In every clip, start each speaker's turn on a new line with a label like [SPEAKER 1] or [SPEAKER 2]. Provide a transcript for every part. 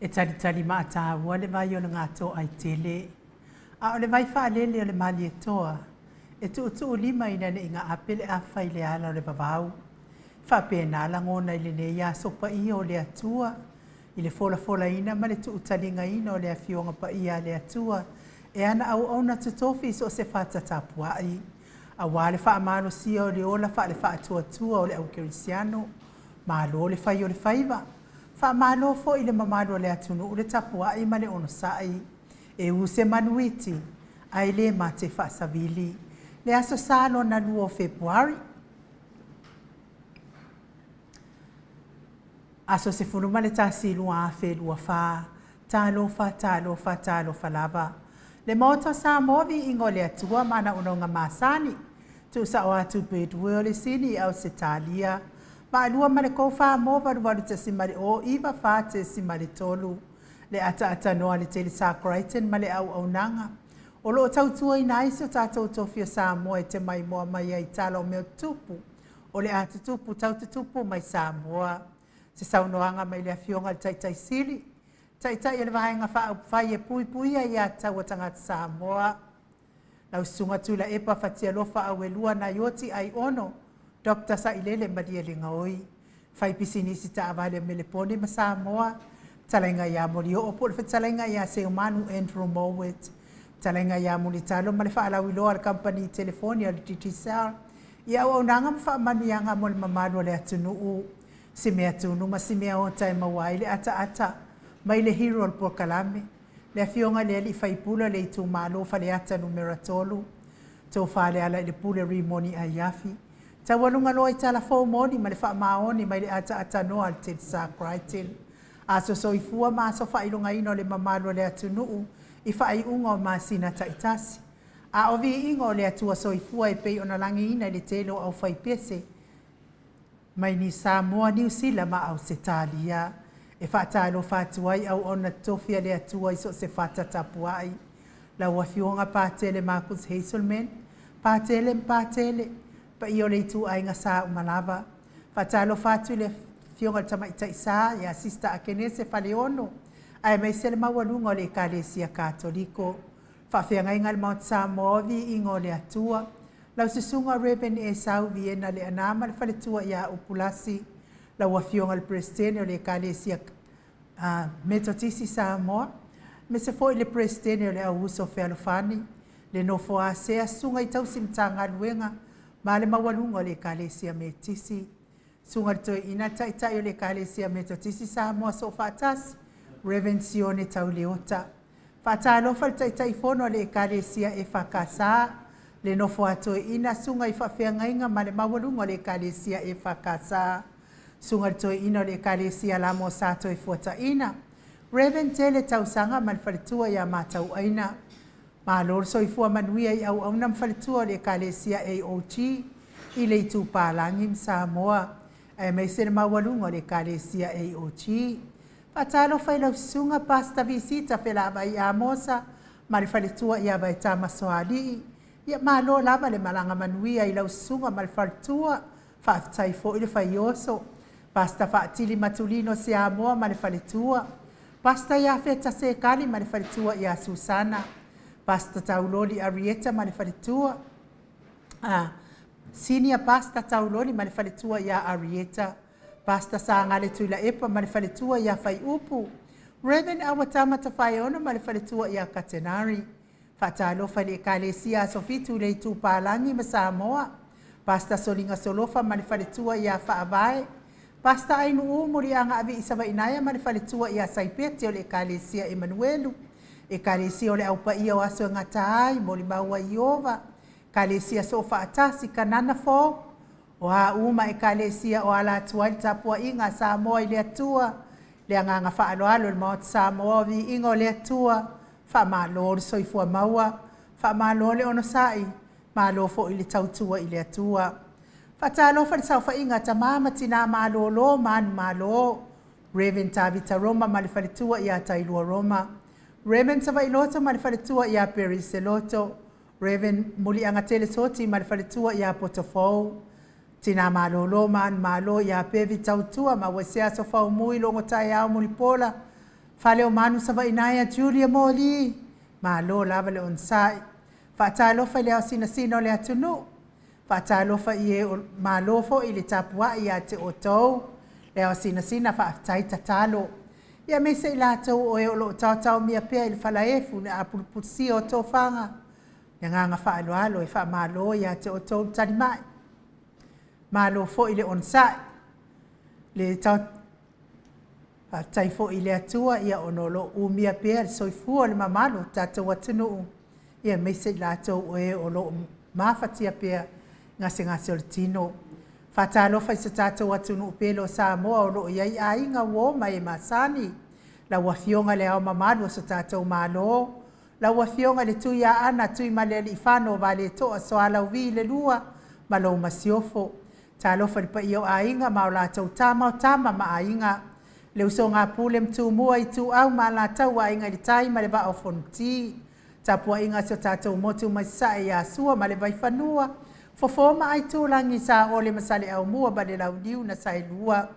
[SPEAKER 1] e tali maata ua le vai o le ngato ai tele. A o le vai wha lele o le mali e toa, e tu lima ina ne inga apele a whai le ala o le vavau. Wha pēnā la ngona i le ne ia sopa ia o le atua, i le fola ina ma le talinga ina o le afionga pa ia le atua, e ana au na tutofi so se whata tapuai. A wale wha amano sia o le ola wha le wha atua o le au kerisiano, ma lo le whai o le whaiva. Wha malo fo i le mamado le atunu o le tapuai ma le ono sai, e use manuiti, ai le ma te wha savili, le aso salo na luo Februari. Aso se funuma le tasi lua afe lua wha, talo fa lava. Le Maota Samoa ingo le atua mana unonga masani, tu sa o atu bedua le sini au se talia, ma alua ma le kouwha mova ruwaru te simari o iwa wha te simari tolu, le ata noa le tele sa Crichton ma le au nanga. O lo tautua ina isi o tātou tofio Samoa e te mai moa mai ai tala o meo tupu, o le atu tupu taututupu mai Samoa. Se saunoanga mai le afionga le taitai sili, taitai ele vahenga whai e pui ai a tau tangata Samoa. Lau sunga tula epa fatia lofa au e lua na yoti ai ono, Dr. Sailele Madia Lingaoi. Whai pisinisi ta avale melepone ma Samoa, talainga ia mori o opo le talainga ia se umanu Andrew Mowat. Talainga ia muli talo ma le whaalau iloa al company telefonia le TTCR. Ia au nanga mwha manu yanga mo le mamadu le atunuu. Si mea tunu ma si mea o tai mawai le ata, mai le hero al pokalame, le afionga le ali faipula le itu malo fa le ata numera tolu, tau fale ala le pule rimoni a yafi, tau walunga loa i tala fau moni ma le wha maoni mai le ata no al te sa Crichton. Aso so i fua ma aso wha ilunga ino le mamalo le atunuu, i wha i unga o masina taitasi. A ovi ingo le atua so i fua e pei ona langi ina le telo au fai pese, mai ni Samoa New Zealand ma au se talia. E whaatalo whaatuai au ona tofia le atua i so se whata tapuai. La wafionga pātele Marcus Hazelman, pātele, pa i o le itu ainga sa umalava. Whaatalo whaatu le fionga tamaita isa, ya sista Akenese Faleono, ai mai sele mawalunga o le Kalesia Katoliko. Whawhianga inga le Mount Samoa vi ingo le atua, lau se sunga Reven e sau viena le anama le whaletua ia upulasi, lau wafionga le presidente o le Kalesia Metotisi Samoa, me se foi le presidente o le Augusto Fealofani, le nofo a sea sunga i tau simtanga luenga, ma le mawalunga o le Kalesia Metisi. Sunga le toi ina taitai o le Kalesia Metotisi Samoa so fatasi, Reven Sione tau leota. Fatalo fal taitai fono le Kalesia e fakasa, le nofo ato ina sunga i whawhianga inga ma le mawalunga le Kalesia e whakasa. Sunga to ina le Kalesia la mo sato e fuata ina. Reven tele tausanga man whaletua ia matau aina. Ma lor so i fua manuia i au nam whaletua le Kalesia AOG i le itu pālangi Samoa. E mei sere mawalunga le Kalesia AOG. Patalo whailau sunga pasta visita whelava i Amosa ma le whaletua ia vai tamasoali. Ia malo lava le malanga manuia i lau sunga mal fartua whaafitai fo i le whaioso. Pasta whaatili matulino se Samoa ma le whaletua. Pasta ia feta se kali ma le whaletua ia Susana. Pasta tauloli Arieta ma le whaletua. Senior pasta tauloli ma le whaletua ia Arieta. Pasta sa ngale tuila epa ma le whaletua ia whai upu. Reven awatama ta whai ono ma le whaletua ia Katenari. Whaatalofa le Kalesia sofitu le tu pālangi ma Samoa. Pasta solinga solofa ma le whaletua ia whaavae. Pasta ainu umuri anga avi isawa inaya ma le whaletua ia Saipete o le Kalesia Emanuelu. E Kalesia o le aupa ia o aso ngatai mo li maua Iova. Kalesia so whaatasi kanana fo. O ha uma e Kalesia o ala tuali tapua inga Samoa i le atua. Le anganga whaaloalo le Mount Samoa vi ingo le atua. Whamalo so i fua maua, whamalo le ono sai, malo fo i le tautua i le atua. Whatalo whare sau whainga ta mama tina malo lo manu malo. Reven tavita Roma ma le whaletua i a tailua Roma. Reven sa vailota ma le whaletua i a Periseloto. Reven muli anga telesoti ma le whaletua i a Potofou. Tina malo lo manu malo i a pevi tautua ma wasea so whau mui longo tai au muli pola. Fale o manu sa vainaya Julia Moli. Malo lava le onsai. Whaatalofa i leo sina o le atunu. Whaatalofa i e malofo i le tapua i a te o tau. Leo sina whaatai tatalo. Ia me se i lātou o e o lo tau mia pia i le whalaefu le apulupusi o tō whanga. Ia nganga whaaloalo e wha malo i a te o tau tani mai. Malo fo i le onsai. Le tau tai fo i le atua ia onolo umia pia le soifua le mamalo tātou atunu. Ia me se i lātou o e o lo mawhatia pia ngase o le tino. Whatalofa i sa tātou atunu pelo Samoa o lo iai ainga wo mai masani. La wafionga le au mamalo sa tātou malo. La wafionga le tui a ana tui male li whano vale toa soala uvi le lua malo masiofo. Talofa li pa i o ainga mao la tau tama o tama ma ainga. Le uso ngā pule mtu mua i tu au ma la tau ainga li tai ma le va o fonti. Tapua inga sa tātou motu mai sa e a sua ma le vai whanua. Fofoma ai tūlangi sa o le masale au mua ba le lau niu na sa lua.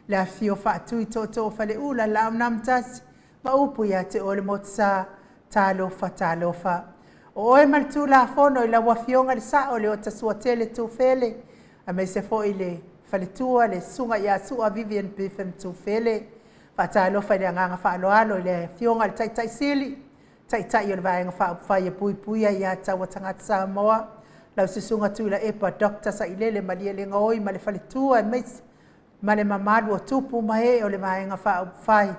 [SPEAKER 1] Le a fio whaatui tō whale ula lau namtas. Ma upu ia te o le motu sa talofa. O oe maltu la fono i la wafionga le sa o le o tasua tele tū fele. A me se fo i le whaletua le sunga ia sua Vivian Biffin tū fele. Whaatalofa i le anganga whaaloalo i le fionga le taitai sili. Taitai o le vaenga whaupwhai e puipuia ia taua tangata Samoa. Lau sisunga tu la epa dokta sa ilele malia le ngoi ma le whaletua e meis ma le mamadu o tupu mahe o le vaenga whaupwhai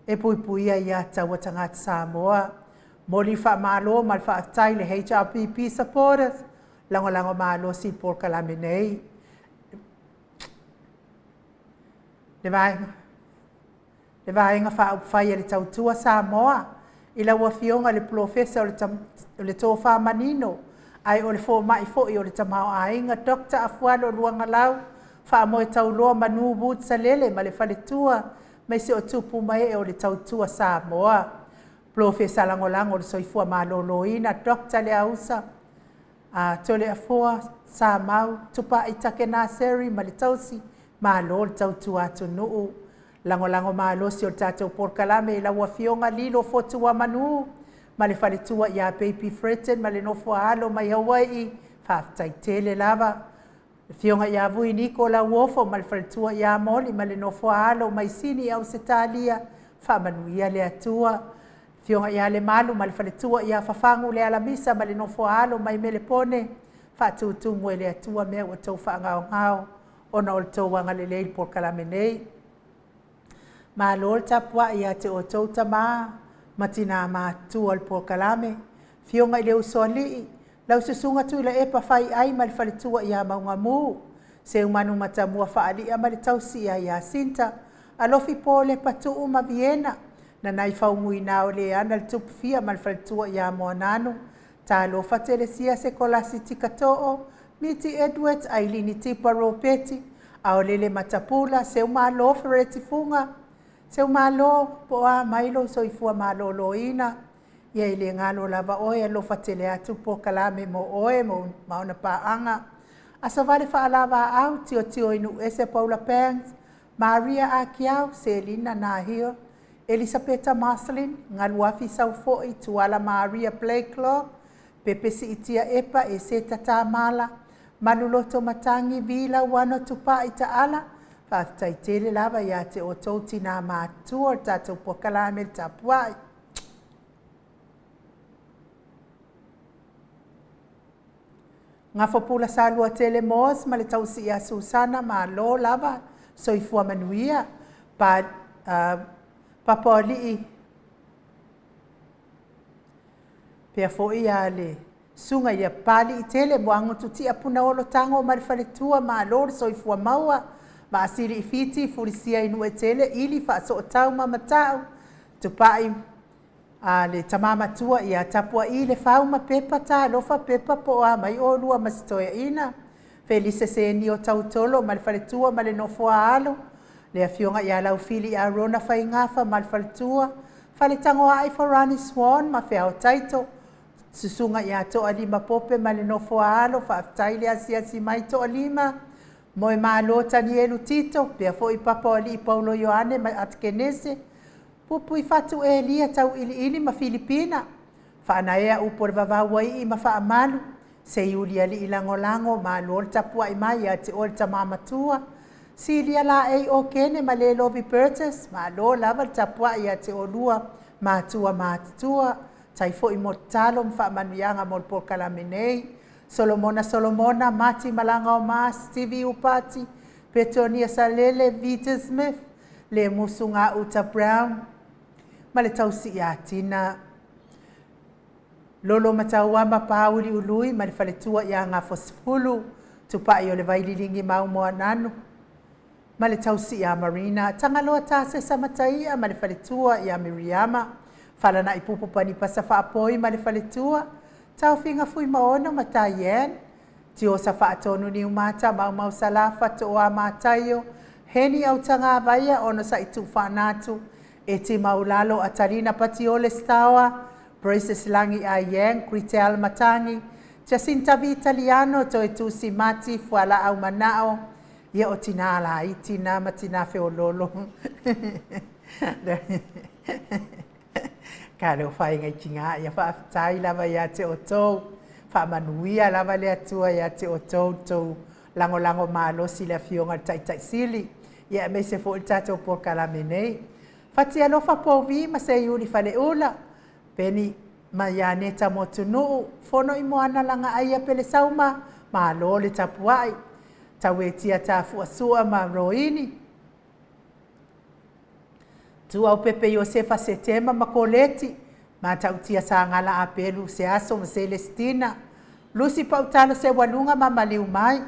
[SPEAKER 1] e puipuia ia taua tangata Samoa. Moli wha malo ma le whaatai le HRPP supporters lango malo si por kalame nei. Le vaenga whaupwhai e le tautua Samoa. Ila wafionga le profesa o le tō whamanino. Ai o le fō mai fō i o le tamao ainga Dr. Afualo luanga lau. Wha moe tau loa manu wūt sa lele ma le whaletua. Mai se o tupu mai e o le tautua Samoa. Profesa langolango le soifua maloloina Dr. le ausa. Tole afua sa mau tupa i take naseri ma le tausi. Malo le tautua atu nuu. Langolango malosi o tātou porkalame la wafionga lilo fotua manu. Ma le whaletua ia Baby Fretten, ma le nofo alo mai Hawaii. Whaftai tele lava. Le fionga ia vui niko la uofo, ma le whaletua ia moli, ma le nofo alo mai sini au se talia. Whamanu ia le atua. Fionga ia le malu, ma le whaletua ia whafangu le alamisa, ma le nofo alo mai melepone. Whatutumu e le atua mea o tau whaangao ngao. Ona o le tau wanga le leil porkalame nei. Ma lol tapua ia te o tau tamaa. Matina mātua al pokalame. Fionga i leo soali. Lau susunga tu ila epa whai ai ma le whaletua ia maunga mū. Se umanu matamua whaali a ma le tausi ia sinta. Alofi po le patu ma Viena. Na nai whaumui nao le ana le tupufia ma le whaletua ia moananu. Tā lo whatele sia se kolasi tikatoo. Miti Edwards ailini tipa ropeti. Ao lele matapula se umalo fereti funga. Se umalo po a mailo soifua malo loina. Ia ile ngalo lava oe lo fatele atu po kalame mo oe mo mauna paanga. Asa vale whaalava au tio inu ese Paula Pangs. Maria Akiau, Selina Nahio. Elisabetta Marcelin, ngaluafi saufoi tuala Maria Playclaw. Pepesi itia epa e se tata mala. Manuloto matangi vila wano tupa ita ala. Whaftai tele lava ia te o tauti nā mātua tātou pokalame tapuai. Ngā whapula sālua tele mōs ma le tausi ia Susana ma lo lava soifua manuia papaolii. Pea fo ia le sunga ia pali i tele moango tuti apuna olo tango ma le whaletua ma lo soifua maua. Ma asiri i fiti furisia inu e tele ili whaaso o tau mamatau. Tupai le tamamatua i a tapua i le whauma pepa tā lofa pepa po a mai o lua masitoia ina. Felise se ni o tau tolo ma le whaletua ma le nofua alo. Le a fionga i a lau fili a rona whai ngafa ma le whaletua. Whale tango ai Rani Swan ma whea o taito. Susunga i a toa lima pope ma le nofua alo. Whaaftaile a siasi mai toa lima. Moe malo tani elu tito, pia fo i papa o li Paulo Ioane mai atkenese. Pupui fatu e lia tau ili ma Filipina. Whaanaea upo le vavawai I ma whaamalu. Se iulia li ilangolango ma lor tapua I mai a te ol ta mamatua. Si lia la ei o kene ma le lovi purchase ma lo lava tapua I a te olua matua matatua. Tai fo I mo talo mfa manuianga mo por kalamenei. Solomona Mati Malanga o Mas Stevie Upati Petonia Salele Vita Smith le musunga Uta Brown ma le tausi ia tina lolo matauama pauli ului ma le faletua ia ngā fosfulu tupai o le vaililingi mau moa nanu ma le tausi ia Marina tangaloa tase samataia ma le faletua ia Miriama falana ipupu pani pasa faapoi ma le faletua tau finga fui maona mataien ti o sa faatonu ni umata mau salafa to o amatayo heni au tanga vaia ono sa itu fanatu e ti maulalo atarina patiole stawa Braces langi a yang Critel matangi Jacinta Vitaliano to itu si mati fuala au manao ye o tinala itina matina feololo Kalo fai ngai tinga ia fa tai lava ia te otou fa manuia lava le atua ia te otou to lango malo si la fionga tai sili ia me se fo tato por kalamenei fatia lo fa povi ma se yuli fa le ula peni ma ia neta motunu fono I moana langa aia pele sauma ma lo le tapuai tawetia tafu asua ma roini tu au pepe Josefa Setema makoleti ma tautia sa ngala apelu se aso ma Celestina Lucy Pautalo se walunga ma maliu mai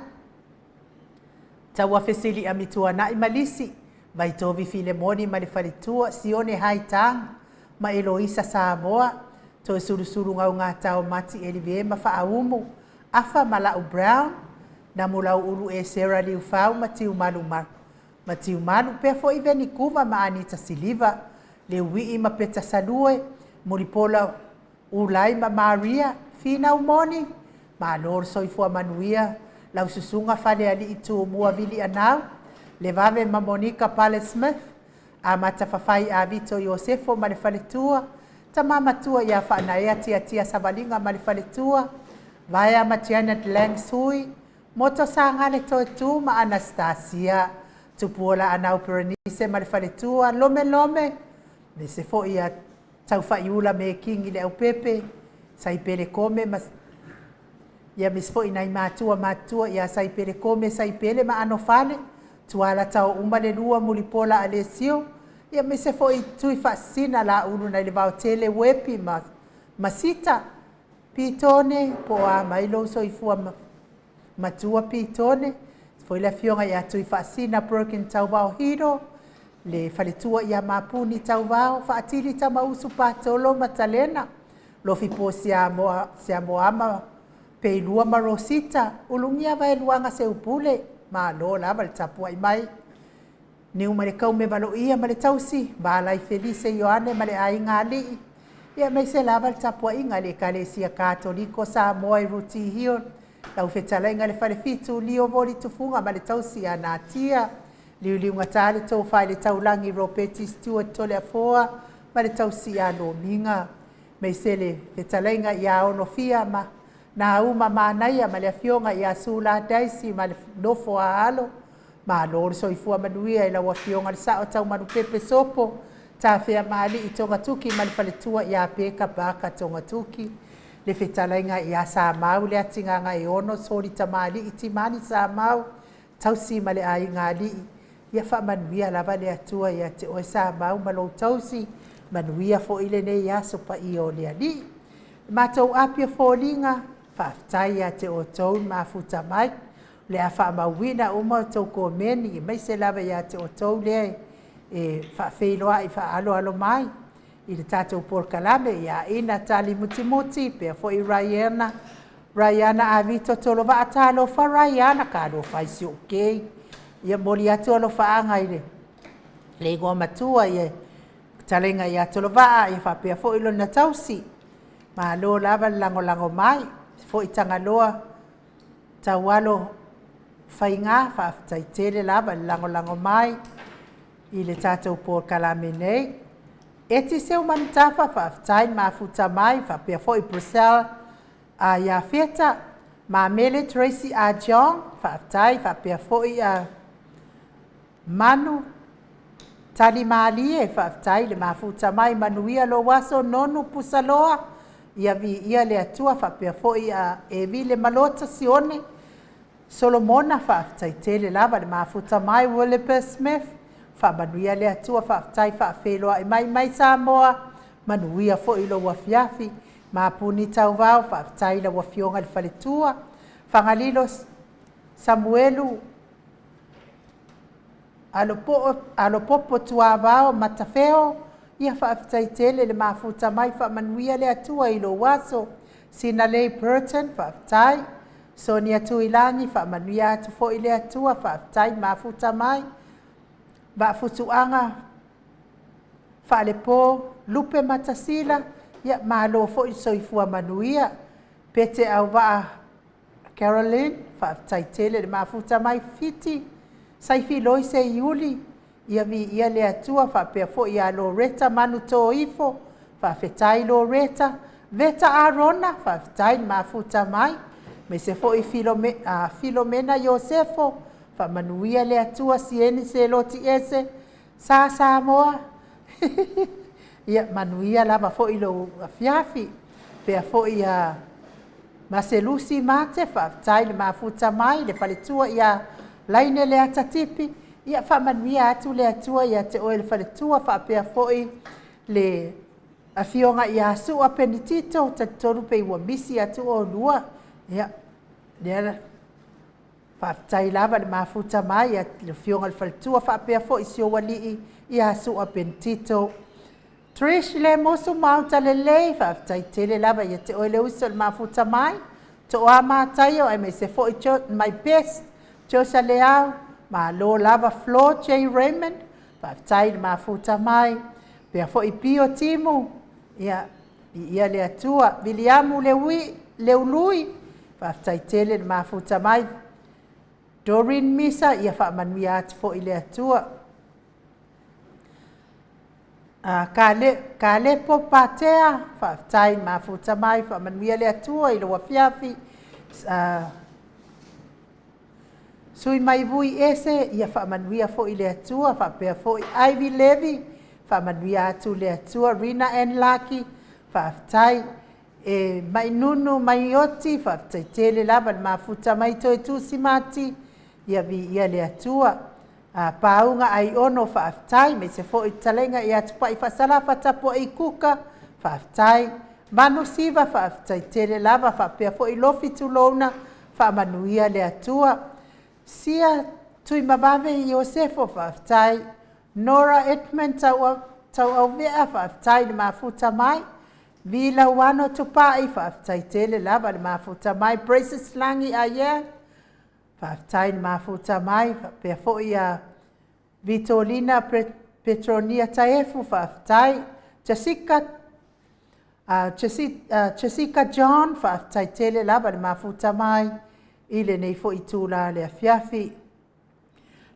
[SPEAKER 1] tawa fesili amitua na imalisi vai tovi Filemoni ma le falitua Sione Haitang ma Eloisa Samoa to suru ngā tau mati Elive ma faaumu afa Malau Brown na mulau ulu e Sarah Liu Fau matiu malu pe fo I veni kuva ma Anita Siliva le wii ma peta salue muripola ulai ma Maria fina umoni ma lor soifua manuia lau susunga fale ali itu mua vili anau le vave ma Monica Pale Smith a mata fafai a Vito Yosefo ma le faletua ta mama tua ia whaanaea tia savalinga ma le faletua vaya ma Janet Lang Sui moto sa ngale toe tu ma Anastasia tupuola anau Perenise ma le faletua lome me se fo ia tau whaiula me kingi le au pepe sai pele kome mas ia misfo inai matua ia sai pele kome sai pele ma ano fale tuala tau umale lua mulipola alesio ia mise fo I tui fasina la ulu na le vau tele wepi masita pitone po a mailo soifua matua pitone foi la fionga ia tui fasina broken tau vau hiro le faletua ia mapuni tau vau faatili tau mausu patolo matalena lo fipo siamo ama peilua ma Rosita ulungia vai luanga se upule ma lo lava le tapua I mai ni umare kau me valoia ma le tausi balai Felice Ioane ma le ai ngali ia me se lava le tapua inga le kalesia katoliko Samoa I ruti hion lau fetala inga le fale fitu lio voli tufunga ma le tausi anatia liuliunga tale tau fai le taulangi Ropeti Stewart tole afoa ma le tausi ano minga me se le fetala inga ia ono fia ma na uma manaia ma le fionga ia sula daisi ma le nofo alo ma lor soifua manuia ila wa fionga le sao tau manu pepe sopo ta fea mali I tonga tuki ma le faletua ia peka baka tonga tuki le fetalainga ia sa mau le atinganga e ono sori tamali iti mani sa mau tausi ma le ai ngali ia fa manuia lava le atua ia te o sa mau ma lo tausi manuia fo ile ne ia sopa I o le ali matou apia folinga faafetai ia te o tou mafuta mai le a faamauina uma tou komeni I mai se lava ia te o tou lea e faafeiloaʻi faaaloalo mai I le tatou polokalame ia ina talimutimuti pea foʻi Raiana avito tolovaa talofa Raiana kalofa I si okei ia moli atu alofaaga I le igoa matua ia talenga ia tolovaa ia faapea foʻi lona tausi malo lava le lagolago mai foʻi tagaloa taualo fainga faafetaitele lava le lagolago mai I le tatou polokalame nei E ti seu mantafa whaaftai mafuta mai whapea fo I Bruxelles a ia feta ma mele Tracy a John whaaftai whapea fo I Manu tali malie whaaftai le mafuta mai manuia lo waso nonu pusaloa ia vi ia le atua whapea fo I e vi le malota sione Solomona whaaftai tele lava le mafuta mai Williper Smith whamanuia le atua whaaftai whaafeloa e mai Samoa manuia fo I lo wafiafi ma puni tau vau whaaftai la wafionga le whaletua whangalilo Samuelu alo popo tua vao matafeo ia whaaftai tele le mafuta mai whamanuia le atua I lo waso sina lei Burton whaaftai Sonia Tuilangi whamanuia atu fo I le atua whaaftai mafuta mai Futuanga Falepo Lupe Matasila ia malo fo I soifua manuia pete au va Caroline whaaftai tele le mafuta mai fiti Saifi loise Iuli ia vi ia le atua whapea fo I a Loretta manu tō ifo whawhetai Loretta Veta Arona whawhetai mafuta mai me se fo I Filomena Yosefo whamanuia le atua sieni se loti ese sa Samoa ia manuia lava fo I lo fiafi pea fo I Maselusi mate whawhetai le mafuta mai le whaletua ia laine le atatipi ia whamanuia atu le atua ia te oe le whaletua whapea fo I le afionga ia sua penitito tatoru pe ua misi atu o lua ia lea whaaftai lava le mafuta mai ia le fionga le whaletua whapea fo I sio walii ia sua penitito Trish le mosu Maota le lei whaaftai tele lava ia te oe le uso le mafuta mai to oa mātai o me se fo I my best Josa leau ma lo lava Flo J. Raymond whaaftai le mafuta mai pea fo I pio timu ia le atua Viliamu le ului whaaftai tele le mafuta mai Doreen Misa ia whaamanuia atu fo I le atua ka lepo patea whaaftai mafuta mai whaamanuia le atua I lo wafiafi sui mai vui ese ia whaamanuia fo I le atua whapea fo I Ivy Levy whaamanuia atu le atua Rina N. Lucky whaaftai e mai nunu mai oti whaaftai tele lava le mafuta mai toi tusi mati ia vi ia le atua paunga ai ono whaaftai me se fo I talenga ia tupa I whasalafa tapo I kuka whaaftai manu siva whaaftai tele lava whapea fo I lofi tulona whaamanuia le atua sia tui mabave I Iosefo whaaftai Nora Edmund tau au vea whaaftai le mafuta mai Vila wano tupai whaaftai tele lava le mafuta mai Braces Langi aia whaaftai le mafuta mai pea fo I Vitolina Petronia Taefu whaaftai Jessica John whaaftai tele lava le mafuta mai ile nei fo I tūla le afiafi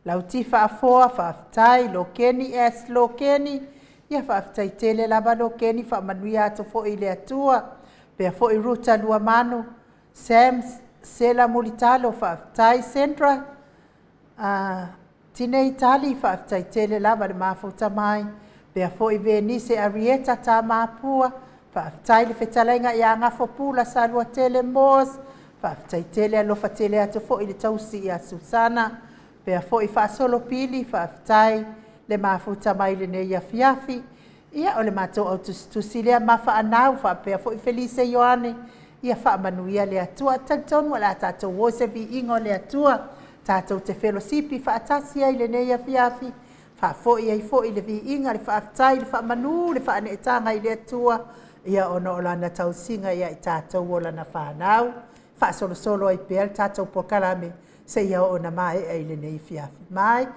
[SPEAKER 1] Lautifa afoa whaaftai Lokeni S. Lokeni ia whaaftai tele lava Lokeni whaamanuia atu fo I le atua pea fo I Ruta Luamanu Sam Sela Mulitalo whaaftai Sandra Tine Itali whaaftai tele lava le mafuta mai pea fo I Venise Arieta tā māpua whaaftai le whetalenga ia ngafo pula salua tele mos whaaftai tele alofa tele atu fo I le tausi ia Susana pea fo I whaasolo pili whaaftai le mafuta mai le nei afiafi ia o le matou au tusilea mafa anau whapea fo I Felice Ioane ia whaamanuia le atua tautonu ala tātou o se Viiga le atua tātou te fellowshipi whaatasi ai le nei afiafi whaafoi ai fo I le Viiga le whaaftai le whaamanu le whaaneetanga I le atua ia ono o lana tausinga ia I tātou o lana whanau whaasolosolo ai pēr tātou pokalame se ia o na mai ai le nei afiafi Mike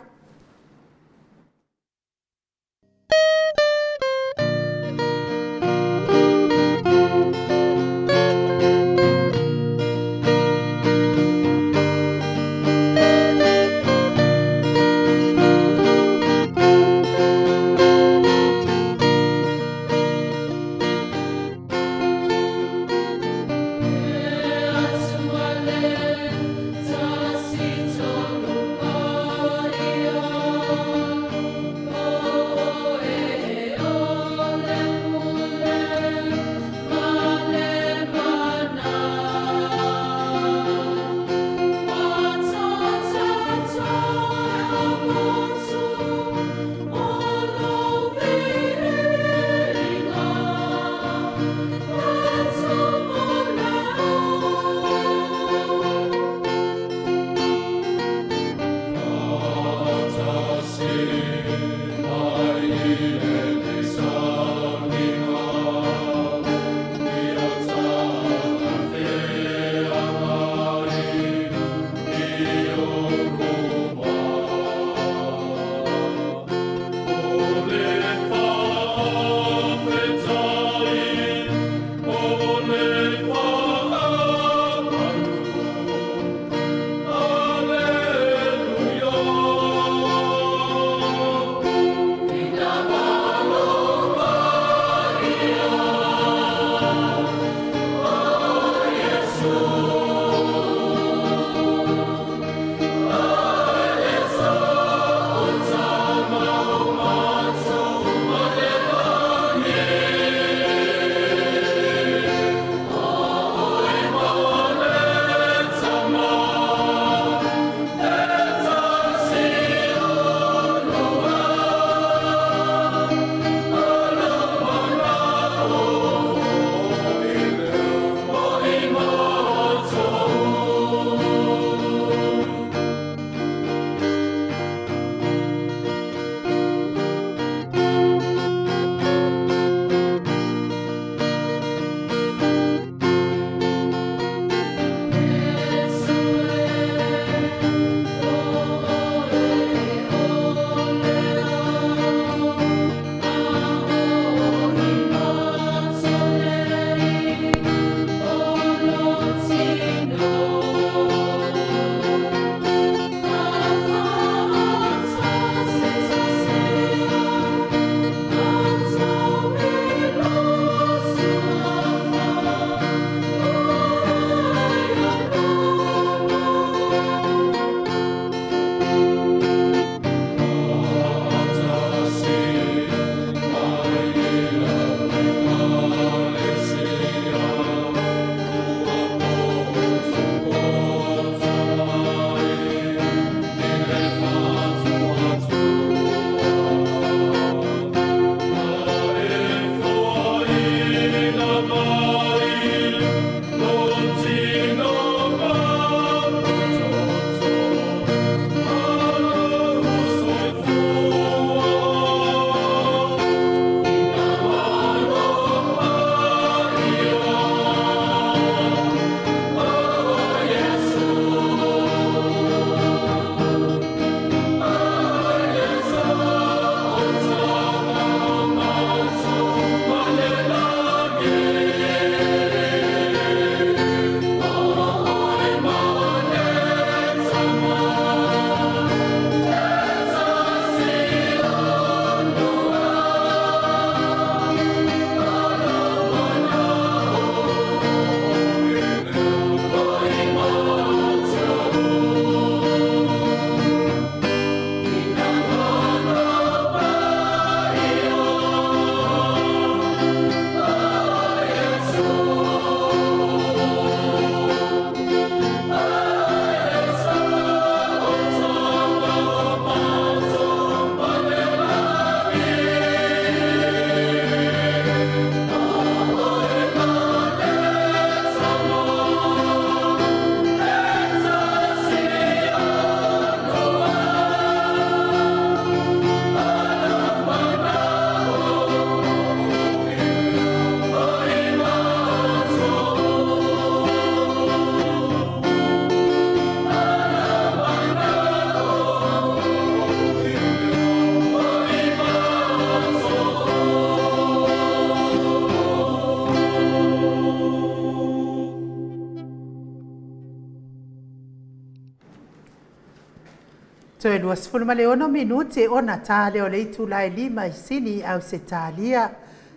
[SPEAKER 1] Toe lua sifulu ma le ono minuti ona tā leo le itu lai lima I sini au se tālia.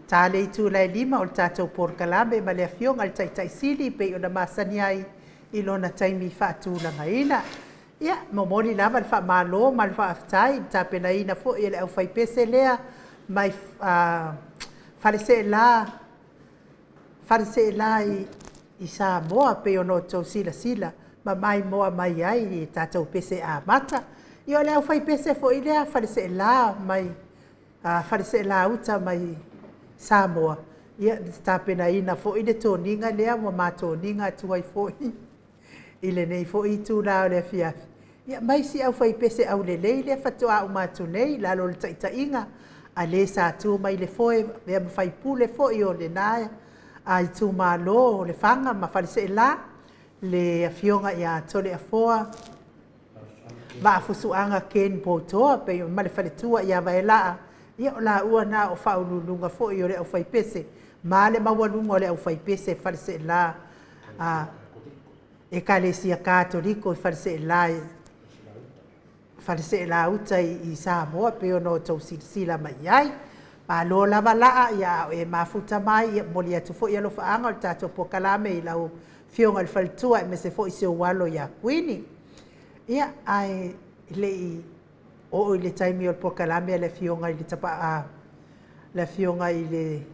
[SPEAKER 1] Tā le itu lai lima o le tātou porkalame ma le afionga le taitai sili pe ona masani ai I lona taimi whaatūlanga ina. Ia, momori lava le wha malo ma le wha aftai, tāpena ina fo I le au whaipese lea mai wharese la I Samoa pe ono tau sila ma mai moa mai ai I tātou pese a mata. Io le au fai pese fo I lea wharese la mai wharese la uta mai Samoa. Ia tāpena ina fo I le tōninga lea mo mā tōninga tuai fo I le nei fo I tū la o le fiafi. Ia mai si au fai pese au le lei le whatua au mātu nei lalo le taita inga. A le sa tū mai le foe mea mawhai pule fo I o le nae. A I tū mā lo o le whanga ma wharese la le afionga ia tole a foa. Ma fusuanga ken potoa pe ma le faletua ia vai la ia la ua na o faululunga fo I o le au fai pese ma le mawalunga o le au fai pese farse la e kalesia katoliko farse la uta I Samoa pe ono tau sila mai ai ma lo lava la ia e mafuta mai mo le atu fo ia lo faanga o tato pokalame I lau fionga le faletua me se fo I se walo ia kuini. Ia ai le o le taimi o pokalame le fionga I le tapa le fionga I le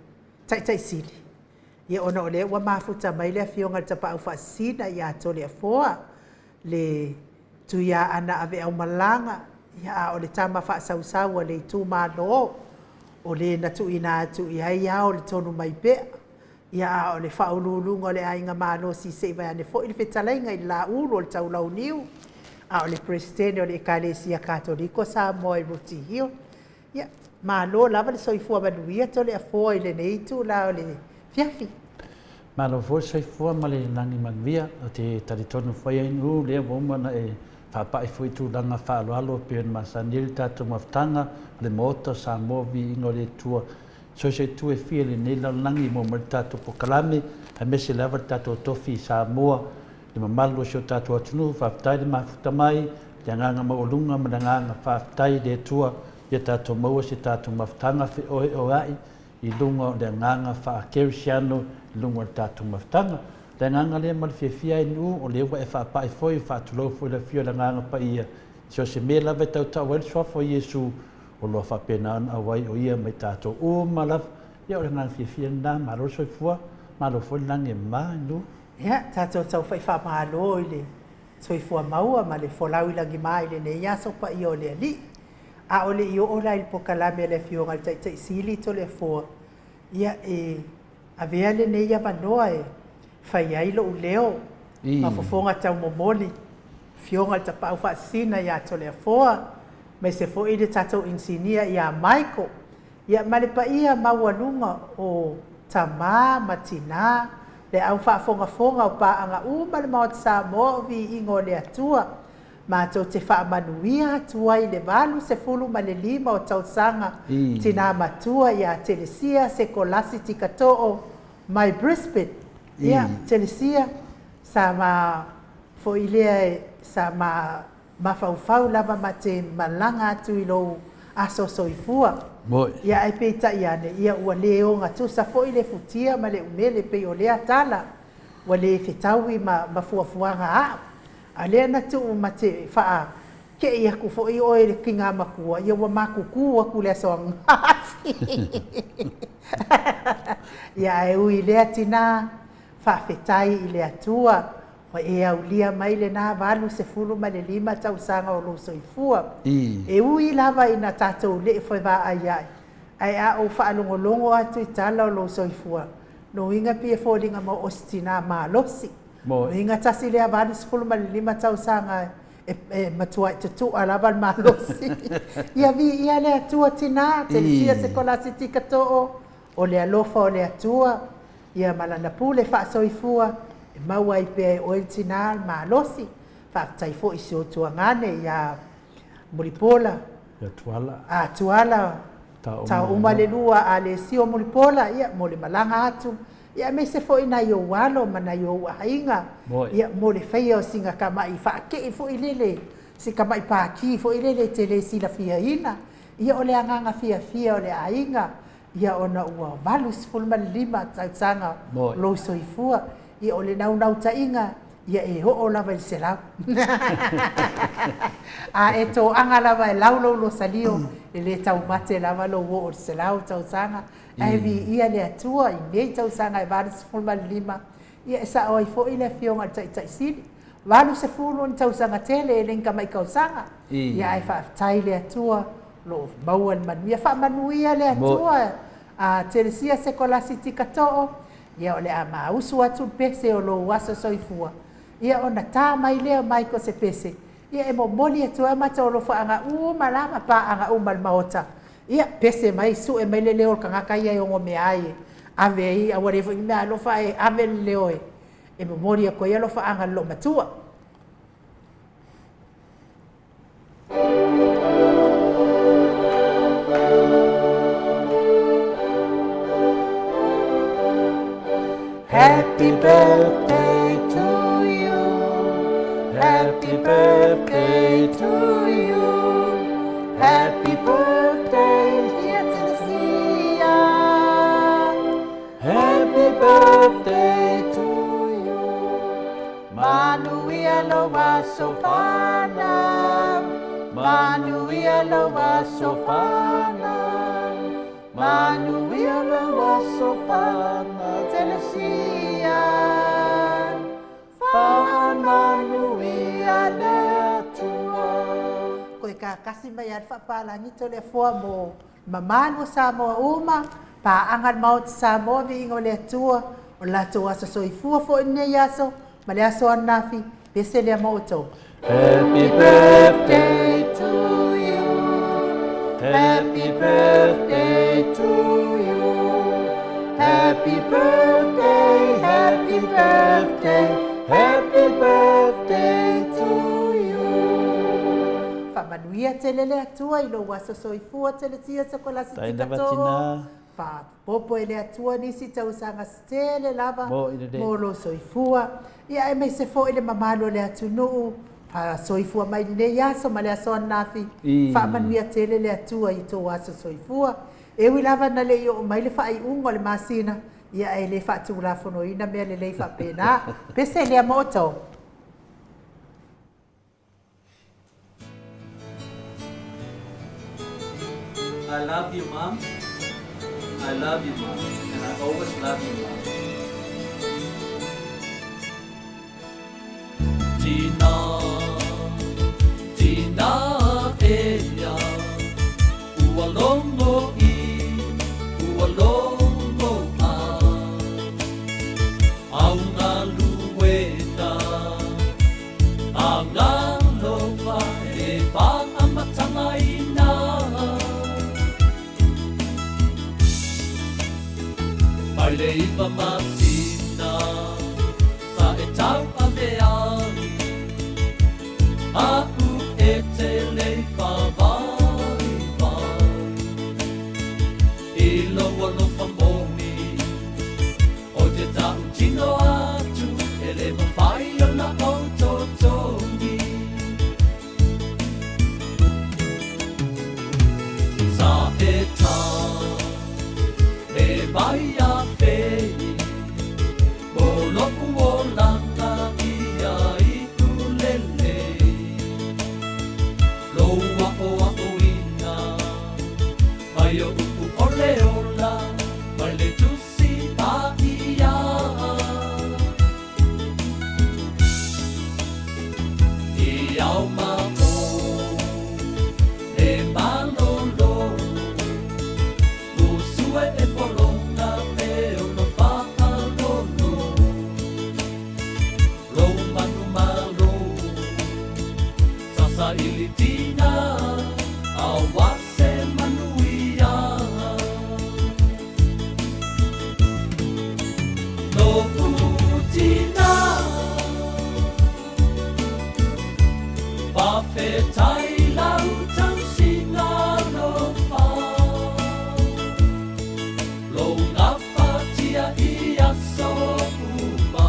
[SPEAKER 1] tai sili. Ia ona o le ua mafuta mai le fionga le tapa au fasina ia tole foa le tuia ana ave au malanga ia o le tama fa sausau le tu malo o le na tu ina tu ia o le tonu mai pe ia o le faululunga le ainga malo si se vai ane fo I le fetalenga I la ulu o le taulau niu. A o le presidente o le ekalesia katoliko Samoa I ruti hio. Ia, ma lo lava le soifua manuia to le afoa I le neitu la o le fiafi.
[SPEAKER 2] Ma lo fo soifua ma le langi manuia o te taritonu fwai inu lea womana e whapai fui tu langa whaaloalo pe masanil tatu maftanga le Maota Samoa Viiga le tua. So se tu e fia le nei langi mo ma tatu pokalame a mese lava tatu tofi Samoa le mamalo sio tatu atunu whaftai le mafuta mai le anganga maolunga ma nganga whaftai le tua ia tatu maua se tatu maftanga fi oe o ai I lunga le anganga whaakerisiano I lunga le tatu maftanga le anganga le mal fia inu o le ua e whapai foi whaatulau foi le fio le anganga pa ia sio se me lave tau tau el soafo Iesu o lo whapena an awai o ia mai tatu o malaf ia o le anganga fia na malo soifua malo foi lange ma inu.
[SPEAKER 1] Ia, tātou tau whai whamalo I le soifua maua ma le folau I langi mai le ne iaso pa I o le ali. A o le I o la il pokalame le fionga le taitai sili to le foa. Ia e avea le ne ia vanoa e whai ai lo uleo ma fofonga tau momoli. Fionga le tapau whaasina ia to le foa. Me se fo I le tātou insinia ia Michael. Ia ma le pa ia maualunga o tamā matina. Le au whaafonga o paanga uma le Maota Samoa o Viiga o le Atua. Mātou te whaamanuia atua I le valu se fulu ma le 5 o tausanga tina matua ia telesia se kolasi tikatoo mai Brisbane. Ia telesia sa ma fo ilea sa ma mafaufau lava ma te malanga atu I lo aso soifua. Ia ai peita iane ia ua leo ngatu sa fo I le futia ma le umele pe o lea tala ua le fetaui ma fuafuanga a a lea natu ma te faa ke ia ku fo I o le kinga makua ia ua makuku aku lea soang ia e ui lea tina faa fetai I le atua o e au lia mai le nā walu se fulu ma le 5 tausanga o lo soifua. E ui lava ina tātou le foi wā ai ai. Ai a o whaalongolongo atu I tala o lo soifua. No inga pia fōringa ma ostina ma losi. No inga tasi lea walu se fulu ma le 5 tausanga e matua I tutu a lava ma losi. Ia vi ia le atua tina, te sia se kolasi tikatoo o le alofa o le atua. Ia malana pule wha soifua. E maua I pe o el tina ma losi. Whaftai fo I se o tuangane ia Muripola.
[SPEAKER 2] Ia tuala.
[SPEAKER 1] Tuala. Tau uma le lua a le sio Muripola. Ia mo le malanga atu. Ia me se fo ina yo walo mana yo hainga. Ia mo le feia o singa kama I whaake I fo I lele. se ka mai paki fo ile le te le sila fia ina ia o le anganga fia o le ainga ia ona ua valus fulma lima tausanga lo soifua ia o le nau tainga ia e ho o lava i se lau a e tō anga lava e lau lo salio e le tau mate lava lo o se lau tausanga e vi ia le atua i nei tausanga e valus fulma lima ia e sa o i fo ile fionga tai sili walu se fulu ni tausanga tele e lenka mai kausanga ia e fa tai le atua lo bauan manuia fa manuia le atua a telesia se kolasi tikatoo ia ole a mausu atu pese o lo wasa soifua ia ona tā mai leo mai ko se pese ia e momoli atua mata o lo fa anga malama pa anga mal maota ia pese mai su e mai le leo kangaka ia o me ai ave ia whatever me lo fa e ave leo e momoli ko ia lo fa anga lo matua Happy birthday to you. Happy birthday to you. Happy birthday, dear Tennessee. Happy birthday to you. Manuia lo wasofana. Manuia lo wasofana. Manuia lo wasofana. Tennessee. Koe ka kasi mai ar whapalangi to le fua mo mamanu Samoa uma pa angan maut Samoa Viiga o le atua o lato asa soifua fo ine yaso ma le aso anafi pese le Maota. Happy birthday to you. Happy birthday to you. Happy birthday, happy birthday, happy birthday to you. Whamanuia te lele atua i lo wasa soifua te le tia sa kolasi tikatoa. Wha popo e le atua nisi tausanga stele lava mo lo soifua. Ia e mei se fo i le mamalo le atu nuu. Wha soifua mai ne yaso ma le aso anafi. Whamanuia te lele atua i to wasa soifua. E wi lava na le yo mai le fai ungo le masina ia e le fa tu la fono ina me le fa pena pese le Maota.
[SPEAKER 3] I love you, Mom. I love you, Mom. And I always love you, Mom. Tina, ella, ualongo ualongo aunga lueta anga lofa e pa amatanga ina Paile ipa masina sa e tau ave ali aku e te leifa Lo famoni o te tau tino atu e le mawhai o na o totongi sa e tā e mai a whei mo loku o langa ia i ulele loa o ina mai o upu ole ola mai le tusi pa ia I au ma o e malolo usue e polonga e ono whaalolo lo manu malo sasa ilitina awase manuia no putina fa fetai lau tau singa no fa lo ngapa tia ia so uma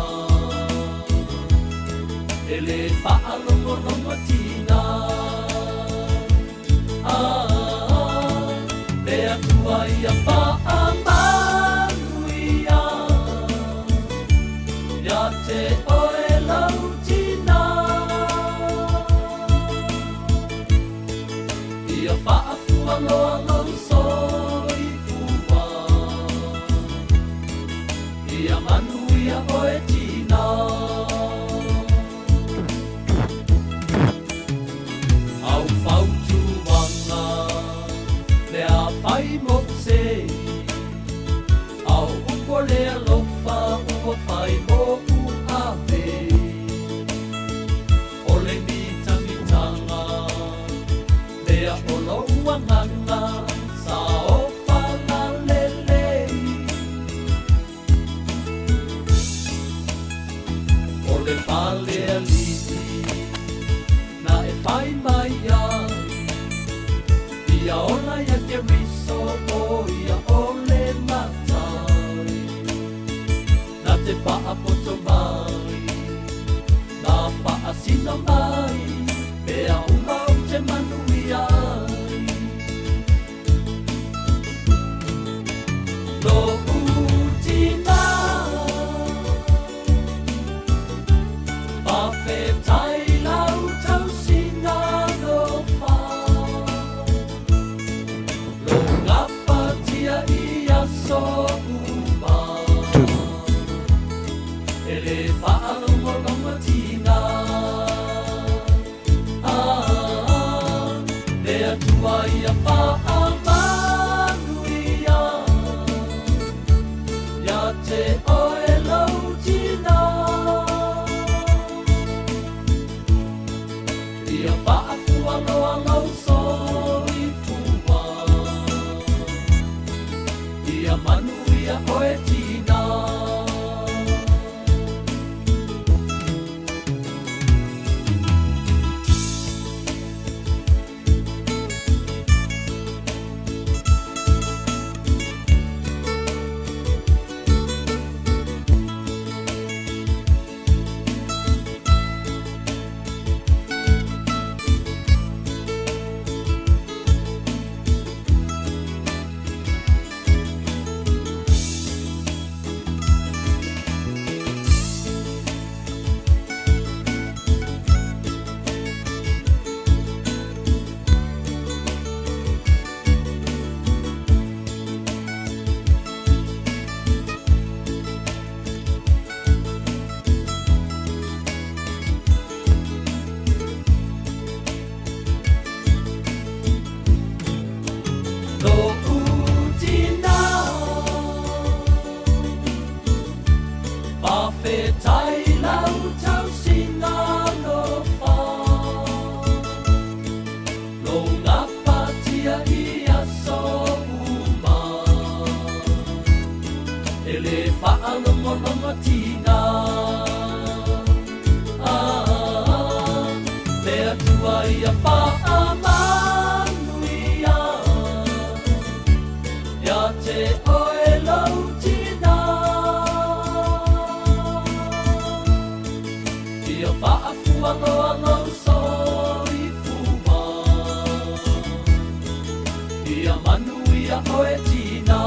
[SPEAKER 3] ele fa alongo no tina whaamanuia ia te oe lautina ia whaafualoalo soifua ia manuia oe tina au whautuanga lea whai mokse au upo lea lofa ua whai moku awe o le mitamitanga lea o loua nganga sa o whanga lelei o le palea liti na e whai mai ai ia ona ia ke riso o ia o le matai na te whaapoto mai na whaasino mai mea umau te manui ai no utina whawhetai lau tausina no wha lo ngapatia ia so uma ele whaalongolonga tina lea tua ia whaamanuia ia te oe lautina ia whaafualoalo soifua ia manuia oe tina no utina whawhetai lau tausina no wha lo ngapatia ia so uma ele whaalongolonga tina lea tua ia whaamanuia ia te oe lautina ia whaafualoalo soifua ia manuia oe tina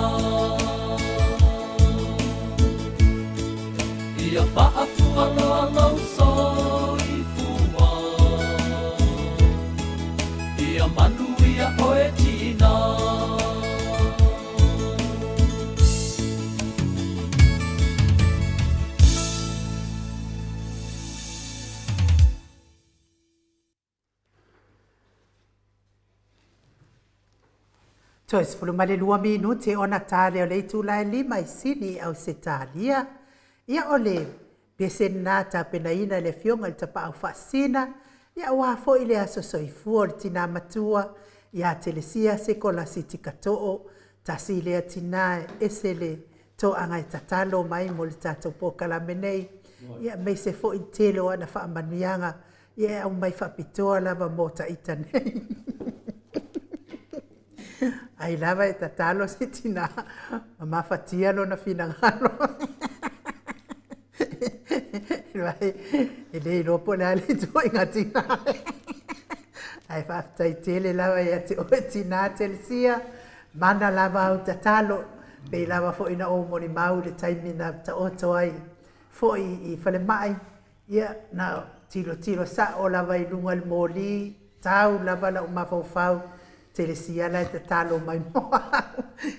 [SPEAKER 3] ia whaafualoalo soifua ia manuia oe tina
[SPEAKER 1] Tois fulumale 2 minuti ona tale o le itulai 5 isini au se talia. Ia ole pesenata penaina le fionga le tapa au fasina. Ia wafo ile aso soifu o le tina matua. Ia telesia sekola siti katoo. Tasi ile tina esele to angai tatalo mai mo le tato po kalamenei. Ia mei se fo intelo ana wha amanuianga. Ia au mai wha pitoa lava mota itanei. Ai lava e tatalo se tina. Mama fatia lo na finangalo. Ele lopo le ale to inga tina. Ai fa tai tele lava e te o tina telesia. mana lava au tatalo pe lava fo ina o moni mau le taimina ta oto ai fo I fale mai ia na tilo sa o lava I lunga le moli tau lava la umafau te le siala te talo mai moa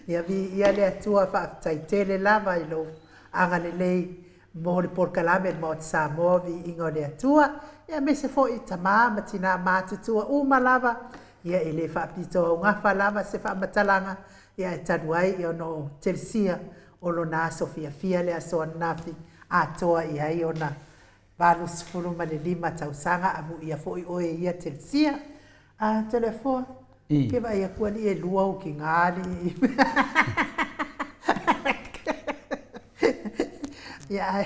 [SPEAKER 1] ia vi ia le atua whaafitai tele lava I lo anga le lei mo le porkalame mo te Samoa vi ingo le atua ia me se fo I tama ma tina mātutua uma lava ia I le whaapito o ngafa lava se whaamatalanga ia e tanuai I ono telsia o lo na Sofia fia le asoa nafi atoa I ai ona valu sifuru ma le 5 tausanga amu ia fo I oe ia telsia a telefon ke vai a kuali e lua o ki ngali ia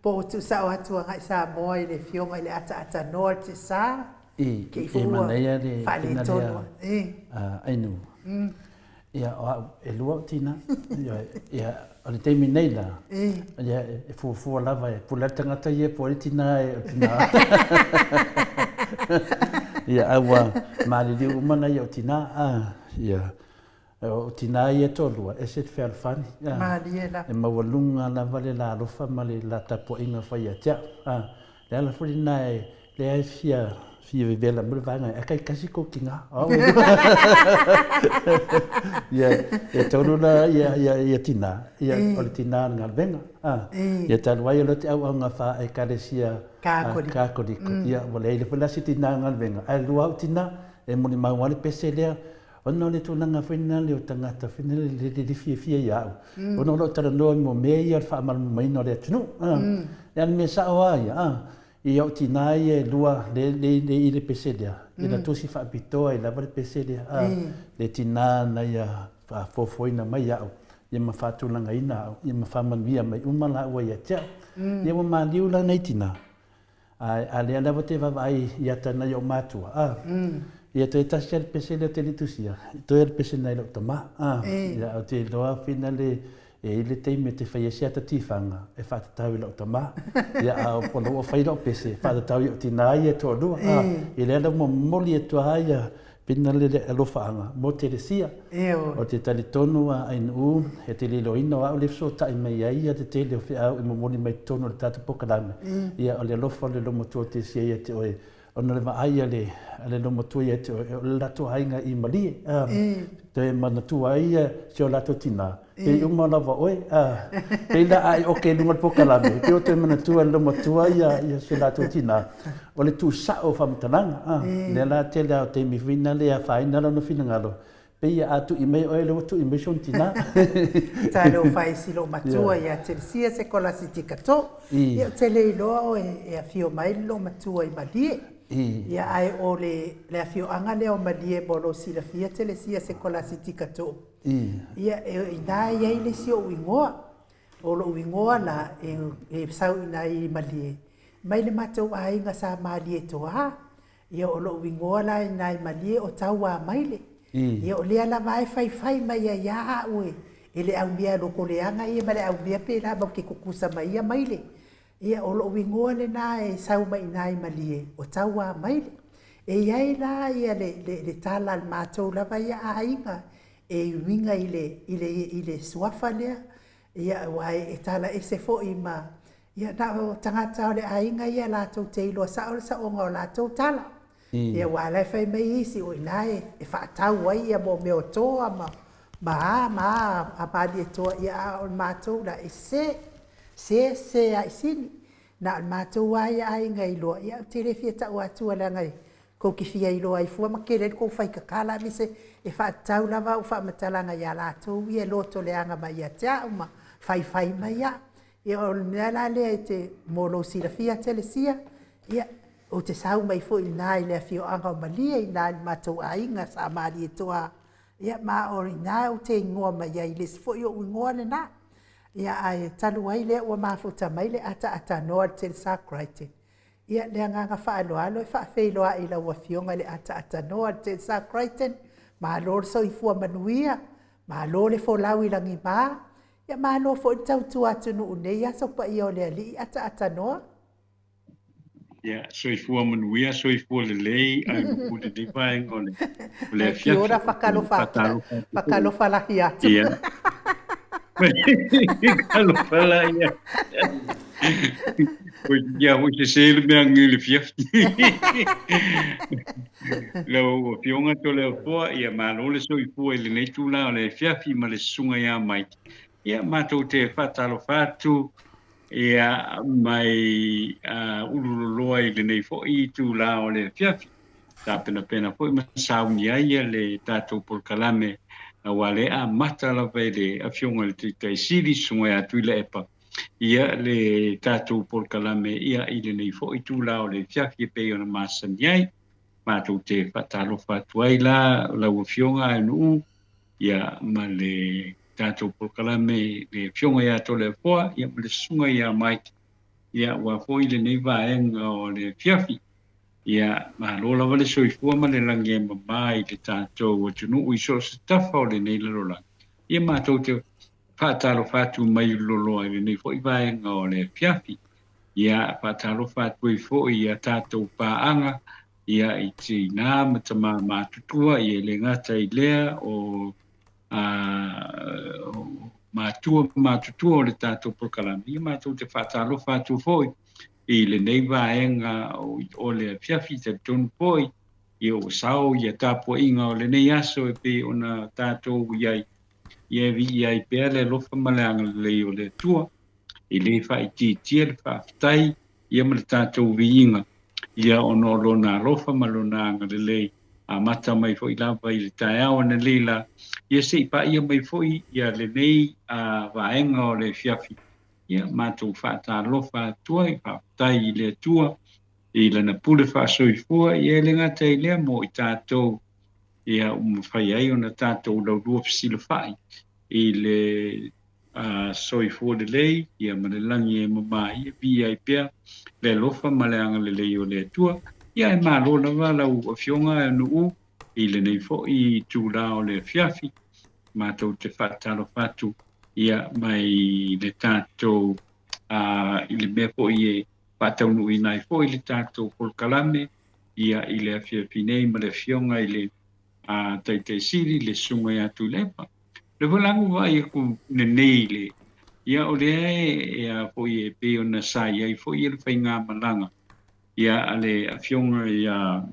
[SPEAKER 1] po tu sa o atua ngai sa moa I le fionga I le ata noa te sa
[SPEAKER 2] ke I manea le
[SPEAKER 1] fale tono
[SPEAKER 2] ainu ia e lua o tina ia o le teimi nei la ia e fuafua lava e pula tangata ia po le tina e o tina ia aua malili umana ia o tina ia o tina ia tolua e se te whealfani e mawalunga lava le la alofa ma le la tapuainga whai a tia le ala furi nai le ai fia vivela mure vanga e kai kasi ko kinga ia e tonu la ia tina ia o le tina ngal venga ia talwai lo te au nga fa e kalesia kakoliko ia wale le pula si tina ngal venga ai lua tina e moni mawale peselea ono le tunanga fina le tangata fina le fia ia ono lo tara no mo me ia fa mal mai no le tunu ia me sa wa ia I au tina e lua le peselea. I na tusi whaapitoa I lava le peselea. Le tina na ia whafofoina mai au. Ia ma whatulanga ina au. Ia ma whamanuia mai umala ua ia tia. Ia ma maliula nei tina. A lea lava te wawai ia tana i o mātua. Ia toi tasia le peselea te litusia. Toi le peselea i lau tama. Ia au te loa fina le e le teime te whaiasia ta tifanga e whatatau I lau tama. Ia au polo o whairao pese, whatatau I o tina ia tō rua. I le ala mo moli e tua ia pina le alofaanga mo te resia. O te tali tonu a ainu e te lilo ina o au le so tai mai ia te tele o whiau I mo moli mai tonu le tata pokalame. Ia o le alofa le lomo tua te sia ia te oe. Ona le maaia le lomo tua ia te oe. O le lato hainga I malie. Te mana tua ia se o lato tina. Pe uma lava oe, pe ina ai oke lunga pokalame, pe o te mana tua loma tua ia se lato tina. O le tu sa o whamtananga, le la te lea o te miwina le a whaina lano whinangalo. Pe ia atu I mei oe le watu I mei son tina.
[SPEAKER 1] Ta leo whai silo matua ia te sia se kola si tikato. Ia te le iloa o e a fio mai lo matua I malie. Ia ai o le a fio anga leo malie bolo sila fia te le sia se kola si tikato. Ia e nā ia I le si o uingoa. O lo uingoa la e sau ina I malie. Mai le matau ainga sa malie toa. Ia o lo uingoa la ina I malie o tau a maile. Ia o lea la vai fai mai a ia ue. E le au mea loko leanga ia ma le au mea pe la mau ke kukusa mai ia maile. Ia o lo uingoa le nā e sau mai ina I malie o tau a maile. E iai la ia le tala al matau la vai a ainga. E winga I le suafa lea ia wai e tala e se fo I ma ia na o tangata o le ainga ia lātou te ilo sa onga o lātou tala ia wala e whai mai isi o ina e whaatau ai ia mo meo toa ma a mali e toa ia a o mātou la e se a isini na o mātou ai a ainga ilo ia te refia ta o atua la ngai ko ki fia ilo ai fua makere ko fai kakala mi se e whaatau lava o whaamatalanga ia lātou ia loto leanga mai ia tea uma fai mai ia ia o mea la lea e te molo sila fia tele sia ia o te sau mai fo I nā I lea fio anga o malia I nā I matou ainga sa mali e toa ia ma o I nā o te ingoa mai ia I les fo I o ingoa le nā ia ai talu ai lea ua mafuta mai le ata noa te sa kraite ia le nganga whaaloalo e whaafeiloa I la ua fionga le ata noa te sa kraite ma lor so I fua manuia ma lor le fo lau I langi maa ia ma lor fo I tau tu atu nu unei aso pa I o le ali ata noa
[SPEAKER 4] Ya, soifua manuia, soifua lelei, ai ule de vai ngole. Le
[SPEAKER 1] Kia
[SPEAKER 4] fiafi
[SPEAKER 1] ora
[SPEAKER 4] o patalo.
[SPEAKER 1] whakalofa lahi atu.
[SPEAKER 4] Ia. Kalau pala ia. Ko ia ho se sele me ngile fiafi. Lo fionga to le po ia malo le soifua le nei tula le fiafi ma le sunga ia mai. Ia matou te patalo fatu. Ia mai ululoloa I lenei fo'i tula o le fiafi. Ta pena fo'i masauni ai le tatou polkalame ua le a mata lava I le afioga le taʻitaʻisili suga atu I le epa. Ia le tatou polkalame ia I lenei fo'i tula o le fiafi e pei ona masani ai. Matou te faatalofa atu ai la lau afioga e nuu ia ma le tatou polkalame le fionga ia tole foa ia ma le sunga ia mai ia ua foi le nei vaenga o le fiafi ia ma lola vale soifua ma le langi e mamai le tatou o tunu I so se tafa o le nei lola ia matou te faatalo fatu mai loloa le nei foi vaenga o le fiafi ia faatalo fatu I foi ia tatou paanga ia I tina matama matutua ia le ngata I lea o matutua o le tatou prokalame ia matou te faatalofa atu foi I lenei vaenga o le fiafi te tonu foi ia o sao ia tapuaʻiga o lenei aso e pe ona tatou iai ia vi'i ai pea le alofa ma le agalelei o le atua I lē fa'aitiitia le fa'afetai ia ma le tatou vi'iga ia ona o lona alofa ma lona agalelei a mata mai fo'i lava I le taeao na leila ia se'i paia mai fo'i ia lenei a vaenga o le fiafi ia matou fa'atalofa atua I fa'afetai I le atua I lana pule fa'asoifua ia le gata I lea mo I tatou ia uma fai ai ona tatou laulua fesilafa'i I le soifua lelei ia ma le lagi e mamā ia vi ai pea le alofa ma le agalelei o le atua ia e mālo lava lau afioga e nuu I lenei fo'i tula o le fiafi matou te fa'atalofa atu ia mai le tatou I le mea fo'i e fa'ataunu'uina ai fo'i le tatou polkalame ia I le afiafi nei ma le afioga I le taʻitaʻisili le suga iā atu I le epa le valagu vai e ku nenei le ia o lea ia fo'i e pei ona sai ai fo'i le faigā malaga ia a le afioga ia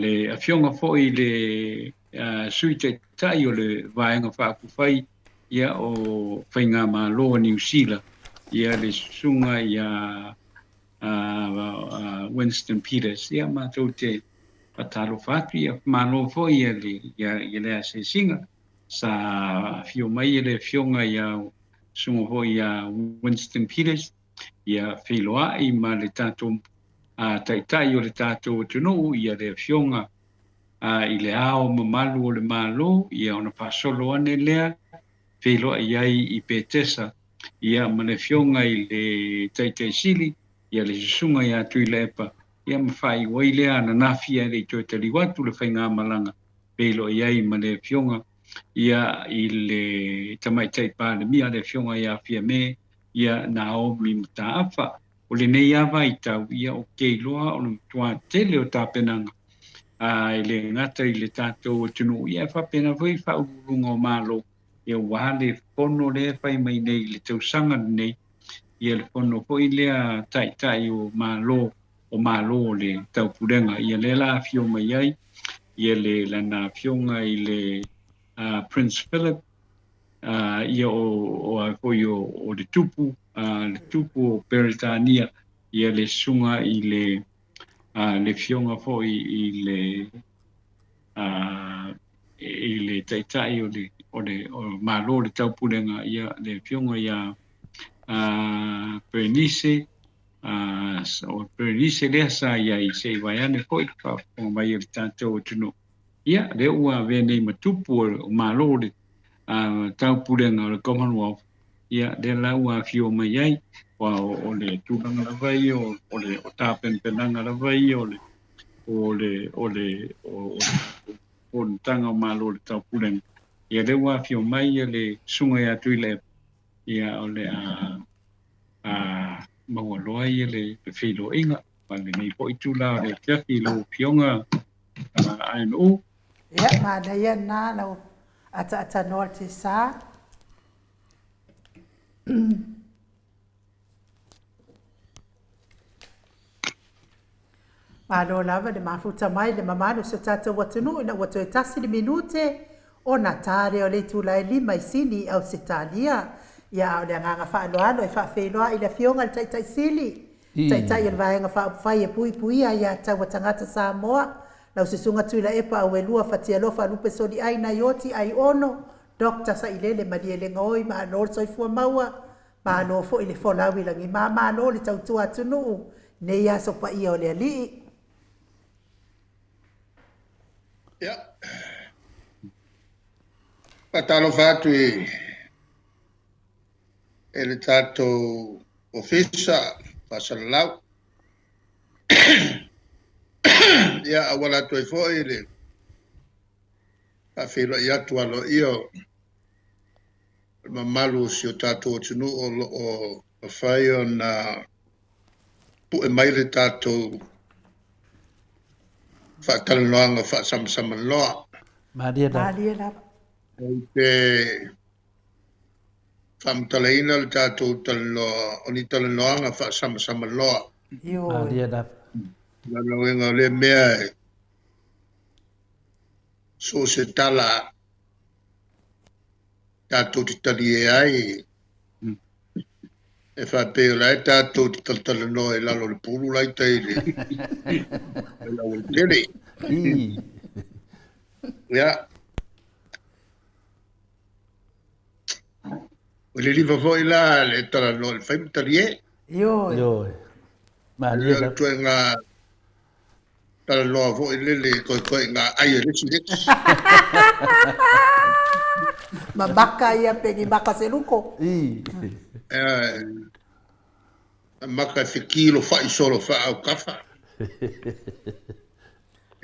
[SPEAKER 4] le afioga fo'i le sui taʻitaʻi o le vaenga fa'akufai ia o faigā mālo New Zealand ia le suga ia Winston Peters ia matou te fatalofa atu ia mālo fo'i ia le asesiga sa fio mai le fionga ia suga fo'i ia Winston Peters ia feiloa'i ma le tatou taʻitaʻi o le tatou atunuu ia le fionga I le ao mamalu o le mālō ia ona fa'asolo ane lea feiloa'i ai I Petesa ia ma le fionga I le taʻitaʻisili ia le susuga iā atu I le epa ia mawhai wai lea ananafi ai le toe taliu atu le whaingā malanga feiloa'i ai ma le fionga ia I le tamaitaʻi palemia le fionga ia fia me ia Naomi Mataafa o le nei ava I tau ia o keiloa o le tua tele o tāpenanga I le ngata I le tātou tunu ia whapena fwoi whaurunga o mālo ia wale pono le whai mai nei le tausanga nei ia le pono fwoi lea tai o mālo le taupurenga ia le la fio mai ai ia le lana fionga I le Prince Philip ia o fwoi o le tupu o Peritania ia le sunga I le fionga fo'i I le taʻitaʻi o mālo le taupurenga ia le fionga ia Bernice o Bernice lea sa ia I se waiane fo'i whaafonga mai o le tātou tunu ia le ua venei matupu o mālo le taupurenga o le Commonwealth ia le laua fio mai ai o le tūlanga lavai o le tāpenpenanga lavai o le tanga o mālo le taupurenga ia le ua fio mai ia le sunga ia tui le ia o le loa ia le whiloinga, ma le nei po i tūla le fiafi lo pionga ANU.
[SPEAKER 1] Ia, mana ia nā lau ata noa te sā. Malo lava le mafuta mai le mamano se tata watunu ina watu e tasi le minute o na tare o le tula e lima i sini au se talia. Ia o le nganga whaaloalo e whaafeiloa i le fionga le taitai sili. Taitai el vaenga whaafai e pui pui a ia tau watangata Samoa. Lau se sunga tuila epa au e lua fatia lofa lupe soli ai na yoti ai ono. Dokta sa ilele malie le ngoi ma anor soifua maua. Ma anor fo ile folawi langi ma anor le tautua atunu. Ne ia sopa ia o le alii.
[SPEAKER 5] Ja. Patalo fatu ele tato ofisa pasalau. Ya awala tu fo ele. Afilo ya tu alo io. Mamalu si o tato tunu o faio na pu e mai le tato whaatalanoanga whaasama loa.
[SPEAKER 2] Maria da.
[SPEAKER 5] Te whamtalaina le tātou talanoa, oni talanoanga whaasama loa.
[SPEAKER 2] Maria da.
[SPEAKER 5] Nanoenga le mea e so se tala tātou ti tali e ai. E whapeo lai tātou ti talanoa e lalo le pulu lai teile. E lau le tele. Ja. O le liva foi la le talanoa le whaimtari e.
[SPEAKER 2] Yo. Maria da.
[SPEAKER 5] Tu nga talanoa foi le koe nga ai le chileks.
[SPEAKER 1] Ma baka ia pengi baka seluko.
[SPEAKER 5] Maka se kilo fai solo fa au kafa.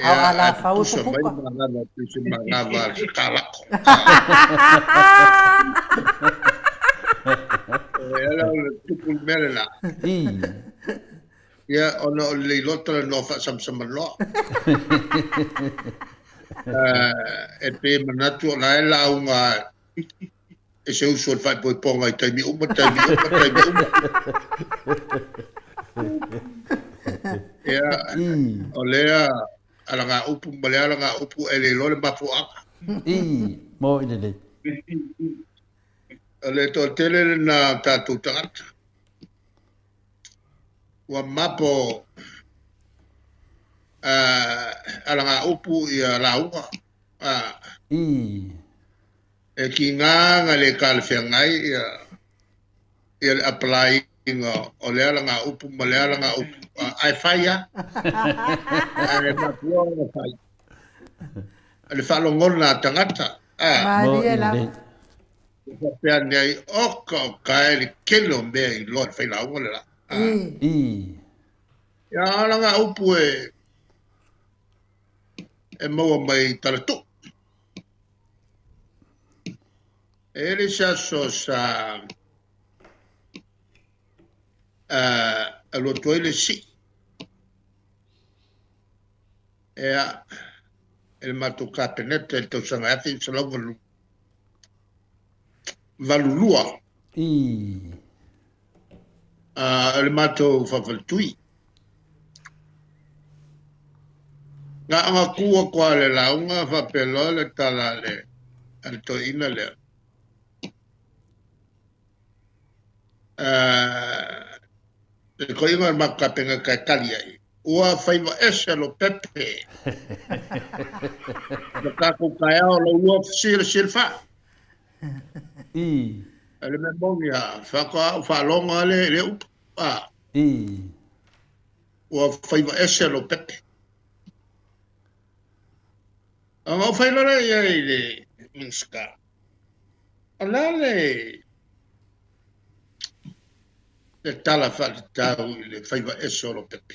[SPEAKER 1] Au ala fau pupuka.
[SPEAKER 5] Magava kalako. Ela o tupul merela. Ya ono le lotra no fa sam lo. E pe manatu la ela unga e se uso il fai poi ponga i taimi uma. Ya olea ala nga upu male ala nga upu ele lole mafu aka.
[SPEAKER 2] Mo ide.
[SPEAKER 5] Le to tele na tatu tangata. Wa mapo ala nga upu ia launga. E ki nga le kalwhengai ia apply inga o le ala nga upu ma le ala nga upu ai whaia. E mapua nga whai. Le whalongona tangata.
[SPEAKER 1] Maria la.
[SPEAKER 5] Pea nei oko kai le kelo mea i loa whai launga le la. Ia ala nga upu e maua mai talatu. Ele sa so sa lo toile si. Ea el matu kapenete el tau sanga ati sa lau valulua. El matu whawhaltui. Nga anga kua kwa le launga whapelo le tala le al to ina le. Le koinga makapenga kai kali ai. Ua whaiva ese lo pepe. Le kako kai ao lo ua silfa. Le me mongi ha. Whaka whalonga le upa. Ua whaiva ese lo pepe. Anga whailora iai le minska. Ala le tala whali tau i le whaiva e solo pepe.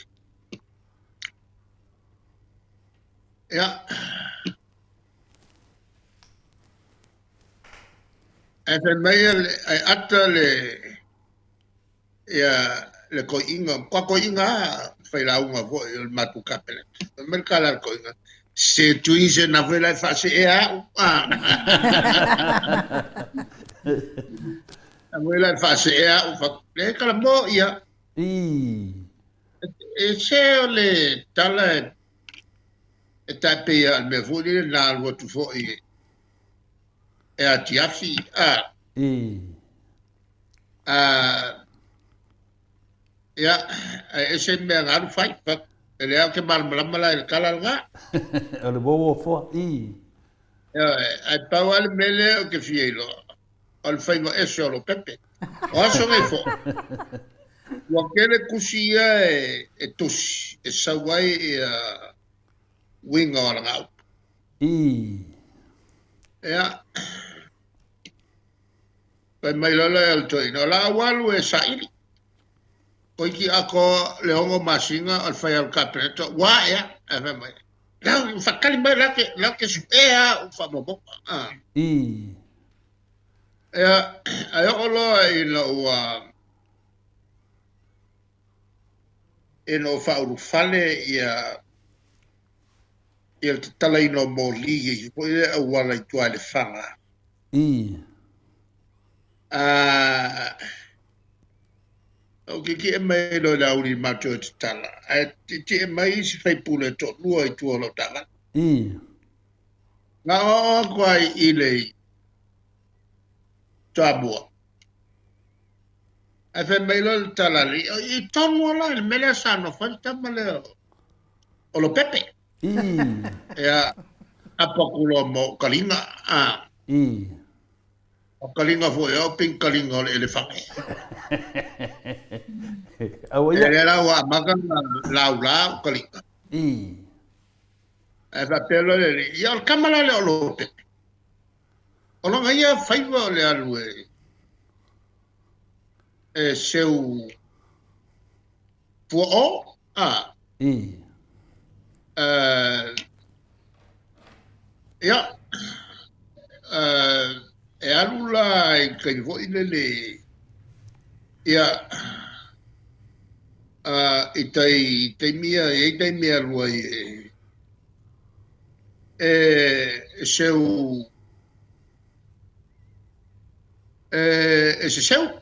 [SPEAKER 5] Ia. E whai mai ai ata le le ko inga fai la unga vo il matu kapele mer kala ko inga se tu ise na vela fa se e a vela fa se e a fa le kala mo ia e se le tala e tape al me voli na lo tu fo e a tiafi ya ese me agarro fai pa ele a que mal mala el kala nga
[SPEAKER 2] le bobo fo
[SPEAKER 5] ya ai pa wal mele o que fielo al fai ngo eso lo pepe o aso ngai fo wa kele kusia e tus e sawai e winga o nga ya pa mai la el toi no la walu e saili o ki ako le hongo masinga al fai al capreto wa ya e mai la fa kalima la que supea o fa momo ya ayo lo e no e no fa u fale ia il tala ino moli e poi e wala tu ale fanga o que é mai lo la uri mato tala ti e mai si fai pule to lua e tu lo tala na o kwai ile tabua a fe mai lo tala li i tono la il mele sano falta male o lo pepe ya apakulo mo kalinga o kalinga fo e o pink kalinga o elefante e la wa makan la kalinga e fa pelo le ya o kamala le o lo pepe o lo ngai fai wa le alu e seu fo o ya e alula e kai vo ile ia e tai mia rua seu se seu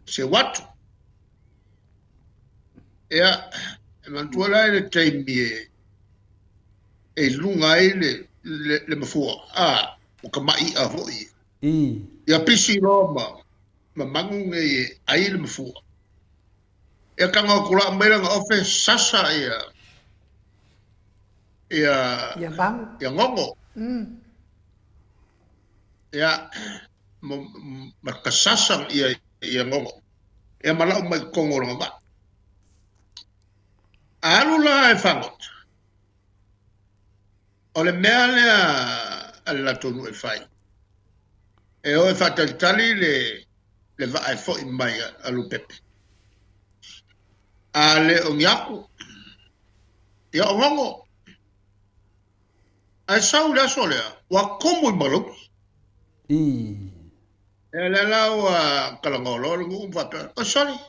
[SPEAKER 5] se watu ia mantuala ele tai mia e lunga ele le mafua o ka mai a hoi ia pisi roma mangu nge ai le mafua ia kanga kula mera nga ofe sasa ia
[SPEAKER 1] bang
[SPEAKER 5] ia ngongo ia ma kasasa ia ngongo ia malau mai kongo nga ba alula e fangot o le mea lea ala tonu e fai. E o e whakalitali le va e fo i mai alu pepe. A le o ngiaku, ia o ngongo. A sau lea so lea, wa komo i malo. E le lau a kalangolo, ngu umwhata, o sori.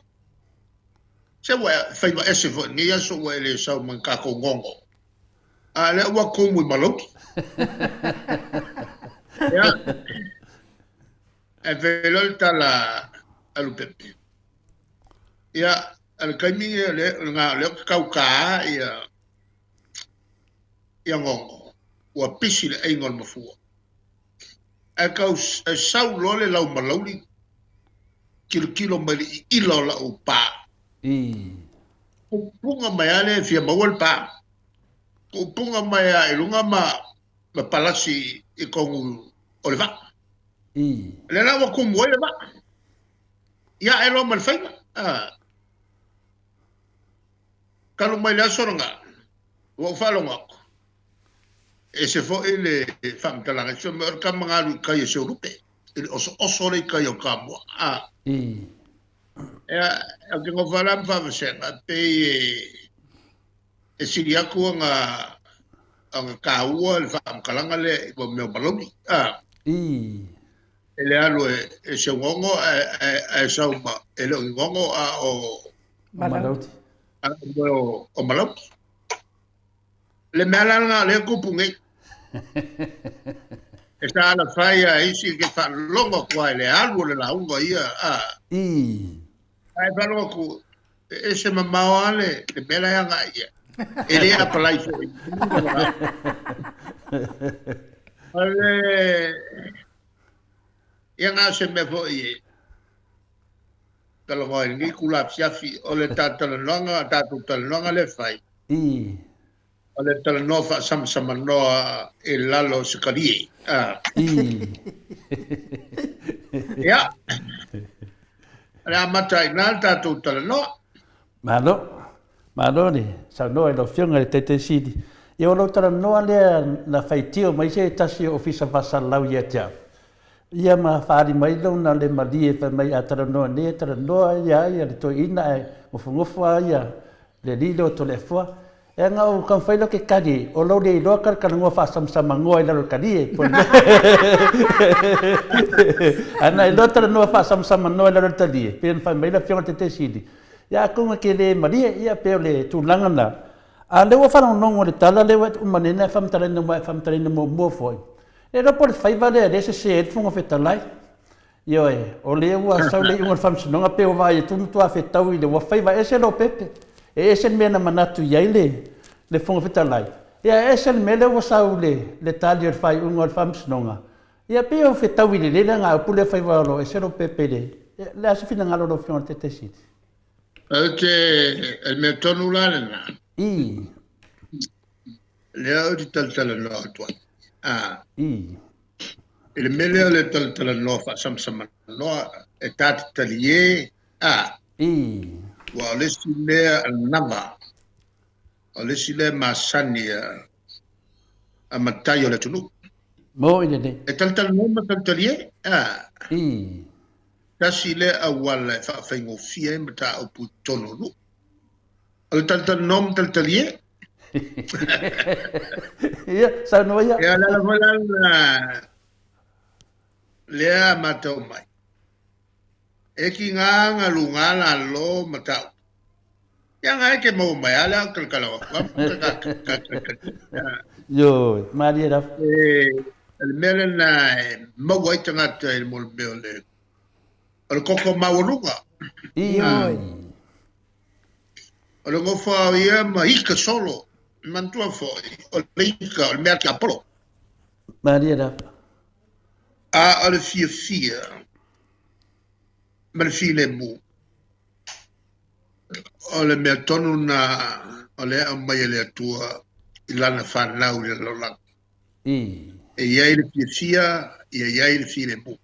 [SPEAKER 5] Se wa fai wa ese fo, ni aso wa ele sau man kako ngongo. A le wa komo i malo. Ya. E velo tala alu pepe. Ya, al kaimi le kauka ia ngongo. Wa pisi le ingol mafua. E kau sau lole lau malauli kilo mali ilo la upa. Punga mayale fia mawal pa. Punga maya ilunga ma palasi ikongu oliva. Le la wa kumu le ba. Ya elo mal faima. Kalau mai la soronga. Wa falonga. E se fo ele fam talanga so mer kam ngalu kai se rupe. Ele oso le kai o kamwa. Ya ke ngo falam fa se pe e siria ku nga ang kaua le fam kalanga le bo me baloni. ele alu e se ngongo e sauma ele ngongo o
[SPEAKER 2] Malauti.
[SPEAKER 5] o malau le mala nga le kupungi e sa ala faia isi ke fa longo kwa le alu le la ungo ia ai fa longo ku e se mamao ale le mela ya nga ia ele apply for ale ia nga se me fo ie kalau ngoi ni kula fiafi ole tatalonga le fai ole talanofa sama noa e lalo sekali ya ala matai na tatu talanoa
[SPEAKER 2] Malo ni, sa no lo fionga le tete sidi. Ia lo tara noa lea na faitio mai se tasi ofisa vasalau ia tia. Ia ma whaari mai lau na le mali e wha mai a tara noa ne, tara noa ia le to ina e ngofungofa ia le lilo to le fua. E nga o kan whailo ke kari, o lau le iloa kar ngoa wha samsama ngoa i lalo kari e. Ana ilo tara noa wha samsama ngoa i lalo tali e, pēn wha mai la fionga tete sidi. Ia kunga ke le maria ia peo le tūlanga na. A lewa whanonongo le tala lewa umanena whamtarena mo mua foi. E rapo le whaiva le rese se edfunga whetalai. Io e, o le ua sau le iunga whamsinonga peo vai e tumutua whetau i le wa whaiva ese lo pepe. E ese mena manatu iai le funga whetalai. Ia ese le mele ua sau le tali o le whai unga whamsinonga. Ia peo whetau i le ngā upule whaiva lo ese lo pepe le. Le ase whina ngalo lo whiona te siti.
[SPEAKER 5] el me tonu la na le o di tal no Atua il mele le tal no fa sam no e tat talie wa le sile nanga o le sile masani a matayo le tunu
[SPEAKER 2] mo ine
[SPEAKER 5] e tal no ma tal talie Tasile awal fa faingo fie mata o putono no. Al tal nom tal talie.
[SPEAKER 2] Ia, sa no ia.
[SPEAKER 5] Ya la volan lea mata o mai. E ki nga lungala lo mata. Ya nga ke mo mai ala kalkalo.
[SPEAKER 2] Yo, Maria da.
[SPEAKER 5] El melena mo waitanga el molbeole. El koko mawalunga. O le ngofa ia ma ika solo. Mantua foi. O le ika, o le mea ki apolo.
[SPEAKER 2] Maria da.
[SPEAKER 5] A o le fia. Ma le fia le mu. O le mea tonu na o le a mai le atua i lana whanau le lolang. E iai le fia, iai le fia le mu.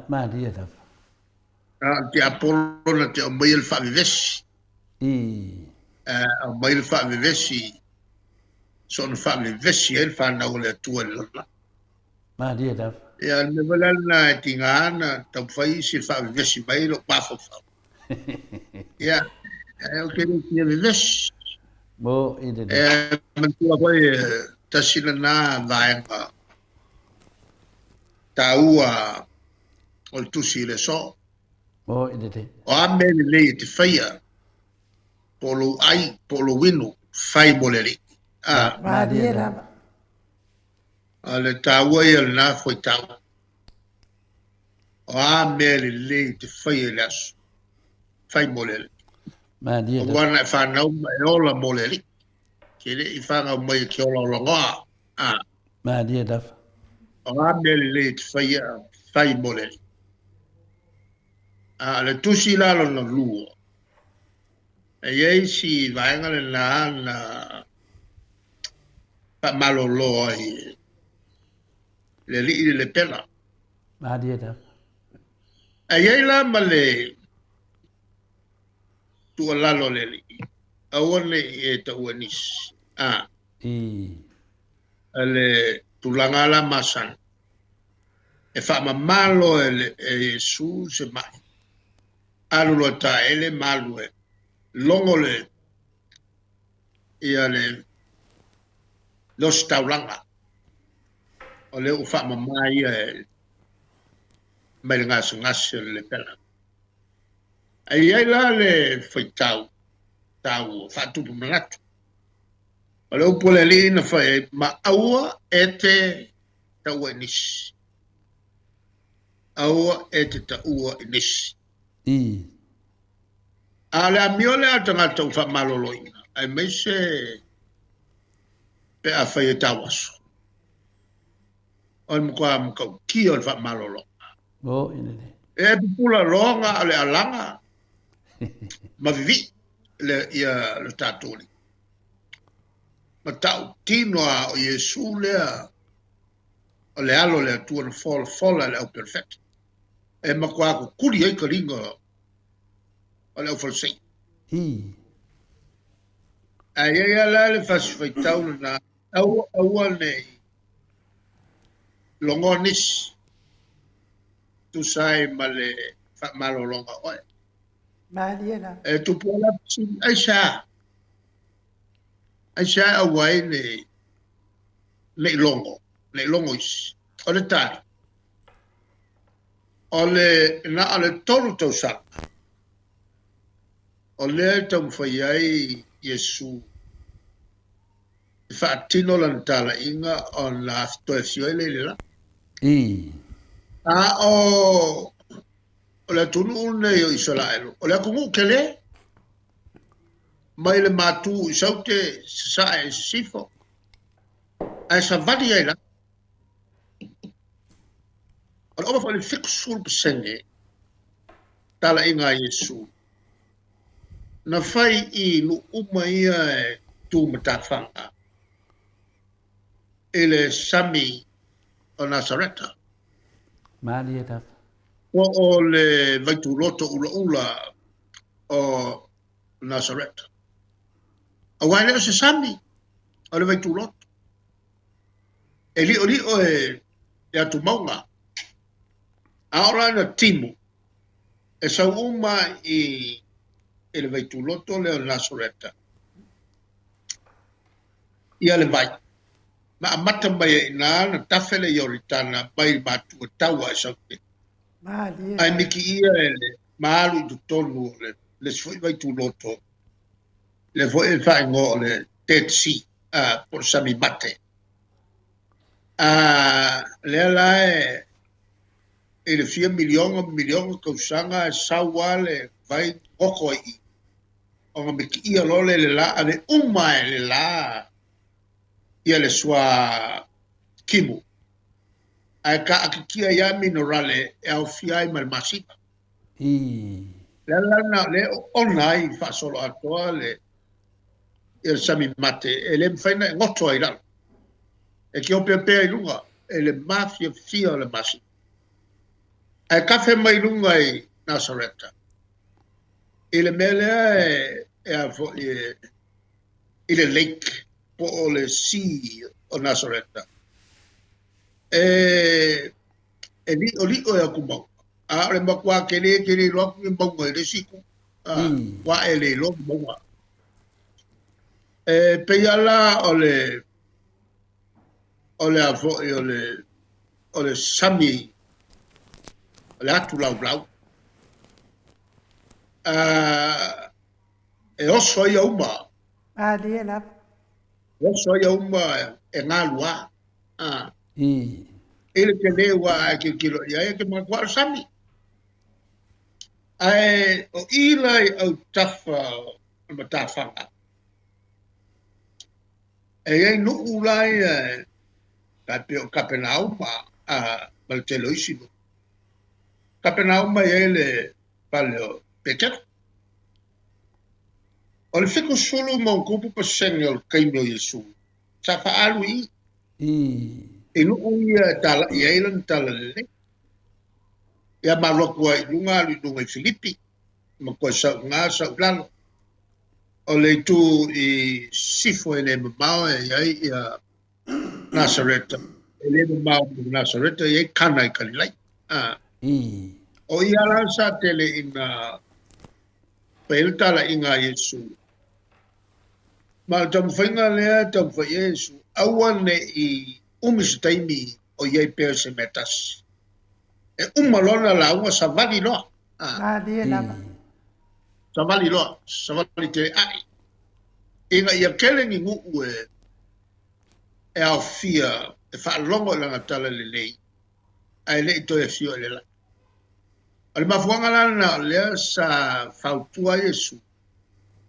[SPEAKER 2] Maria da.
[SPEAKER 5] Te apolo na te o mai le whaavivesi. O mai le whaavivesi. So na whaavivesi e le whanau le atua le lolang.
[SPEAKER 2] Maria da.
[SPEAKER 5] Ia me walana e tinga ana tau whai si le whaavivesi mai lo pafawhau. Ia, o kere ki e vivesi.
[SPEAKER 2] Mo ine.
[SPEAKER 5] Mantua koe tasila na vaenga. Taua o le tusi le so.
[SPEAKER 2] Mo ine te.
[SPEAKER 5] O ame le lei te whaia. Polo ai, polo winu, whai mo le li.
[SPEAKER 2] Maria da.
[SPEAKER 5] A le taua ia le nā fwoi tau. O ame le lei te whaia le asu. Whai mo le li.
[SPEAKER 2] Maria
[SPEAKER 5] O
[SPEAKER 2] da.
[SPEAKER 5] wana e whanau e ola mo le li. Kere i whanga mai ki ola ola ngoa.
[SPEAKER 2] Maria da.
[SPEAKER 5] O ame le lei te whaia, whai mo le li. Le tusi lalo na lua. E iei si vaenga le na pa malo loa i le li le pena.
[SPEAKER 2] Maria da.
[SPEAKER 5] E iei la ma le tua lalo le li. Awane e ta uanis. Le tulanga la masan. E wha ma malo e su se mai. Alu ta ele malu e. Longo le ia le los taulanga o le ufa mamai mai ngas le pela ai la le foi tau fa tu manatu o le upo le li na fai ma aua ete tau inis aua ete tau inis a le amiole a tanga tau fa maloloina ai mai se pe a fai tau aso o mo ka ki o fa malolo
[SPEAKER 2] o ine
[SPEAKER 5] e pula longa ale alanga ma vivi le ia le tatuli ma tau tino a o Yesu lea o le alo le atua na fola le au perfect e ma kua ko kuri ai ka ringa o le au falsei ai ala le fai tau na au nei longo nis tu sai ma le fa malo longa oe
[SPEAKER 1] Maaliela.
[SPEAKER 5] e tu pola sin Aisha awai le longo is o le tari o le na ale tolu tau sa o le tau fai ai Yesu fa tino lan tala inga on la fitoesio le la o le tunu ne yo Israel o le kungu kele mai le matu saute sa e sifo ai sa vadi ai la o le fa le fixul pesenge tala inga Yesu na fai I lu uma ia e tu matafanga ele sami o Nazareta
[SPEAKER 2] Maaliela
[SPEAKER 5] o le vaituloto ula o Nazareta awai le se sami o le vaituloto e li o e atu maunga aora na timu e sa uma I ele vaituloto le o Nazareta ia le vai ma amata mai na tafele yoritana mai matu tawa e saute
[SPEAKER 1] Maaliela.
[SPEAKER 5] ai miki ia ele malu tu tonu le foi vaituloto le foi fa ngo le tetsi por sami mate le la ele fia milion ko sanga sawale vai okoi o miki ia lole le la ane uma le la ia le sua kimu ai ka akikia ya minorale e au fiai mal masipa le na le onai fa solo atoa le il sami mate e le mfaina ngoto ai la e ki o pepe ai lunga e le mafia fia le masi ai kafe mai lunga I Nazareta e le mele e a fo e le lake po o le sea o Nazareta e li o ya kumau a le makwa kele lo ku mbongo le siku wa ele lo mbongo e pe yala o le avo o le sami o le atu lau e oso ia uma
[SPEAKER 1] Maaliela.
[SPEAKER 5] oso ia uma e ngā lua ele ke le wa ke kilo ia ke makwa sami ai o ilai au tafa matafanga e no ulai Capernaum mal teloisimo Capernaum ele paleo peter o le fico solo mo kupu pasenge o kaino Yesu sa fa alui e no ia tala ia ilan tala le ia maloko ai lunga lu dunga Filipi ma ko sa nga sa plano o le tu I sifo ele mau ia Nazareta ele mau Nazareta ia kana kalilai o ia la sa tele ina pelta la inga Yesu ma tam fainga le tam fa Yesu awane I umis taimi o ia perse metas e umalona la unga savali loa.
[SPEAKER 1] Maria lava.
[SPEAKER 5] Savali loa, savali te ai. Inga ia kele ni ngu e au fia, e wha longo langa tala le lei. Ai le ito e fio le la. Ale mafuanga lana lea sa fautua Yesu.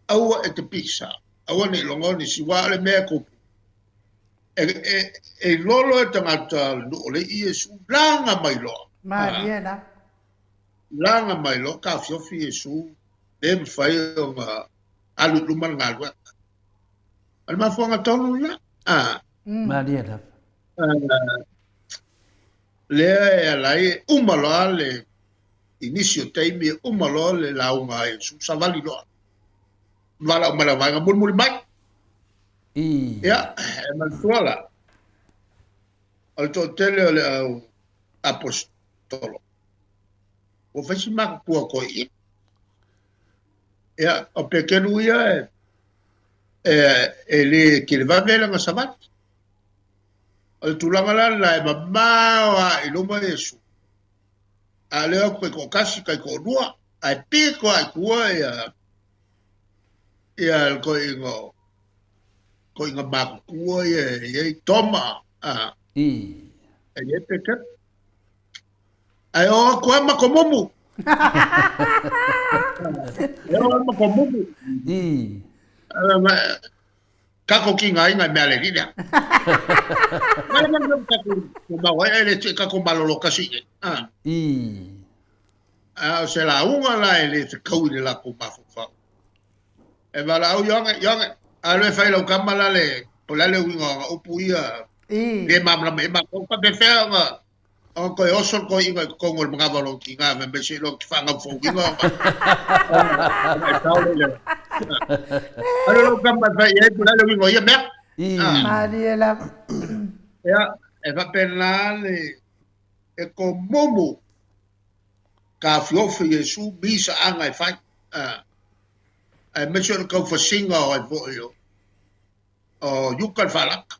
[SPEAKER 5] Aua e te pisa. Aua ni longo ni siwa le mea kupu. E lolo e tangata no le Yesu langa mai loa.
[SPEAKER 1] Maria lava.
[SPEAKER 5] Langa mai loa ka fiofi Yesu. E mwhai o ngā alu luman ngā lua. Ale mafuanga tonu la.
[SPEAKER 2] Maria lava.
[SPEAKER 5] Lea e alai umaloa le inisio teimi umaloa le launga Yesu. Savali loa. Wala umalawanga mulmuli mai. Ya, mantuala. Al to tele ole au apostolo. O fesi maka kua koi. Ya, o pequeno ia ele que ele vai ver na sabata. Al tulanga la mamawa iloma Yesu. Ale ko kasi kai ko dua. Ai piko ai kua ya ko inga maka kua ya toma. Ai peke. Ai o ko makomumu. Eu makomumu. Kako kinga inga mele dia. Mana kako bawa ele kako malolo kasi. Se la unga la ele te kau de la ko mafufa. E bala au yonga ale fai lo kamala le polale winga upuia. Le mamla me ma ko pa befa o ko oso ko inga ko ngol mga balong kinga me besi lo fanga fo kinga. Ano lo kamba fa ye polale winga ya me.
[SPEAKER 1] Maria lava.
[SPEAKER 5] Ya e va penale e ko momo ka fiofi Yesu bisa anga e fai. E me sure ko fa singa o vo yo. O yukal falak.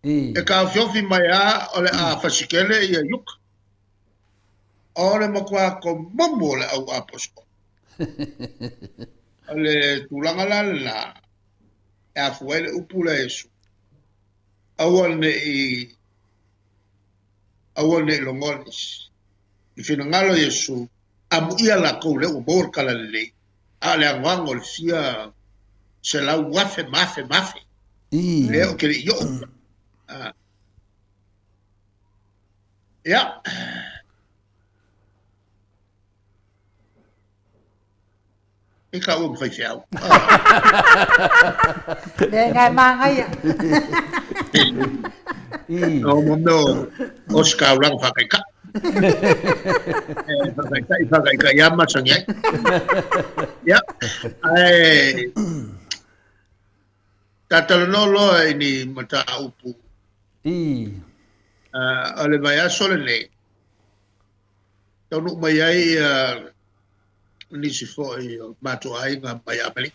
[SPEAKER 5] E ka fiofi mai ole a fasikele ia yuk. Ole makwa ko momo le au aposko. Ole tulanga la e a fuele upula Yesu. Awone longonis. I finangalo Yesu amu ia la ko le ubor kala le. Ale angwango le sia se la wafe mafe. Leo ke yo. Ya. Ika fai fiao.
[SPEAKER 1] Ngai manga ia.
[SPEAKER 5] O mundo Oscar lang fakika. Fakika yama sangya. Ya. Ai tatalolo ini mata upu. Ale maya solene. Tonu mayai nisi fo mato ai nga maya bali.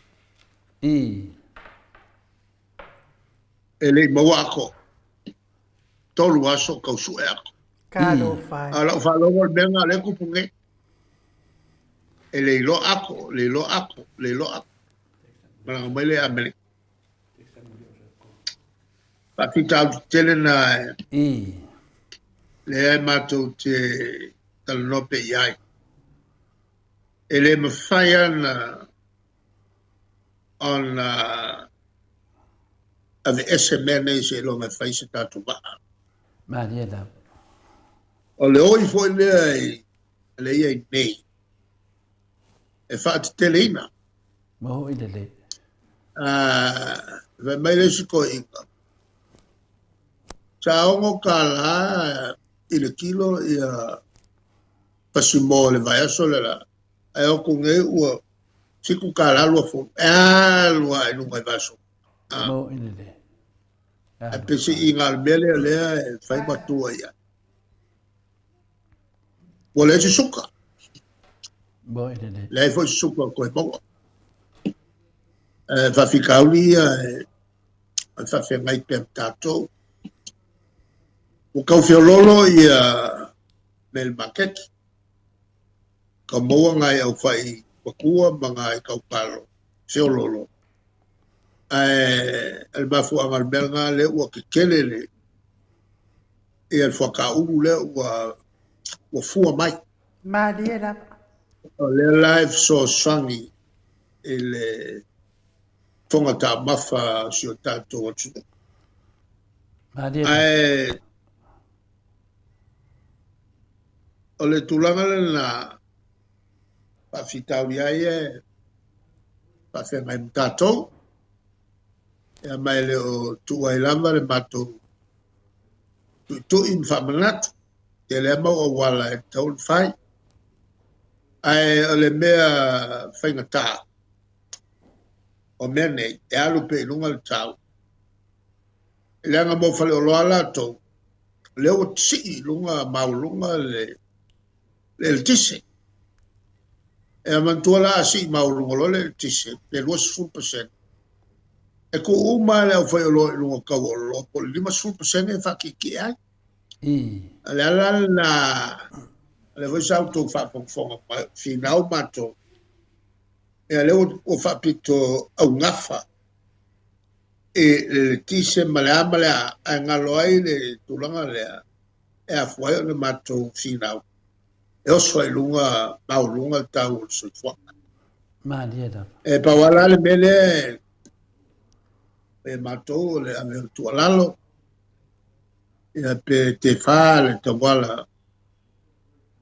[SPEAKER 5] Ele mawa ako. Tolu aso kausu ako.
[SPEAKER 1] Kalo fai.
[SPEAKER 5] Ala fa lo benga le kupunge. Ele lo ako. Mana mele amele. Pakita tele na le mato te talnope yai. Ele me fayan on ave SMN se lo me fai se tatu ba.
[SPEAKER 2] Maria lava.
[SPEAKER 5] O le oi foi le ia nei. E fa teleina.
[SPEAKER 2] Mo ile le.
[SPEAKER 5] Ve mai le siko inga. Chaongo kala ile kilo ia pasimo le vai sole la. Ai o kunge ua siku kala lo fo. Lua inu mai vaso.
[SPEAKER 2] Mo ile le.
[SPEAKER 5] A pesi inga mele le fai matua ia. Wala si suka.
[SPEAKER 2] Mo ile le.
[SPEAKER 5] Le foi suka ko e bongo. Va ficar ali fa fe mai per tato. O kau fiololo ia mel makeki. Ka moa ngai au whai wakua mga i kau palo. Seololo. El mafu angal melga le ua ke kelele. E el whakauru le ua fua mai.
[SPEAKER 1] Maria la.
[SPEAKER 5] O le live so sangi e le tonga ta mafa si o tato atu. Ai o le tulanga le na pa fitauri ai e pa whenga i mtatou. E mai le o tuai lama le matou tu in whamanatu. Te le mau o wala e taun whai. Ai o le mea whainga tā. O mea nei, e alu pe ilunga le tau. Le anga mo whale o loa lato. Le o tsi ilunga maulunga le tise. E amantua la si maulunga lo le tise. Le 2%. E ko uma le au whai o loa ilunga kau o loa. Po 5% e whakiki ai. Le ala na le voi sa auto fa fonga finau mato e le o fa pito au ngafa e le tise male a ngalo ai le tulanga le e a foi le mato finau e o so lunga maulunga tau so fo e pa wala le mele e mato le ame tu alalo e pe te fa le to wala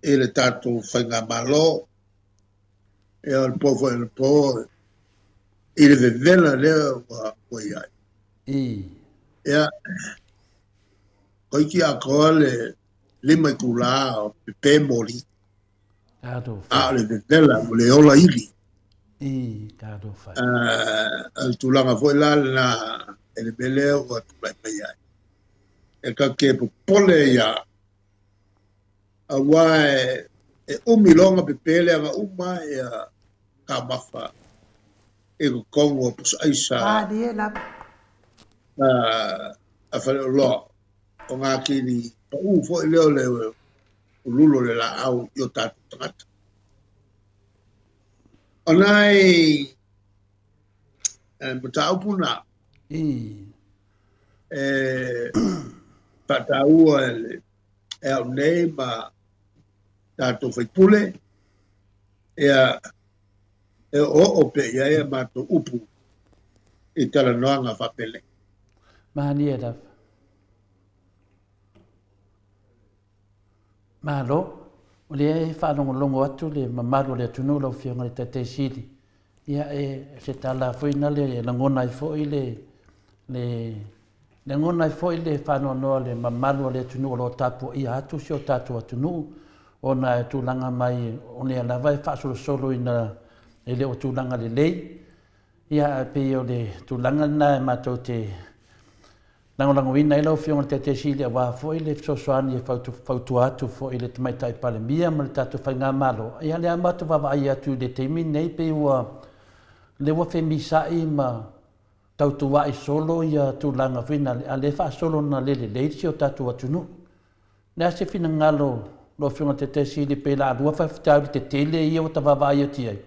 [SPEAKER 5] e le tato whainga malo, e al povo e le po, e le vevela lea wa iai. Ea, koiki a koa le lima i kula o pepe mori, a le vevela o le ola ili. Al tulanga foi la na e le bele o tulai mai ai. E ka ke pole ia, a wae e umilonga pepele anga uma e a kamafa e ko kongo pus aisa
[SPEAKER 1] Maria la.
[SPEAKER 5] a fale o loa o ngā kini pa fo i leo le ululo le la au i o tatu tangata. O nai mata au puna pata ua e au nei ma tato fai pule e o pe ia e mato upu i tala noanga whapele.
[SPEAKER 2] Mahani da. Mahalo, o le e whanongo longo atu le mamaru le tunu lau whionga le tate siri. Ia e se tala whuina le langona i fwoi le ngona i fwoi le whanoa le mamaru le tunu lo tapu i atu si o tatu atunu. Ona e tūlanga mai, o le alawa e whaasolo solo ina e le o tūlanga le lei. Ia a pe o le tūlanga na e mātou te langolango ina e lau whionga te sili a wā fo i le sosoani e whautu atu fo i le tamaita i Parliamentary ma le tatu whainga malo. Ia le amatu wawa ai atu le teimi nei pe ua le wa whemisai ma tautua i solo ia tūlanga whina a le whaasolo na le lei si o tatu atunu. Nea se whina ngalo lo fiona te sili pe la rua fa fitau te tele ia o tava vai ti ai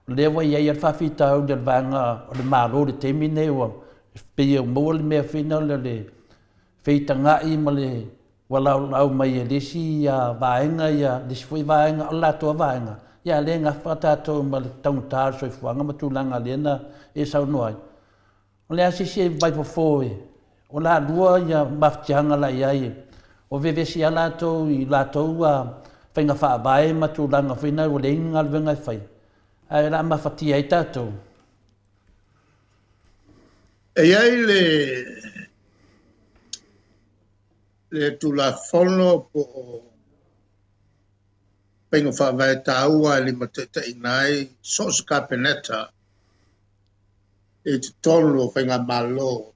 [SPEAKER 2] le wa ia fa fitau de vanga o le malo de temine o pe o mo le me fina le feitanga i male wala au mai le si ya vaenga ya disfui vaenga la to vaenga ya le nga fata to mal tautar so fuanga matulanga lena e sa noi o le asi vai foi o la rua ya maftianga la ia o vevesi ala to i la to a whainga wha abae matu langa whina o le inga alwenga i whai. Ai la mawhati ai tātou.
[SPEAKER 5] E ai le tula whono po whainga wha abae tāua li mateta i nai sos kapeneta e te tonu o whainga malo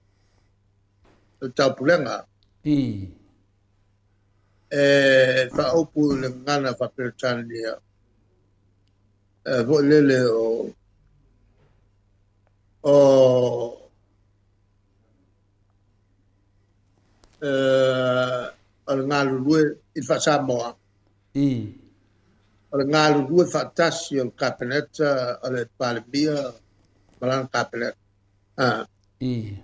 [SPEAKER 5] o taupulenga. Fa opu le ngana fa pertania vo lele al ngalu lue il fa Samoa
[SPEAKER 2] I.
[SPEAKER 5] O le ngā lulue whaatasi o le kapineta o le palemia malana kapineta.
[SPEAKER 2] I.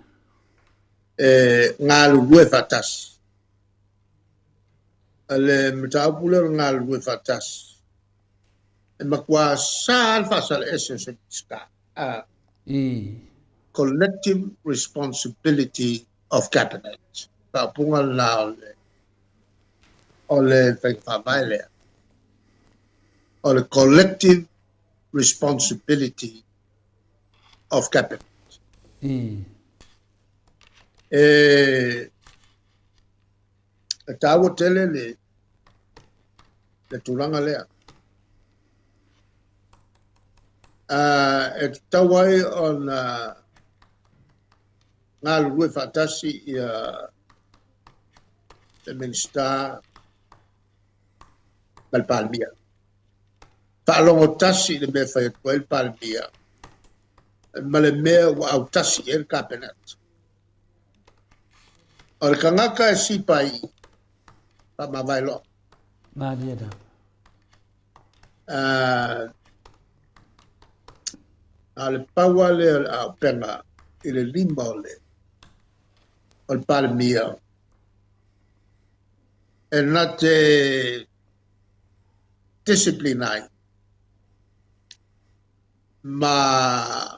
[SPEAKER 5] Ngā lulue whaatasi. O le mataupule o ngā lulue whaatasi. E makua sāl whaasale essence of ska.
[SPEAKER 2] I.
[SPEAKER 5] Collective responsibility of cabinet. Papunga la o le whaikawhawai lea. O le collective responsibility of cabinet.
[SPEAKER 2] I.
[SPEAKER 5] E taua tele le turanga lea. E tawai o ngā lue whaatasi i le minister mal Parliamentary. Whaalongo tasi le mea whai atua il Parliamentary. Ma le mea wa au tasi el cabinet. O le kangaka e sipa i pa mawai lo.
[SPEAKER 2] Maria da.
[SPEAKER 5] A le paua le au penga i le lima o le Parliamentary. E na te disciplinai ma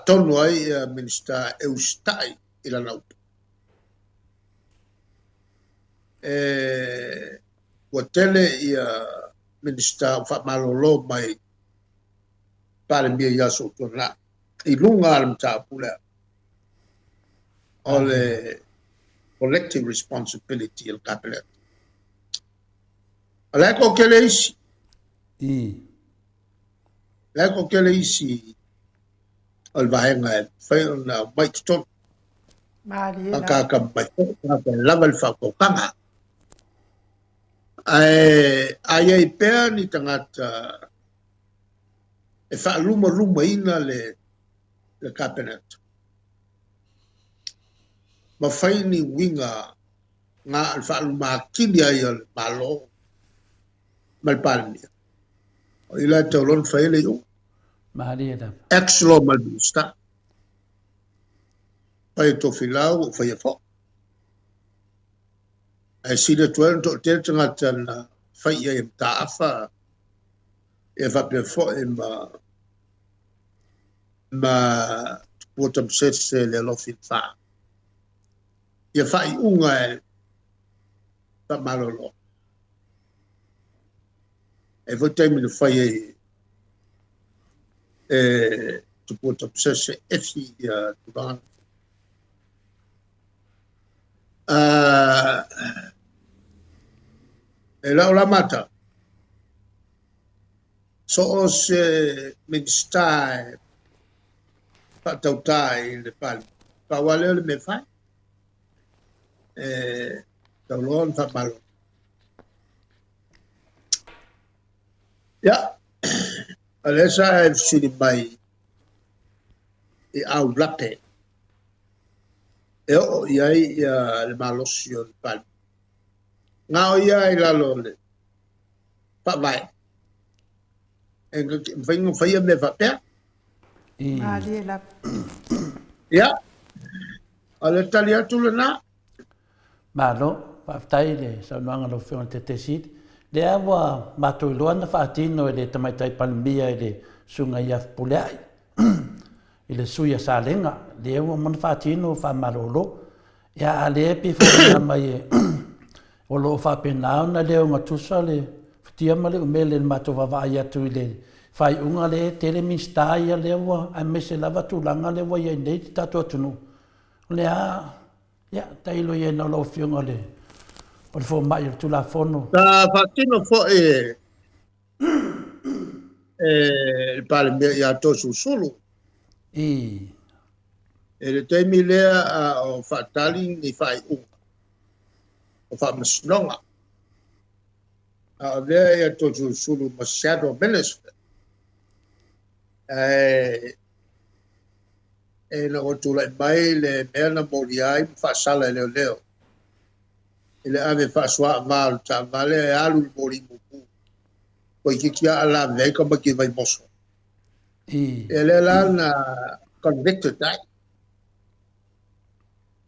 [SPEAKER 5] tonu ai minister Eustai i la nauta. Ua tele i minister whamalolo mai Parliamentary ia so tona. I lunga al mtapulea. O le collective responsibility il cabinet. Leko kele isi.
[SPEAKER 2] I.
[SPEAKER 5] Leko kele isi al vahenga e whaio na maitutonu. Ka maitutonu ka lava il whakokanga. Ai ai pēr ni tangata e whaaluma ina le cabinet. Ma whaini winga ngā al whaaluma kini ai al malo mal Parliamentary. O ila te olon whaile iu.
[SPEAKER 2] Maria da.
[SPEAKER 5] Ex-law mal minister. Whai to whilau o whai a whok. E sida tuan to te tangata na whai ia ta awha e whapea whok e ma puatam sese le lofi wha. Ia whai unga e ta malolo. E voi taimi na whai tu puatam sese efi turan. E lau la mata. So o se minister patautai le pali. Pawale le me fai. Taulon fa malo. Ya. Alesa e sini mai e au lape. E o iai le malosio le pali. Nga o iai lalo le pa vai. E whaingo whaia me whapea. Ya. Ale tali atu le nā.
[SPEAKER 2] Malo, whaftai le saunuanga lo whiona te sit. Le awa mātou loana whaatino e le tamaitai Parliamentary e le sunga iaf puleai. I le suia sālenga. Le awa mana whaatino whamarolo. Ia a le epi whaina mai e o lo whapenao na leo ngatusa le whatia male o mele mātou wawai atu i le whai unga le tele minsta ia lewa a mese lava tūlanga lewa ia nei te tatu atunu. Le a, ia, tailo ia na lo whiunga le. O le fo mai o tula fono.
[SPEAKER 5] Ta whatino fo il Parliamentary ia tosu sulu.
[SPEAKER 2] I.
[SPEAKER 5] E le teimi lea o whaatali ni whai unga. O whamasnonga. A lea ia tosu sulu ma shadow minister. E na o tula mai le mea na mori ai whaasala leo leo. Ele ave fa swa mal ta vale alu mori muku. Ko kia ala ve ko ba ki vai moso. Ele la na convicted dai.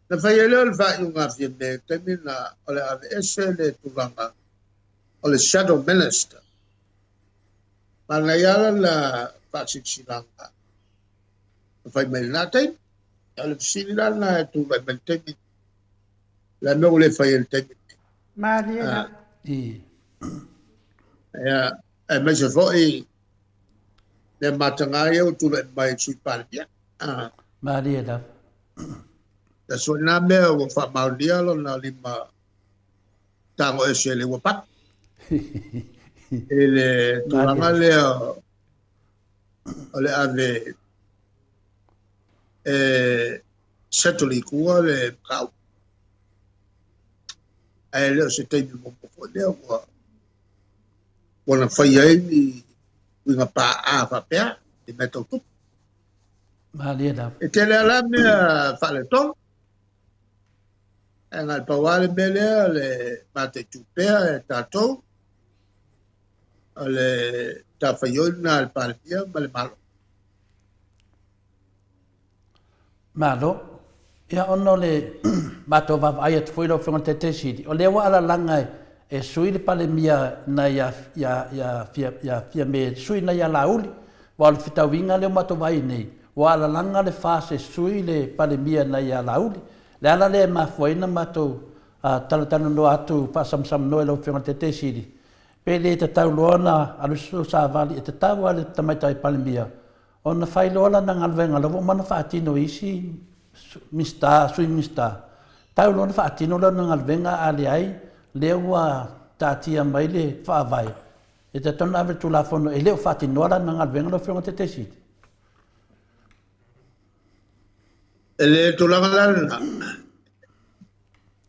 [SPEAKER 5] Na fa ele fa yunga fi me temina ole ave esele tulanga. Ole shadow minister. Manayala la fa silanga. Fa me na tai. Ole silila na tu ba mentemi. La no le fa el temi.
[SPEAKER 1] Maria.
[SPEAKER 5] Ya, me se foi le matanga eu tu le mai sui pardia.
[SPEAKER 2] Maria da.
[SPEAKER 5] Da so na me o fa maudia lo na lima tango ese le wapat. Ele tu langa le ole ave setoli kua le kau. Ele se te mo po le wa. Wana fai ai ni winga pa a fa pea di meto tu.
[SPEAKER 2] Maria da.
[SPEAKER 5] E te le ala me fa le tong. E ngal pa wale bele le mate tupea e tatou. Le ta faioi na al partia ma le malo.
[SPEAKER 2] Malo. Ia ono le mato va ai at foi lo fon te sidi. O le wa ala langa e sui le pale mia na ya me sui na ya lauli. Wa le fitawinga le mato vai nei. Wa ala langa le fase sui le pale mia na ya lauli. Le ala le ma foi na mato talatano no atu pa sam no lo fon te sidi. Pele te tau loana alu sa vali te tau ale tamaitai pale mia. Ona fai lola na ngalvenga lo mana fatino isi sui mista. Tau lona fatino lo na ngalvenga ali ai lewa tatia mai le whaavai. E te tona ave tu la fono e leo fatino la na ngalvenga lo whionga te siti.
[SPEAKER 5] E le tu langa lana.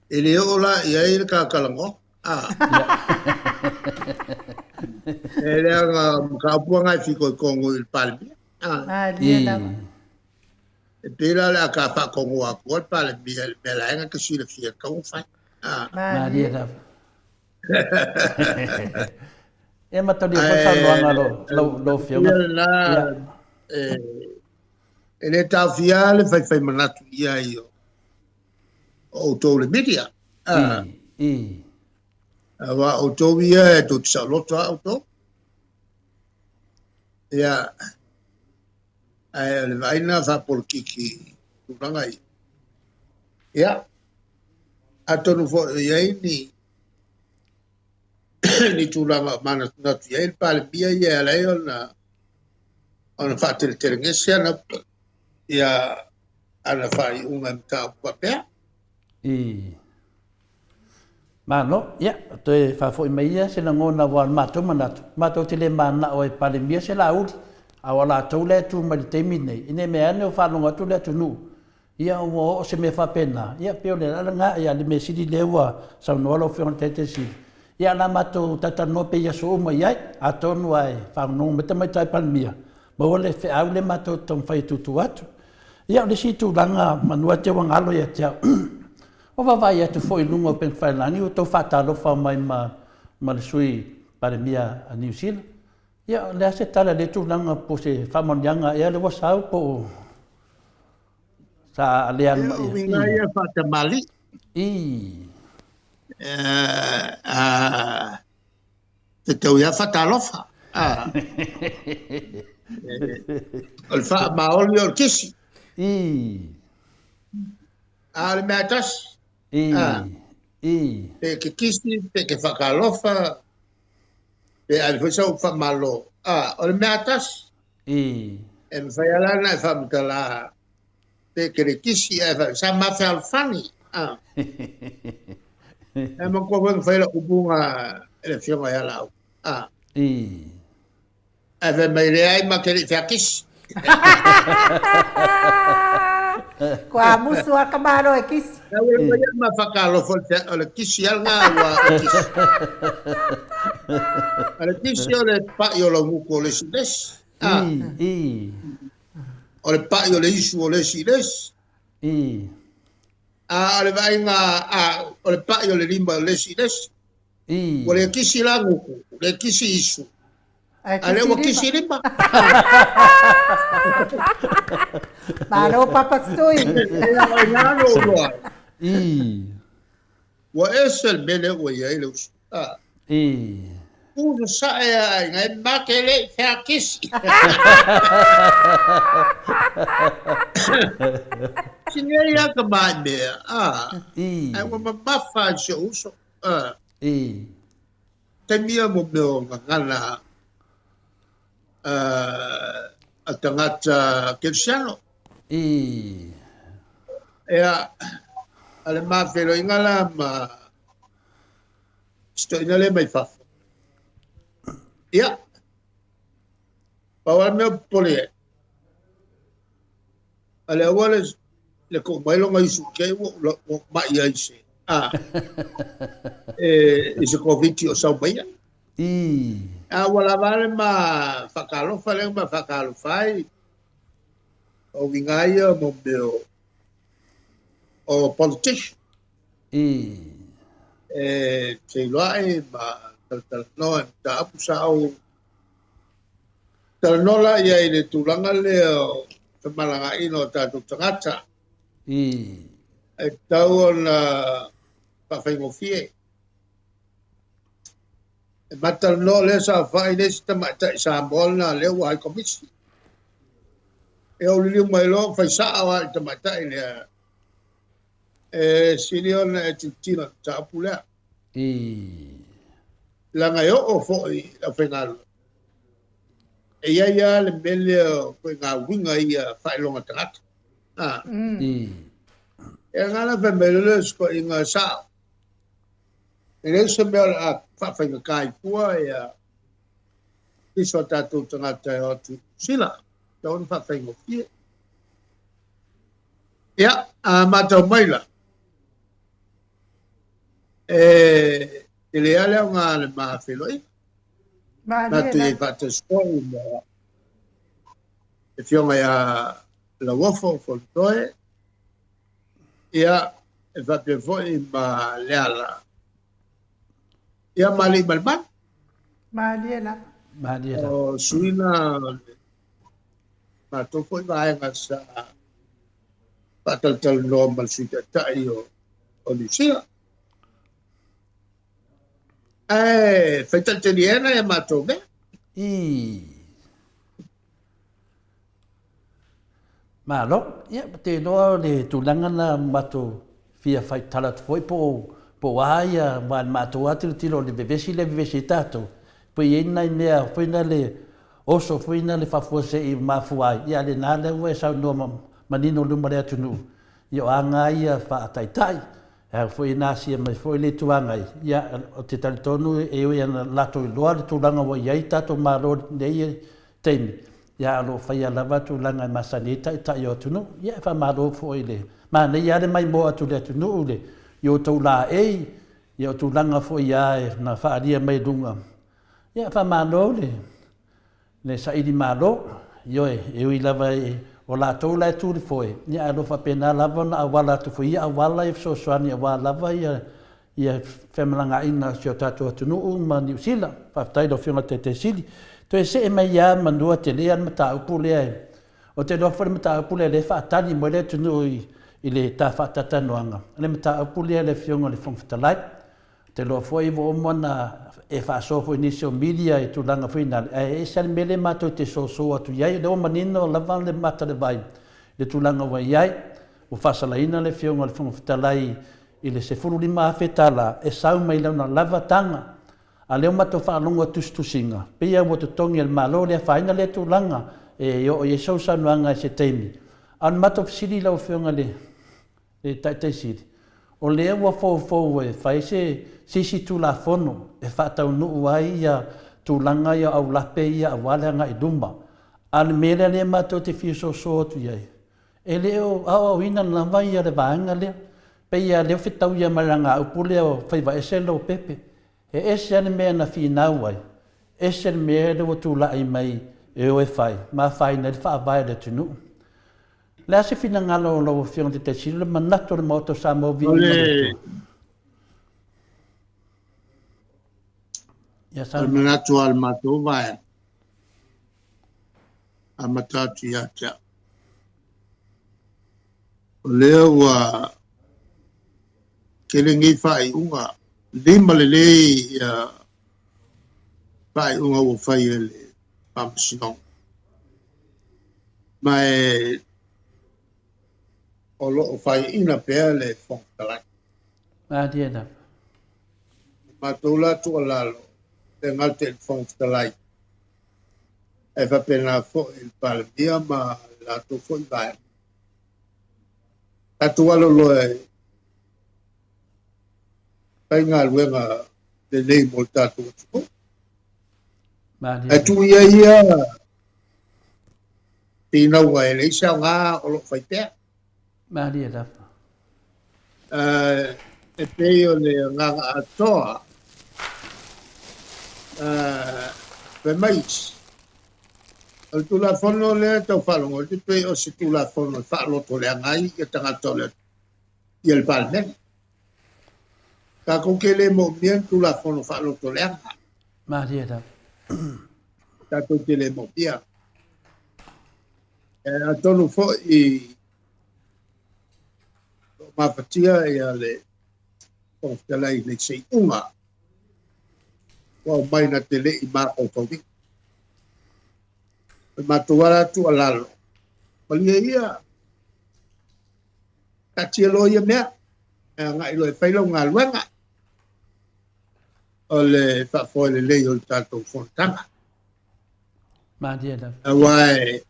[SPEAKER 5] E le ola ia i ka kalango. E le ka puanga i fiko i kongo il palmi. E pera le ka pa kongo a ko palmi el belaenga ke sile fia ka un fai.
[SPEAKER 2] Maria da. E matoni fa sa loanga lo whionga.
[SPEAKER 5] E le tau fiale fai manatu ia i o tau le media. Awa o tau ia e tu tisa loto au tau. Ia, le vaina fa por kiki kuranga i. Ia, atonu fo ia ni tulanga mana natu ia il pale bia ia lei ona fa te ngesia na ia ana fai unga mta papea.
[SPEAKER 2] Mano, ia, toi fa foi meia se na ngona wa mato manatu. Mato te le mana o e pale mia se la uri. Awala tau le tu mali temi nei. Ine me ane o whanonga tu le tu nu. Ia o se me fa pena. Ia peo le alanga ia le me sidi lewa sa unoalo whion tete sidi. Ia la mato tata no pe ia so uma iai. A tonu ai whanonga meta mai tai pale mia. Ma ole fe au le mato tong fai tutu atu. Ia le si tu langa manua te wangalo ia te au. O vai atu foi lungo pen failani o to fatalo fa mai ma le sui pare mia a New Zealand. Ia le se tala le tu langa po se fa monjanga ia le wasau po sa le an
[SPEAKER 5] Winga ia fa te mali. Te tau ia fatalo fa. O fa ma oli o kisi. Ale me atas. Pe ke kisi, pe ke whakalofa, pe alifo o whamalo. O le me atas. E me whai alana e whamutala. Pe ke re kisi e whai, sa mawhi alfani. E ma kua weng whai la ubunga e le whionga e alau. E whai mai rea i ma ke re whai kisi.
[SPEAKER 1] Kua musu a kamaro e kisi.
[SPEAKER 5] Ia ma whakalofa o le kisi alga wa o kisi. O le kisi o le pai o la muku o le silesi. O le pai o le isu o le silesi. ole vai nga ole pa yo le limba lesi.
[SPEAKER 2] I.
[SPEAKER 5] Ole kisi langu, ole kisi isu. Ale wa kisi limba.
[SPEAKER 1] Malo papastui.
[SPEAKER 5] Ngano loa.
[SPEAKER 2] I.
[SPEAKER 5] Wa esel mele wa ya ile usu.
[SPEAKER 2] I.
[SPEAKER 5] Uno sa ya ngai makele fa kisi. Singeya ka ba me.
[SPEAKER 2] I.
[SPEAKER 5] Ai wa mafa so uso.
[SPEAKER 2] I.
[SPEAKER 5] Temia mo meo ngana atangata Cristiano.
[SPEAKER 2] I.
[SPEAKER 5] Ea ale mafelo ingala ma sto inale mai fa. Ia. Bawal meo pole. Ale wale le ko mailo ngai su ke wo ma ia ise. Ise ko viti o sau mai.
[SPEAKER 2] I.
[SPEAKER 5] Wala vale ma fakalo fale ma fakalo fai. O vingaia mo meo o politician.
[SPEAKER 2] I.
[SPEAKER 5] Te loae ma talanoa ta apu sao talanola ia i le tūlanga leo te malanga ino tātou tangata.
[SPEAKER 2] I.
[SPEAKER 5] E tau o na pawhaingofie. E matalanoa lea sa whai nesi tamata i Samoa na leo wai komisi. E o liliu mai lo whai saa wa i tamata i lea. Siriona e tintina ta apu lea.
[SPEAKER 2] I.
[SPEAKER 5] Langa yo o foi a whengaru. E ia le mele koe ngā winga ia whailonga tangata.
[SPEAKER 2] I.
[SPEAKER 5] E ngana whamele sko i ngā sao. E resa mea a whawhainga kai kua e a iso tātou tangata e atu sila. Taun whawhainga fie. Ia, a mātau maila. Ele ale o ngā le maa wheloi. Natu i pata skoi ma e fionga ia la wofo wholtoe. Ia e whapia foi ma leala. Ia mali malman.
[SPEAKER 1] Maliela.
[SPEAKER 2] Maliela.
[SPEAKER 5] O suina ma tofoi vaenga sa pataltal no malsuita tai o Lucia. Whaitatiriena e mātou mea.
[SPEAKER 2] I. Malo, ia, te noa le tūlanga na mātou fia whaitala tu foi po aia wān mātou atu tiro le vevesi tātou. Pui ina i mea, fuina le oso, fuina le whafuase i mafuai. Ia le nāle ue sau noa manino lumare atu nu. Ia o anga ia whaataitai. Foi nasia mai foi le tuanga ia o te talitonu e o ia lato i loa le tūlanga wa iai tato maro nei teimi. Ia alo whaia lava tūlanga i masanita i tai o tunu. Ia wha maro foi le. Ma nei ale mai mo atu le tunu le. I o tau la ei, i o tūlanga foi iae na whaaria mai dunga. Ia wha maro le. Le saidi maro, ioe e ui lava o la tau lai tūri foi. Ia alo whapena lava na awala tu foi. Ia awala e fsosoani awala lava ia whemalanga ina si o tātua tunuu ma New Zealand. Whaftai do whiunga te sili. To e se e mai ia manua te lea ma tā upu lea e. O te loa whare ma tā upu lea le whaatani mo le tunuu i le tā whaatatanuanga. Le ma tā upu lea le whiunga le whangwhatalai. Te loa foi vo omona e whaasofo inisio media e tūlanga whina. E sali mele mātou te so atu iai. Le o manino lavan le mata le vai. Le tūlanga wa iai. O whasalaina le whiunga le whangwhatalai i le se furu lima awhetala. E sau mai launa lava tanga. A leo mato whaalonga tustusinga. Pia mo te tongi al malo le whaina le tūlanga. E o e sau sanuanga e se teimi. An mato fisiri lau whiunga le tai siri. O lea ua fōu e whai se sisi tūla whono e whātau nuu ai ia tūlanga ia au lape ia a waleanga i dumba. Ane mele lea mātou te whiuso atu iai. E leo au ina lama ia le vaanga lea. Pe ia leo whetau ia maranga au pule o whaiva ese lo pepe. E ese ane mea na whinau ai. Ese ane mea leo tūla ai mai e o e whai. Ma whai na le whaavai le tunu. Le ase fina ngalo lo fiong te sili le manato le Maota Samoa vi
[SPEAKER 5] Ole,
[SPEAKER 2] ya
[SPEAKER 5] al
[SPEAKER 2] sa
[SPEAKER 5] manatu al matou vai. A matatu ia tia. O lea ua kelengi whai unga. Lima le lei whai unga ua whai e le pamsinong. Mai o loo whai ina pēr le whongkalai.
[SPEAKER 2] ma dia da
[SPEAKER 5] Matou la tu alalo. Le ngalte le whongkalai. E whapena fo il palmia ma la tu fo i vai. Atu alo loe kai ngā luenga le nei mo tātou tuko.
[SPEAKER 2] ma dia
[SPEAKER 5] Atu ia tina ua e le isa ngā o lo whaitea.
[SPEAKER 2] ma dia da
[SPEAKER 5] E pei o le ngā atoa pe mais. O tula fono le tau whalongo, te pei o se tula fono whaaloto le angai i tangata le i el palmen. Ka koke le mo mien tula fono whaaloto le angai.
[SPEAKER 2] ma dia da
[SPEAKER 5] Ka koke le mo mien. A tonu fo i mafatia e a le konftalai le sei unga. Wa mai na te le i mako kovi. Matuara tu alalo. Malia ia. Katia lo ia mea. Nga ilo e whailo ngā luenga. O le whafoi le lei o le tātou fontanga.
[SPEAKER 2] ma dia da
[SPEAKER 5] Awai.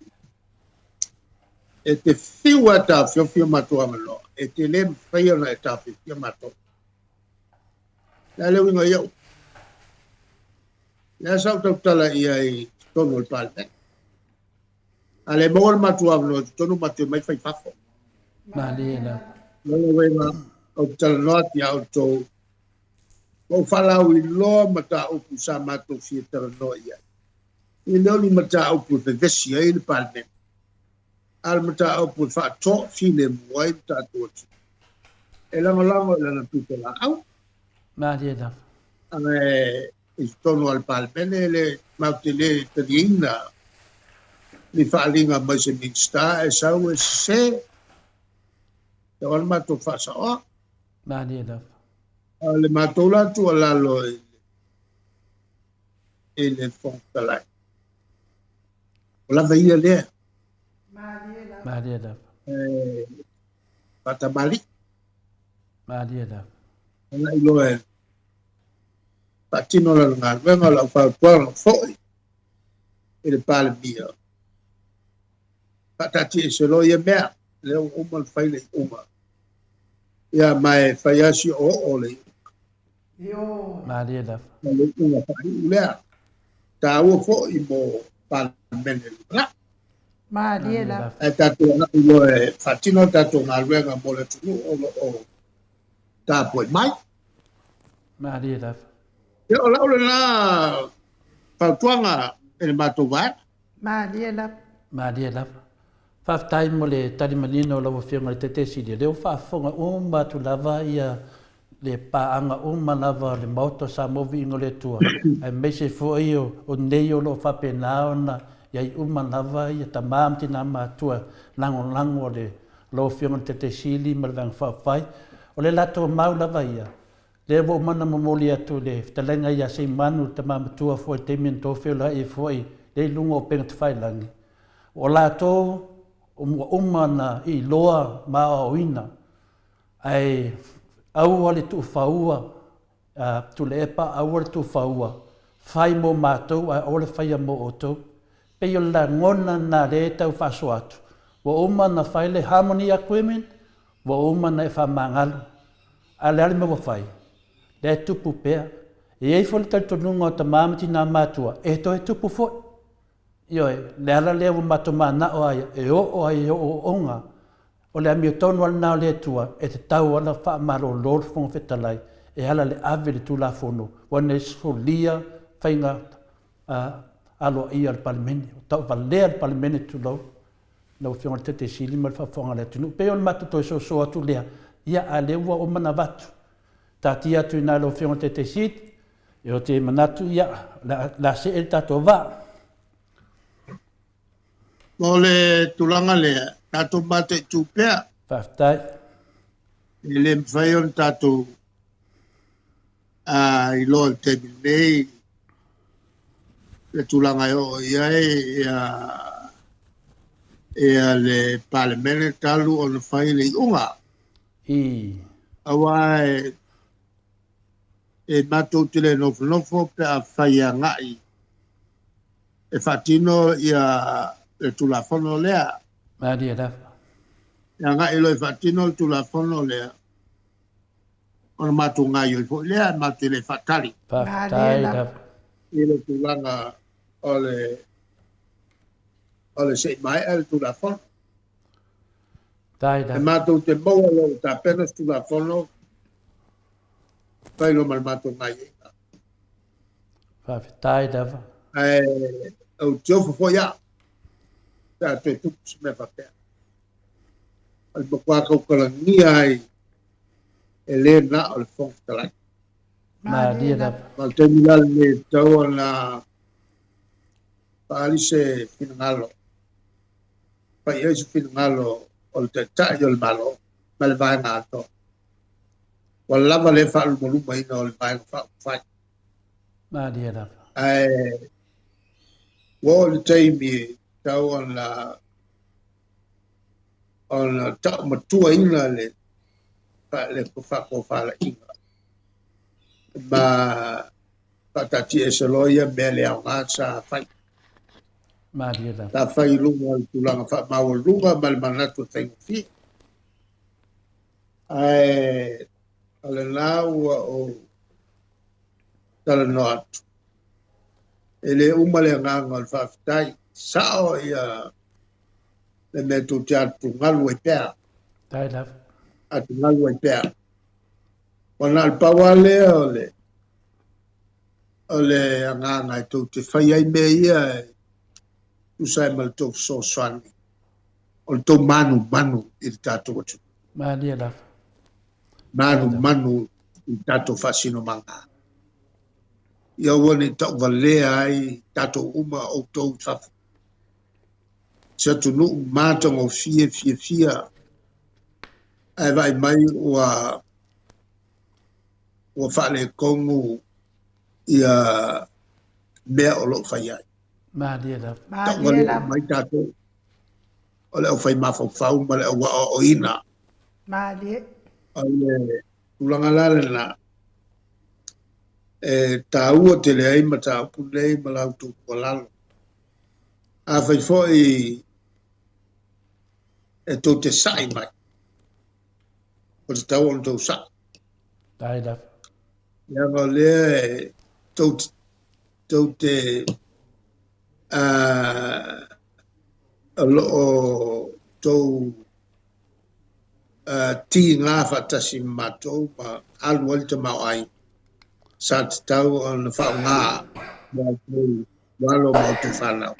[SPEAKER 5] E te whiua tā whiowhia matua malo. E te le whaio na e tā whiowhia matua. Nā leo inga iau. Nā sau tau tala ia i tonu o palmen. Ale mor matua malo tonu matua mai whai whafo.
[SPEAKER 2] ma dia da
[SPEAKER 5] Nō wenga o tala noati au tō. O whalau i loa mata upu sa matua fia tala noa ia. I leo ni mata upu te vesi ai le palmen. Al mata upu whaato fine mua i tātua tu. E lango e lana tuta la au.
[SPEAKER 2] ma dia da
[SPEAKER 5] Ame i tonu al palmene le mautele te diina. Li whaalinga mai se minsta e sau e se. Te wan mato whasa o.
[SPEAKER 2] ma dia da
[SPEAKER 5] Le mato la tu alalo e le whongtalai. O lava ia lea.
[SPEAKER 2] ma dia da
[SPEAKER 5] Patamali.
[SPEAKER 2] ma dia da
[SPEAKER 5] Ana ilo e. Patino la ngā wenga la whautuara foi. E le pale mia. Patati e se lo ia mea. Leo uma le whaile i uma. Ia mai whaiasi o ole.
[SPEAKER 2] ma dia da
[SPEAKER 5] Ma le uma whai ulea. Tā ua foi mo pale mene luna.
[SPEAKER 1] Ma dia la.
[SPEAKER 5] E tatu ana ilo e. Patino tatu ngā wenga mo le tunu o tā poi mai.
[SPEAKER 2] ma dia da
[SPEAKER 5] E o lau le nā whautuanga e le mātou vai.
[SPEAKER 1] Ma dia la.
[SPEAKER 2] ma dia da Whaftai mo le tari manino lawa whionga le te sidi. Leo whaafonga umba tu lava ia le paanga umma lava le Maota Samoa ingo le tua. Ai meise fo iyo o neio lo whape naona iai umma lava ia ta maamti na mātua lango le lawa whionga le te sili ma le vang whawhai. O le lato mau lava ia. Le wo mana mamoli atu le talenga ia sei manu ta mamatua fo te min tofeo la e foi le lungo penga te whailangi. O lato umana i loa maa oina ai aua le tu faua tu le epa aua le tu faua fai mo mātou ai ole fai mo oto pe yo la ngona na le tau faso atu wo umana fai le harmony agreement wo umana e fa mangalu ale ale mo fai le tupu pea e ei fo le taltonunga o ta mamati na mātua e to e tupu fo Ioi, le ala lea wa matoma na o ai, e o ai o onga, o le ami o tonu ala nao lea tua, e te tau ala wha amaro o lor fonga whetalai, e ala le ave le tula fono, wana e solia whainga alo ia al palimene, o tau valea al palimene tu lau, na ufiona te sili ma whafonga le tunu. Pe on matu toi so atu lea, ia a lewa o mana watu. Tati atu ina lo ufiona te sit, e o te manatu ia, la se el tato va.
[SPEAKER 5] Mo le tulanga lea, tato mate tupea,
[SPEAKER 2] Whaftai,
[SPEAKER 5] le mwhai on tato i loa te minei, le tulanga o ia le Parliamentary talu o le whai le unga.
[SPEAKER 2] i,
[SPEAKER 5] Awa e matou te le nofo pe a whai a ngai. E whatino ia le tulafono lea.
[SPEAKER 2] maria da.
[SPEAKER 5] Ia ngai lo e whatino le tulafono lea. Ona matou ngai o i fo lea, matou le whatari.
[SPEAKER 2] Whaftai da.
[SPEAKER 5] I le tulanga o le sei mai e le tulafono.
[SPEAKER 2] Tai
[SPEAKER 5] E
[SPEAKER 2] da.
[SPEAKER 5] matou te maua lo ta pena tulafono. Pai lo mal matou ngai e.
[SPEAKER 2] Whaftai da.
[SPEAKER 5] Au tiofu fo ia. Ta te tupu se me whapea. Al bukwa kau kalangia ai e le na o le fonga talai.
[SPEAKER 2] Maria da.
[SPEAKER 5] Mal te milal le tau na paali se finangalo. Pai e se finangalo o le te tai o le malo. Ma le vai ngā to. Wala lava le wha alu moluma ina o le vai ngā whai.
[SPEAKER 2] Maria da.
[SPEAKER 5] Wo le teimi tau ona tau matua ina le whako whala inga. Ma patati e se loia me le au ngā sa whai.
[SPEAKER 2] Maria da.
[SPEAKER 5] Ta whai lunga le tulanga wha maua lunga ma le manatu tainga fi. Ale nā ua o tala no atu. Ele uma le nganga le whawhitai. Sao ia le me tu te atu ngalu e pēr.
[SPEAKER 2] Tai da.
[SPEAKER 5] Atu ngalu e pēr. Wana al pawale o le nganga e tu te whai ai me ia usai mal tu so swani. O le tau manu i le tātou atu.
[SPEAKER 2] Maria da.
[SPEAKER 5] Manu i tātou whasino manga. Ia wani tau valea ai tātou uma o tau tafu. Se atu nuu mātang o fia. Ai vai mai ua whale kongu ia mea o lo whai ai.
[SPEAKER 2] Maria da.
[SPEAKER 5] Tau valea mai tātou. O le au whai mawhau ma le au o ina.
[SPEAKER 1] Maria.
[SPEAKER 5] O le ulanga lale na ta ua te le ai ma ta upu lei ma lau tu kolalo. A whai fwoi e tau te sai mai. O te tau on tau sa.
[SPEAKER 2] Tai da.
[SPEAKER 5] Ia ngā lea tau te alo o tau ti ngā whatasi mātou ma alu ali te mau ai. Sa te tau o na whao ngā walo mau tu whanau.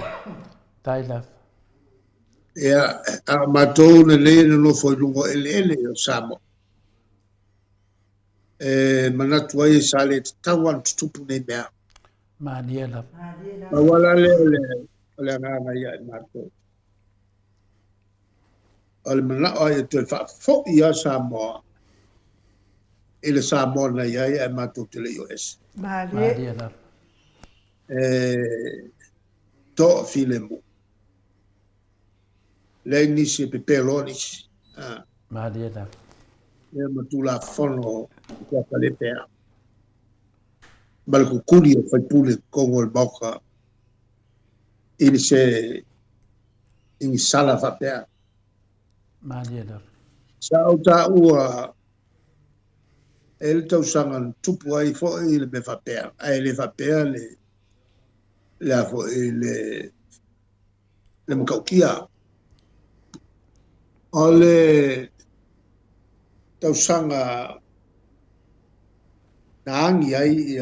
[SPEAKER 2] Tai da.
[SPEAKER 5] Ia a mātou na le no foi lungo ele o Samoa. Manatu ai sa le te tau an tutupu nei mea.
[SPEAKER 2] Maria da.
[SPEAKER 5] Ma wala le ngā ia i mātou. O le manao ai te whafo i a Samoa. I le Samoa na iai e mātou te le US.
[SPEAKER 2] Maria da.
[SPEAKER 5] To file mu. Le nisi pe peronis.
[SPEAKER 2] Maria da.
[SPEAKER 5] Le matula fono kua kale pea. Malku kuri o fai pule kongo le boka. Ini se ini sala fa pea.
[SPEAKER 2] Maria da.
[SPEAKER 5] Sa au ta ua el tau sangan tupu ai fo i le me fa pea. Ai le fa pea le a fo i le mkaukia. O le tau sanga na angi ai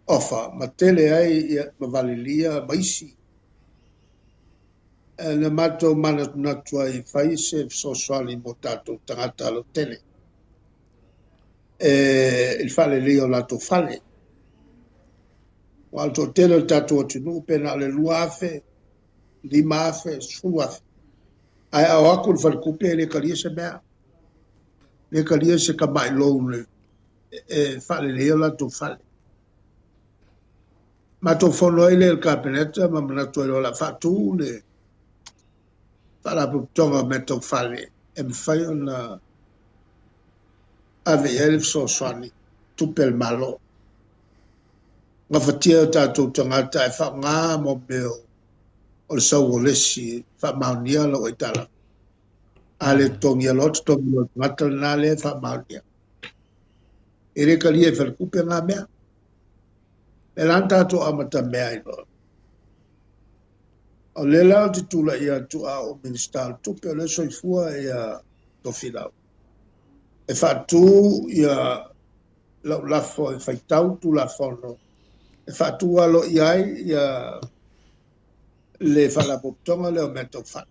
[SPEAKER 5] ofa, ma tele ai ma valilia maisi. Le mato mana na tua I fai se so swali mo tato tangata lo tele. Il fale lio la to fale. Walto tele tato tinu pena le luafe, lima afe, suafe. Ai au aku fal kupe le kalia se mea. Le kalia se ka mai lo le fale lio la to fale. Ma to fono ile il kabinete ma mana to la fatu le fala tonga meto fale. Em fai ona ave elf so swani tupel malo. Nga fatia tatou tangata e wha ngā mo meo o le sau o lesi wha maunia lo i tala. A le tongi a lot tongi o ngata nā le wha maunia. E re ka lia e whalkupe ngā mea. E lan tatou amata mea I lo. O le lao te tula I atu a o minister tupe o le soifua I a tofilau. E wha tu I a lau lafo e whaitau tu lafo no. E wha tu alo I ai I a le whalapoptonga leo meto wha.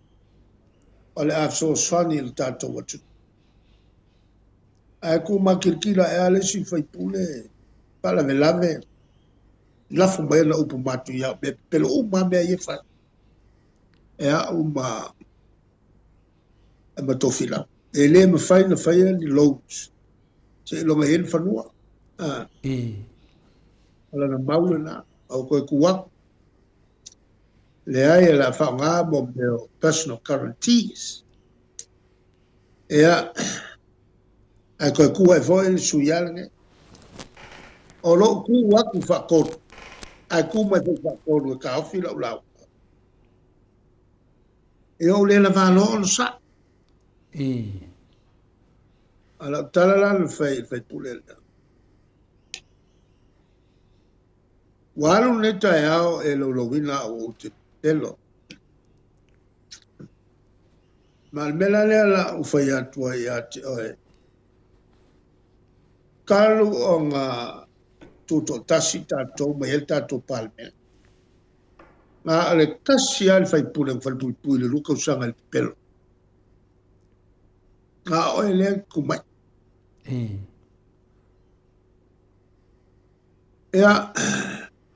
[SPEAKER 5] O le afso swani il tatou watu. Ai ku makirkila e ale si whaipule pala me lave. Lafu mai na upu matu ia. Pelo uma mea ie wha. E a uma e matofila. E le me whai na whaia ni loads. Se ilonga hen whanua. Ala na maule na. Au koe kuwak. Le ai e la whaonga mo meo personal guarantees. E a ai koe kua e foi suialange. O lo ku waku whakoru. Ai ku mai te whakoru e ka awhi lau lau. E o le la whalo ono sa. Ala talala le whai pule le. Walu neta e ao e lo wina o te telo. Ma al mela lea la u whai atua I ate oe. Kalu o ngā tuto tasi tātou mai el tātou Parliamentary. Ngā ale tasi al whai pule pui le luka usanga le pelo. Ngā oe lea kumai. Ea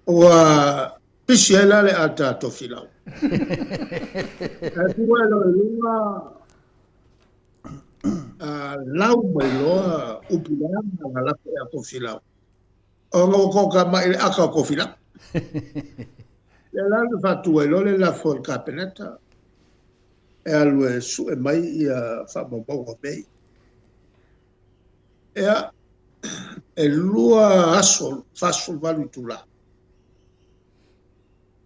[SPEAKER 5] ua pisi ela le a tātou filau. E kua elo e lunga lau mai loa upilanga ngā lape a kofilau. O ngā koka mai le aka kofilau. Le lana whatua I lole la for kabineta. E alue su e mai I a whamamau mei. Ea e lua asol, fasol walu tula.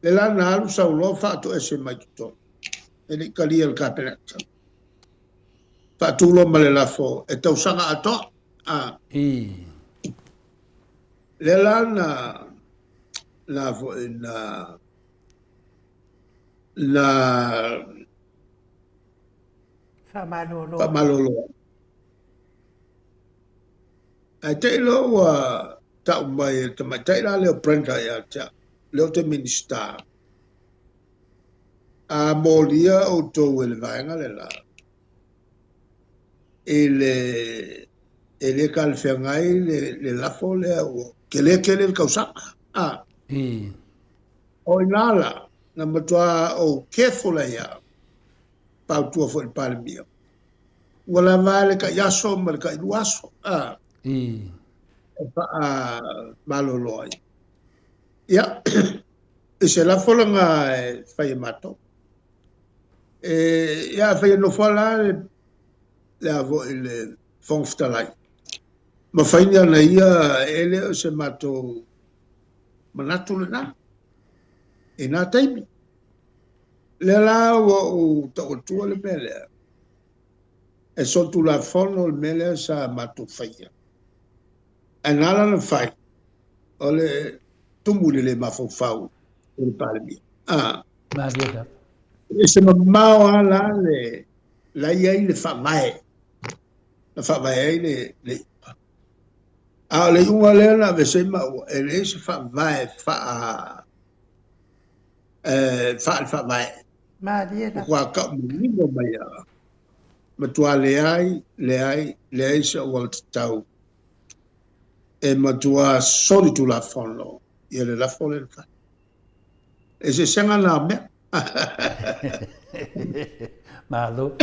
[SPEAKER 5] Le lana alu sa ulo whato e se mai tuto. E ni kalia el kabineta. Whatulo ma le lafo e tausanga ato. Le lana lafo e na whamalolo. Ai te ilo wa tau mai te mai te ila leo prenda ia te leo te minister. A molia o tau ele vaenga le la. Ele kalwhengai le lafo lea o kele le kausaka. O inala, na matua o careful ia pautua fo il Parliamentary. Wala vale ka yaso mal ka iluaso. Maloloi. Ia, se la fo nga fai mato. Ia fai no fola le avo il fongftalai. Ma fai na ia ele se mato manatu le na. E nā taimi. Le la o tua le mele. E so tu la fono le mele sa matu whaia. E nala le whai. O le tumuli le mafofau. O le Parliamentary. E se mamao ala le la iai le whamae. Le whamae le a le unga le na ve se mau. E le se whamae wha vai.
[SPEAKER 1] Malia la.
[SPEAKER 5] Kwa ka mo mai a. Matua le ai sa wal tau. E matua soli tu la fono. Ia le la fono le fa. E se senga na me.
[SPEAKER 2] Malo.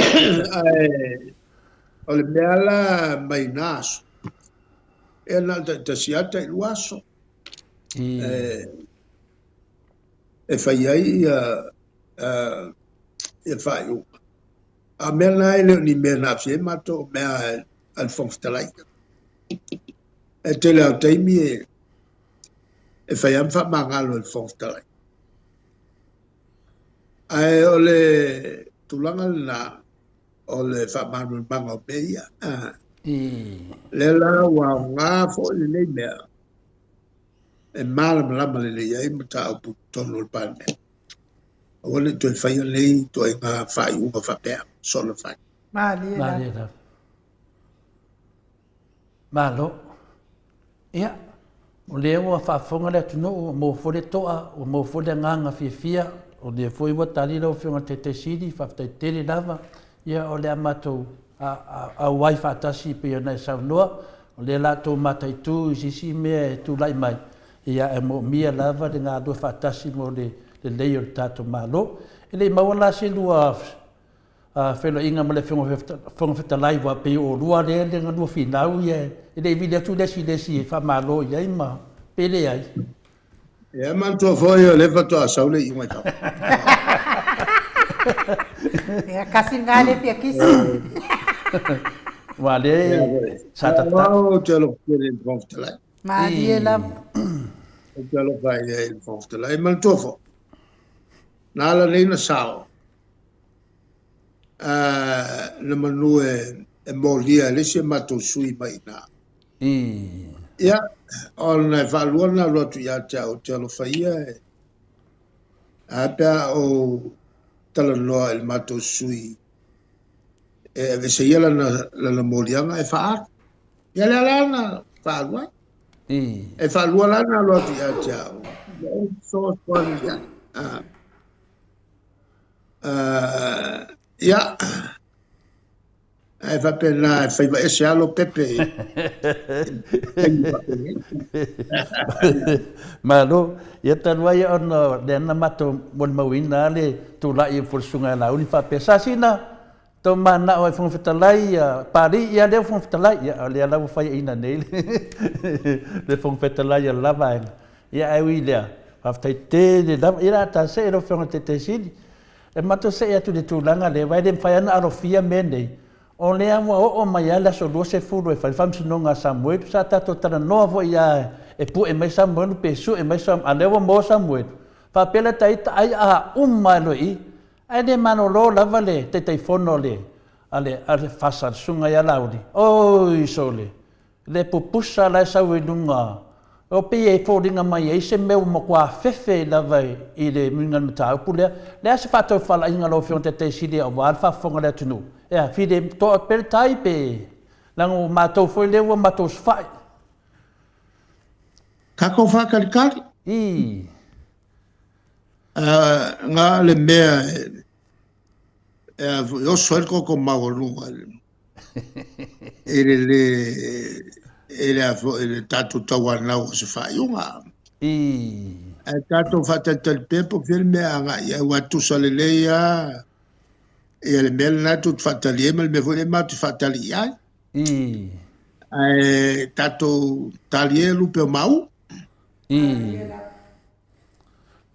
[SPEAKER 5] O le mea la mai naso. E na ta siata i luaso. E fai ai e fai u. A mea na ele ni mea na fie mato mea al fongftalai. E tele au taimi e fai am fa mangalo al fongftalai. Ai o le tulanga na o le fa manu manga o meia. Le la wa ngā fo le nei mea. E mala malama le nei ai mata au putono le pane. O le to e fai lei to e ngā fai unga fa pea. Solo fai.
[SPEAKER 1] Malia la.
[SPEAKER 2] Malia la. Malo. Ia. O lea ua whaafonga le atu no mo fole toa o mo fole nganga fia o lea foi wa tali lau whiunga te siri whaftai tere lava. Ia o lea matou a wai whaatasi pe o nei saunoa. O lea lato matai tu sisi mea e tu lai mai. Ia e mo mia lava le ngā lua whaatasi mo le lei o le tato malo. E le mawala se lua whelo inga ma le whonga whetalai wa pe o lua le ngā lua whinau ia. E le vile atu lesi e whamalo ia ima pele ai.
[SPEAKER 5] E mantua foi o le fato saule i mai tau.
[SPEAKER 1] E kasi ngale pia kisi.
[SPEAKER 2] Wale satata.
[SPEAKER 5] Wow, te lo pere il fongftalai.
[SPEAKER 1] Malia la.
[SPEAKER 5] Te lo fai il fongftalai. Mantua foi. Nala nei na sao. Na manu e molia le se mato sui mai na. Ia, ona e whaaluana lotu ia te alofaia e apea o talanoa il mato sui e veseia lana molianga e whaat. Ia le alana whaalua. E whaalua lana lotu ia te au. So spani ia. Ia. E whapena e whaiva e se alo pepe.
[SPEAKER 2] Malo, ia tanua ia ono lena mato mon mawina le tu lai fulsunga la uni whape sasina to mana o e whongwhetalai pari ia leo whongwhetalai ia lea lau whai ina nei le whongwhetalai lava ia e ui lea whaftai te le lava ira ta se ero whonga te sili e mato se ia tu le tūlanga le vai le mwhai ana arofia me nei. O lea mua o mai ala so lua se furu e whaiwhamsunonga Samoa sa tato tana noa vo ia e pu e mai Samoa pe su e mai Samoa alewa mo Samoa whapela taita ai a umma loi ai le mano lo lava le te teifono le ale whasar sunga ia lauri oi so le pupusa la sa wenunga o pe e fōringa mai e se meu mo kua fefe lava i le minga mata upu le se whatou whala inga lo whiong te siri a wār whafonga le tunu ea whide toa pere tai pe lango mātou foi lewa mātou swhai
[SPEAKER 5] Kako whakarikari? Ngā le mea e o soerko ko maurunga ele tatu tawanau se whaiunga. E tatu whatatal pepo filme anga ia watu saleleia e le mea natu whatali ema le mefo matu whatali ai. E tatu talielu pe mau.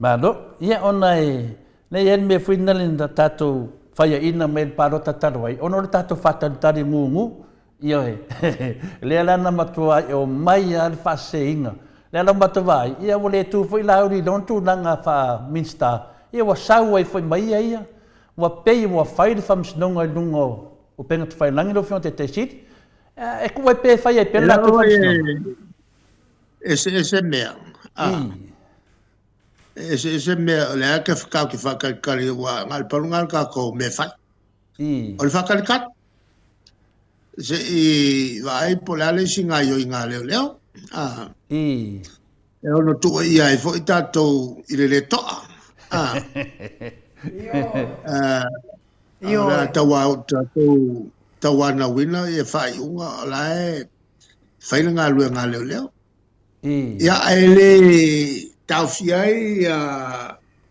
[SPEAKER 2] Malo, ia ona e nei en me fuina linda tatu whaia ina me paro tatarwai. Ono le tatu whatantari ngungu ia lea lana matua e o mai al whaseinga. Lea la matua ia wale tu foi lauri don tu nanga wha minsta. Ia wa sau ai foi mai ia. Wa pei wa whairi whamsinonga i lungo o penga tu whai langi lo whiong te sit. E kuwai pe whai ai pela tu whamsinonga.
[SPEAKER 5] Ese mea. Ese mea le ake whakau ki whakarikari wa ngal parungal ka ko me whai. O le whakarikari. Se i vai polale singa yo inga leo. E ono tu ia e fo i tatou i le toa.
[SPEAKER 1] Io.
[SPEAKER 5] La tawa na wina e fai unga lai fai nga lu nga leo. Ya ele tau fiai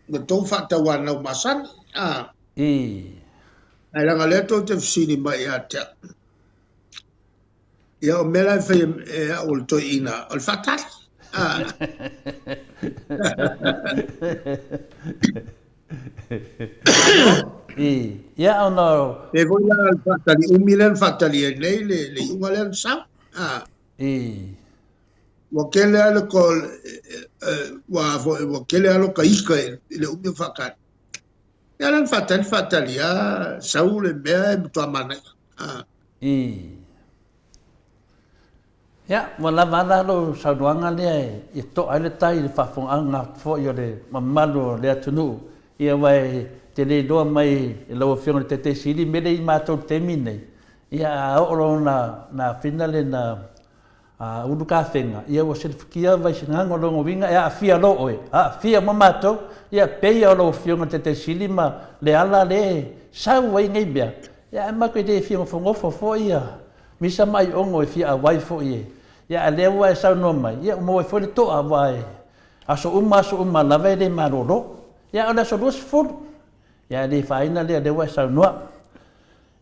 [SPEAKER 5] na tau fa tawa na masan ai la le to te sini mai ata. Ya o mela fai o to ina o fatal.
[SPEAKER 2] Ya ono.
[SPEAKER 5] E voi la fatali umilen fatali e nei le unga le sa. Wa kele ala ko wa kele ala ka ika le umi fakat. Ya lan fatali ya saule me to mana.
[SPEAKER 2] Ya, wala wala lo sauanga le i to ale tai le fafonga fo yo le mamalo le atunu ia vai te le do mai lo fiona te sili me le mato temine ia o na finale na uduka fenga ia o se kia vai singa lo winga ia fia lo oi fia mamato ia pe ia lo fiona te sili ma le ala le sau vai ngai bia ia ma ko te fiona fongo fo ia misa mai ongo fia vai fo ia ya lewa sa no mai ya mo foi to vai aso uma lava de maroro ya ona so dos fur ya de faina le de wa sa no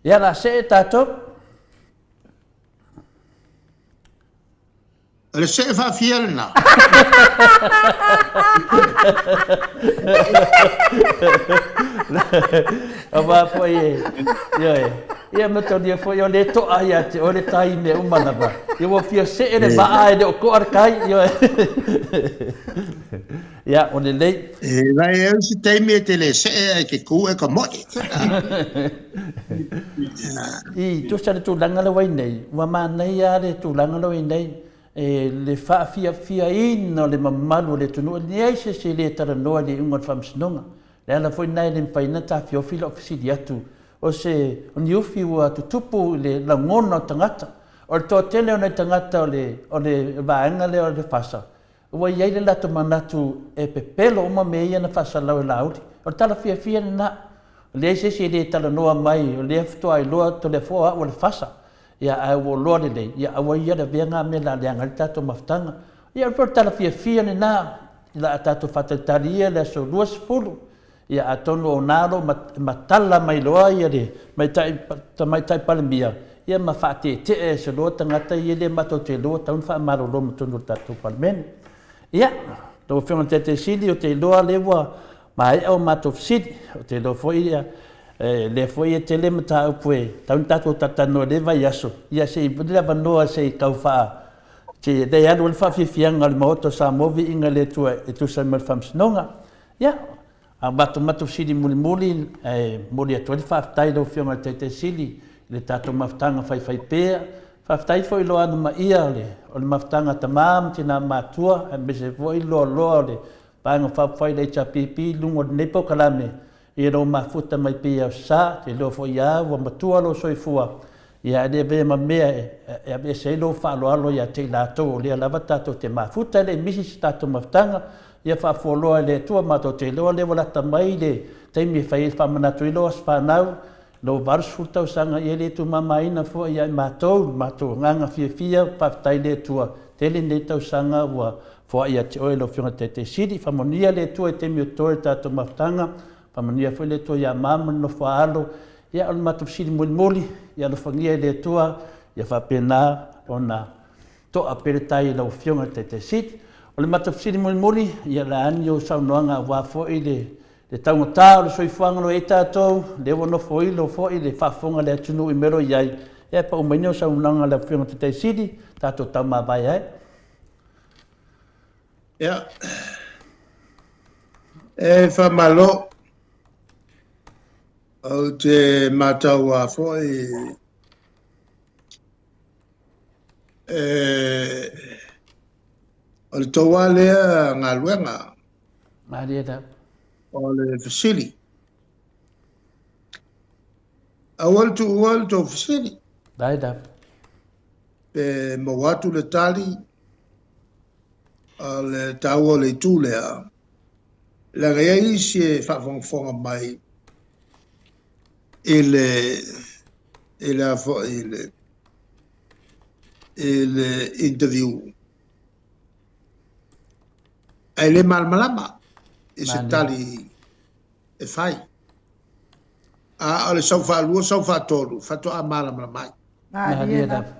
[SPEAKER 2] ya la se tato
[SPEAKER 5] Le se fa fiel na.
[SPEAKER 2] Aba foi ia me to dia foi ole to ai te ole tai me umana ba eu vou fia se ele ba ai de ko arkai yo ya ole lei
[SPEAKER 5] vai eu se tem me tele se que ku e ko mo
[SPEAKER 2] tu sa tu langa le wai nei wa ma nei ya de tu langa le wai nei le fa fia in le mamalu le tunu ni ai se le tara no le unga famsnonga le ala foi nei le paina ta fio filo ofisi atu o se o niufi ua tutupu le langona tangata o le tōtele o nei tangata o le vaenga le o le fasa ua iai le lato manatu e pepelo uma me ia na fasa lau e lauri o le tala fia na le sesi le tala noa mai o le aftoa ai loa to le foa o le fasa ia ai o loa le lei ia awa ia le venga me la leanga le tato maftanga ia o tala fia na la tato fatataria le so luas fulu ia atono o naro matala mai loa ia le mai tai palembia ia ma fate te se lo tangata ia le mato te lo taun fa maro lo matono tatu palmen ia do fiona te sidi o te loa lewa mai o mato sidi o te lo foi ia le foi te le mata pue taun tatu tatano le vai aso ia se le vanoa se kaufa te de ia no fa fianga al Maota Samoa Viiga le tua e tu sa mal famsnonga ia a matu sili muli muli a tole whaftai lau whionga te sili le tato maftanga whai pēa whaftai foi loa anu ma ia o le maftanga tamam tina matua a mese foi loa le pānga whawhai le cha pipi lungo nepo kalame i ro mafuta mai pēa o sa te leo foi ia wa matua lo soifua ia le ve ma mea e se lo whalo alo ia te lato le lava tato te mafuta le misi tato maftanga ia fa foloa le tua mato te loa le wala tamai le teimi fai fa manatu i loa spanau lo vars futa sanga ia le tu mamaina fo ia mato nganga fia fa tai le tua tele ne tau sanga wa fo ia te oe lo fiona te sidi fa monia le tua teimi to tato maftanga fa monia fo le tua ia mama no fa alo ia on mato sidi muli ia lo fangia le tua ia fa pena ona to apertai lo fiona te sidi o le matafsiri muli ia la ani o saunoanga wa fo'i le taungata o le soifuanga lo e tātou le wono fo'i lo fo'i le whafonga le atunu i mero iai e pa umaini o saunoanga le whionga te sidi tātou tau mawai ai
[SPEAKER 5] ia e whamalo o te matau a fo'i o le toa lea ngā luenga
[SPEAKER 2] Marieta
[SPEAKER 5] o le fasili. Awal tu fasili.
[SPEAKER 2] Daida
[SPEAKER 5] Pe mawatu le tali o le tau o le tū lea La gaya si fa fonga mai il interview ai le malmalama e se tali e fai a ole sau fa lu sau fa tolu fa to a malama mai
[SPEAKER 1] Maria.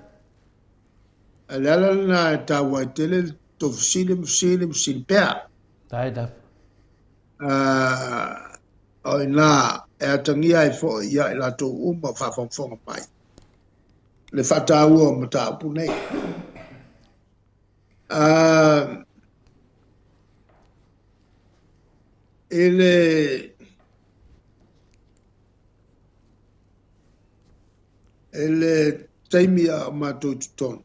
[SPEAKER 5] ala na ta wa tele to silim pea
[SPEAKER 2] Tai da.
[SPEAKER 5] o na e tangia e fo ia la to uma fa fonga mai le fa ta u ma ta pu nei ele taimia ma to ton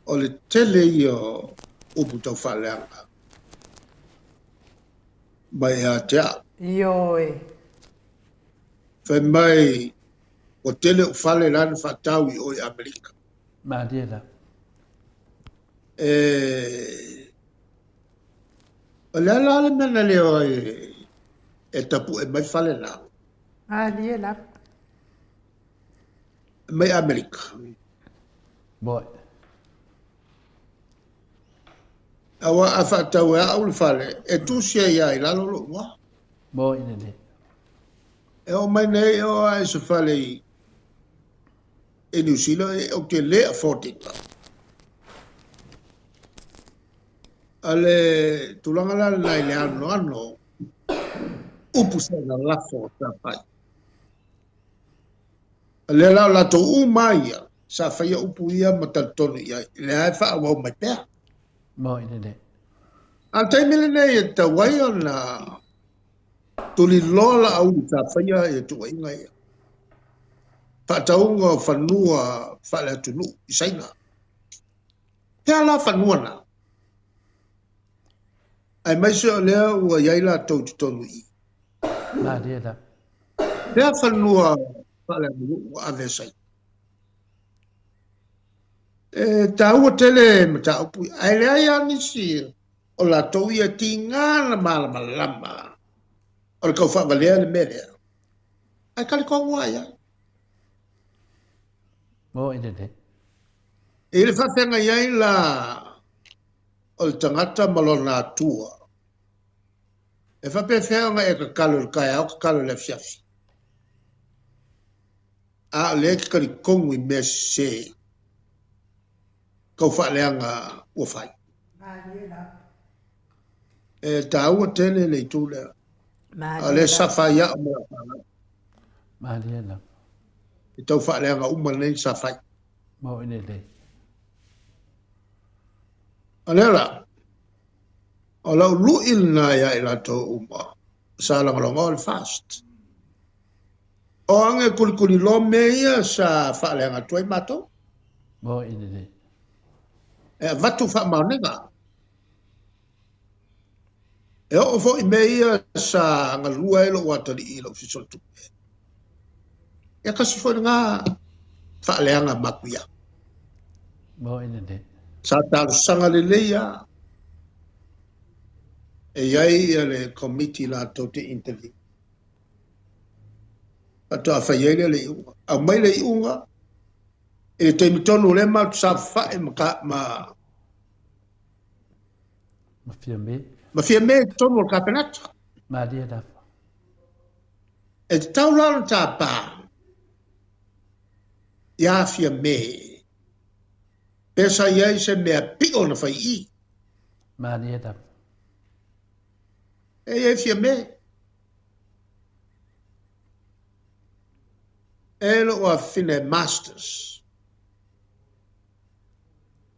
[SPEAKER 5] o le tele io upu tau whaleanga mai a tea
[SPEAKER 1] Ioe.
[SPEAKER 5] whai mai o tele o whale lana whatau i oi Amerika
[SPEAKER 2] Maria da.
[SPEAKER 5] o le ala mena leo e tapu e mai whale lana
[SPEAKER 1] Maria.
[SPEAKER 5] mai Amerika
[SPEAKER 2] Boy.
[SPEAKER 5] awa a whatau e au le whale e tūsia ia i lalo lo wa
[SPEAKER 2] Boy ne.
[SPEAKER 5] e o mai nei o a se whale e New Zealand e o te lea 14 ale tulanga la lai le ano upu sa na lafo ta pai ale la to umaya sa faya upu ia matatonu ia le ai fa wa mai pe
[SPEAKER 2] Boy ne.
[SPEAKER 5] an tai mele nei ta wai na tuli lola au sa faya e tu wai ngai fa taunga fanua fa la tunu isaina te ala fanua na ai mai se le wa ia la to tonu i
[SPEAKER 2] Maria da.
[SPEAKER 5] te fanua fa la wa avesai ta ua tele mata upu ai le ai ani si o la to ia tinga na malama o le kau fa valea le mele ai kali kongo ai
[SPEAKER 2] Boy ne.
[SPEAKER 5] e le fa fenga ia la o le tangata malona atua e fa pe fenga e ka kalu le kai au ka kalu le fiafi a le kali kongo i me se kau fa leanga ua fai ta ua tele le tu le a le safa ia mo
[SPEAKER 2] Maria da.
[SPEAKER 5] e tau fa leanga uma nei safai
[SPEAKER 2] Boy ne.
[SPEAKER 5] Alela, o lau luil na ia i lato uma, sa langalonga o le fast. O ange kulikuli lo meia sa whaaleanga tuai mato,
[SPEAKER 2] Boy ne.
[SPEAKER 5] e vatu wha maunenga. E o fo i meia sa ngalua ilo watari ilo fisol tupe. E kasi fo nga whaaleanga makuia.
[SPEAKER 2] Boy ne.
[SPEAKER 5] Sa talu sanga le leia, e iai le committee la to te interview. Pato a whaiele le iunga. A mai le iunga, e te mitonu le ma sa whae ma fia me tonu o kapenata.
[SPEAKER 2] Maria da.
[SPEAKER 5] E te tau lana ta pā, ia fia me, pesa iai se mea pio na whai i.
[SPEAKER 2] Maria da.
[SPEAKER 5] E iai fia me. E lo a fine masters.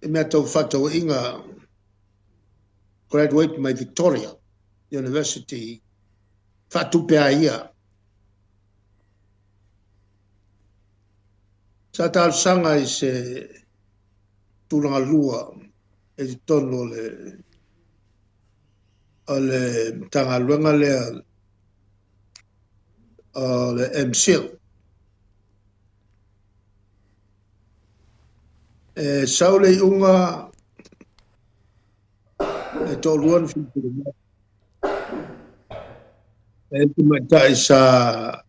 [SPEAKER 5] E mea tau whatau inga graduate mai Victoria University. Whatupea ia. Sa tal sanga i se tulanga lua e te tono le tanga luenga le MCL. Saule unga e to luan fi e tu mata isa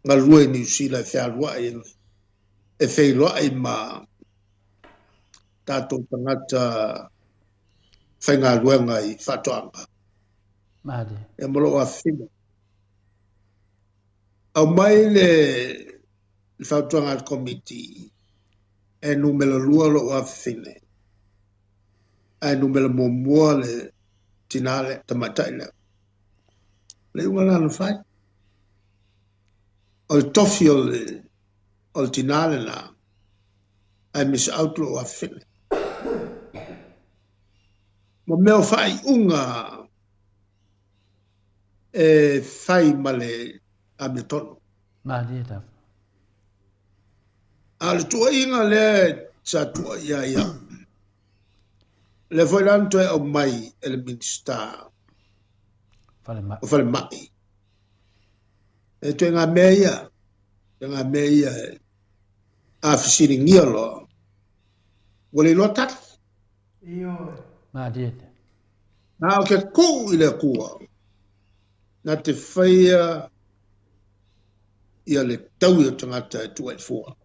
[SPEAKER 5] ngalue ni sila fa lua e fei lua I ma tato tangata whainga luenga I whatoanga.
[SPEAKER 2] Madi.
[SPEAKER 5] E molo a whina. Au mai le whatoanga committee e numela lua lo a whine. E numela mua le tinale tamatai le. Le unga lana whai. O le tofi o le tinale na. Ai mis outlo a whine. Ma meo whai unga e whai male a me tono.
[SPEAKER 2] Madi da.
[SPEAKER 5] Al tua inga le sa tua ia. Le foi lanto e o mai ele minister
[SPEAKER 2] Fale ma.
[SPEAKER 5] o fale mai. E tu nga meia a fisiri ngiolo. Wole lo tat.
[SPEAKER 2] Madi.
[SPEAKER 5] Na o ke ku ile kua. Na te faia ia le tau i o tangata e tua e fua.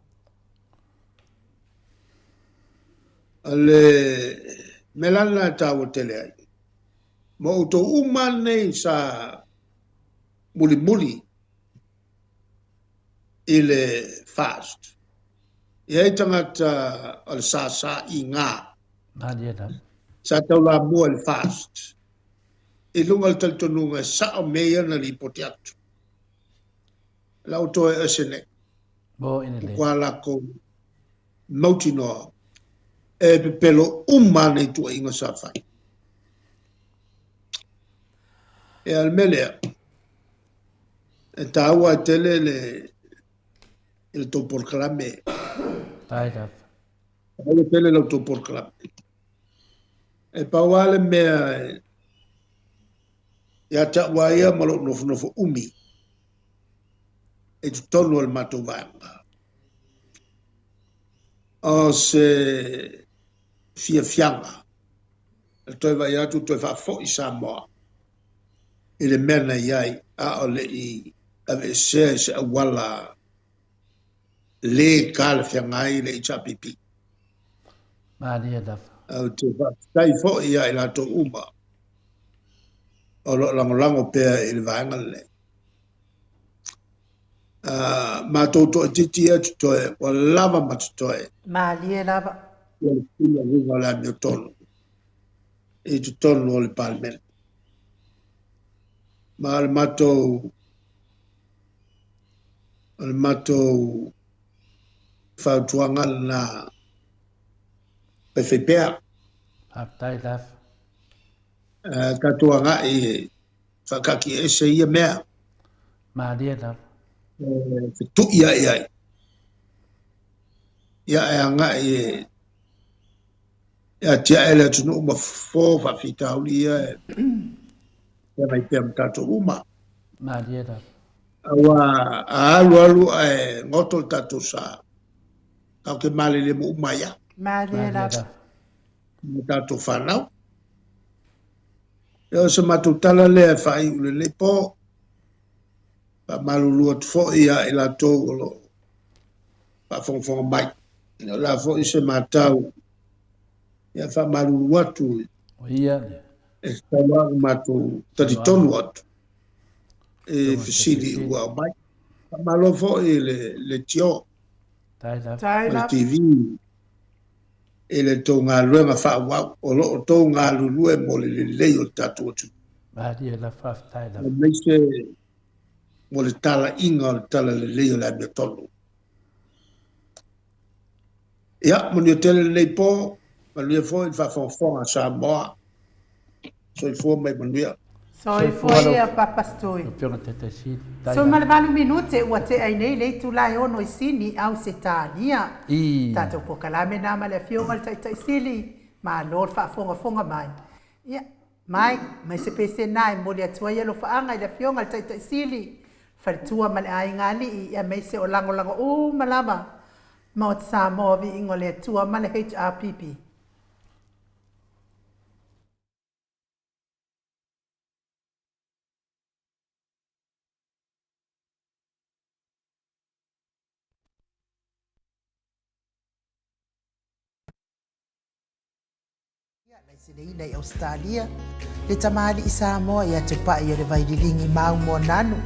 [SPEAKER 5] Ale melana tau o tele ai. Mo uto umane sa muli ile fast. Ia tangata al sa I ngā.
[SPEAKER 2] Madi da.
[SPEAKER 5] Sa tau la mua le fast. I lunga le taltonunga sa o mea na li poti atu. La uto e asene.
[SPEAKER 2] Bo ina le.
[SPEAKER 5] Kwa la ko mauti noa. E pepelo umane tua inga sa fai. E al melea. E taua tele il to porclame.
[SPEAKER 2] Tai da.
[SPEAKER 5] Taua tele le to porclame. E pauale mea ia ta waia malo nofo umi. E tu tonu al mato vanga. O se fianga. E toi vai atu toi fa fo I Samoa. Ile mena iai a ole I ave se wala le kal fiangai le chapipi.
[SPEAKER 2] Madi da.
[SPEAKER 5] Au te fa tai fo ia ila to uma. O lo lango pea ile vanga le. Ma toto titi atu toe o lava matutoe.
[SPEAKER 1] Malie lava.
[SPEAKER 5] Ia kula runga la mio tonu. E tu tonu o le Parliamentary. Ma al mato whautuanga na pewhipea.
[SPEAKER 2] Tai da.
[SPEAKER 5] Katuanga I whakaki ese ia mea.
[SPEAKER 2] Madi da.
[SPEAKER 5] Tu ia. Ia anga ia tia ele tunu uma fo whawhitau ia ia mai pia mtato uma.
[SPEAKER 2] Madi da.
[SPEAKER 5] Awa alu ngoto tato sa. Kau ke male le mo umaya.
[SPEAKER 1] Malie lava.
[SPEAKER 5] Mtato whanau. Ia se matutala le whai ule le po. Pa malulua tu fo ia ila tō lo. Pa fonga mai. La fo I se matau. Ia wha malulua tu.
[SPEAKER 2] O ia.
[SPEAKER 5] E tawa matu tati tonu atu. E fisiri ua mai. Pa malo fo I le tio.
[SPEAKER 2] Tai da.
[SPEAKER 5] Le TV. E le tō ngā luenga wha wau. O lo o tō ngā lulue mo le leo tatu atu.
[SPEAKER 2] Madi da fa tai da.
[SPEAKER 5] O meise mo le tala inga o le tala le leo la mea tonu. Ia, moni o tele nei po, manuia fo I whafonga Samoa. So I fo mai manuia.
[SPEAKER 1] So I foi a papastoi.
[SPEAKER 2] Pionga te si.
[SPEAKER 1] So malvalu minute ua te ai nei le tu lai ono I sini au se tānia.
[SPEAKER 2] I.
[SPEAKER 1] Tato po kalame na male fionga tai sili. Ma lor fonga mai. Ia, mai se pese nai mo le atua ia lo faanga I le fionga tai sili. Fartua male ai ngali ia mai se o lango malama. Maota Samoa Viiga le atua male HRPP. Ai i Australia, le tamali i Samoa ia te pai o le vaililingi mau mo nanu,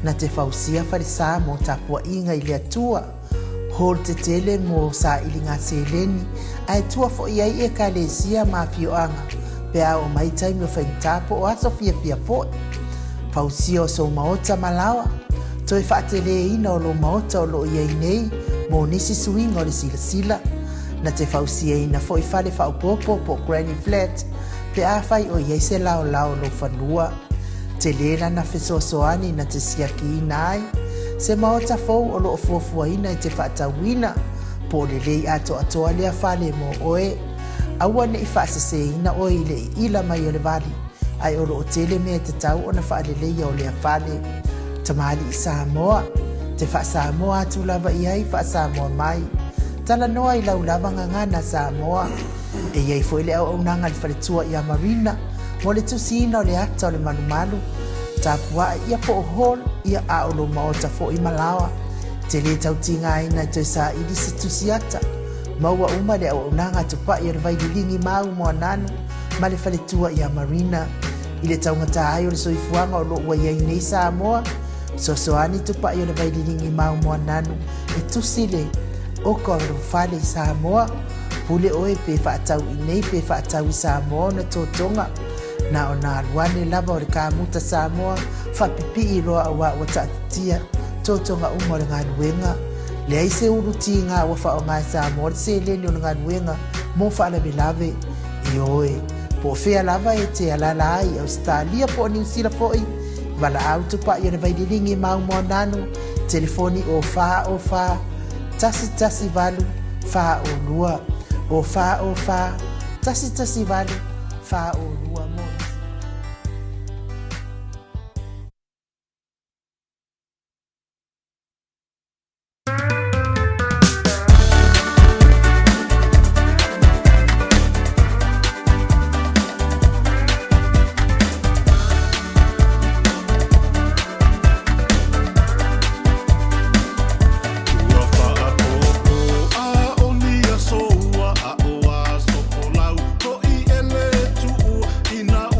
[SPEAKER 1] na te fausia falisa mo tapua inga i le atua, hol te tele mo sa ilinga seleni, ai tua fo iai e ka le sia ma fioanga, pe a o mai taimi o whaintapo o aso fia fia fo. Fausia o so Maota malawa, toi whaatele ina o lo Maota o lo iai nei, mo nisi swing o le sila sila, na te fausia ina fo i fale whaupopo po Granny Flat, pe a fai o iai se lao lao lo whanua. Te lena na fesoasoani na te siaki ina ai, se Maota fou o lo fuafua ina i te whaatawina, po le lei ato atoa lea fale mo oe. Aua ne i whaasese ina oe i le ila mai o le vali, ai o lo o tele mea te tau o na whaaleleia o lea fale. Tamali i Samoa, te wha Samoa atu lava i ai wha Samoa mai. Tala noa i lau lava ngangana Samoa, e iei fo ile au nanga li whaletua i a Marina, mo le tusina o le ata o le manumalu, tapua ia po hol ia a o lo Maota fo i Malawa, te le tau tinga ina i toi sa ili si tusiata, maua uma le au nanga tupa i a vaililingi mau mo ananu, ma le whaletua i a Marina, i le tau ngata ai o le soifuanga o lo ua iei nei Samoa, sosoani tupa i a vaililingi mau mo ananu, e tusile, o ko ro fale Samoa pule oe pe whaatau i nei pe whaatau i Samoa na tōtonga na o nā luane lava o le kāmuta Samoa whapipi i roa awa o tātia tōtonga umo le ngā nuenga le aise uruti ngā wa wha o ngā Samoa le se leni o le ngā nuenga mo whaalawe lave i oe po whea lava e te alala ai Australia po New Zealand foi wala au tupa i o le vaililingi mau mo nanu telefoni o wha tasi tasi valu fa o lua o fa tasi tasi valu fa o lua mo
[SPEAKER 6] Ina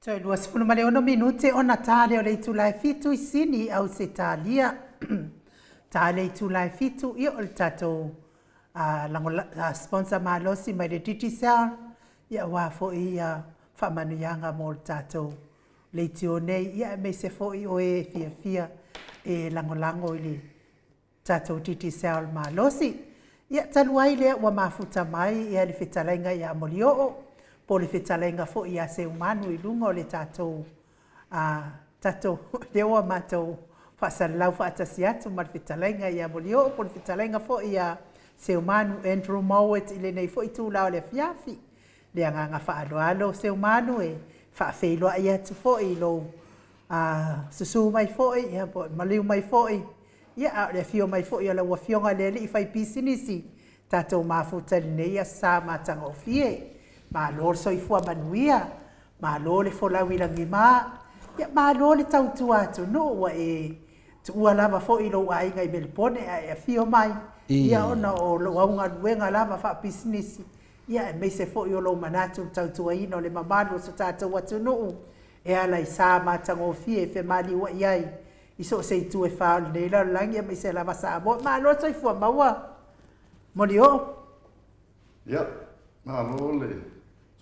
[SPEAKER 1] Toi lua sifunu male ono minute o Natale o le itu lai fitu I sini au se talia. Ta le itu lai fitu I o le tatou sponsor malosi mai le titi sa ia wa fo I whamanuianga mo le tatou. Le itu o nei ia me se fo I o e fia e langolango I le tatou titi sa malosi. Ia taluai le wa mafuta mai ia le fitalainga ia molio o. Po le whetalenga fo I a se umanu I lunga o le tātou leoa mātou whaasalau whaatasi atu ma le whetalenga I a molio po le whetalenga fo I a se umanu Andrew Mowat I le nei fo I tūlao le fiafi le anganga whaaloalo se umanu e whaafeiloa I atu fo I lo susu mai fo I ia po maliu mai fo I ia le fio mai fo I o la ua fionga le li I whai pisinisi tātou mafuta le nei a sa mātanga o fie ma lo so I fua manuia ma lo le folau I langi ma ia ma lo le tautu atu no wa e tu ua lava fo I lo ai ngai belpone a fio mai ia ona o lo aunga luenga lava fa business ia me se fo I lo manatu tautu ai no le mamalo so tatu atu no e ala I sa ma tango fie fe mali wa iai I so se tu e fa le la langi me se lava sa mo ma lo so I fua maua molio
[SPEAKER 6] ia ma lo le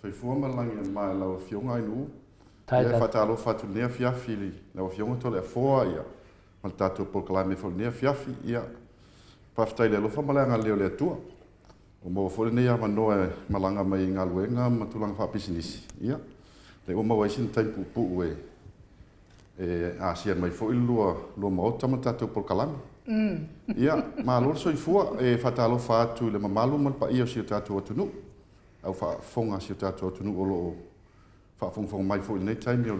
[SPEAKER 6] so I fua malangi mai lau fionga I nu. Ia whatalo whatu nea fiafi li. Lau fionga tole a foa ia. Mal tātou pokalame fo nea fiafi ia. Paftai le lofa malanga leo le atua. O mo fo nea manoa malanga mai ngā luenga matulanga wha pisinisi. Ia. Le o mawa isin tai pupu e. E asian mai fo ilua maota mal tātou pokalame. Ia. Ma lor so I fua e whatalo whatu le mamalu mal pa ia si o tātou atunu. Au whaafonga si o tātou atunu o loo whaafongfonga mai fo I nei taimi o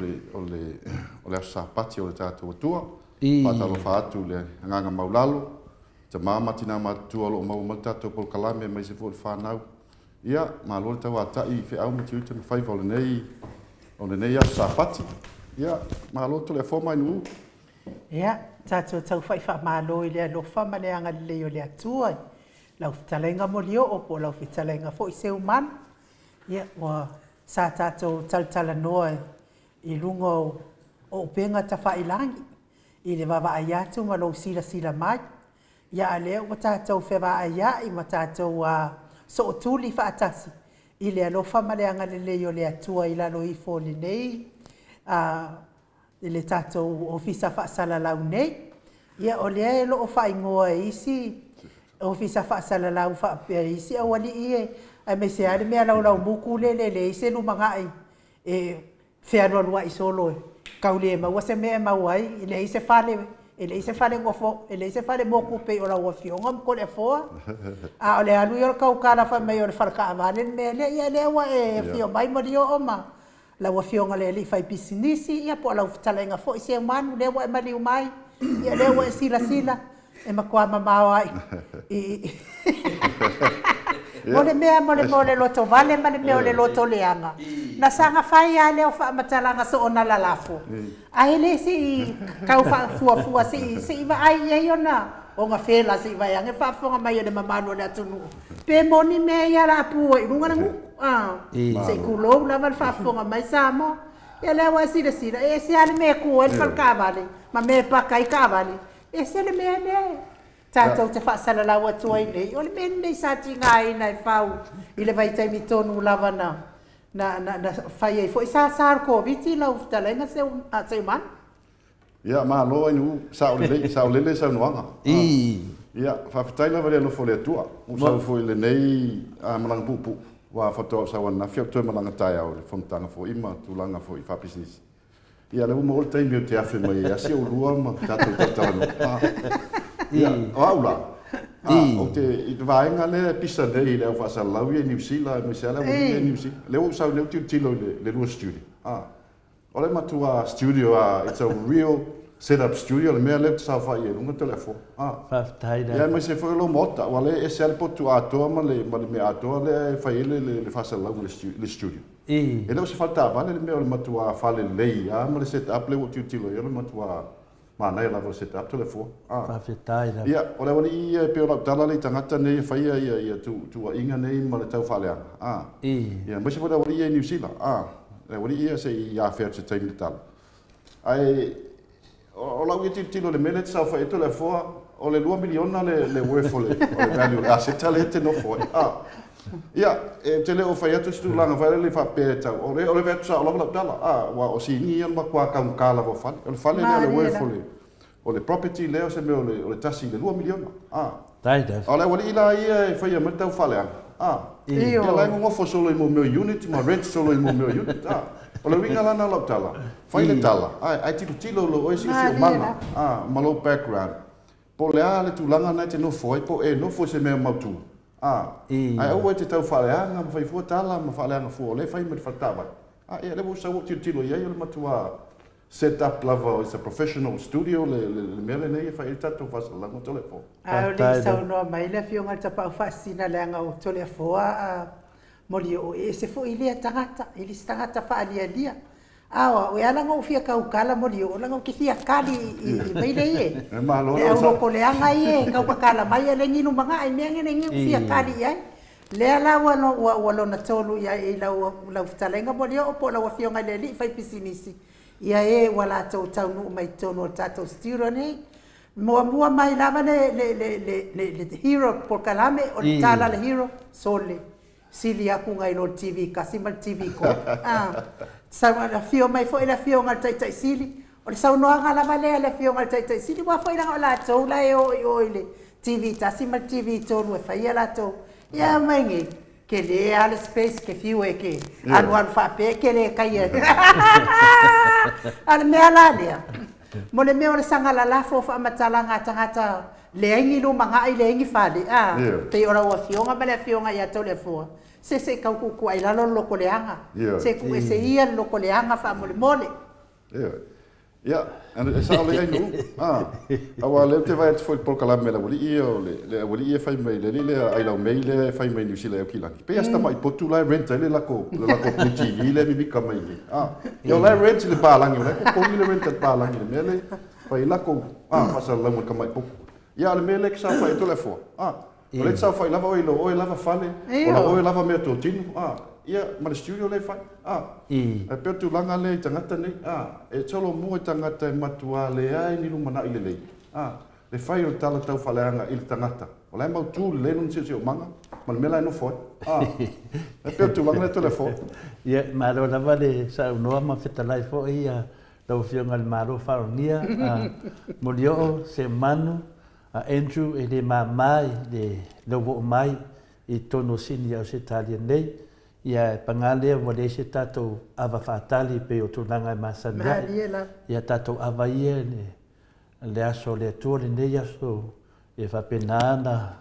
[SPEAKER 6] le asapati o le tātou atua. Whaatalo whaatu le nganga maulalo. Ta māmatina mātua o loo mau tātou pol kalame mai se fo le whanau. Ia, mā lore tau atai whi au mati uita na whaiva o le nei asapati. Ia, mā lore to le fōmai nu.
[SPEAKER 1] Ia, tātou tau whaifa mālo I le alofa ma le anga le o le atua. Lau fitalenga molio o po lau fitalenga fo I se uman. Ia, wa sa tātou taltala noa I lungo o penga ta whailangi. I le wawa ayatu ma lau sila mai. Ia ale o tātou whewa ayai ma tātou so o tūli whaatasi. I le alofa ma le anga le o le atua I lalo I fo le nei. I le tātou ofisa whaasala lau nei. Ia o le e lo o whaingoa isi. Ofisa whaasala lau whaapea isi a wali I e me se are mea lau muku le ise lumangai e wheanua lua I solo e kaule e maua se mea mauai I le ise whale ngofo e le ise whale moku pe o lau a fionga mko le foa a o le alu I o kaukara wha mai o le whalka avane mea le ia lewa e fio mai mori o oma lau a fionga le li whai pisinisi ia po lau talenga fo I se manu lewa e maliu mai ia lewa e sila e makua mamau ai. Mole mea mole loto vale male mea ole loto leanga. Na sanga fai a leo wha matalanga so ona lalafo. A ele si kau fua si iwa ai e ona. O nga whela si iwa yang e whafonga mai o le mamano le atunu. Pe moni mea ia la apua I runga nangu. Se kulou lava le whafonga mai Samoa. Ia lewa e sira. E se ale mea kua e whalka vale. Ma mea paka I ka vale. E se le mea ne. Tātou te whaasala lau atua I nei. O le mea nei sa tinga ina I whau. I le vai taimi tonu lava na whai ei fo. I sa ko viti lau fitalenga se uman.
[SPEAKER 6] Ia, mā loa inu sa o lele sa unuanga. Ia, whawhitaina vare alofo le atua. Usau fo I le nei malanga pupu. Wa whatoa sa wana whiau toi malanga tai au le whamtanga fo ima tūlanga fo I whapisnis. Ia, le uma o le taimi o te awhi mai e asi o lua ma tātou tatarano. Ia, o aula. O te vaenga le pisa nei leo whaasalau I New Zealand, me se ala wani New Zealand. Leo usau leo tilo le lua studio. O le matua studio, it's a real set-up studio, le mea leo te sa whai e runga telefo. Ia, me se whai lo mota, wale e se alpo tu atoa ma le mea atoa le whai ele le whaasalau le studio. E leo se falta vale le mea o le matua whale lei, ma le set-up leo tilo le matua Mana la vo set up telefo.
[SPEAKER 2] Whawhetai.
[SPEAKER 6] Ia, o le wani I pe o tala le tangata nei whaia ia tu a inga nei ma le tau whaleanga. Ia, mai se wada wani I New Zealand. Le wali ia se ia fair te time tala. Ai o lau i tilo le mele sa fa eto le foa o le 2 miliona le worth o le value asset le te no foi. Ia te le o fai atu stu langa vai le fa pe tau o le vetu sa o la tala wa o si ni ma kwa ka kala vo fa o fa le worth o le property le o se me o le tasi le 2 miliona.
[SPEAKER 2] Tai da.
[SPEAKER 6] O le wali ila ia fai ma tau fa le. Ia lai mo fo solo i mo meu unit ma rent solo i mo meu unit. O le winga lana lau tala. Fai le tala. Ai tilo lo o si manga. Ma low background. Po le ale tu langa na te no foi po no fo se me mautu. Ai o te tau faleanga ma fai fu tala ma faleanga fu le fai me fatava. Ia le mo sa o tilo ia le matua set up lava is a professional studio le mele nei fai tato fa la mo tole po.
[SPEAKER 1] Le sa no mai le fionga ta pa fasina le anga o tole fo moli o se fo ile tangata ile tangata fa alia o ala ngo fia ka ukala moli o la ngo ki fia kali i mai le e
[SPEAKER 6] malo
[SPEAKER 1] o ko le anga e ka kala mai le nginu manga ai me ngene ngi fia kali ai le ala wa na tolu ya e la ftalenga moli o po la wa fionga le li fai pisinisi ia e wala tau nu mai tono tato stiro nei mua mai lava le hero por kalame o tala le hero sole sili aku ngai no TV kasimal TV ko sa la fio mai foi la fio ngal tai sili o le sau noanga lava le fio ngal tai sili wa foi la la tau la o ile TV kasimal TV tonu e fai la tau ia mai que le al space que fio e que anual fa pe que le caia al me ala le mo le me o le sanga la fo fa matalanga tangata le ngi lu manga ai le ngi fale pe ora o fionga bele fionga ya to le fo se ka ku ai la lo ko le anga se ku se ia lo ko le anga fa mo le mole
[SPEAKER 6] ja en esa ole ai nu awa le te vai foi por kala mela wali le wali fai mai le ai la mai le fai mai ni sila o kila pe sta mai potula rent le la ko TV le mi ka mai yo la rent le balang le ko le rent pa lang le mele fai la ko pasa la mo ka mai po ya le mele que sa fai to le fo o le sa fai lava o lava fale o lava me to tinu ia ma le studio le fai e pe tu langa le tangata nei e tolo mo tangata matua le ai ni lumana ile le le fai o tala tau faleanga il tangata o le mau tu le non se manga ma me la no foi e pe tu langa le telefone
[SPEAKER 2] ia ma lo lava le sa no ma feta lai fo ia lo fionga al maro faronia molio se manu Andrew e le mamai le lovo mai i tono sini au se tali nei ia pangale mo le se tato ava fatali pe o tunanga masana ia tato ava ia le aso le tole nei aso e fa penana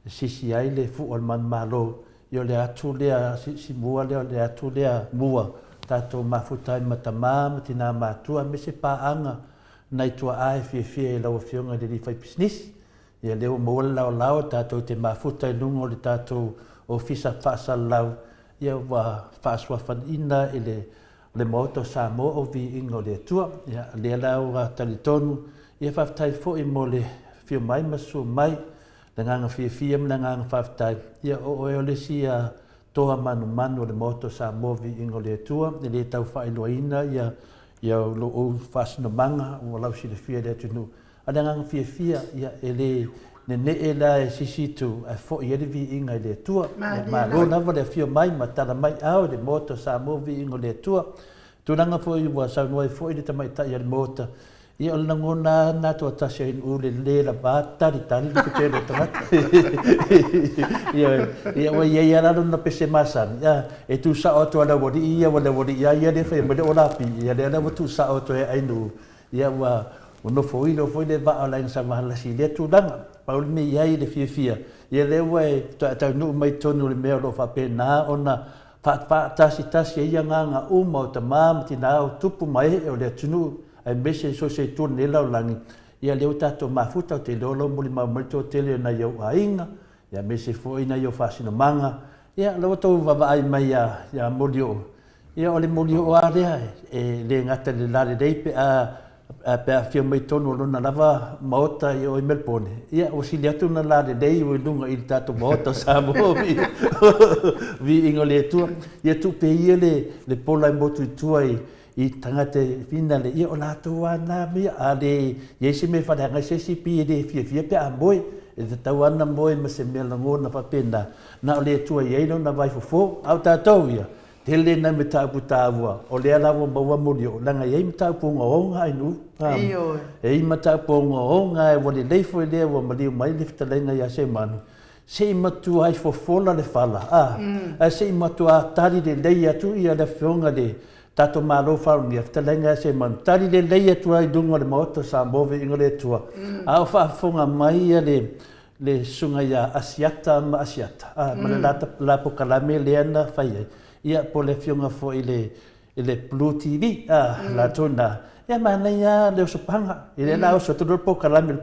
[SPEAKER 2] sisi ai le fu o man malo io le atu le si mua le atu le mua tato mafutai matama tina matua me se paanga nai tua ai fie la fionga de fai business ia leo mo la tato te mafutai lungo le tato ofisa fasa lau ia wa faswa fan ina ele le moto Samoa o Viiga le Atua ia le lau talitonu ia faftai fo i mo le fio mai masu mai nganga fia nganga faftai ia o le sia toa manu le moto Samoa Viiga le Atua le tau fa iloina ia lo o fasno manga o lau si le fia le tunu ada nganga fia ia ele ne la sisitu a fo ia le Viiga le Atua ma lo na le fio mai matala mai au le moto Samoa Viiga le Atua tunanga fo i wa sa no fo i te mai ta ia le moto ia o ngona na to ta se u le la bata di tali ke te le tama ia wa ia la no pese masan ia e tu sa o to la wodi ia ia le fe mo de ola pi ia le na tu sa o to ai nu ia wa no fo le ba ala sa mahala si le tu danga paul me ia le fia ia le wa ta no mai tonu le me lo fa pena ona fa tasi ia nga uma o tamam tina o tupu mai o le tunu ai mese so se tu ne la langi ia le tato mafuta te lolo muli ma molto tele na yo ainga ia mese fo ina yo fasino manga ia lo to va ai mai ia molio ia ole molio area e le ngata le la le dei pe pe fia mai tono lona lava Maota i o Melbourne. Ia o sili atu na la de dei o lunga i tato Maota Samoa vi ingo le tua. Ia tu pe ia le pola motu tua i tangate fina le ia o la tua na mea a le iesi me whadanga sesi pi de fia pe a moi e te tau ana moi ma se mea langona whapena na o le tua i eino na vai fofo au tātou ia. Te le na me tāpu tāua, o lea lawa maua muri o langa ei me tāpu ngā onga ai nu. Ei ma tāpu ngā onga e wale leifo e lea wa maliu mai le whitalenga ia se manu. Se matu ai fofola le whala. Se matu a tari le lei atu ia le whionga le tato malo whaungia whitalenga ia se manu. Tari le lei atu ai dunga le Maota Samoa inga le tua. Au whaafonga mai ia le sunga ia asiata ma asiata. Ma le lapo kalame lea na whaiai. Ia po le fionga fo i le Blue TV, la tona. Ia mana ia leo supanga. I le lao sa tudor po kalame.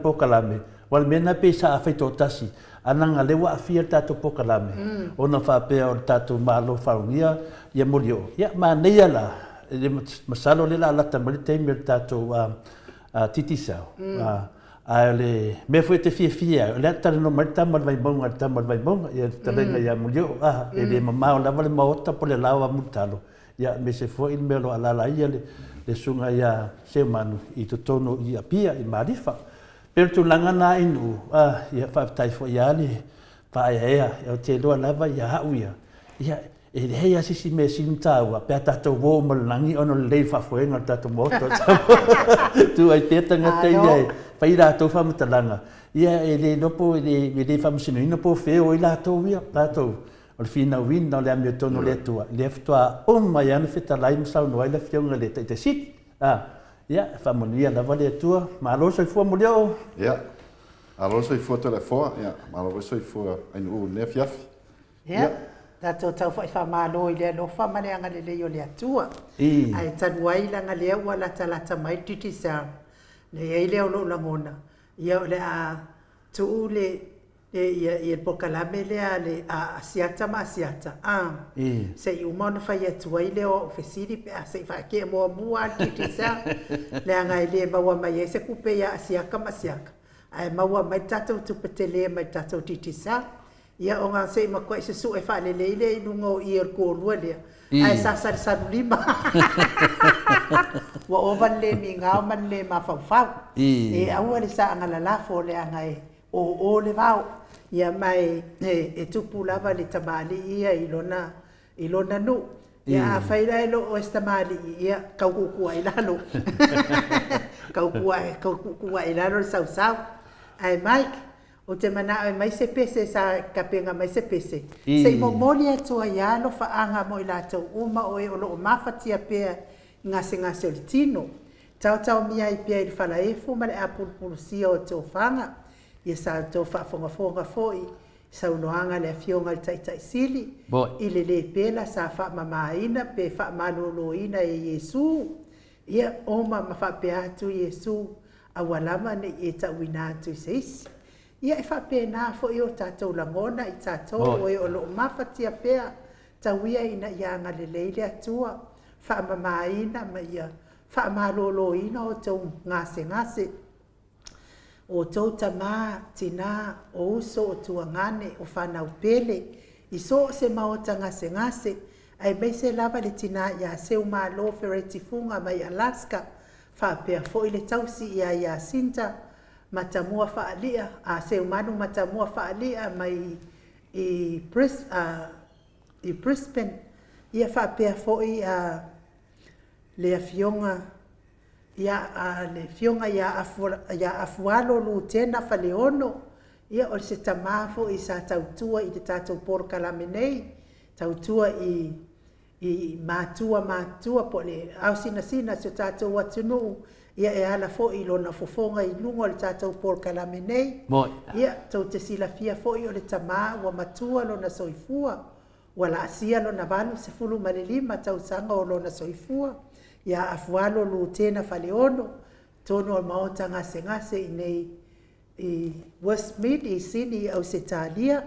[SPEAKER 2] Wal mena pe sa afai tō tasi. Ananga lewa afia tato po kalame. Ona whapea o tato malo whaungia. Ia morio. Ia mana ia la. Masalo le la lata marite me tato titisau. Ale me foi te fia le tara no marta mal vai monga ia talenga ia mulio ele mama la vale Maota po le lawa mutalo ia me se foi il melo ala ia le sunga ia se manu i tono ia pia i marifa per tu langana inu ia fa tai fo ia le pa ia o te lo lava ia ia e hei asisi me sintaua pe tato wo malangi ono le fa foenga tato moto tu ai te tanga te ia pai la to fa matalanga ia ele no po le fa msino no po feo ila to ia tato o fina win no le am tono le tua left o mai an feta lai msa no ile fionga le te sit ia fa monia la vale tua ma lo so fu molio
[SPEAKER 6] ia alo so fu telefone ia ma lo so fu ai no ne fiaf
[SPEAKER 1] ia tato tau fai whamalo i lea no whamaneanga le leo le atua. Ai tanuai langa lea ua lata mai titisa. Le ei leo lo langona. Ia le a tuu le pokalame lea le a asiata ma asiata. Se i umana whai atua i leo ofesiri pe a se i whake mua mua titisa. Le anga i lea maua mai e se kupe ia asiaka ma asiaka. Ai maua mai tatou tupetele mai tatou titisa. Ia o ngā sei makua i se su e whaale leile i nungo i er kōrua lea. Ai sa lima. Wa ovan le mi ngāo man le ma whau. E aua le sa anga lalafo le anga e o le vau. Ia mai e tupu lava le tamali ia i lona nu. Ia a whaira e lo o estamali ia kaukukua i lalo. Kaukukua i lalo sau. Ai Mike. O te mana e mai se pese sa kapenga mai se pese. Se i momoli atua ia lo whaanga mo i lātou uma o e o loo mawhatia pēr ngase o le tino. Tau mia i pēr i whala e fu ma le apulpulu sia o te o whanga. Ia sa tō whaafonga foi. Sa unoanga le fionga le taitai sili. I le pēla sa whaamamaina pe whaamaloloina e Yesu. Ia oma ma whapea atu Yesu awalama ne e tauina atu i seisi. Ia e whapena fo i o tātou langona i tātou o e o loo mawhatia pēr tauia ina ianga le leile atua whaamamaina ma ia whaamaloloina o tau ngase o tau tamā tina o uso o tuangane o whanau pele i so se Maota ngase ai mai se lava le tina ia seu malo feretifunga mai Alaska whapea fo i le tausi ia Sinta matamua whaalia, se umanu matamua whaalia mai i Brisbane. Ia whapea foi le fionga, le fionga ia afualo lu tena whaleono. Ia o se tamafo i sa tautua i te tātou porkalame nei, tautua i mātua po le au sina se tātou atunu. Ia e ala fo i lona fofonga i lungo le tātou porkalame nei. Ia tau te sila fia fo i o le tamā ua matua lona soifua. Ua la asia lona valu se fulu malilima tau sanga o lona soifua. Ia afualo lu tena whaleono. Tono o Maota ngase i nei i Westmead i sini au se tālia.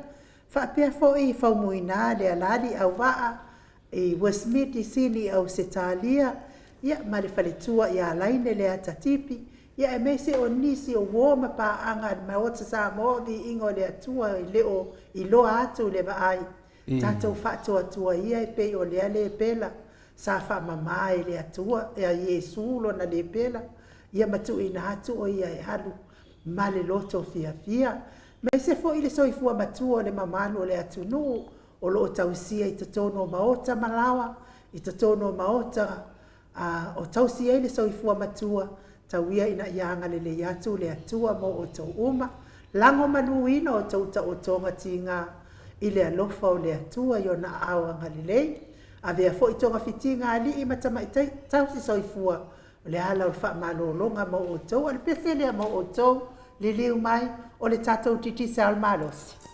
[SPEAKER 1] Whapea fo i whaumuina le alali au waa i Westmead i sini au se tālia. ia ma le faletua ia laine le atatipi ia e mese o nisi o woma pa anga Maota Samoa Viiga o le atua i leo i loa atu le vaai tatou faatoatua ia e pei o le ale pela sa faamamā e le atua e a Iesu lona le pela ia matuuina atu o ia e halu ma le loto fiafia me se foʻi le soifua matua o le mamalu o le atunuu o loo tausia i totonu o Maota malawa i totonu o Maota o tausia i le soifua matua tauia ina ianga le atu le atua mo o tau uma lango manuina o tau taotonga tinga i le alofa o le atua i ona aoanga lelei a vea foʻi toga fitinga alii ma tamaitai tausi soifua o le ala o le faamalōloga mo outou a le pese lea mo outou liliu mai o le tatou titisa o le malosi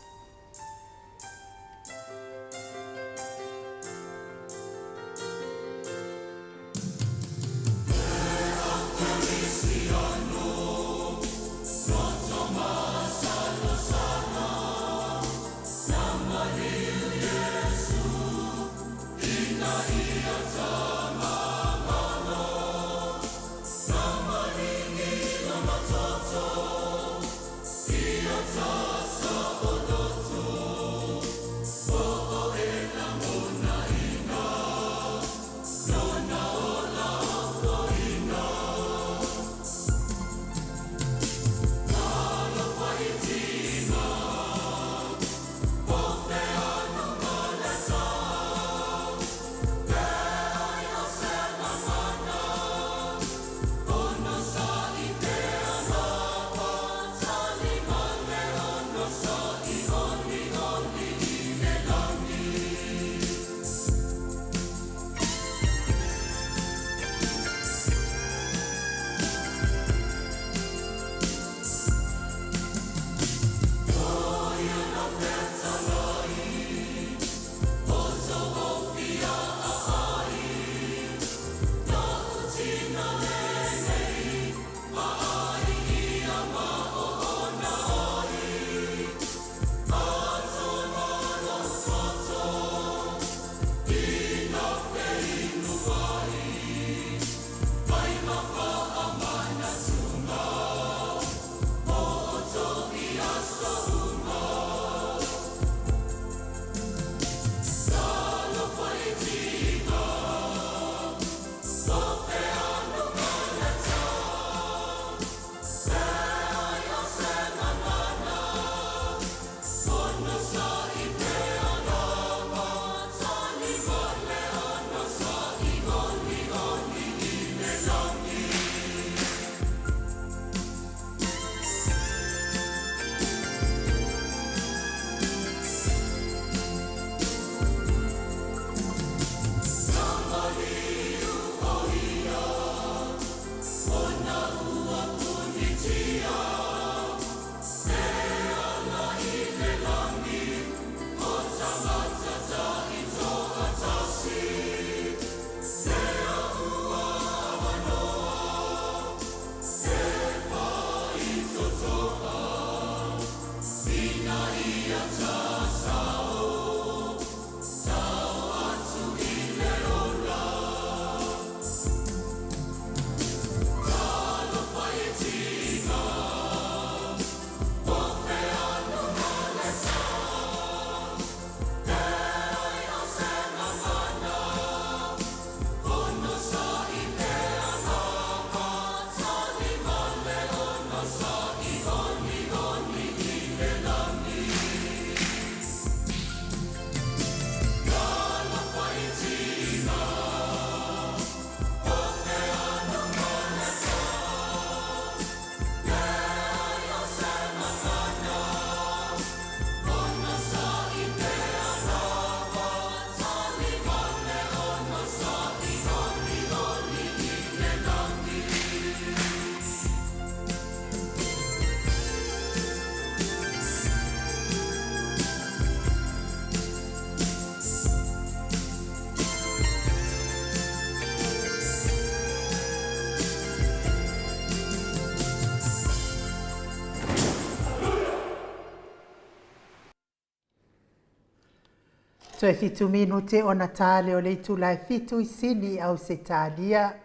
[SPEAKER 1] Toe fitu minute o Natale o le itulai fitu I sini au se talia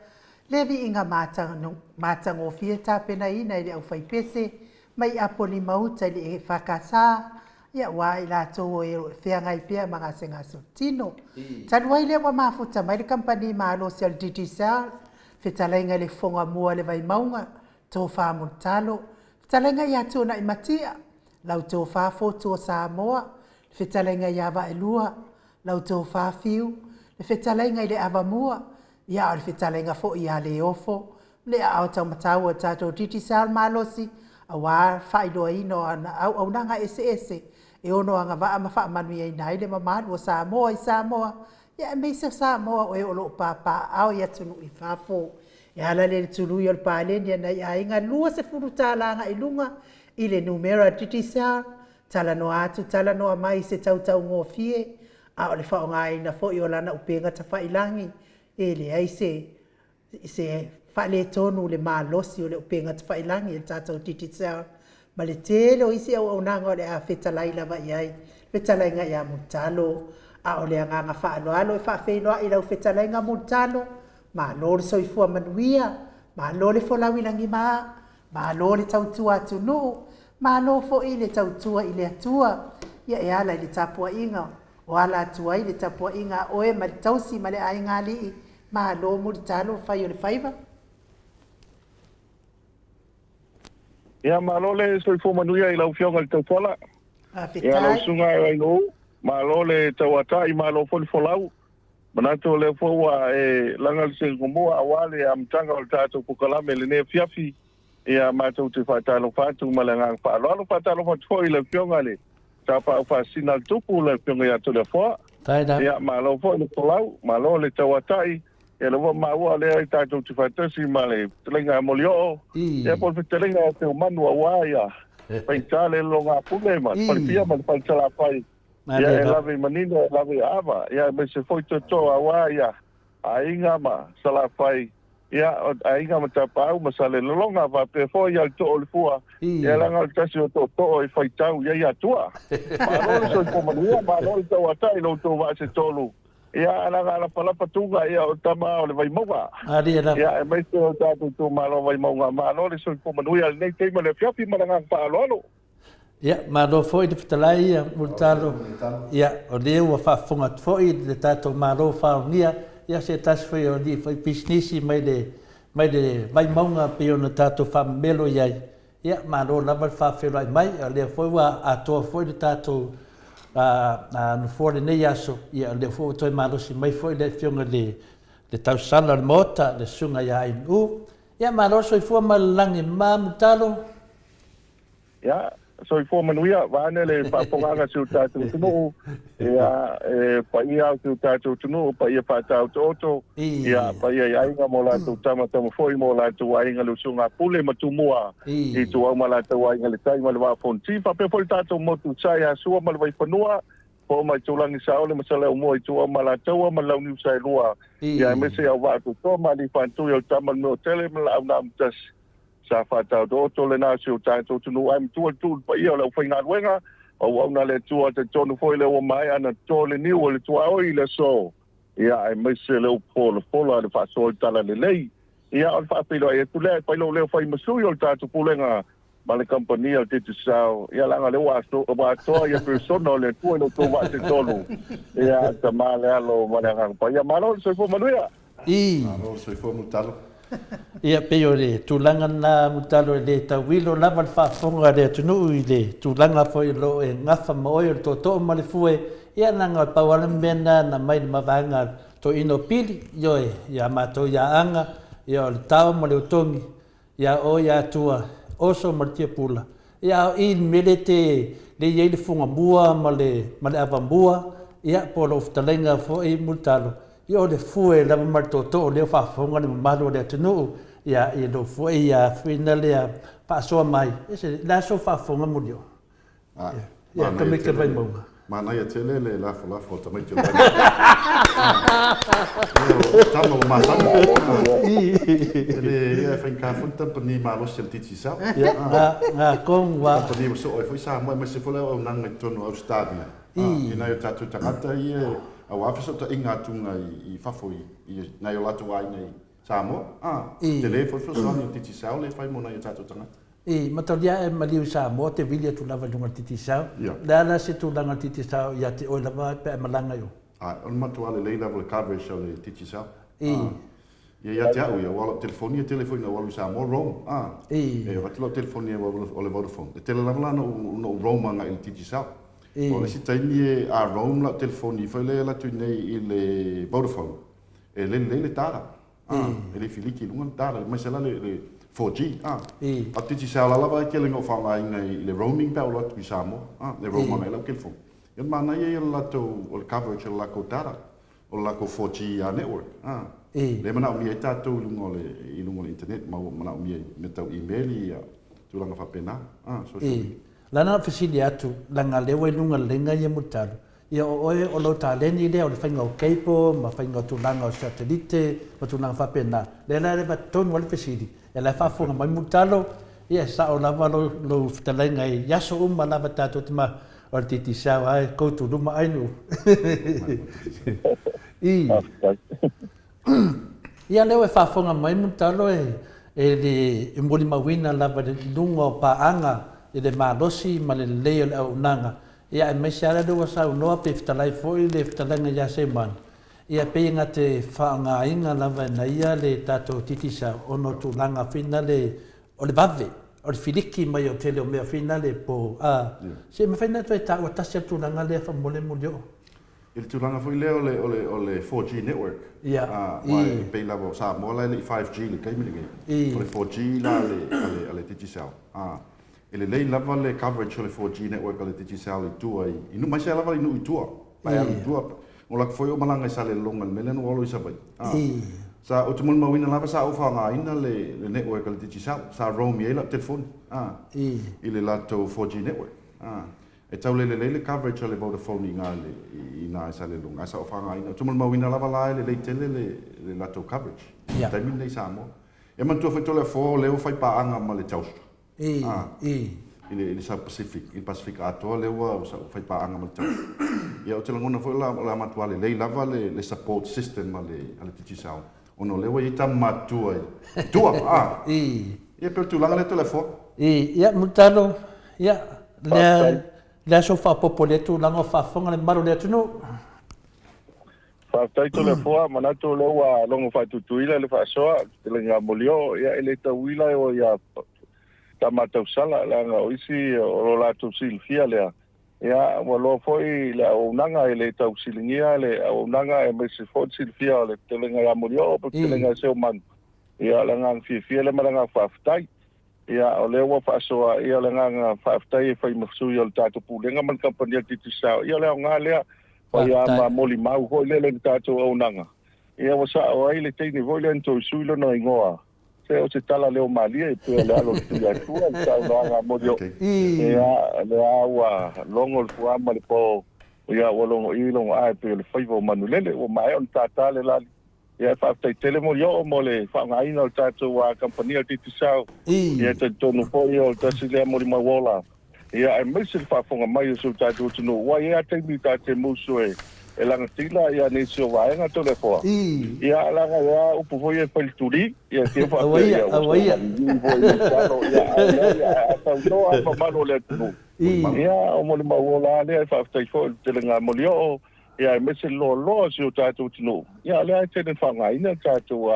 [SPEAKER 1] Levi inga mātango fia tāpena ina ili au whaipese, mai apoli mauta ili e whakasa, ia wā i lātou e whiangai pia mga senga tino. Tanua ile wa mafuta mai le kampani maalo si al ditisal, whetalainga le fonga mua le vai maunga, tō whāmu talo, whetalainga ia tūna i matia, lau tō whāfo tō Samoa, whetalainga ia wa e lua, lau tō whāwhiu, le whetalainga i le avamua, ia o le whetalainga fo i a le ofo, le a au tau matau o tātou ditisal maalosi, a wā whaidoa ino au nanga ese, e ono anga waa ma wha manu i nai le mamanu o Samoa i Samoa, ia e meisa Samoa o e olo pāpā au ia tunu i whāfo. E ala le tulu i o le pālenia na i a inga lua se furu tālanga i lunga i le numera ditisal, tala no atu, tala no mai se tautau ngō fie, a o le whaonga ina fo i o lana upenga ta whailangi, e le ai se whale tonu le mālosi o le upenga ta whailangi e tātou ditisal. Ma le tele o isi au nanga o le a whetalai lava iai, whetalai nga ia mutalo, a o le anganga whaaloalo e whaafeinoa i lau whetalai nga mutalo, ma lo le soifua manuia, ma lo le folawilangi maa, ma lo le tautua atunu, ma lo fo i le tautua i le atua, ia e ala i le tapua inga, o ala atua i le tapua inga oe ma le tausi ma le ainga lii, ma lo mutalo fai o le faiva.
[SPEAKER 7] Ia malole soi fo manuia i lau fionga le tautola. Ia lau sunga e waingo, malole tauata i malo fo le folau. Manato le fo wa e langa le se ngomua awale a mtanga o le tātou pukalame le ne fiafi. Ia mātou te whaatalo whātu malangang whaalo. Alo whaatalo whātu i le fionga le. Tāpa au whaasina le tupu le fionga ia to le foa. Ia malo fo le folau, malo le tauata i. Ia le maua le ai tātou te whaitasi ma le telenga molio. Ia po le telenga te umanu a waia. Pai tāle longa pule ma. Palpia ma le paltala pai. Ia e lawe manino, e lawe ava. Ia me se foi toto a waia. A inga ma sala pai. Ia a inga ma tapau ma sale longa va pe foi ia to o le fua. Ia langa le tasi o toto e whaitau ia Atua. Ma lole soi pomanua, ma lole tau atai lo to va se tolu. Ia ala palapa tunga ia o tama o le vai maunga. Ia e mai se o tātou tō malo vai maunga. Malo le soi pomanui al nei teima le fiapi maranga whaaloalo.
[SPEAKER 2] Ia, malo foi le fitalai ia multalo. Ia, o leo a whaafunga foi le tātou malo whaongia. Ia se tasi foi o li foi pisnisi mai le vai maunga pe o na tātou whamelo iai. Ia, malo lava whaafelo ai mai. O leo foi wa Atua foi le tātou no fore nei aso ia le fo toi malosi mai foi le fionga le tausala le Maota le sunga ia inu ia maloso i fo malangi mamutalo
[SPEAKER 7] ia so i fo manuia vane le paponga su tatu tunu ia pa ia su tatu tunu pa ia pa tauto ia pa ia inga mola tu tama foi mola tu inga lu sunga pule matumua i tu mala tu inga le tai mala fonti pa pe foi tatu motu sai asu mala vai panua po mai tulangi saole masala mo i tu mala tu mala ni sai lua ia me se au tu to mali fantu yo tama no tele mala na mtas sa fata do to le na siu tatu tunu am tu pa ia le foi na wenga o na le tu te tonu foi le o mai ana to le ni o le tu o ile so ia ai me se le polo le fa so tala le lei ia al fa pilo e tu le pa le foi masu yo tatu pulenga ma le compagnia te sao ia la le wa to ia persona le tu no to va te tonu ia ta male alo ma le pa ia malo so fo manuia
[SPEAKER 6] malo so fo mutalo
[SPEAKER 2] ia peo le tulanga na mutalo le tawilo lava le whaafonga le tunu i le tulanga foi lo e ngafa maoi o to ma le fue ia nanga pawala mena na mai le mawanga to ino pili ioe ia mato ia anga ia le tau ma le utongi ia o ia Atua oso ma le tia pula ia o in melete le iei le funga mua ma le avambua ia po lo uftalenga foi mutalo ia o le fue lava ma le toto leo whaafonga le mamalo le tunu ia i lo fue ia whina lea paasoa mai ese la so whaafonga mulio ia kameke vai maunga
[SPEAKER 6] mana ia tele le lafo tamai te vai tamo masanga ele ia whainka funta pani malo sentiti sa
[SPEAKER 2] nga kong wa
[SPEAKER 6] pani so foi sa mo me se fola o nanga tonu au stadia ina yo tatu tangata ia au afiso ta inga tunga i fafoi i na yo latu ai nei Samoa. Te le foi soani o titi sao le fai mona i tatou tangata.
[SPEAKER 2] Matalia e maliu Samoa te vili tu lava lunga titi sao. Lana se tu langa titi sao ia te o lava pe malanga yo.
[SPEAKER 6] On matua le leila le coverage o le titi sao. Ia te au ia wala telefonia na walu Samoa Rome. E watilo telefonia o le Vodafone. E tele lava lana no Rome nga il titi sao. O le sitaini a Rome la telefoni foi le la tu nei i le Vodafone. E le tara. E le filiki lunga tara, mai se la le 4G. A titi sao la lava ke lengo fanga inga i le roaming pa o la tu Samoa. Le Rome nga la telefon. Ia mana ia la to o le coverage la ko tara. O la ko 4G network. Le mana mi eta to lunga le internet ma mana mi me tau email ia tu langa fa pena.
[SPEAKER 2] Lana fasili atu langa lewa lunga lenga ia mutalu. Ia o lo taleni le o le whainga o keipo, ma whainga o tulanga o satellite, ma tulanga whapena. Le la rewa tonu wale fasili. E la whafunga mai mutalo, ia sa o lava lo whatalenga e yaso lava tato tima o le titi sao ai koutu luma ainu. Ia leo e whafunga mai mutalo e moli mawina lava le lunga o paanga e le malosi ma le leo le au nanga. Ia e meisiara lewa sa unoa pe fitalai foi le fitalanga ia se man. Ia pe inga te whaanga inga lava na ia le tato titisa ono tu langa fina o le bave. O le filiki mai o tele o mea fina le po. Se me whaina tu e ta o tasia tu langa le wha mole mulio.
[SPEAKER 6] Il tu langa foi leo o le 4G network.
[SPEAKER 2] Ia.
[SPEAKER 6] Mai pe lava sa mola le 5G le kaimini gai. O le 4G la le titisao. E le lei lava le coverage o le 4G network o le titisao le tua inu mai se lava inu i tua. Pai alu tua. O la foi o malanga sa le longa le mele no olo i sa vai. Sa o te mul mawina lava sa ufa nga ina le network o le titisao. Sa roam ye la telefoni. I le lato 4G network. E tau le coverage o le Vodafone i nga sa le longa. Sa ufa nga ina. O te mul mawina lava la le tele le lato coverage. Taimin nei sa mo. E mantua foi tole fo leo fai paanga ma le taustra. Il South Pacific, il Pacific Atua lewa fai paanga ma taustra. Ia o te langona foi la matua le lava le support system ale titisao. Ono lewa i ta matua. Tua, Ia per tu langa le tole fo.
[SPEAKER 2] Ia mutalo, ia le so fa popoletu langa fa fonga le maro le tunu.
[SPEAKER 7] Whātai tole fua, manato lewa longo whaitutuila le whaasoa, te lenga molio, ia ele tauila o ia tamatau sala, langa o isi o lo lātou silfia lea. Ia, walo foi le au nanga ele tau silingia, le au nanga e mesi fod silfia le te lenga molio, o te lenga seo manu. Ia langa fia le maranga whaatai. Ia o lewa whaasoa, ia langa whaatai e whai mafsui o le tātou pūlenga man kampania titisao. Ia lea o ngā lea, ia ma moli mau hoi le tātou au nanga. Ia wasa o ai le teini hoi le nto suilo no ingoa. Se o se tala leo malia e pua le alo tuia tua, tau nanga modio. Ia le awa longo le fuama le po, ia walongo ilongo ai pua le whaivo manulele, o mai on tata le lali. Ia whaatai tele mo yo mo le whaangaina o tātou a kampania titisao. Ia te tonu po i o tasi lea mori mawola. Ia e meisi le whaafonga mai o su tātou tunu. Wa ia teimi tāte musu e langa tila ia nesi o waenga tole foa. Ia langa ia upu foi e whaituri. Ia te whaatai ia.
[SPEAKER 2] Awaia.
[SPEAKER 7] Ia atau noa mamano le tunu. Ia o moli mawola lea e whaatai foi te lenga moli o. Ia e meisi lo si o tātou tunu. Ia lea e tene whaangaina tātou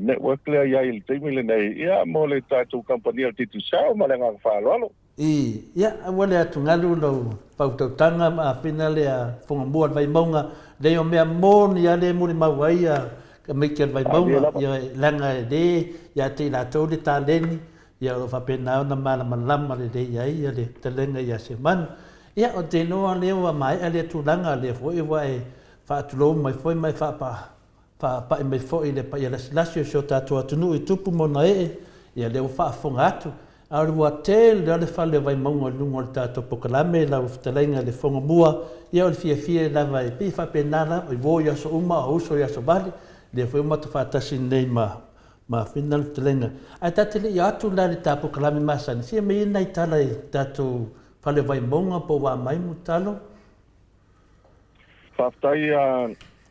[SPEAKER 7] network lea ia il teimi le nei. Ia mo le tātou kampania titisao ma le ngā whaaloalo.
[SPEAKER 2] Ia, wale atu ngalu lau pautautanga ma pina lea whungambua vai maunga leo mea mōni a le muri mawai a meikia vai maunga ia langa e le ia te la tau le tāleni ia o whapena ona malama lama le ia le talenga ia se manu ia o te noa leo a mai a le tūlanga le fwoi wa e whaatulou mai fwoi mai whaapa e mai fwoi le pa ia lasio so tātua tunu i tupu mona ia leo whaafonga atu Arua tel le fale vai maunga lungo le tātou pokalame la uftalenga le fonga mua ia o le fia lava e pifa penala o i wo ia so uma o uso ia so bali le foi uma tu fatasi nei ma final uftalenga ai tatele ia atu la le tātou pokalame masani sia me ina i tala i tātou fale vai maunga po wa mai mutalo
[SPEAKER 7] Whaftai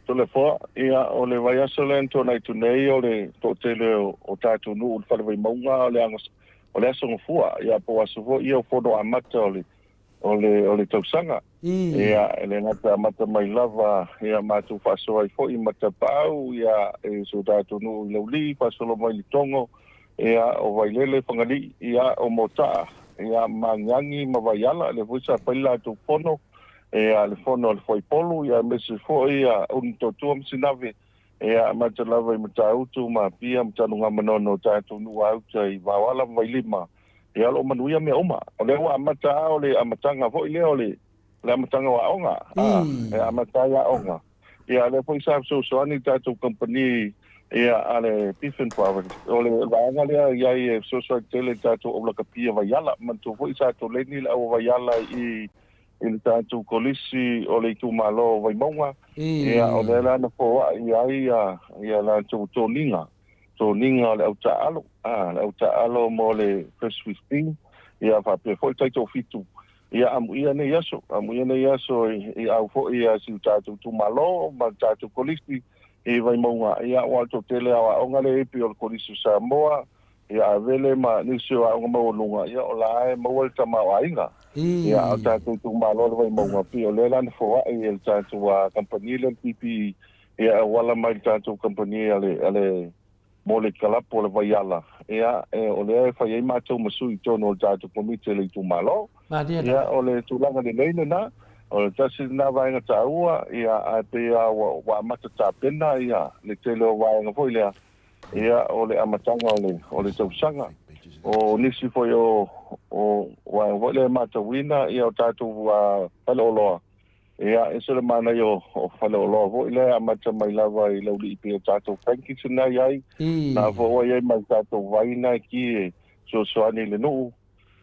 [SPEAKER 7] tole fo ia o le vai aso le to nai tu nei o le to tele o tatu nu o fale vai maunga o le angos o le aso ngofua ia po aso fo ia fo do amata o le tausanga ia ele ngata amata mai lava ia matu faso ai fo i mata pau ia e so tatu nu le uli faso lo mai tongo ia o vai lele fangali ia o mota ia manyangi mavaiala le vusa paila tu fono le fono le foi polu ia mesi foi ia un totu msinave ia matalava i matautu ma pia mtanunga manono tatu nu auta i vawala vailima ia lo manuia me oma o le wa mata o le amatanga foi le o le amatanga wa onga amatanga onga ia le foi sa so ani tatu company ia ale pifen province o le vanga le ia so tele tatu o la kapia vaiala mantu foi sa to le ni la vaiala i il tatu kolisi o le tu malo vai monga ia o le lana po ia la tu toninga le auta alo mo le first fifteen ia fa pe foi taito fitu ia ia ne yaso ia au fo ia si tatu tu malo ma tatu kolisi e vai monga ia o alto tele o ngale e pio kolisi Samoa ia vele ma nisio a mo lunga ia o la e mo volta ma ainga ia o tatu tu malo vai monga pio le lan fo ia el tatu a company le pipi ia wala mai tatu company ale mole kalapo le vaiala ia o le fa ia ma tu masui tono tatu komite le tu malo ia o le tulanga de leina na o le tasi na vai nga taua ia a pe wa mata tapena ia le telo vai nga foi le ia o le amatanga o le tausanga o nisi foi o wa le mata wina ia o tatu wa paloloa ia ese le mana yo o paloloa vo le amata mai lava i lo li pe tatu franki sina ai na vo ia mai tatu vaina ki so ani le no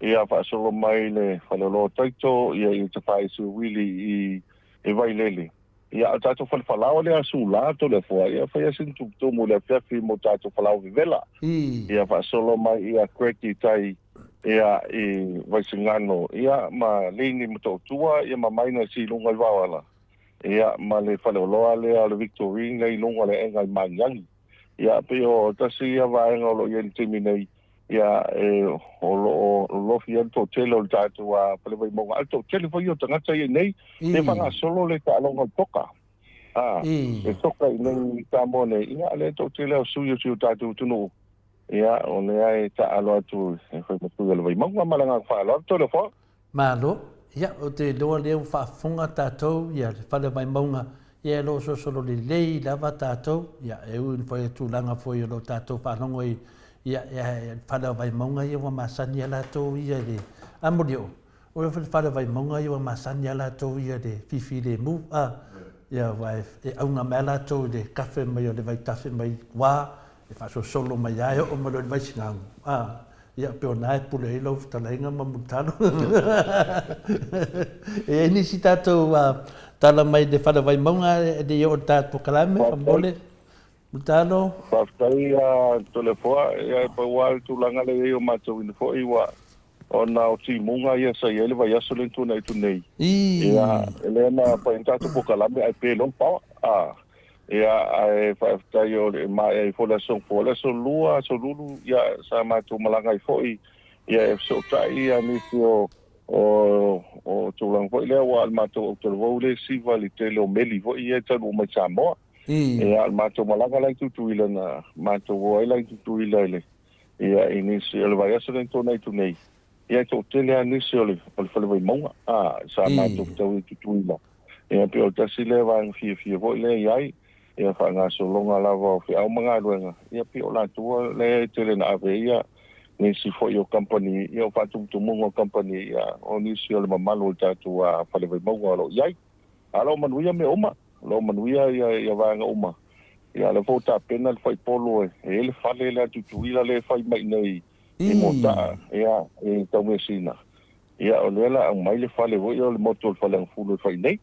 [SPEAKER 7] ia fa solo mai le paloloa taito ia i te fai su wili i vai lele ia tatu falfalao le asula to le fo ia fa sin tu mo le fefi mo tatu falao vivela ia fa solo mai ia kreki tai ia i vai singano ia ma lini mo tua ia ma mai na si lunga wala ia ma le faloloa le Victorine le lunga le enga manyangi ia pe o tasi ia vai ngolo ia timinei ia o lo fiel to telo tatu a pele vai mo alto tele foi o tanga tai nei le fanga solo le ta longa toka e toka nei tamone ia le to tele suyo tatu tunu ia o le ai ta alo tu foi mo le vai mo malanga fa lo to le fo
[SPEAKER 2] malo ia o te lo le fa funga tatu ia fa le vai monga ia lo so solo le lava tatu ia e un foi tu langa foi lo tatu fa longo ia fala vai monga ia wa masani ala to ia de amodio o fala vai monga ia wa masani ala to ia de fifi de mu ia vai e una mela to de cafe mai o de vai tafe mai wa e fa solo mai ai o mo de vai singa ia pe ona e pule lo talenga mamutano e ni sitato tala mai de fala vai monga de o tato kalame fambole Mutalo.
[SPEAKER 7] Paskai telefoa ia pa wal tulanga le o mato in fo iwa ona o ti munga ia sa ele vai aso le tu nei ia elena pa intatu pokalame ai pe long pa ia ai fa tayo ma ai fo la so lulu ia sa mato malanga i fo ia so tai ia ni o tulang fo le wa mato o le si valite lo meli fo ia tanu mai Samoa ia mato malanga lai tutuila na mato voi lai tutuila ile ia inisi ele vai aso dentro nei ia to tele anisi ole fale vai monga sa mato tutuila ia pe o tasile vai fie voi le ia fa nga so longa lava fi au manga luenga ia pe o la tua le tele na ave ia nisi foi o company ia fa tu mongo company ia o nisi ole mamalo tatu fale vai monga lo ia alo manuia me oma lo manuia ia vanga uma ia le vota penal fai polo ele fale la tutuila le fai mai nei i mota ia e tomesina ia olela ang mai le fale vo ia le motor fale ang fulo fai nei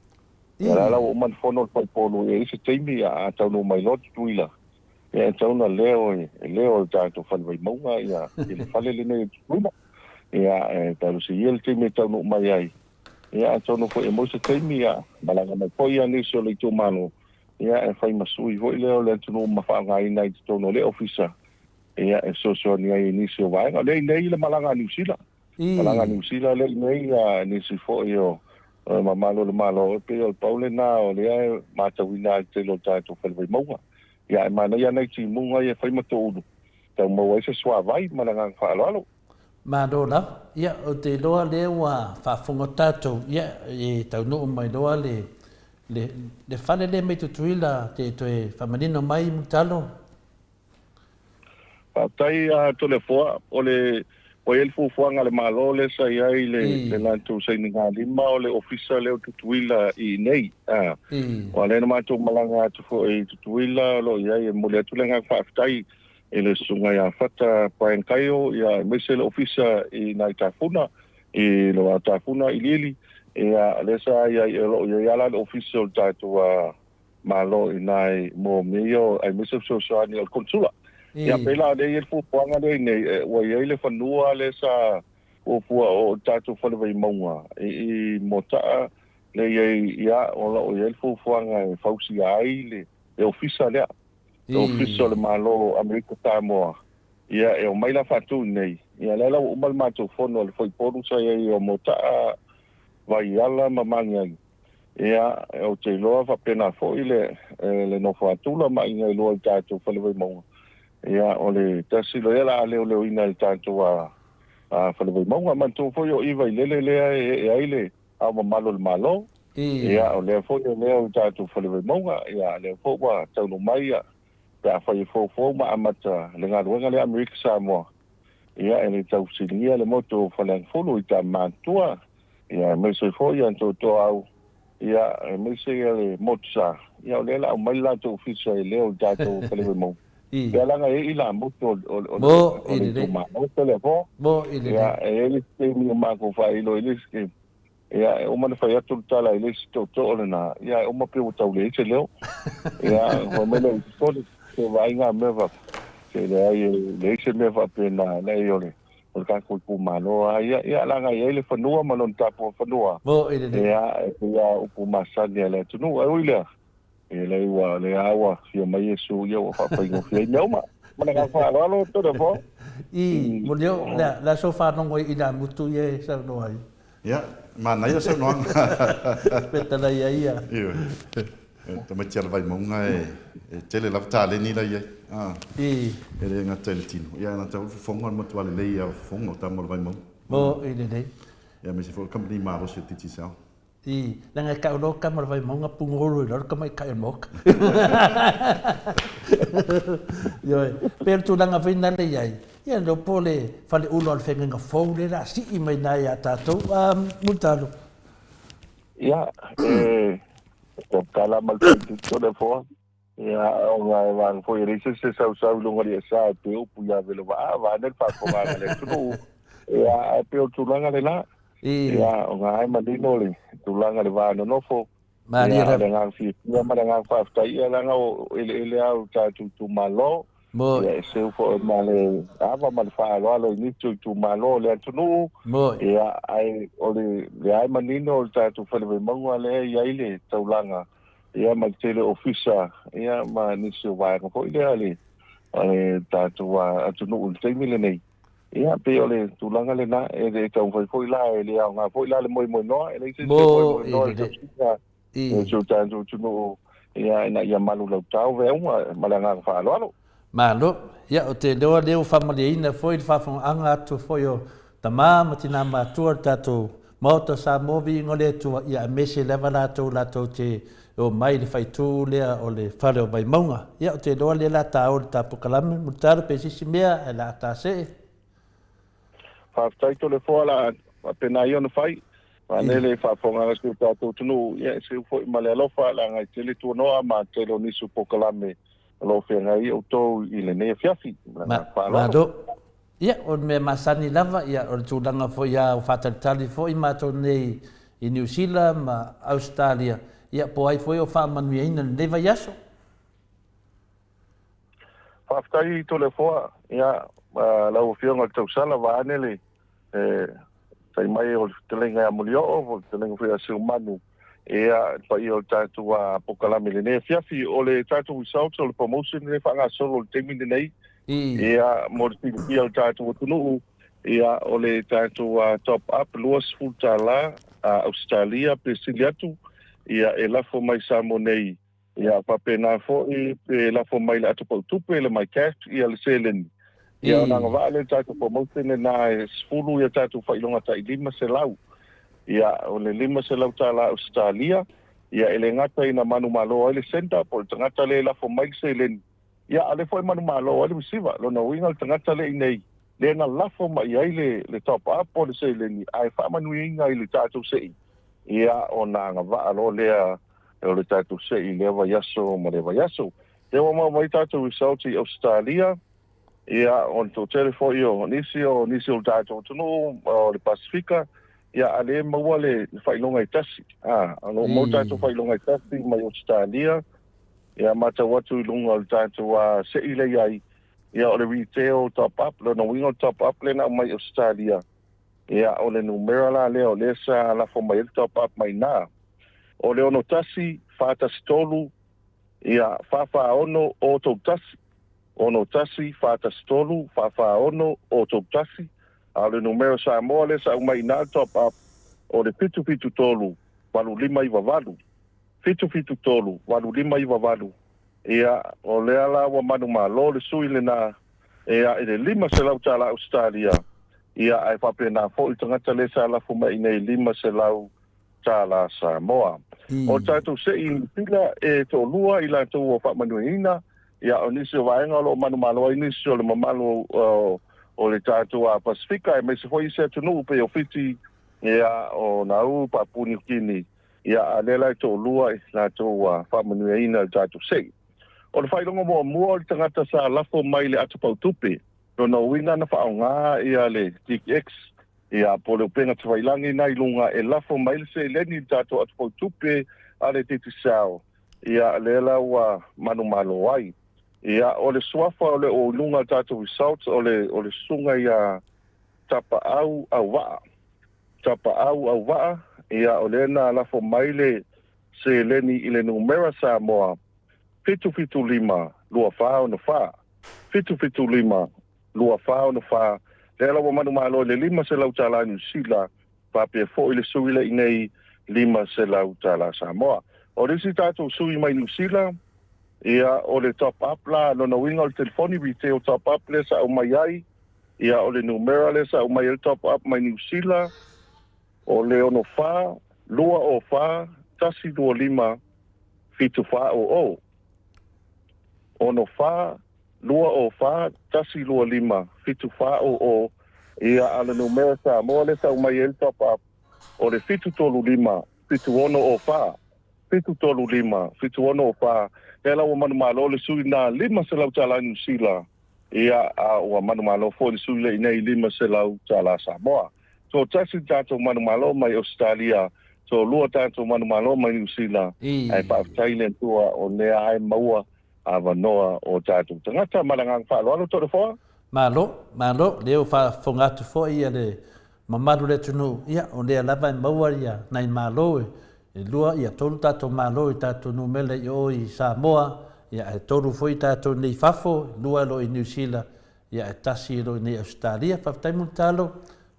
[SPEAKER 7] ia la o man fono fai polo e se temi a tau mai lot tuila ia tau na leo tato fale vai monga ia ele fale le nei tuila ia tau se il temi tau no mai ai ia tau no foi mo se temi ia malanga mai foi ani so le tu mano ia e fai masui foi leo le tunu mawhaangai nei tono le ofisa ia e soso ni ai nisi o vaenga le nei le malanga New Zealand malanga New Zealand le nei nisi foi o mamalo le malo pe o paule na o le matawina te lo tato felve moa ia e mana ia nei ti munga ia fai matoulu tau mau se swa vai malanga whaaloalo
[SPEAKER 2] ma do la ia o te loa le wa whafungo tato ia e tau no mai loa le fale le me tutuila te toe whamanino mai mutalo
[SPEAKER 7] tai to le foa o le o el fuanga le malo le sa ia le lantu se ni lima o le ofisa le tutuila I nei o le ma to malanga to fo e tutuila lo ia e mo le tulenga faftai ele sunga ya fata paen kaio ia mesel ofisa I nai tafuna e lo tafuna ilili ia le sa ia lo ia la ofisa tato malo I nai mo mio ai mesel sosiali al konsula ia pela de il fu panga de nei wa ia le fanua le sa o fu o tato fa le monga I mota le ia o lo ia fu panga fausi ai le ofisa le ofisa le malo America Samoa ia e o mai la fatu nei ia le la o mal mato fono le foi poru sa ia o mota vai ala mamanga ia o te loa fa pena foi le no fatula mai ngai lo tato fa le monga ia o le tasilo ia le o ina le tato fa le monga man to foi o iva le e ai le a malo le malo ia o le foi le o tato fa le monga ia le fo wa tau no mai ia pa fa fo ma amata le ngaluenga le America Samoa ia e le tau silia le moto fa le folo I ta mantua ia me se fo ia to au ia me se le motsa ia le la mai la to ofisa le o tato fa le monga ia langa e ila moto
[SPEAKER 2] bo ile
[SPEAKER 7] ma o telefo
[SPEAKER 2] bo ile
[SPEAKER 7] ia ele te mi ma ko fa ilo ile ske ia o man fa ia tu tala ile to na ia o ma pe o tau le leo ia o me le to se vai nga me va se le se me va pe na le o ka ko malo ia langa ile fanua malon tapo fanua
[SPEAKER 2] bo ile
[SPEAKER 7] ia o ku masani le tu no ile ele wa le awa fia mai su yo fa pa ngo fia nyoma mana ka fa lo to de fo
[SPEAKER 2] mo leo la sofa no ngoi ina mutu ye sa no ai
[SPEAKER 6] ya mana ia sa no
[SPEAKER 2] peta la ia
[SPEAKER 6] io to me tia vai monga e tele la tale ni la ia ele nga tel tino ia na tau fonga mo tuale le ia fonga ta mo vai monga
[SPEAKER 2] bo ile dei
[SPEAKER 6] ia me se fo company maro se titi sa
[SPEAKER 2] langa ka lo ka mo vai monga pungoro lo ka mai ka mo yo per tu langa fina le ai ia no pole fale ulo al fenga fo le la si I mai na ia tato mutalo
[SPEAKER 7] ia ko kala mal to de fo ia o va foi rise se sa lo ngari sa pe o puya velo va nel fa ko va le tu ia pe o tu langa le la ia o nga ai madino le tu langa le va no fo
[SPEAKER 2] Maria
[SPEAKER 7] le nga fi ia ma nga fa sta ia langa o ele au ta tu malo
[SPEAKER 2] mo
[SPEAKER 7] ia se fo male ava mal fa lo ni tu malo le tu no ia ai o le ai madino ta tu fa le mongo le ia ile tu langa ia ma tele ofisa ia ma ni se va ko ile ale ta tu tu no te mile nei ia pe ole tu langa le na e de ka foi la ele nga foi la le moi no ele se moi no e tu tanto tu no ia na ia malu lo tau ve uma malanga fa lo
[SPEAKER 2] malo ia o te leo family ina foi fa fon anga tu foi o tama matina ma tu tato Maota Samoa ngole tu ia mese leva la to te o mai le fai tu le o le fare o vai maunga ia o te loa le la ta o ta pokalame mutar pe si mea e la ta se
[SPEAKER 7] fa tai to le fola pena io no fai ma nele fa fonga su ta to tu ia se foi male lo fa la ngai tele tu no ma te lo ni su pokalame lo fe ngai o to I le ne fiafi
[SPEAKER 2] ma do ia o me masani lava ia o tu langa foi ia o fataltali foi ma to nei I New Zealand ma Australia ia po ai foi o fa manuia ina leva yaso
[SPEAKER 7] fa tai to le foa ia la o fionga to sala va nele sai mai o telenga mulio o telenga foi a seu manu Ia pa i o tātou a pokalame le nei fiafi o le tātou result o le promotion le whanga solo le temi le nei. Ia mo le pili o tātou o tunuu. Ia o le tātou a top up luas futala a Australia pe siliatu. Ia e lafo mai Samoa nei. Ia papena fo e lafo mai le atupau tupe le mai cash ia le seleni. Ia o nanga vaa le tātou promotion le na e sfulu ia tātou whailonga ta i 5 se lau. Ia o le 5 se lau tala Australia. Ia ele ngata ina manu malo ele center po tangata le lafo mai seleni. Ia ale foi manu malo ele misiva. Lona winga tangata le inei. Le na lafo mai ai le top up po le seleni. Ai wha manu inga i le tātou sei. Ia o nanga vaa lo lea o le tātou sei le vaiaso ma le vaiaso. Te wa mai tātou result i Australia. Ia on to telefo io nisi o tātou tunu o le Pasifika. Ia ale maua le whailonga i tasi. Ano mo tātou whailonga i tasi mai Australia. Ia mata watu i lunga o tātou a sei le iai. Ia o le retail top up, le no wingo top up le na mai Australia. Ia o le numera la leo lesa la fo mai top up mai na. O le ono tasi fatasi tolu. Ia fafa ono o tau tasi. Ono tasi fatasi tolu fafa ono o tau tasi. A le numero Samoa le sa umai na top up o le pitu tolu walu 5 i wavalu. Fitu tolu walu 5 i wavalu. Ia o le ala wa manu malo le sui le na ia ele 5 se lau tala Australia. Ia ai papena fo i tangata le sa la fuma i nei 5 se lau tala Samoa. O tātou se i pila e to lua i la tō o whamanuina. Ia o nisi o vaenga lo manu malo i nisi o le mamalo o le tātou a Pasifika e me se foi se tunu pe o fiti ia o nau Papua New Guinea ia alela to lua i la to a whamanuina le tātou sei. O le whailonga mua o le tangata sa lafo mai le atupau tupe. Rono wina na whaonga ia le TX ia po le penga te whailangi nai lunga e lafo mai le se leni tātou atupau tupe a le titi sao. Ia lela wa manu malo ai. Ia o le suafa o le o lunga tātou results o le sunga ia tapa au waa. Tapa au waa. Ia o le na lafo mai le se leni i le numera Samoa. 775 lua whao na wha. 775 lua whao na wha. Lela wa manu malo le 5 se lau tala New Zealand. Papia fo i le suila i nei 5 se lau tala Samoa. O risi tātou sui mai New Zealand. Ia o le top up la no winga o le telefoni retail top up le sa o mai ai. Ia o le numera le sa o mai el top up mai New Zealand. O le ono wha, lua o wha, tasi lua 5, fitu wha o. Ono wha, lua o wha, tasi lua 5, fitu wha o. Ia ala numera sa moa le sa o mai el top up. O le fitu tolu 5, fitu ono o wha. Fitu tolu 5, fitu ono o wha. Ela o manu malo le sui na 5 se lau tala New Zealand. Ia o manu malo fo le sui le inei 5 se lau tala Samoa. So tasi tātou manu malo mai Australia. So lua tātou manu malo mai New Zealand. Ai pa Thailand tua o nea ai maua a wanoa o tātou. Tangata marangang whaaloalo tōre whoa?
[SPEAKER 2] Malo, leo whongatu fo ia le mamaru le tunu. Ia, o nea lava maua ia nai malo e lua ia tolu tātou malo i tātou numele i o i Samoa. Ia e tolu fo i tātou nei fafo, lua lo i New Zealand. Ia e tasi lo i nei Australia. Whaftai mutalo.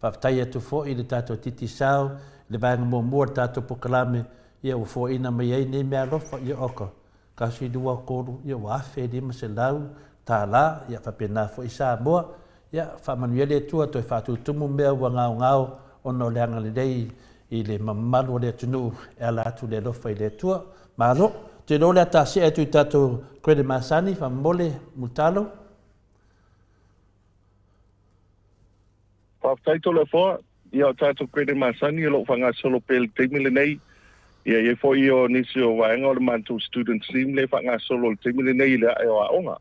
[SPEAKER 2] Whaftai atu fo i le tātou titi sao, le vanga mua tātou pokalame, ia o fo ina mai ei ne mea lofa ia oka. Kasi dua koru, ia o afe 5 se lau, tā la, ia whapena fo i Samoa, ia whamanuele tua toi whatutumu mea ua ngao ono leanga le dei i le mamalu le tunu e ala atu le lofa i le tua. Malo, te role ata se atu i tātou krede masani, whamole mutalo.
[SPEAKER 7] Whaftaito le whoa, ia o tātou krede masani, e lo whanga solo pele teimile nei. Ia e fo i o nisi o waenga o le mantu student team le whanga solo le teimile nei le ae o aonga.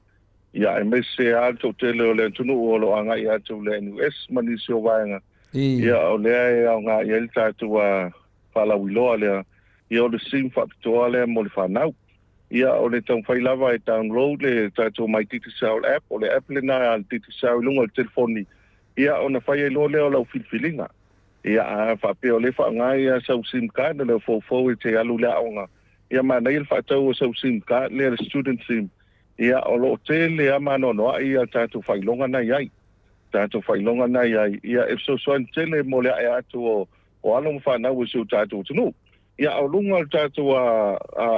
[SPEAKER 7] Ia e mese alto tele o le tunu o lo anga i atu le NUS ma nisi o waenga. Ia o le ae aonga i el tātou a whalawiloa lea. Ia o le sim whapitoa lea mo le whanau. Ia o le tau whailava e download le tātou mai titi sao app o le app le na al titi sao lunga le telefoni. Ia o na whai e lo leo lau filfilinga. ia fa pe o le fa ngai sa sim card le fo te alu le aunga ia mana il fa tau sa sim card le student sim ia o lo te le ama no ia tatu failonga na ia tatu failonga na ia e so tele mo le atu o alo fa na usu tatu tunu ia o lunga tatu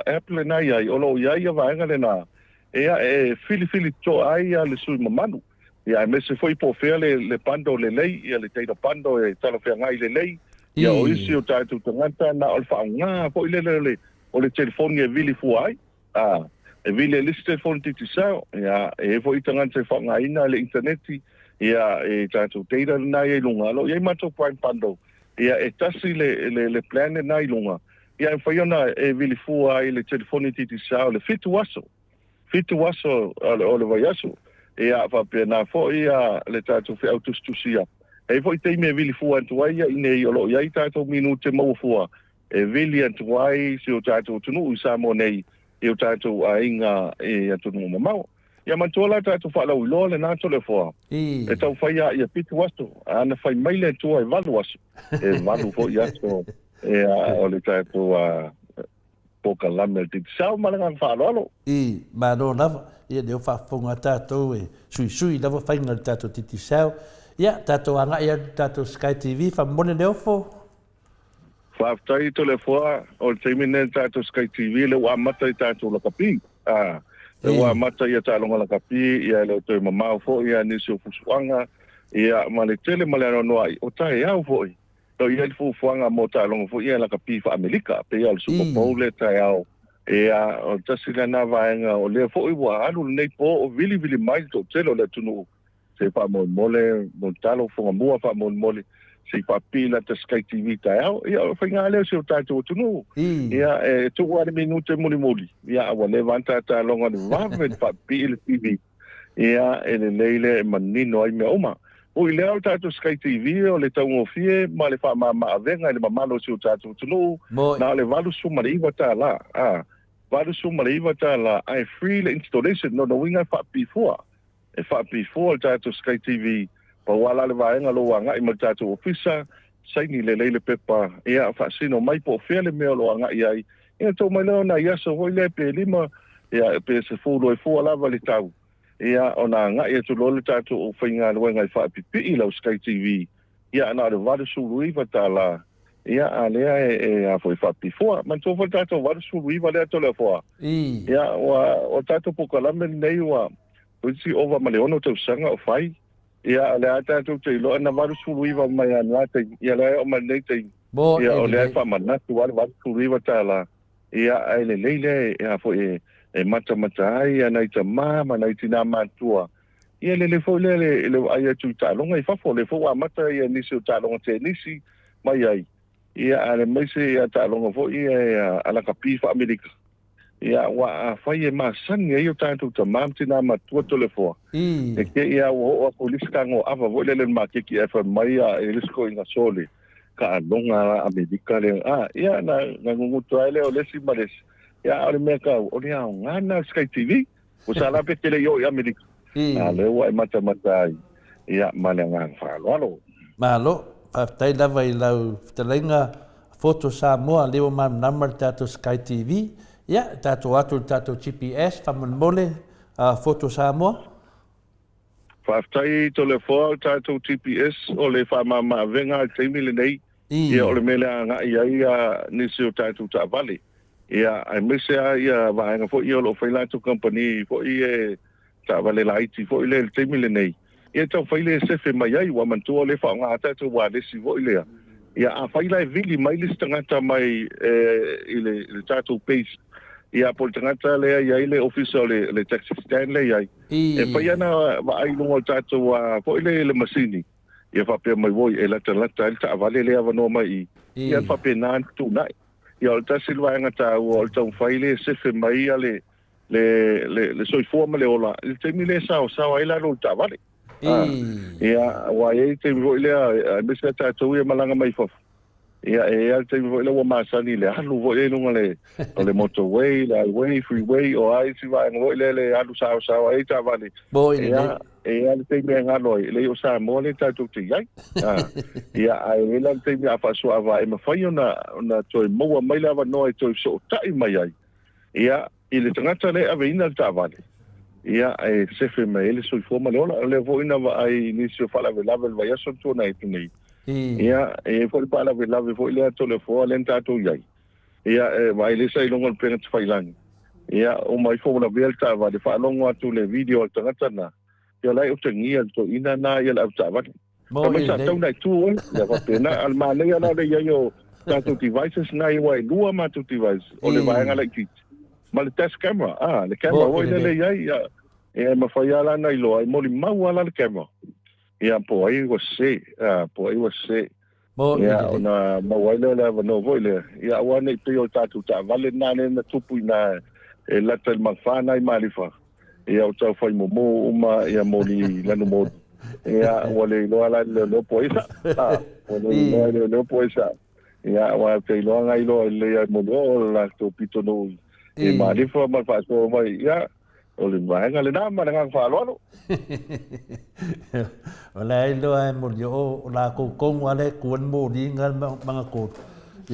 [SPEAKER 7] apple na ia o lo ia va ngale na ia fili to ai le sui mamanu ia me se foi po le pando le lei ia le teira pando e talo fe ngai le lei ia o isi o tatu tangata na o fa nga po le o le telefoni e vili fu ai e vili le telefoni ti sao ia e foi tangata fa ngai na le internet ia e tatu teira na ia lunga lo ia mato prime pando ia e tasi le plan na lunga ia foi ona e vili fu ai le telefoni ti sao le fitu waso o le vai aso ia fa pena fo ia le tatu fe autostusia e foi te me vili fu antu ia ine o lo ia tatu minute mo fu e vili antu ai si o tatu tunu sa mo nei e o tatu ainga e atu no mamau ia mantola tatu fa lo le na to le fo e tau fa ia pitu wasto ana fa mai le tu e valu waso e valu fo ia so e o le tatu Parliamentary sao malanga fa lo
[SPEAKER 2] ma no lava ia deu fa fonga tatou e sui lava fainga tatou titi sao ia tatou anga ia tatou Sky TV fa mole leo fo
[SPEAKER 7] fa tai to le fo o te minen tatou Sky TV le wa mata tatou la kapi le wa mata ia tatou la kapi ia le to mama fo ia ni so fusuanga ia male tele male no ai o tai au fo to ia fu fuanga mo tatou fo ia la kapi fa Amerika pe ia le Super Bowl le tai au ia o tasila na vaenga o le fo iwa alu nei po o vili mai to telo le tunu se pa mole talo fo mo fa mole se pa pila te Sky TV tao ia o finga le se tato tunu ia tu wa minute moli ia wa levanta ta longa va pa pila TV ia ele leile manino ai me oma o ile o tato Sky TV o le tau fie ma le fa ma venga le mamalo se tato tunu na le valu sumariva ta la Vadu sumariva ta la ai free le installation no winga fa before e fa before tato Sky TV pa wala le vaenga lo anga i tato ofisa sai ni le pepa ia fa sino mai po fele me lo anga ia ia to mai lo na ia so le pe lima ia pe se fu lo fu ala vale tau ia ona anga ia to lo tato o finga lo anga fa pipi lo Sky TV ia na le vadu sumariva ta la ia alea e a foi fa before man to volta to var su viva le to le fo ia o tato Parliamentary nei wa si over maleono to sanga o fai ia le ata to te lo na var su viva mai ana te ia le o man nei te ia o le fa man na tu var su viva ta la ia ele leile ia foi e mata ai ana ita mama na itina matua ia le fo le ai tu ta longa i fa fo le fo mata ia ni su ta longa te nisi mai ai ia ale mai se ia ta longa fo ia ala kapi fa Amerika ia wa fa ia ma san ia yo tanto ta mam tina ma tu to le fo e ke ia o police ka ngo ava vo le ma ke ki fa mai ia e lisko inga sole ka longa Amerika le ia na ngu to ele o le si males ia ale me ka o ia ngana Sky TV o sala pe tele yo Amerika ale wa mata ia malanga fa lo
[SPEAKER 2] malo tai lava i lau talenga foto Samoa leo mam number tato Sky TV ia tato atu tato GPS faman mole foto Samoa
[SPEAKER 7] tai to le fo tato GPS o le fa mama venga te mile nei ia o le mele anga ia ni se tato ta vale ia ai mese ia va nga fo ia lo faila to company fo ia ta vale laiti fo ile te mile nei ia tau faile se fe mai ai wa mantua le fa nga ta to wa le si vo ile ia a faila vili mai le stangata mai ile tato page ia por tangata le ia ile official le taxi stand le ia e fa ia na va ai no tato wa fo ile le masini ia fa pe mai voi e la ta vale le ava no mai ia fa pe nan tu nai ia o ta silva nga ta o tau faile se fe mai ale le soi forma le ola il te mi le sa ai la lo ta vale ia wa e te vo ile a mesa ta to ia malanga mai fo ia te vo ile wa masani le halu vo ile no le motorway le highway freeway o ai si va no ile le halu sa ai ta vale ale te me ngalo le o Samoa le tatu te ai ia ai le te me afa so ava e mafai ona toi mo mai lava no e toi so tai mai ai ia ile tangata le ave ina ta vale ia e se fe mai le so forma le vo ina va ai ni se fala ve lava vai aso tu na itini ia e foi para ve lava vo le to le fo le tatu ai ia vai le sai longo pe te failang ia o mai fo na velta va de fa longo atu le video tangata na ia lai o te ngia to ina na ia la ta va
[SPEAKER 2] mo
[SPEAKER 7] ma sa tau na tu ia va pena al mane ia na le yo tatu devices na ia wai lua ma tu device o le vai nga le kit ma le test camera le camera o le ia e ma fa ia la na ilo ai mo li mau ala le camera ia po ai was se ia ona ma wai le va no voi le ia wa nei pe o tatu ta vale na ne na tupu na e la tel mafana i malifa ia o tau fai momo uma ia moli lanu mo ia wale lo ala lo poisa wale lo poisa ia wa te lo ngai lo le ia mo la to pito no e malifa ma fa so mai ia o le vai ngale na ma nga fa lo
[SPEAKER 2] wala lo ai mo yo la ko kong wale kuan mo di ngal mga ko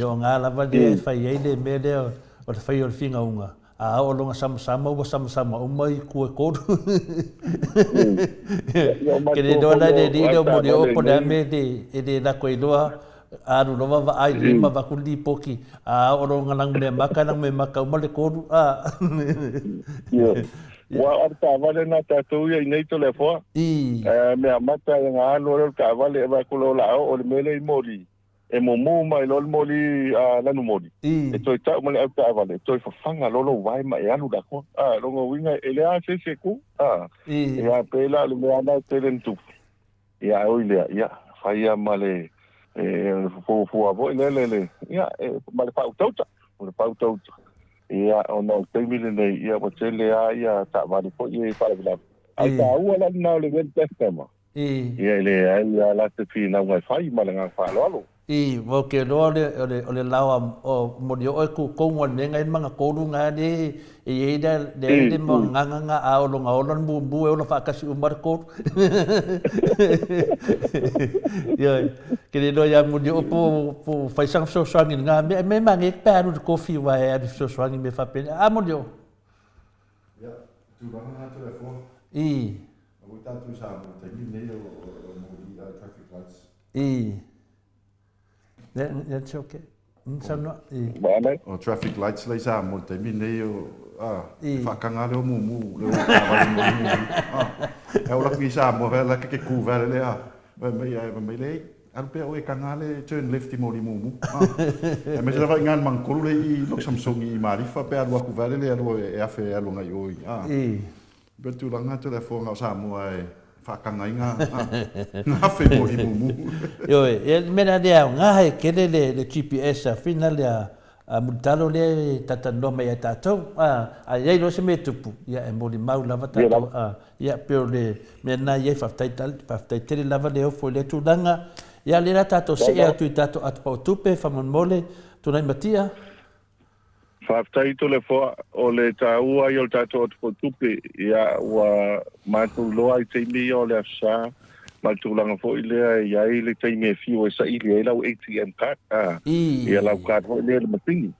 [SPEAKER 2] yo nga la va de fa ye de me de o fa yo finga unga o longa sama o mai ku ko ke de do la de do mo de o po de me de la ko do aru no va ai lima va kuli poki o longa nang me maka mo le ko
[SPEAKER 7] wa arta vale na ta tu ia nei to le fo me amata nga no ka vale va kulo la o le mele moli e mo mai lo moli la no moli e toi ta mo le ta vale toi fa fanga lo vai ma e alu da ko lo ngo winga ele a se ku ya pela le me ana telen tu ya o ile ya fa ya male fo avo le ya male pa utauta ia ona te mile nei ia o tele ia ta vale po ia para vila ai ta ua la na le ven testama ia le ia la te fina ngai fai malanga fa lo
[SPEAKER 2] mo ke lo le lawa o mo yo e ku ko ngon ngai manga ko lu nga de e de mo nga a o longa o lon bu e o fa kasi umar ko ia ke do ya mo yo po fai sang so sang nga me mangi pa no coffee wa e so sang me fa pena mo yo
[SPEAKER 6] ya tu banga na telefon o ta tu sa mo te ni o mo traffic lights
[SPEAKER 2] that's okay.
[SPEAKER 6] O traffic lights lai sa mo te mine o fa kanga le mu le o la ki sa mo la ke ku va le me le al pe o e kanga le turn left mo mu me se va ngan man ko le i lo Samsung i marifa pe al ku va le e a fe al ngai oi betu langa telefon sa mo whakanga ngā whengo i mumu.
[SPEAKER 2] Ioi, mena lea ngā he kere le GPS a whina lea mutalo lea tatano mai a tātou. A iei no se me tupu, ia e mori mau lava tātou. Ia peo le mena iei whaftai tere lava leo fo le tūranga. Ia lera tātou se e atu i tātou atu pau tupe, whamon mole, tūnai matia.
[SPEAKER 7] Whaftai to le fo o le tāua i o tātou atu pau tupe, ia ua mātou loa i teimi o le afsa, mātou langa fo i lea ia i le teimi e fio e sa i le lau ATM card, ia lau card fo i lea le matingi.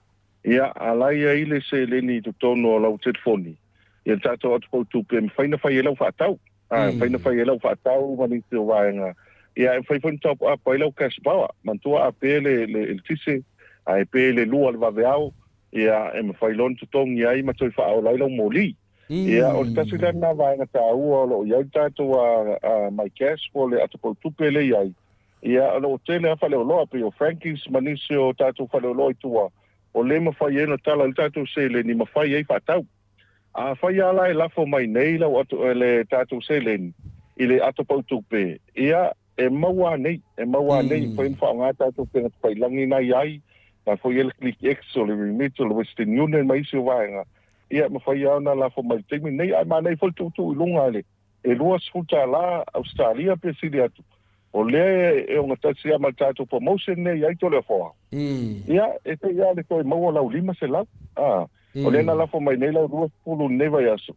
[SPEAKER 7] Ia alai i le se leni tu tono o lau telefoni. Ia tātou atu pau tupe, me whaina whai e lau whaatau. Whaina whai e lau whaatau, mani te o vāenga. Ia e whai whain tau apa i lau cash power, mantua a pe le tise, a e pe le lua le vaveau, ia e me whailon tutongi ai matoi whaau lau moli. Ia o tasi lana vaenga tā ua o lo iau tātou a mai cash po le atu pau tupe le iai. Ia o tele a whale o loa pe o Frankie's manisi o tātou whale o loa i tua. O le ma whai ena tala i tātou se le ni ma whai ei whatau. A whai ala e lafo mai nei lau atu le tātou se le ni. I le atu pau tupe. Ia e maua nei. Whain whao ngā tātou pena whailangi nai ai. Na foi ele click X o le remit o le Western Union mai se vaenga. Ia ma foi ana la fo mai temi nei ai ma nei fo tu lunga le. E lua sfuta la Australia presidiatu. O le e o ngata sia ma tatu promotion nei ai to le fo. Ia e te ia le toi mau la lima se la. O le na la fo mai nei la lua pulu neva yaso.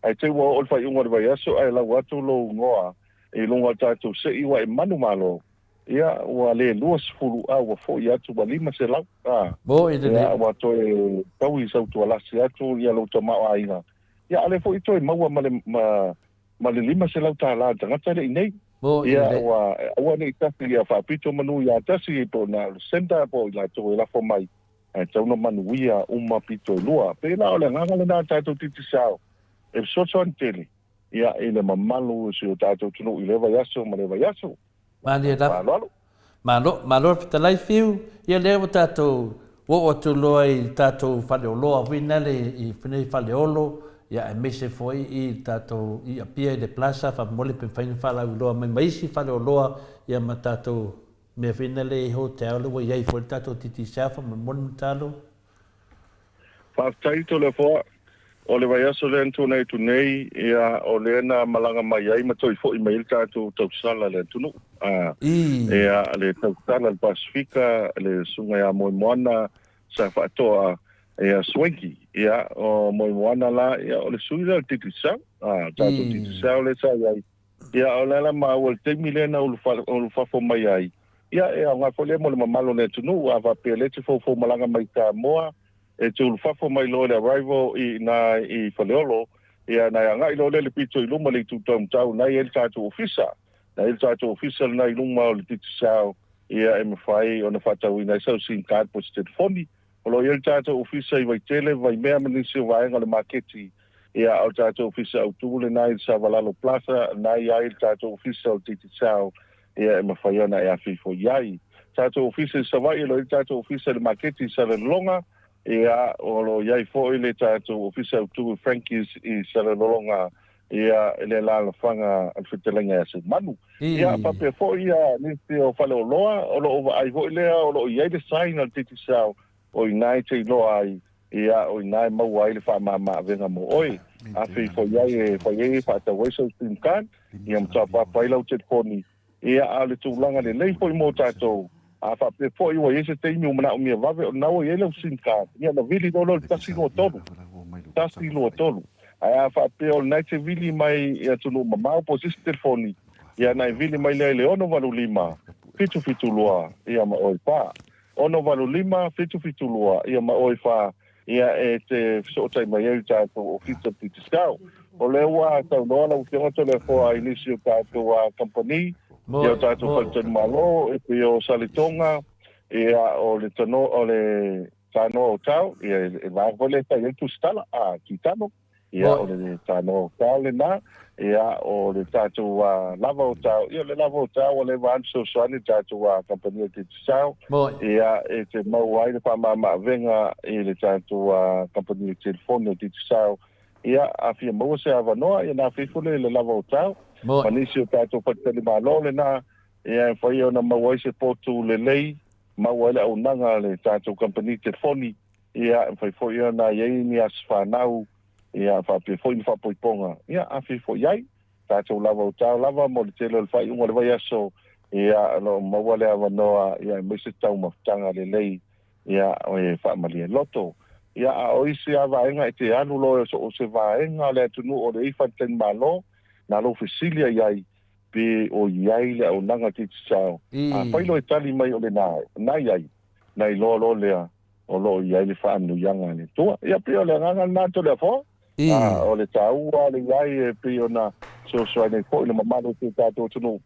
[SPEAKER 7] ai te wa o fa unga vai aso ai la watu lo ngoa e longa tatu se iwa e manu malo ia wa le luas fulu a wa fo ia tu lima se la
[SPEAKER 2] bo i
[SPEAKER 7] ia wa to e tau i sau tu ala se atu ia lo tama ainga ia ale fo ito e maua ma le lima se la ta la tanga tele nei ia wa ne tasi ia fa pito manu ia tasi to na senta po la to la fo mai e tau no manu ia uma pito lua pe la ole nganga le na tatu titi sao e so tele ia ele mamalu se o tatu tunu i leva yaso ma leva yaso
[SPEAKER 2] mani da malo pita lai fiu ia leva tatu wo tu loi tatu fale lo vinale i fine fale olo ia e mese foi i tatu i apia de plaza fa mole pe fine fala lo mai si fale lo ia ma tatu me finale hotel lo ia foi tatu titi safa ma mon talo
[SPEAKER 7] fa taito le fo o le vai aso le antu nei tu nei ia o le na malanga mai ai ma toi fo email tatu tau sala le tunu ia le tau sala le Pasifika le sunga ia moana sa fa toa ia swenki ia o moana la ia o le suila titi sa tatu titi sa le sa ia o le la ma o te milena o fa fo mai ai ia e nga fo le mo le mamalo le tunu ava pele te fo malanga mai ta moa e te ulufafo mai lo le arrival i Faleolo ia na nga ilo le pito i luma le tutam tau na el tatu ofisa na i luma o le titi sao ia e mawhai o na whatau i na sau sin card po state foni o lo el tatu ofisa i vai tele vai mea manisi o vaenga le maketi ia o tatu ofisa au tule na il Savalalo Plaza na ia el tatu ofisa o titi sao ia e mawhai ona e afifo iai tatu ofisa i savai lo el tatu ofisa le maketi sa le longa ia o lo iai foi le tatu ofisa tu Frankies i Saralonga ia le la fanga al fitelenga se manu ia pape foi ia ni o fale o loa o lo ai foi le o lo iai de sign al titi sao o inai te lo ai ia o inai mau ai le fa mama venga mo oi a fi foi iai fa ta weso tin kan ia mta pa pai lo te koni ia ale tu langa le lei foi mo tatu a fa pe fo i wa ese te mi mana o mi vave na o ele sin ka ia na vili do lo tasi lo tolu a fa pe o na te vili mai ia tu no mama po sis telefoni ia na vili mai le ono valu lima fitu loa ia ma oi pa ono valu lima fitu loa ia ma oi fa ia e te so tai mai e ta o fitu skau o le wa ta no la u te le fo a inicio ta to a company ia tatu falten malo e pe o salitonga ia o le tano o le tano o tau ia e va vole ta il tu stala a kitano ia o le tano o tau le na ia o le tatu lava o tau ia le lava o tau o le van so sani tatu company te sao ia e te mau ai le pa mama venga e le tatu company telefone te sao ia a fia mo se avanoa ia na fifule le lava o tau Panisio tato patele malo le na e foi ona mawai se potu le lei mawai le unanga le tato company telefoni ia foi ona ye ni asfanau ia fa pe foi fa poiponga ia afi foi ai tato lava mo le tele le fai unga le vai aso ia no mawai le avanoa ia me se tau maftanga le lei ia o e fa mali loto ia o isi ava enga te anu lo so se va enga le tunu o le ifanten malo na lo fisilia iai pe o iai le o nanga titi sao a pailo e tali mai o le na iai na i lo lea o lo iai le whaanu yanga le tua ia pe o le nganga nato le fo o le taua le iai e pe o na so ane ko le mamado te tato tunu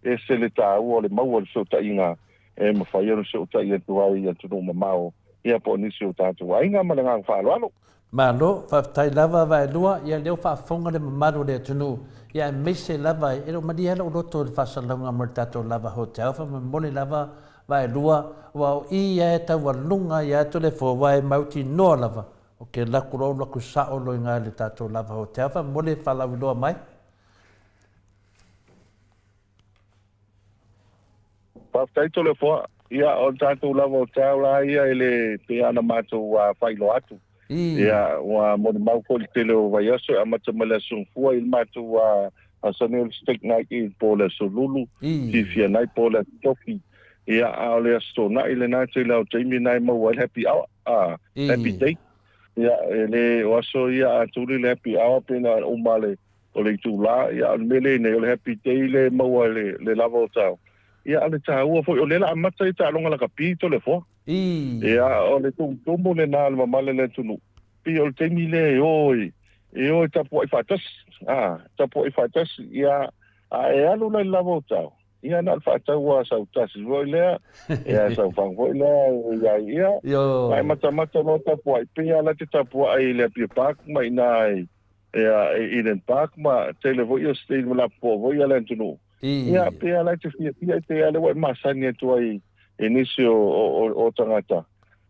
[SPEAKER 7] e se le taua o le maua le so ta inga e mawhai o so ta inga tuai ia tunu mamao ia po nisi o tato a inga ma le ngang whaaloalo
[SPEAKER 2] Malo, tai lava vai lua, ia leo whaafonga le mamaru le tunu. Ia mese lava, e lo madi hela o loto le whasalonga martato lava hotel, wha mole lava vai lua, wau i e tau walunga i ato le fo vai mauti noa lava. O ke laku sao lo inga le tato lava hotel, wha mole whalawi loa mai.
[SPEAKER 7] Whaftaito le fo, ia o tato lava hotel la ia ele te ana mato whailo atu. Ia wa mo mau ko le tele o vai aso a mata mala sun fua il matu a sanel stick night in pola solulu fifia night pola tofi ia a le sto na ile na te la te mi nai mo happy hour happy day ia ele oso ia atuli le happy hour pena umale o le tula ia mele ne o le happy day le maua le lava o tau ia ale tāua foi o le la amata i tālonga la kapito le fo ia o le tumbo le nā le mamale le tunu pi o le teimi le oi tapu ai fatas tapu ai fatas ia e alu le lava o tau ia na fatas wa sa tas voi le ia sa fa voi le ia ai mata no tapu ai pe ala te tapu ai le pi pak mai nai ia in park ma tele voi o state la po voi ala tunu ia pe ala te fia te ala wa masani tu ai inicio o tangata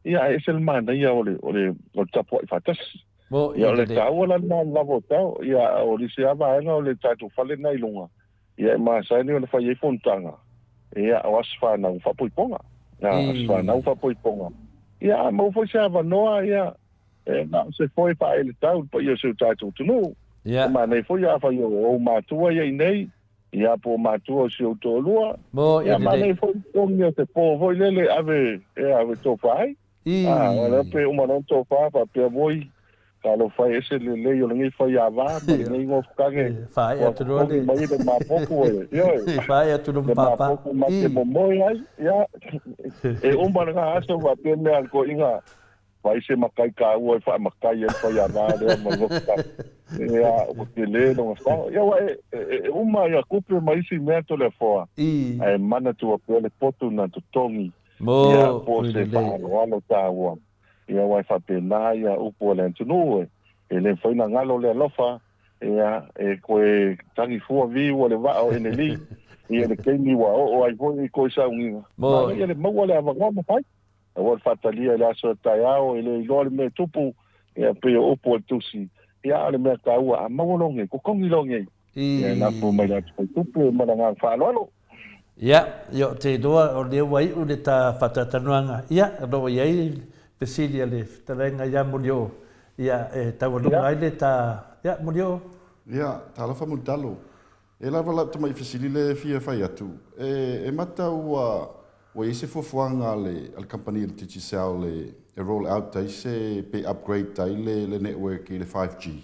[SPEAKER 7] ia es el mana ia o tapu ai fatas ia le tau la na votau ia o le sia va nga o le tatu fale na ilunga ia masani o le fa ye fontanga ia o asfa na fa poiponga asfa na fa poiponga ia mo foi sa va noa ia na se foi pa ele tau po ia se tatu tunu ma nei foi ia fa yo o matua ia nei ia po matua se o tolua ia ma nei foi o mio te po voi lele ave to fai ora pe o manon to fa pe voi kalau fai ese le yo ngi fai ava ngi ngo kage
[SPEAKER 2] fai atu no le
[SPEAKER 7] mai de mapoku yo
[SPEAKER 2] fai atu no papa
[SPEAKER 7] ma mo ai ya e nga aso va pe me al ko inga vai se makai ka u fa makai e fai ava de mo ngo ka ya o que le no sta ya ya kupe mai si me to le foa ai mana tu o le potu na tu tongi ya po se pa no ta wa ia wai fa pena ia upo le tunu ele foi na ngalo le lofa ia koe tangi fu vi o le va o eneli ia le kemi wa o ai foi ko sa unga ia le mo le ava mo pai o fatalia la so taiao ele lo me tupu ia pe upo tusi ia le me ka wa mo longe ko kongi longe ia na fu mai la tupu mo na fa lo
[SPEAKER 2] ia yo te doa o le wai u le ta fatatanuanga ia ro ia Pesilia le talenga ya mulio ia tawalunga ile ta ya mulio
[SPEAKER 6] ia tala fa mutalo e lava la tama ifisili le fia fai atu e mata wa ise fofuanga le al company le titi sell le roll out tai se pe upgrade tai le network le 5G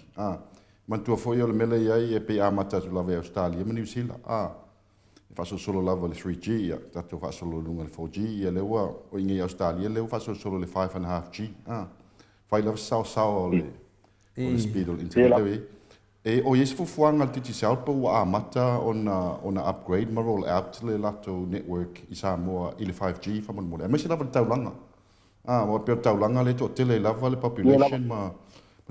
[SPEAKER 6] mantua foi o le mele ia pe amata tu lava Australia ma New Zealand faso solo lava le 3G ia tato faso lo lunga le 4G ia lewa o ingi Australia lewa faso solo le 5.5G fai lava sao le speed o internet e o yes fuanga titi sao po wa mata ona upgrade ma roll out le lato network i Samoa i le 5G fa mon mole ma se lava taulanga mo pe taulanga le to tele lava le population ma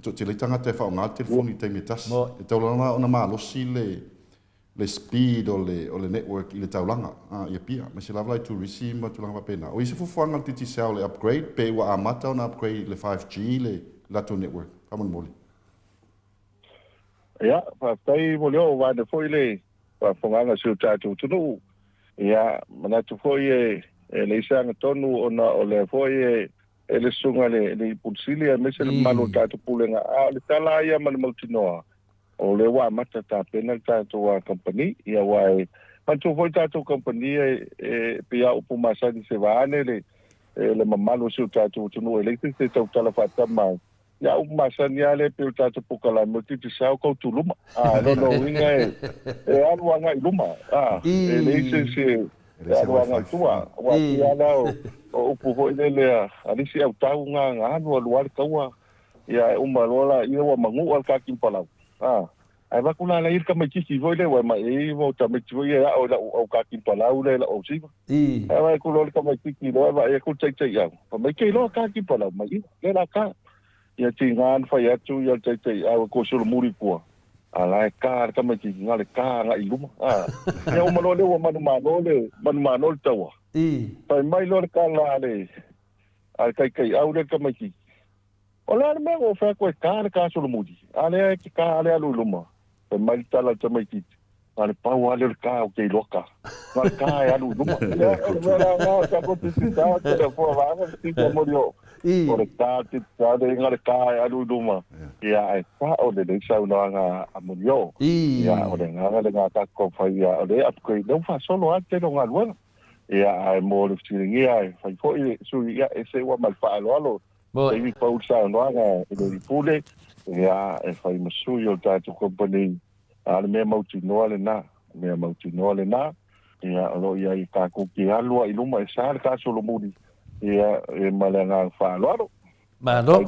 [SPEAKER 6] to tele tanga te fa ona telefoni te metas e taulanga ona ma lo si le speed o le network i le taulanga ia pia ma se lava tu receive ma tu langa pena o ise fuanga titi sao le upgrade pe wa amata ona upgrade le 5G le lato network amon mole
[SPEAKER 7] ia fa tai volio va de foi le fa fonga se tatu tunu ia mana tu foi le sang tonu ona o le foi le sunga le pulsilia me se malo tatu pulenga le tala ia man multinoa o le wa mata ta pena tatu wa company ia wai pantu foi tatu company pia upu masani se vane le mamalo se tatu tunu electric se tala fata mai ya upu masani ale pe tatu pukala multi sao ko tuluma no inga alwa nga iluma le se alwa nga tua wa ia lao o upu foi le ali se au tau nga anu alwa kaua ia umalola ia wa mangu al kakim palau ai va kula la ir ka mai ki voi le wa mai vo ta mai voi ya o ka ki palau le o si ai va kula ka mai ki lo va e ku tsai tsai ya pa mai ke lo ka ki palau mai le la ka ya tingan fa ya tu ya tsai tsai a ko so muri ko ala ka mai ki ngale ka nga iluma ya o malo le wa manu le tawa pa mai lo ka la le ai kai au le ka mai ki ola me o fa ko ka so muri ale ki ka ale aluluma mai tala te mai kiti. Ale pau ale ka o ke loka. Ma ka e alu numa. Nga ka ko te sita te le fo va ti ko morio. Ore ta te ta de nga ka e alu numa. Ia e pa o de sa una nga amorio. Ia o de nga ta ko fa ia o de upgrade no fa solo ate no nga ia ai mo le firingia ai fa ko i su ia ese wa mal fa alo Taimi pau sa noanga e le pule ia e fai masui o tātou company ale mea mautinoa le na ia alo ia i kākuki alua i luma e sa le kāsolo mudi ia e malenga whaaloaro
[SPEAKER 2] Malo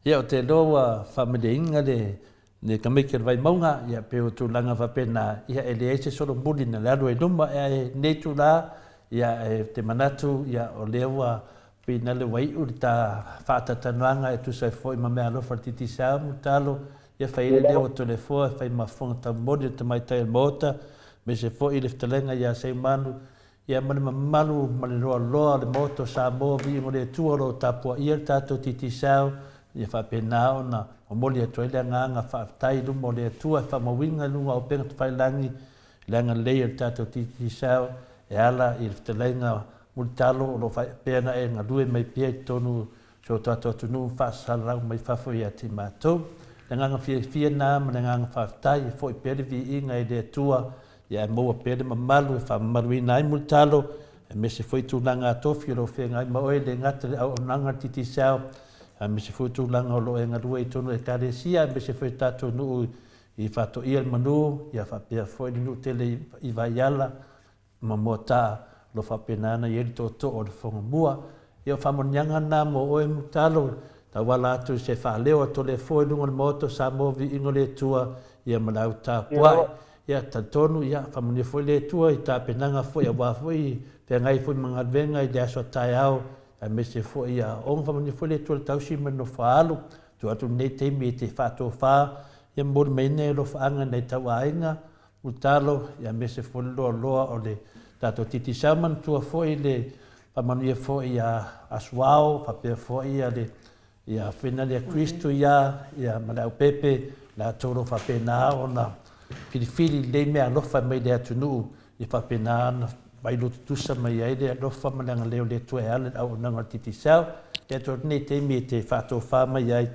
[SPEAKER 7] ia
[SPEAKER 2] o te loa whamedeinga le kameke vai maunga ia pe o tūlanga whapena ia e le eise solo mudi na le alu e luma e netu la ia e te manatu ia o lewa pina le wai uri ta whaatatanuanga e tu sai foi ma mea alofa titi sao mutalo ia whaile leo to le foa whai mafonga ta modi te mai tai Maota me se foi le ftalenga ia sei manu ia mani mamalu mani roa loa le Maota Samoa Viiga le tuaro tapua ia tato titi sao ia whapena ona o moli atua ile nganga whaatai lumo le atua whamawinga lunga o penga whailangi langa leia tato titi sao e ala i le ftalenga multalo lo fa pena e nga due mai pie tonu so tato tunu fa sala mai fa foi ati mato nga fia na nga fa tai foi pele Viiga e de tua ya mo pele mamalu fa marui nai multalo e me se foi tu langa to fio fe nga ma o de nga au nanga titi sao me se foi tu langa lo nga due tonu e karesia me se foi tato nu i fa to il manu ya fa pia foi nu tele i vaiala mamota lo whapenana i eri tō o le whongamua. Ia whamonianga nā mo oe mutalo, ta wala atu se whaleo to le fōi lunga le Maota Samoa Viiga le tua, ia manau tā puai. Ia ta tonu, ia whamonia fōi le tua, i tā penanga fōi a wāfōi, pe ngai fōi mga venga i le aso tai au, a me se fōi ia onga whamonia fōi le tua le tausi mano whaalu, tu atu nei teimi e te whātō whā, ia mori meine lo whaanga nei tau ainga, mutalo, ia me se fōi loa loa o le tato titi saman tua foi le pamanuia foi a asuao papea foi a le ia fina le Cristo ia malau pepe la toro fapena ona fili le me alofa mai le atunu i fapena mai lo tusa mai ai le alofa malanga leo le tua ale au nanga titi sao e to ne te mi te fato fa mai ai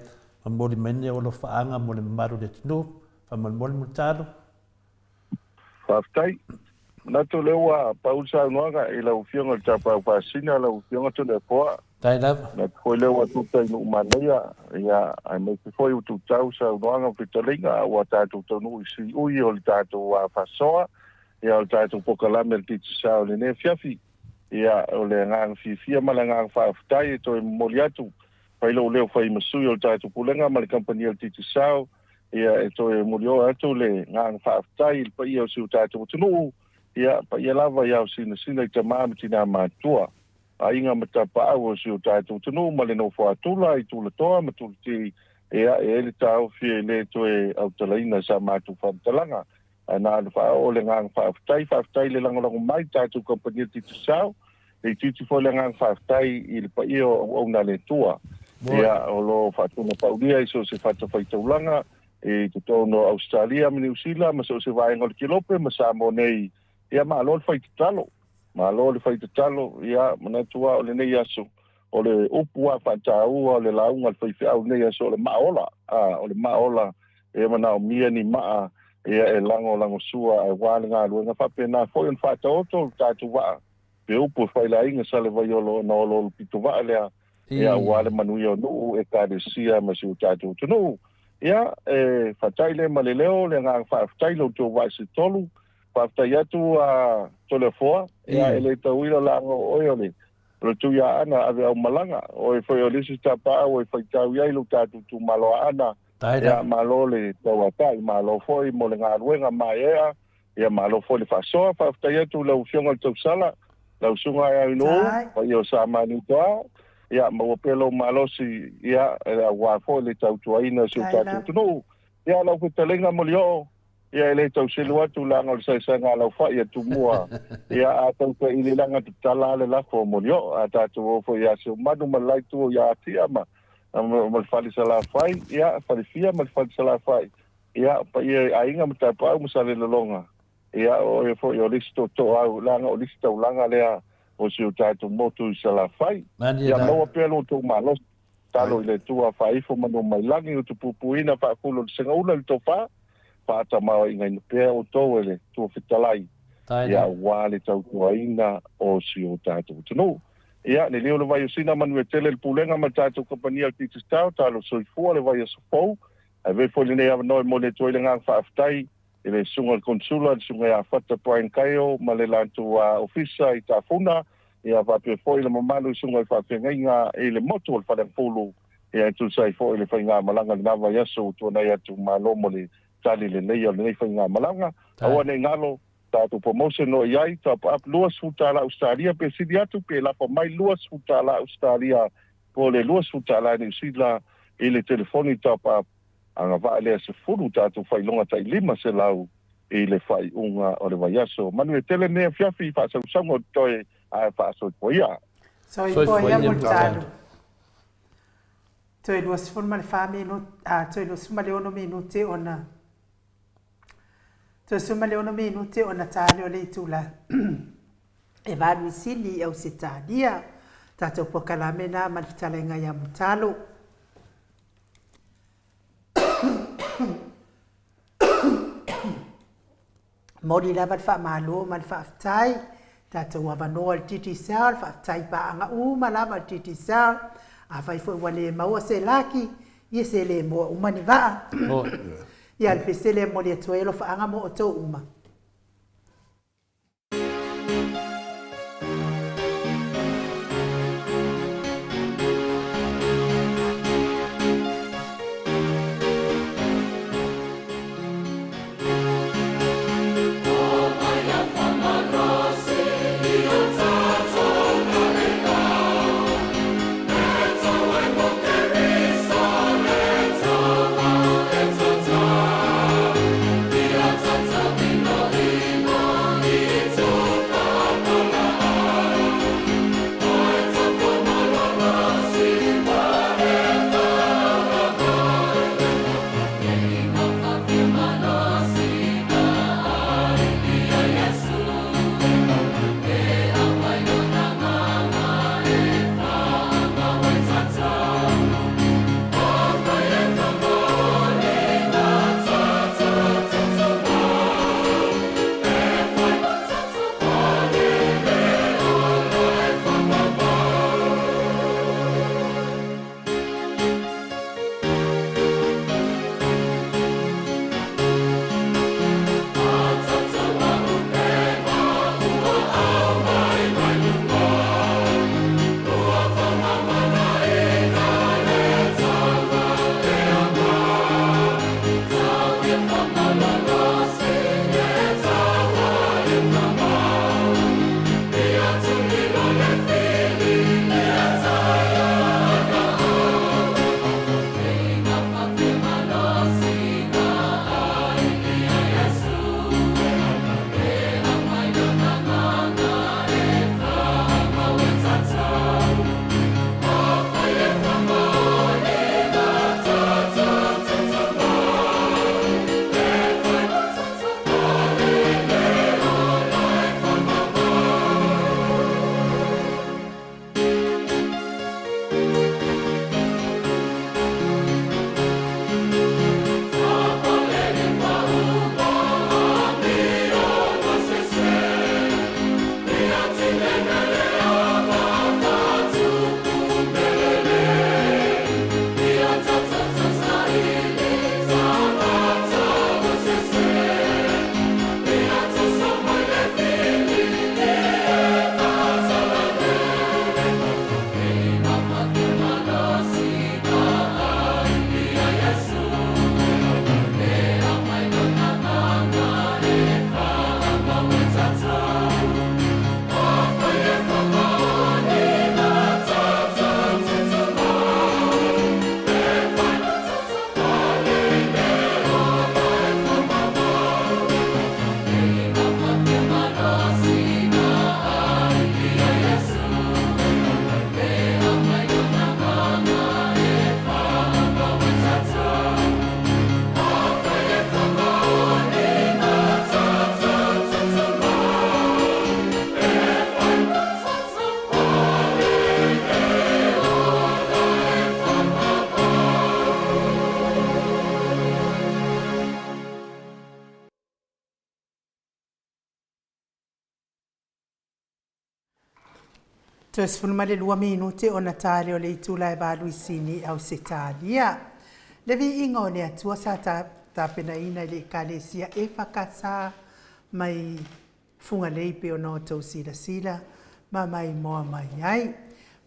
[SPEAKER 2] mori mene o lo faanga mo le maru le tunu famal mutado
[SPEAKER 7] faftai Nato lewa pausa noanga i lau fionga tapa pasina lau fionga to le poa.
[SPEAKER 2] Tai lava.
[SPEAKER 7] Na foi lewa tuta i nuumanaia ia ai me foi u tu tau sa noanga fitalinga wa tatu tonu si ui o le tatu wa fasoa ia o tatu pokalame le titi sa o le ne fiafi ia o le ngang fifia malanga faftai to moliatu pai lo leo fai masui o tatu pulenga mal kampania le titi sa ia to molio atu le ngang faftai pa ia o si tatu tonu ia pa ia lava ia o sina i te māmitina mātua. A inga matapa au o si o tātou tunu, ma le no whaatula i tūla toa, ma tūla ti ea e le tāo fie le to e au talaina sa mātu whantalanga. A nā le wha o le ngang whaafutai le langolango mai tātou kompania titu sao, e titi fo le ngang whaafutai i le pa ia o na le tua. Ia o lo whaatuna paulia i so se whaatawaitaulanga, e te tono Australia, ma New Zealand, ma so se vaenga le kilope, ma Samoa nei, ia malo le fai talo ia manatua o le nei aso o le upu a whaataua o le launga le whaifeau nei aso o le maola e mana o mia ni maa ia e lango sua e wāle ngā luenga whapena foi on whaataoto tātu waa pe upu whaila inga sale vai olo na olo pitu waa lea ia wāle manuia o nuu e kāresia ma si o tātu tunu ia e whataile ma le leo le ngā whaaftailo tō waisi tolu Paftai atu a tolefoa, ia ele tauira lango oiole. Pero tu ia ana ave au malanga, o e foi o lisi tapa o e foi tau iai lu tatu tu malo ana. Ia malo le tauatai, malo foi mo le ngā ruenga mai ea, ia malo foi le fasoa, paftai atu lau fionga le tau sala, lau sunga ea ino, o i o sa mani toa, ia mawapelo malo si, ia a wafo le tau tuaina si o tatu tunu. Ia lau kutalenga mo lio, ia ele tau selu atu langa o le saisanga lau whai atu mua. Ia a tau ka ili langa te tala le lafo mo lio. A tatu ofo ia se manu malai tu ia atia ma. Ma le whali sa la whai. Ia whali fia ma le whali sa la whai. Ia pa ia a inga ma taipa au masa le lalonga. Ia o e fo i o listo to au langa o listo langa lea o si o tatu motu i sa la whai. Ia maua pelo tu malos. Talo i le tua whai fo manu mai langi o tu pupuina whaakulo le senga ula le tofa. Pata mau inga ina pea o tau ele tua fitalai. Ia wale tau tuaina o si o tātou tunu. ia ne leo le vai sina manu tele le pulenga ma tato kompania ki tstau talo soifua le vai sofou ave foi le ava no mo le toile nga fa aftai ele sunga konsula sunga ya fata point kaio ma le lantu ofisa i tafuna ia va pe foi le mamalu sunga fa fenga ele moto fa le polo ia tu sai foi le fainga malanga na va yaso tu na ya tu malomo le tali le le fainga malanga awa ne ngalo tatu promotion no iai top up luas futala Australia pe sidiatu pe la pa mai luas futala Australia po le luas futala ni sila ele telefoni top up anga va le se furu tatu fai longa tai lima se lau ele fai unga o le vaiaso manu tele ne fiafi fa sa usango toi a fa so poia
[SPEAKER 1] so i poia multado toi duas forma le famino toi duas forma le ono minuti ona to suma le ono minuti ona tali o le tula e varu sili au se tadia tato po kalamena malfitalenga ya mutalo mori lava fa malo man fa tai tato wa vano al titi sal fa tai pa anga malava titi sal a fai foi wale mau se laki yese le mo umani va ia le pesele mo le toelo fa anga mo o tau uma. Tos fulmale 2 minuti o Natale o le itula e balu isini au setalia. Le Viiga o le Atua sa tapena ina le kalesia e whakasa mai funga leipe o no tau sila ma mai moa mai ai.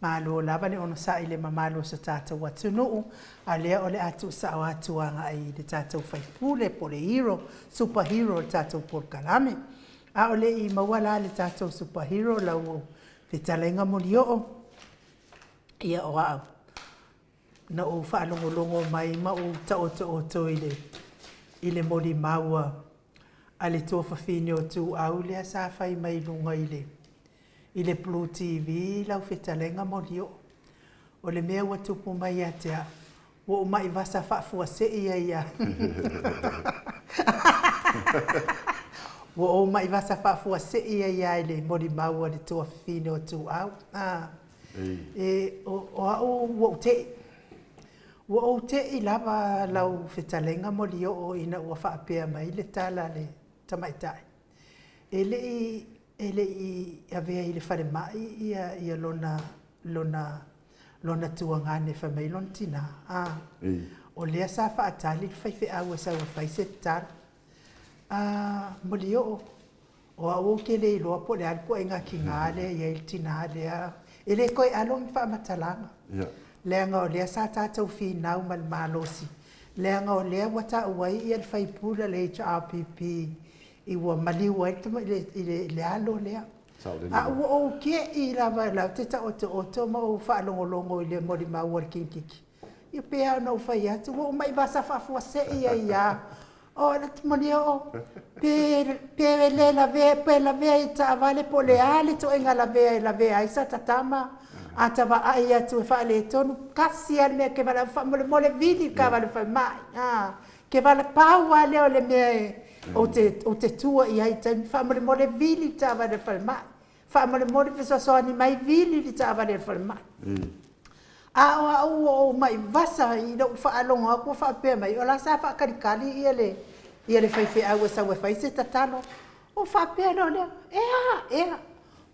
[SPEAKER 1] Ma lo lava le ono sa ile mamalo sa tātou atunuu a lea o le atu sa o atuanga ai le tātou whaipule po le hero, superhero le tātou porkalame. A o le I mawala le tātou superhero lau te talenga molio o ia o au. Na o whaalongolongo mai ma o taoto ile moli maua a le tō whawhine o tū au lea sa whai mai lunga ile Blue TV lau whetalenga molio. O le mea wa tupu mai atea o mai vasa whaafua se ia. O mai vasa whaafua se ia ile moli maua le tō whawhine o tū au. O te I lava lau whetalenga molio o ina ua whaapea mai le tala le tamaitai. Ele I avea I le whare mai ia lona tuangane whamei lon tina. O lea sa whaatali whaiwhi au sa ua whaise tala. Molio o au ke le iloa po le alko e ngā ki ngā lea ia il tina lea. Ele koe along whaamatalanga. Leanga o lea sa tātou whinau mal malosi. Leanga o lea wata uai ia le whaipura le HRPP. I ua maliua I le alo lea. A ua o ke I lava lau te ta oto ma o whaalongolongo I le mori maua le kinkiki. I pēa no whai atu, o mai vasa whaafua se ia. O na te moni o, pēwe le la vea I ta avale po le ale to inga la vea I sa tatama. A ta wa ai atu e whaale tonu, kasi al mea ke wala mole vili ka wale whai mai. Ke wala paua leo le mea o te tua I ai tan whamare mole vili ta avale whai mai. Whamare mole fisosoani mai vili li ta avale whai mai. A o mai vasa I lo whaalonga ko whaapea mai. O la sa whaakarikali ia le whaiwhi au e sa ue whaise tatano. O whaapea no lea, ea.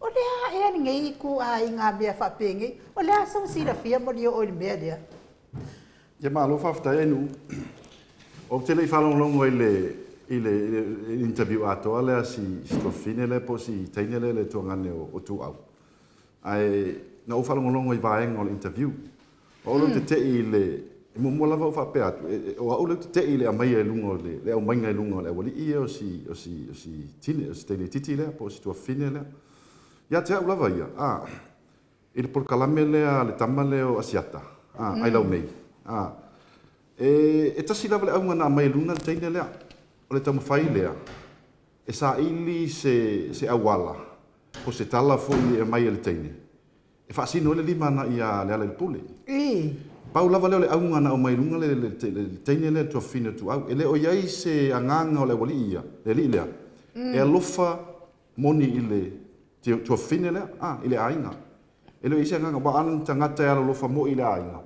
[SPEAKER 1] O lea ni ngei ku a I ngā mea whaapea ngei. O lea sa usira fia moli o le mea lea.
[SPEAKER 6] Ia maa lo whaftai enu. O te lei whalonglongo I le interview atoa lea si tofine le po si teine le tuangane o tu au. Ai na o whalonglongo I vaenga o le interview. O lo te I le mo lava o whapea atu. O au le te I le amai e lungo le au mainga e lungo le wali ia o si tine, o si teine titi lea po si tofine lea. Ia te au lava ia. I le porkalame lea le tama leo asiata. Ai lau mei. E tasi lava le au ngana amai luna le teine lea. O le tamu whai lea. E sa ili se awala. Po se tala fui e mai le teine. E whaasino le lima na ia lea le pule. Pau lava leo le au ngana o mai lunga le teine lea tua fine tu au. E le o iai se anganga o le wali ia. Le li lea. E alofa moni I le tua fine lea. I le ainga. E leo isi anganga. Wa anan tangata e alofa mo I le ainga.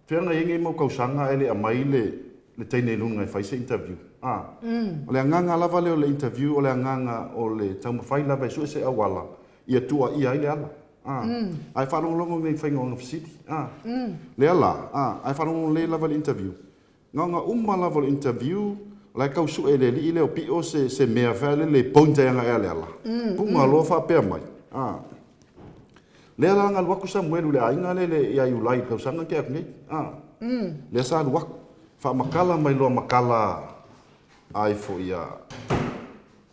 [SPEAKER 6] Whianga inge mo kausanga e le amai le teine lunga I whaise interview. O le anganga lava leo le interview o le anganga o le tauma whai lava e se awala. Ia tua ia I le ala. Ai whalongolongo nei whainga o ngawhisiti. Le ala. Ai whalongolongo le lava le interview. Nganga lava le interview. Lai kausu e le li leo pi o se mea vele le pointa yanga e le ala. Punga loa whapea mai. Le ala ngal waku Samuelu le ainga le ia iulai kausanga ke aknei. Le sa waku. Whamakala mai loa makala ai fo ia.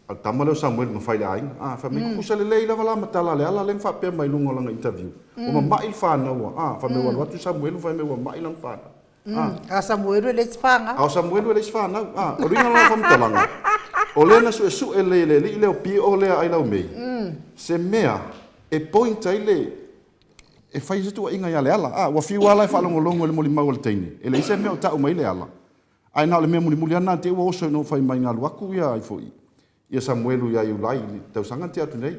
[SPEAKER 6] Al tama leo Samuel ma whai le ainga. Whamiko kusa le lei lava la matala le ala le whapea mai lungo langa interview. O ma mai whanau. Whamewa watu Samuelu whamewa mai lang whanau.
[SPEAKER 1] A Samuelu le sfanga.
[SPEAKER 6] A Samuelu le sfanga. O ringa la whamtalanga. O lena su e le li leo pi o lea ai lau mei. Se mea e pointa I le e fai se tua inga ia le ala. Wa fiu ala e whalongolongo le moli mau le teine. E le ise mea o tau mai le ala. Ai nao le mea muli ana te ua oso no fai mai ngā luaku ia ai foi. Ia Samuelu ia iulai tau sanga te atu nei.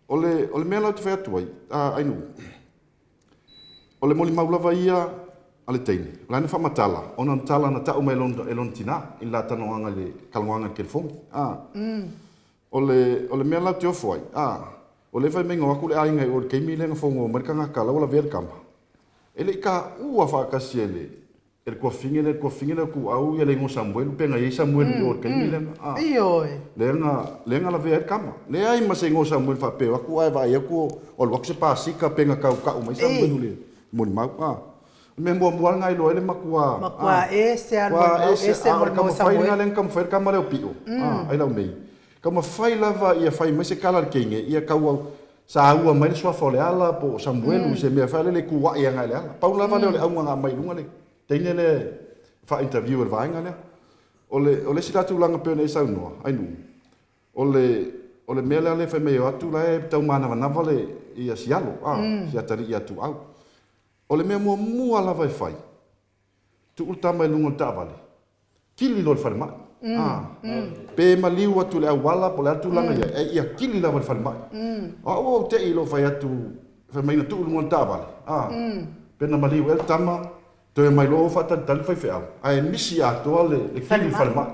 [SPEAKER 6] O le mea lau te whai atu ai. Ai nu. O le moli mau lava ia a le teine. Laina whamatala. Ona tala na tau mai lon tina. I la tanoanga le kalwanga ke le fongi. O le mea lau te ofo ai. O le fai mengo aku le ainga o ke mi le fongo merkanga kala wala welcome. Ele ka ua fa ka siele. El ko fingele ku au ele ngo Samuel penga ye Samuel o ke mi le.
[SPEAKER 1] Io.
[SPEAKER 6] Lenga la welcome. Le ai ma se ngo Samuel fa pe aku ai va ye ku o lo se pa sika penga ka o mai Samuel le. Mo ma me mo ngai lo ele makua.
[SPEAKER 1] Makua ese almo ese mo
[SPEAKER 6] Samuel. Ai lenga kam fa ka ma le pio. Ai la mei. Kama fai lava ia fai mai se kala kenge ia kaua sa ua mai swa fole ala po Samuel se me fale le kuwa ia ngai ala pa lava le au nga mai lunga le tene le fa interview el vainga le ole sita tu langa pe nei sa no ai nu ole mele le fa me atu la tau mana na vale ia sialo sia tari ia tu au ole me mo lava fai tu ultama lunga ta vale kili lo fa ma pe maliu atu le wala po le atu langa ia kili lava le falmai o te ilo fai atu fa mai na tu mo tavale pe na maliu el tama to mai lo fa ta tal fai fa ai misi atu le kili falmai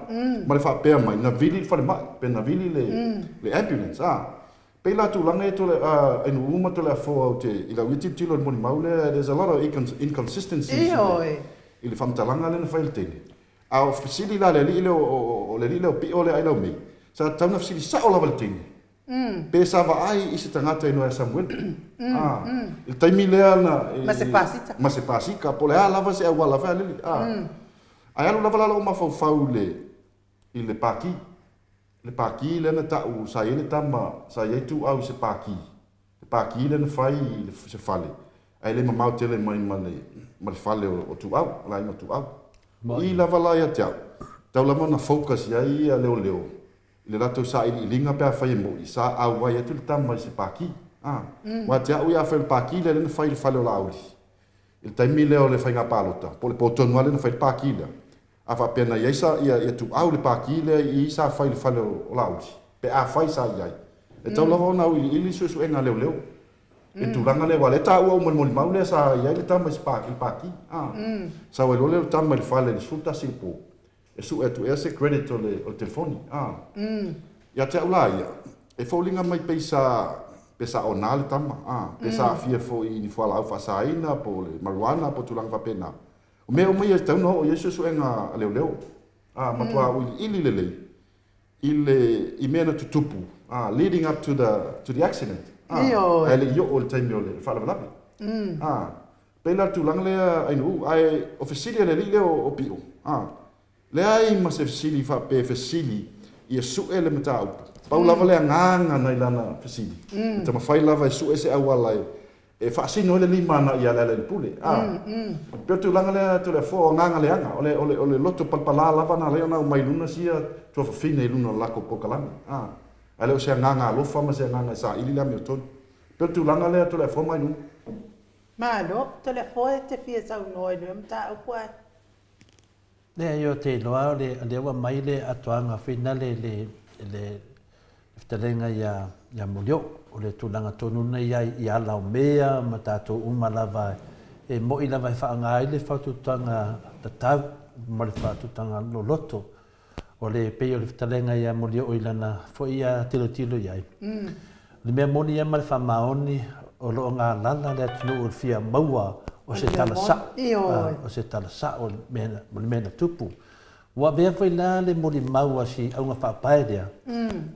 [SPEAKER 6] ma le fa pe mai na vili falmai pe na vili le ambulance pe la tu langa to le ai no uma to le fo te ila witi tilo mo maule there's a lot of inconsistencies ile famtalanga le fai le tele au fisili la le lilo o le lilo pi o le ai lo mi sa tau na fisili sa o la valting pe sa va ai isi tangata ino e Samuel il taimi le ana ma se pasika po le ala va se a wala fa le ai alu lava la o ma fau le il le paki le na ta u sa ile tama sa ye tu au se paki le na fai se fale ai le mamau tele mai ma le fale o tu au la ino tu au I lava la ia te au. Tau lama na focus ia ia leo. I le rato sa i linga pia fai mo. I sa au wai atu le tama i se paki. Wa te au ia fai le paki le fai le fale o la auli. Il taimi leo le fai ngā pālota. Po le potonu ale na fai le paki le. A fa pena ia isa ia tu au le paki le i sa fai le fale o la auli. Pe a fai sa iai. E tau lava ona au ili su enga leo. E tu langa le wale ta ua mo maule sa ia le tama paki sa wale le tama le fale le sulta silpo e su e tu e se credit o telefoni ia te ula ia e faulinga mai pesa ona le tama pesa fia fo I ni fala au fasaina po le marijuana po tu langa pena o me o mai e tau no o yesu su enga leo matua ili le I mena tutupu leading up to the accident ele yo all time yo le fala lapi pela tu lang le ai no ai officially le le o pio le ai mas officially fa pe officially ia su ele mata pau lava le nganga na ilana officially te ma fai lava su ese awala e fa sino le lima na ia le pule pe tu lang le tu le fo nganga le anga ole loto palpala lava na le na mai luna sia tu fa fine luna la ko pokalami ale o se nganga lo fama se nganga sa ili la milton per tu langa le to le foma nu
[SPEAKER 1] malo to le fo te fie sa no no mta o kwa
[SPEAKER 2] le yo te loa le wa mai le atuanga finale le ftalenga ya mulio o le tu langa tonu na ya la mea mata to uma lava e mo ila vai fa nga ile fa tu tanga ta mal fa tu tanga lo loto o le peo le ftalenga ia molio o ilana fo ia tilo iai. Le mea moni ia mal whamaoni o lo ngā lala le atunu o fia maua o se talasa. O se talasa o le mena tupu. Wa vea fai la le moni maua si au ngā whapaerea.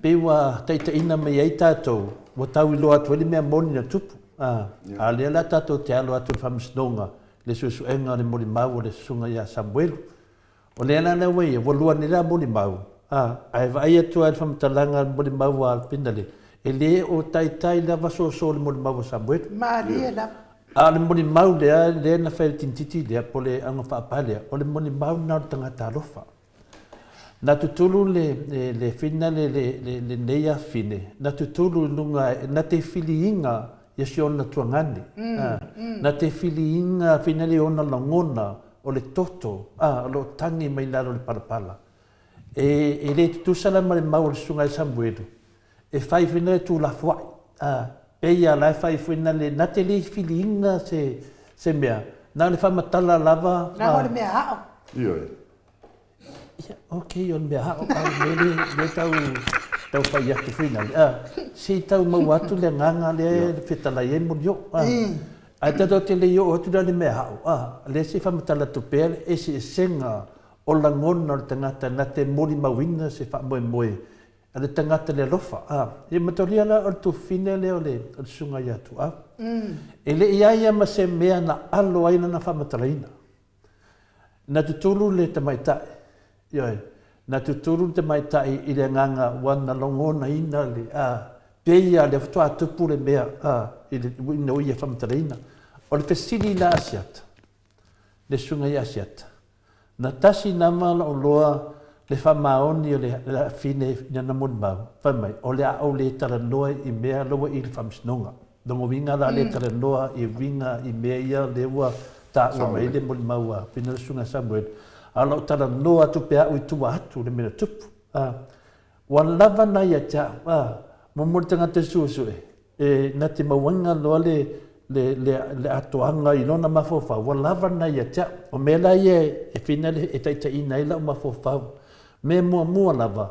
[SPEAKER 2] Pewa teita ina me ei tātou wa tau ilo atu ele mea moni na tupu. A lea la tātou te alo atu le whamasnonga le suenga le moni maua le sunga ia Samuel. O le ana na wei, wa lua ni la moni mau. Ai vai atu ai whamatalanga moni mau a pinale. E le o tai la vaso le moni mau Samuel.
[SPEAKER 1] Maria la.
[SPEAKER 2] Le moni mau le na whaere tintiti lea po le anga whaapalea. O le moni mau na tangata alofa. Na tutulu le fina le neia fine. Na tutulu lunga, na te fili inga ia si ona tuangani. Na te fili inga fina le ona langona. O le toto, lo tangi mai lalo le palapala. E le tutusala ma le mau le sunga e Samuelu. E fai fina tu la fuai. E ia la fai fina le, na te le fili inga se mea. Na le fai matala lava.
[SPEAKER 1] Na le mea hao.
[SPEAKER 6] Iyo e.
[SPEAKER 2] Ok, o le mea hao. Le tau whai ake whina si tau mau atu le nganga le whetalai e mulio ai tato te le o atu le mea hau le si whamatala tupea e si senga o la ngona le tangata na te mori mawina se wha moe moe a le tangata le rofa e matoria la o tu fine le o le sunga i atu e le iaia ma se mea na alo aina na whamatalaina na tuturu le tamaitai ioi na tuturu te maitai i le nganga wana longona ina le peia le whatua tupu le mea i le wina ui e whamatalaina o le fesili la asiata le sunga i asiata na tasi nama la o loa le whamaoni o le fine ina na mun mau whamai o le au le tala noa i mea loa i le whamsinonga dongo winga la le tala noa i winga i mea ia le ua ta ua mai le mun mau a pina le sunga Samuel alo tala noa tu pea ui tua atu le mena tupu wan lava na ia tia mamur tanga te susu e na te mawanga loa le atoanga i lona mafofa wan lava na ia tia o mela ia e fina le e taita ina ila o mafofa me mua lava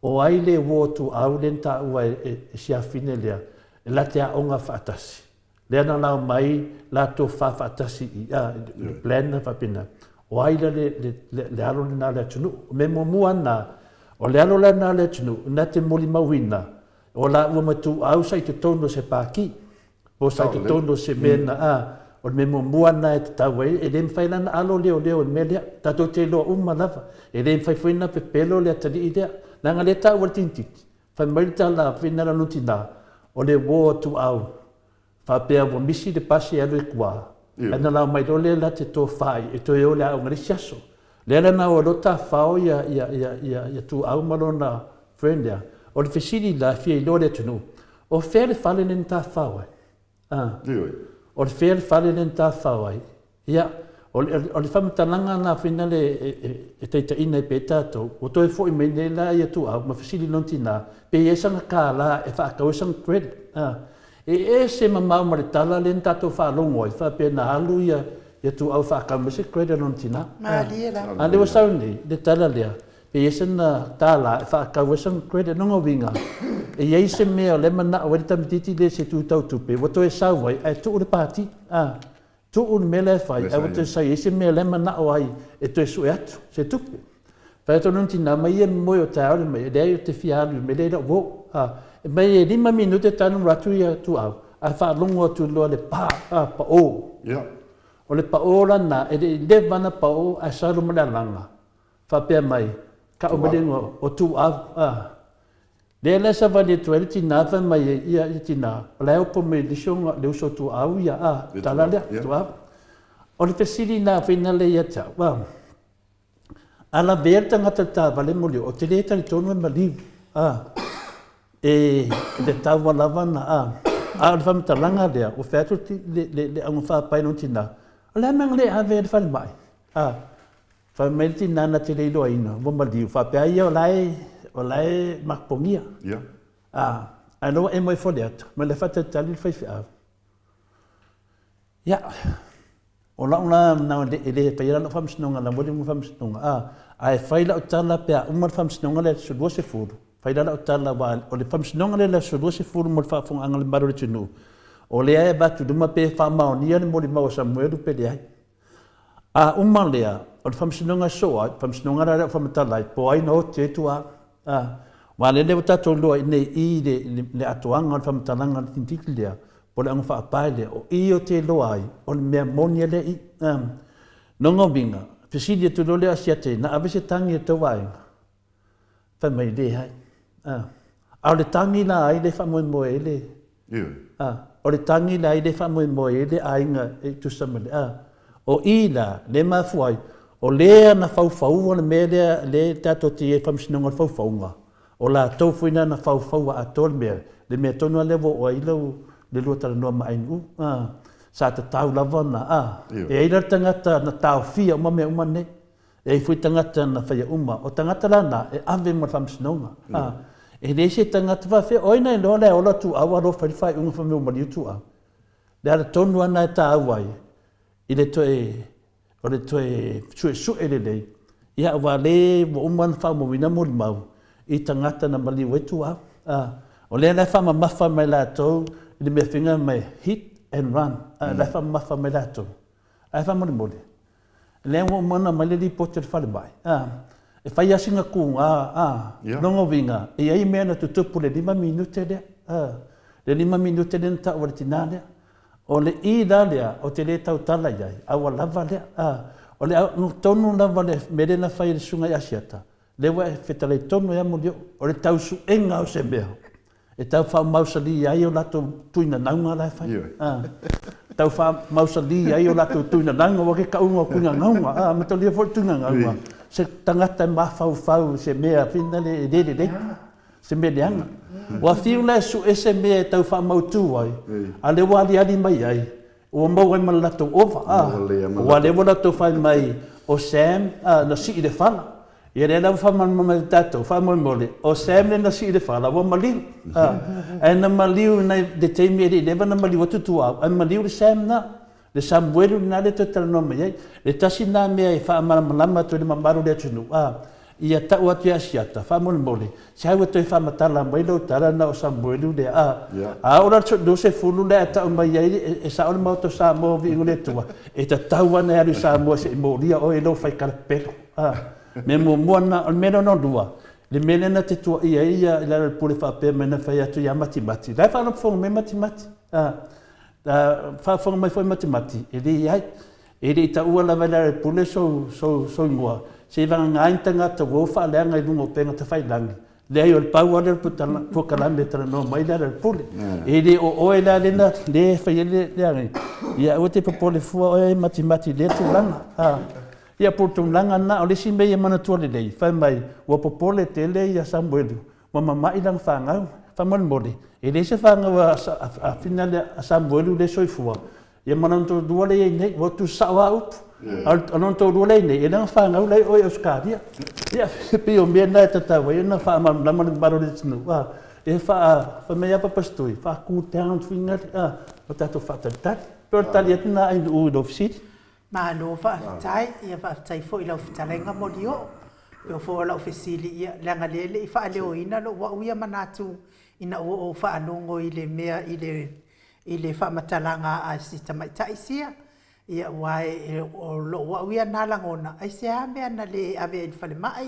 [SPEAKER 2] o ai le wotu au le nta ua e sia fine lea e la te aonga whaatasi lea na lau mai la to whaatasi i plan na whapina o ai le alo le nā le atunu me mua na o le alo le nā le atunu na te moli mawina o la ua matu au sai te tono se pāki o sai te tono se mena o me mua na e te tau e le mwhai lana alo leo me lea tato te loa lava e le mwhai whaina pe pelo le atari i lea nanga le tau wal tintiti whai maurita la whina la nuti nā o le wo tu au whapea wa misi le pasi alu e kua ana la mai dole la te to fai e to yo la ngari siaso le la na o lota fao ya tu au malona friend ya o le fesili la fie lo le tunu o fer fale nen ta fao o le fer fale nen ta fao ya o le fam talanga na finale e te ina pe tato o to e foi me la ya tu au ma fesili non tina pe yesa na kala e fa ka usang credit e se mamau ma le tala le tato whalongo i whape na alu ia tu au whakamese kreda non tina. A le wasauni, le tala lea, pe ese na tala e whakawesan kreda nonga winga. E iei se mea le mana o tam titi le se tu tau tupe, wato e sauwai, e tu ure pāti, tu ure mele e whai, e wato e sai, e se mea le mana o ai, e tu e sue atu, se tupe. Whaeto non tina, mai e moe o te aure mai, e lea o te fiaru, me lea wo, mai e 5 minute tanu ratu ia tu au. A whaalongo atu loa le pa o. O le pa o rana, e le wana pa o a saru mana langa. Whapea mai, ka o merengo o tu au. Le lesa vani tu eri tina wha mai ia i tina. O leo po me lisonga le uso tu au ia tala lea tu au. O le fesiri na whina le ia tau. Ala verta ngata tā vale moli, o te le tari tonu e maliu. E le tau lava na o le whamitalanga lea, o whētu le ango whāpai non tina. O le amang le hawe le whale mai. Whamei tina na te leilo aina, mo maliu. Whapea ia o lai makpongia. Ano e moi whole atu, me le whatatali le whaifi au. Ia, o launga nao le whaira la whamsinonga, la mwere mo whamsinonga. Ai whaila o tala pea umar whamsinonga le sudua se furu. Whairara o tala wa, o le whamsinonga le la sudua se furu mo le whaafonga anga le maro le tunu. O le ae batu duma pe whamao nia le mori mau Samuelu pe le ai. Uma lea, o le whamsinonga soa, whamsinonga rara o whamatalai, po ai no te tua. Wa le leo tato loa i nei i le atoanga o le whamatalanga le tintiki lea, po le anga whaapai lea, o i o te loa ai, o le mea monia le i. Nonga winga, pesidia tu lo lea siate, na avese tangi e tau ainga. Whamai le hai. O le tangi la ai le whamoe moe le. O le tangi la ai le whamoe moe le ainga e tu samale. O i la, le mafuai, o lea na whauwhau, o le mea lea, le tato ti e whamsinonga whauwhaunga. O la tauwhina na whauwhau a tol mea, le mea tonua lewo o ailau, le lua tala noa maainu. Sa te tau lava na, e aira tangata na tau fia uma mea uma ne. E fui tangata na whaia uma, o tangata lana e ave mo whamsinonga. E le se tangata whawhia, oina e loa lea ola tu awa ro whariwhai unga whameu mari utu au. Le ara tonu ana e ta awai, i le toe, o le toe sue le lei. Ia awa le mo uman whau mo wina mori mau, I tangata na mali wetu au. O lea lai wha mamafa mai lātou, I le mea whinga mai hit and run. Lai wha mamafa mai lātou. Ai wha mori mori. Lea ngō mana mai le li pote le whare mai. E whai asinga kūng, nongo winga. E ai mea na tutupu le 5 minute lea. Le 5 minute lea na tau wale tina lea. O le I la lea, o te le tau tala iai, awa lava lea. O le tonu lava le mere na whai le sunga i asiata. Le wa e whetale tonu e amu leo, o le tau su enga o se mea. E tau wha mausali ai o lato tuina naunga lai whai. Tau wha mausali ai o lato tuina naunga, wake ka unga o kuinga naunga. Mata lia fo tuina naunga. Se tangata ma whau se mea whina le re. Se mea leanga. Wa whiu le su e se mea tau wha mautu ai. A le wali ali mai ai. O mau ai ma lato ova. Wa le wala to whai mai o Sam na si I le whala. Ia re lau whamamama tātou, whamamole. O Sam le na si I le whala, wa maliu. E na maliu nei de teimi eri, lewa na maliu atutu au. E maliu le Sam na. Le Samuelu na le tōtara no mai ai. Le tasi nā mea I whaamaramalama tu le mamaru le atunu. Ia tau atu asiata, whamamole. Se hau atu I whamatala mai lau tara na o Samuelu le a. Ora do se fulu le atau mai ai, e sa ole mauto Samoa vi ingo le tua. E ta tau ana e alu Samoa se imoria o e lau whai karapelo. Me mua na mena no dua le mena na te tua ia la pule fa pe mena fa ya tu ya mati la fa no fo me mati fa fo mai fo mati e le ta ua la vela pule so ngua se va nga intanga to go fa le nga lungo penga te fai langi le ai o pau ale po kalame tra no mai la pule e le o e la le fa le ia o te popole fu o mati le tu langa Ia portunanga na o le si mei mana tua le lei. Whai mai, ua popole te le ia Samuelu. Wa mamai lang whangau, whaman mole. E le se whangau a whina le a Samuelu le soifua. Ia mana nto dua le ei nei, wa tu sawa upu. Anon to dua le nei, e lang whangau lei oi Auskaria. Ia pio mea na e tatawa, ia na whaamam lamana baro le tinu. E wha mea papastui, wha ku te hang whina, o tato whatatari. Pero tali atina ai ui do fisiti.
[SPEAKER 1] Ma lo whaatai, ia whaatai fo I lau whitalenga mori o. Peo fo lau whesili ia langa lele I whaaleo ina lo wa uia manatu ina o whaalongo I le mea I le whaamatalanga a si tamaitai sia. Ia wae o lo wa uia nalangona. Ai se a mea na le ave I whale mai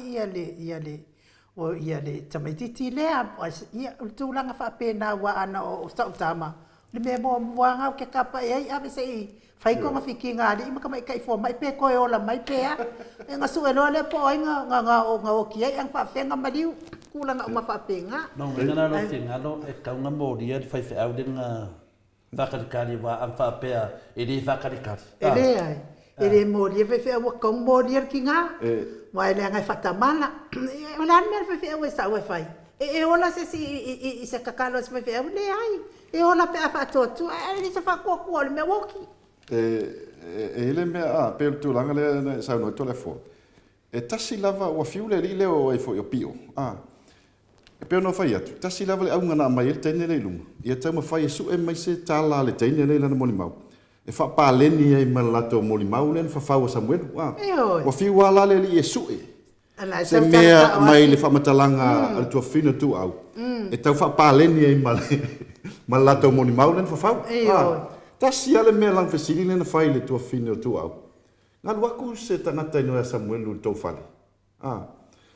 [SPEAKER 1] ia le tamaititi lea. Ia ultulanga whaapena wa ana o sautama. Le mea moa mwanga o ke kapa e ai ave se I. Fai ko nga fiki nga ali maka mai kai fo mai pe ko ola mai pe a nga su elo le po nga o ki ai ang fa fenga maliu kula nga uma fa penga
[SPEAKER 2] no nga na tinga lo e ka nga moria fai fe au nga vakarikari wa ang fa pe a ele vakarikari
[SPEAKER 1] ele ai ele moria fe fe o ko moria ki nga mai le nga fa tamala ola me fe fe o sa o fai e ola se si se kakalo se fe o le ai e ola pe a fa totu e se fa ko le me woki
[SPEAKER 6] ele mea pe tu langa le sa no telefone e tasi lava o fiu le rile o e fo yo pio e pe no fai atu tasi lava le au ngana mai e tene le lunga ia tau ma fai su e mai se tala le tene le na moli mau e fa pa leni e malato moli mau le fa fa o Samuel o fiu wala le e su e se mea mai le fa matalanga al tua fino tu au e tau fa pa leni e malato moli mau le fa fa Tasi ale mea lang fesili le na fai le tua fine o tu au. Ngā luaku se tangata ino e Samuelu tau fale.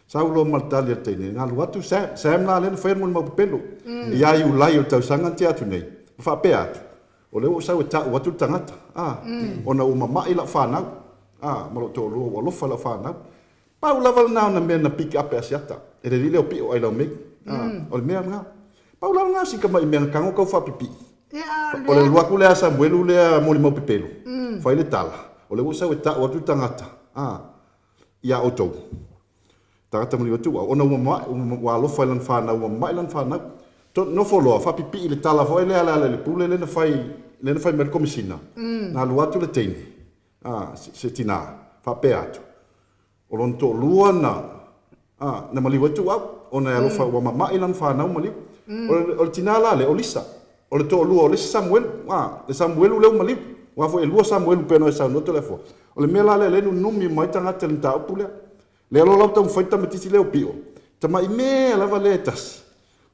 [SPEAKER 6] Saulo maltali a teine. Ngā luatu Sam la le na fai mo mau pelo. Ia i ulai o tau sanga te atu nei. Wha pe atu. O leo sau e tau watu tangata. Ona umamai la whanau. Malo tō lua walofa la whanau. Pau lava nao na mea na pick up e asiata. E re rile o pi o ai lau megi. O le mea ngā. Pau lava ngā si ka mai mea kango kau whapipi. O le luaku lea Samuelu lea moli mau pepelo. Whai le tala. O le usau e ta o atu tangata. Ia o tau. Tangata moli o tu. Ona ua alofa ilan whanau. Ua mai ilan whanau. No foloa. Whapipi i le tala. Whai lea le pule le na whai mele komisina. Nā luatu le teini. Se tina. Whape atu. O lon to lua na mali watu au. Ona e alofa ua mai ilan whanau mali. O le tina la le o lisa. O le to lua o le Samuel, le Samuelu leu maliu. Wa fo e lua Samuelu peno e sa no telefo. O le mela le numi mai tanga te nta opule. Le lo lo tau faita matiti leu pio. Tamai me lava letas.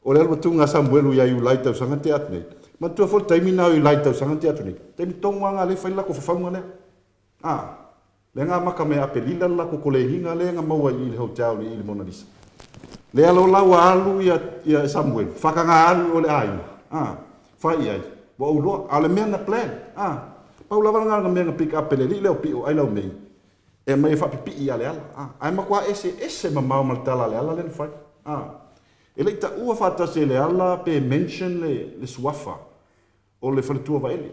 [SPEAKER 6] O le alwatunga Samuelu ia iu laitau sanga te atu nei. Ma tua fol taimi nau iu laitau sanga te atu nei. Taimi tonga le whaila ko whawhanga le. Le ngā maka me apelila la ko kole hinga le ngā maua i le hotel ni i le Mona Lisa. Le alo lau alu ia Samuel. Whakanga alu o le aina. Whai ai. Wa uloa. Ale mea na plan. Pau lava ngā mea ngā pick up le li leo pi o ai lau mei. E mai whapipi i ale ala. Ai makua ese mamau maltala le ala le whai. E le ta ua whata se le ala pe mention le suafa o le whaletua wa ele.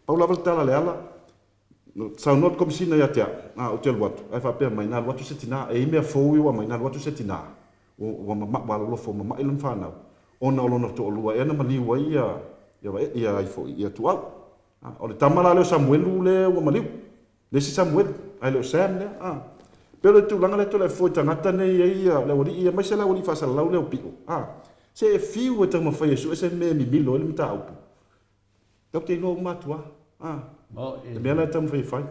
[SPEAKER 6] Pau lava tala le ala. Sau not komisina ia tea. O te aluatu. Ai whapea mai nā aluatu se tina. E imea fōi wa mai nā aluatu se tina. Wa malolofo ma ilan whanau. Ona olona to olua. E na maliu ia ai fōi ia tu au. O le tamala leo Samuelu le ua maliu. Le si Samuel. Ai leo Sam le. Pero le tūlanga le tole foi tangata nei ia le wali ia mai se la wali fa lau le piko. Se e fiu e tama fai su ese me mi milo le mta aupu. Tau te no matua. Le mea le tama fai.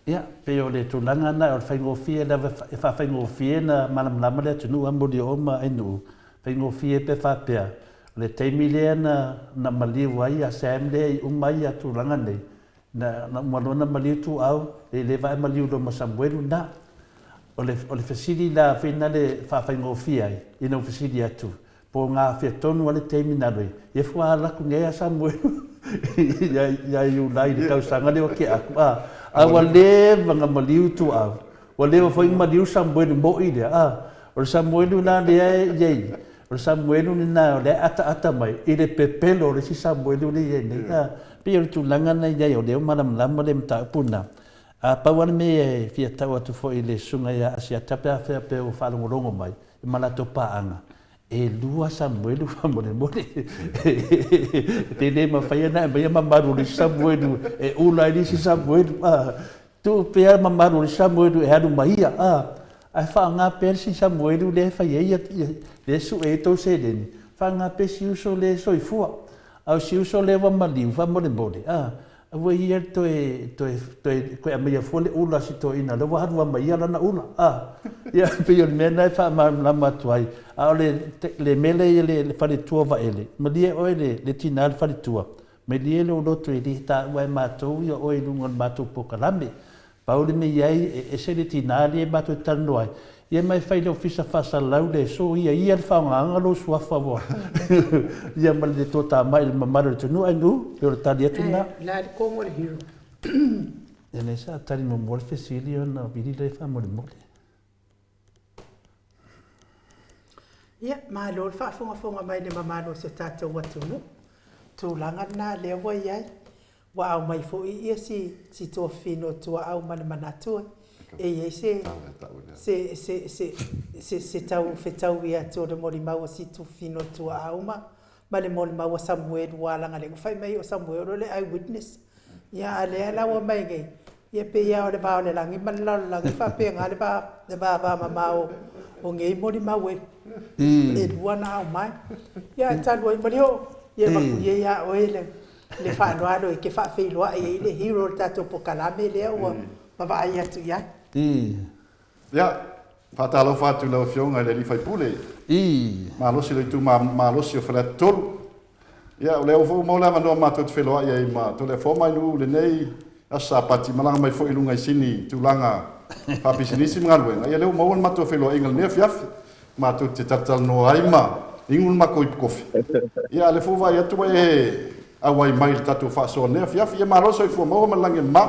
[SPEAKER 2] Ia, pe o le tūlanga na o fai ngofie na fai ngofie na malamlama le tunu amuri o ma enu. Fai ngofie pe fa pea. Le teimi le na maliu ai a Sam le i umai a tūlanga nei. Na malona maliu tu au le vai maliu do Samuelu na o le fasili la fina le fa ngofia i no fasili atu po nga fe tonu ale teimi na roi e fua la ku nge Samuelu ya yu lai de tau sanga le o ke aku a wale vanga maliu tu au wale foi maliu Samuelu mo i de o Samuelu na de ye o Samuelu ni na le ata mai i le pepelo le si Samuelu le ye ne Pia tu langa na ia o leo malam lama le mta puna. Pawan me fia tau atu fo i le sunga ia asia tape a fea pe o whalongorongo mai. I malato paanga. E lua Samuelu whamone mone. Te le mawhaia na e mamaru li Samuelu. E ula i si Samuelu. Tu pia mamaru li Samuelu e hanu maia. Ai whaanga pe si Samuelu le whaia ia le su e tau se leni. Whaanga pe si uso le soifua. Au si uso le wa maliu, wa mole mole. Awa ia koe a mea fole ula si to ina. Le waharu wa maia lana ula. Ia peo mena e wha lama tuai. Au le mele ia le whare wa ele. Ma lia oe le tina le whare tua. Me lia le uloto e li ta ua e mātou ia oe lunga mātou pokalame. Paule me iai e se le tina le mātou e tanu ai. Ia mai whai leo fisa whasa lau le so ia le whaonganga lo suafa wa. Ia mali le tōta mai le mamara le tunu ai nu, e o le tali atu na.
[SPEAKER 1] La le kongo le hiro.
[SPEAKER 2] E nei sa tali mo mole fesili o na vili le wha mole mole.
[SPEAKER 1] Ia, maa lo le whaafonga mai le mamaro se tātou watunu. Tūlanga na leo wa iai. Wa au mai fo i ia si tō whino tua au mana manatua. E iei se tau whetau ia tō le mori maua si tu whino tua auma. Ma le mori maua Samuelu wālanga le whai mai o Samuelu le eyewitness. Ia a lea lawa mai ngai. Ia pe ia o le vāo le langi manlalo langi whapea ngā le vā mamao o ngei mori maua e lua na au mai. Ia talua i mori ho. Ia maku ia o e le whaanoano e ke whawhiloa e le hero tato po kalame lea ua mawai atu ia.
[SPEAKER 6] Ia, whatalo whatu lau fionga le li whai pule. Malosi le tu malosi o whalea tolu. Ia, o leo fo maula manoa mātou te wheloa ia i mā. To le fo mai nu le nei asa pati malanga mai fo ilunga i sini tūlanga whapisinisi mngaluenga. Ia leo maua mātou wheloa ingal mea fiafi. Mātou te tatal no aima. Ingul mako i kofi. Ia, le fo vai atu e awai mai le tatu whaasoa nea fiafi. Ia maloso i fo maua malange maa.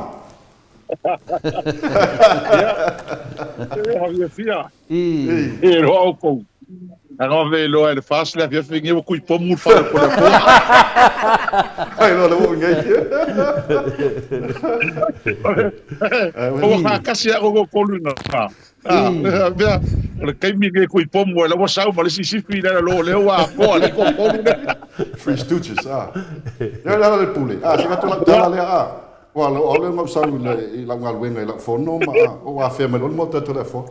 [SPEAKER 7] Havia fia. E roa ko. Aga ve lo e fácil havia fingi o kui pomu fa ko le po.
[SPEAKER 6] Ai lo le ngai.
[SPEAKER 7] O ha kasi o ko luna. Vea, le kai mi ke kui pomu e la wa ma le si fi la lo le wa ko le ko pomu.
[SPEAKER 6] Free Stooges. Ja la le pule. Se ka tola le Well, all of them are like Walwing, like for no, or a family, or more to the four.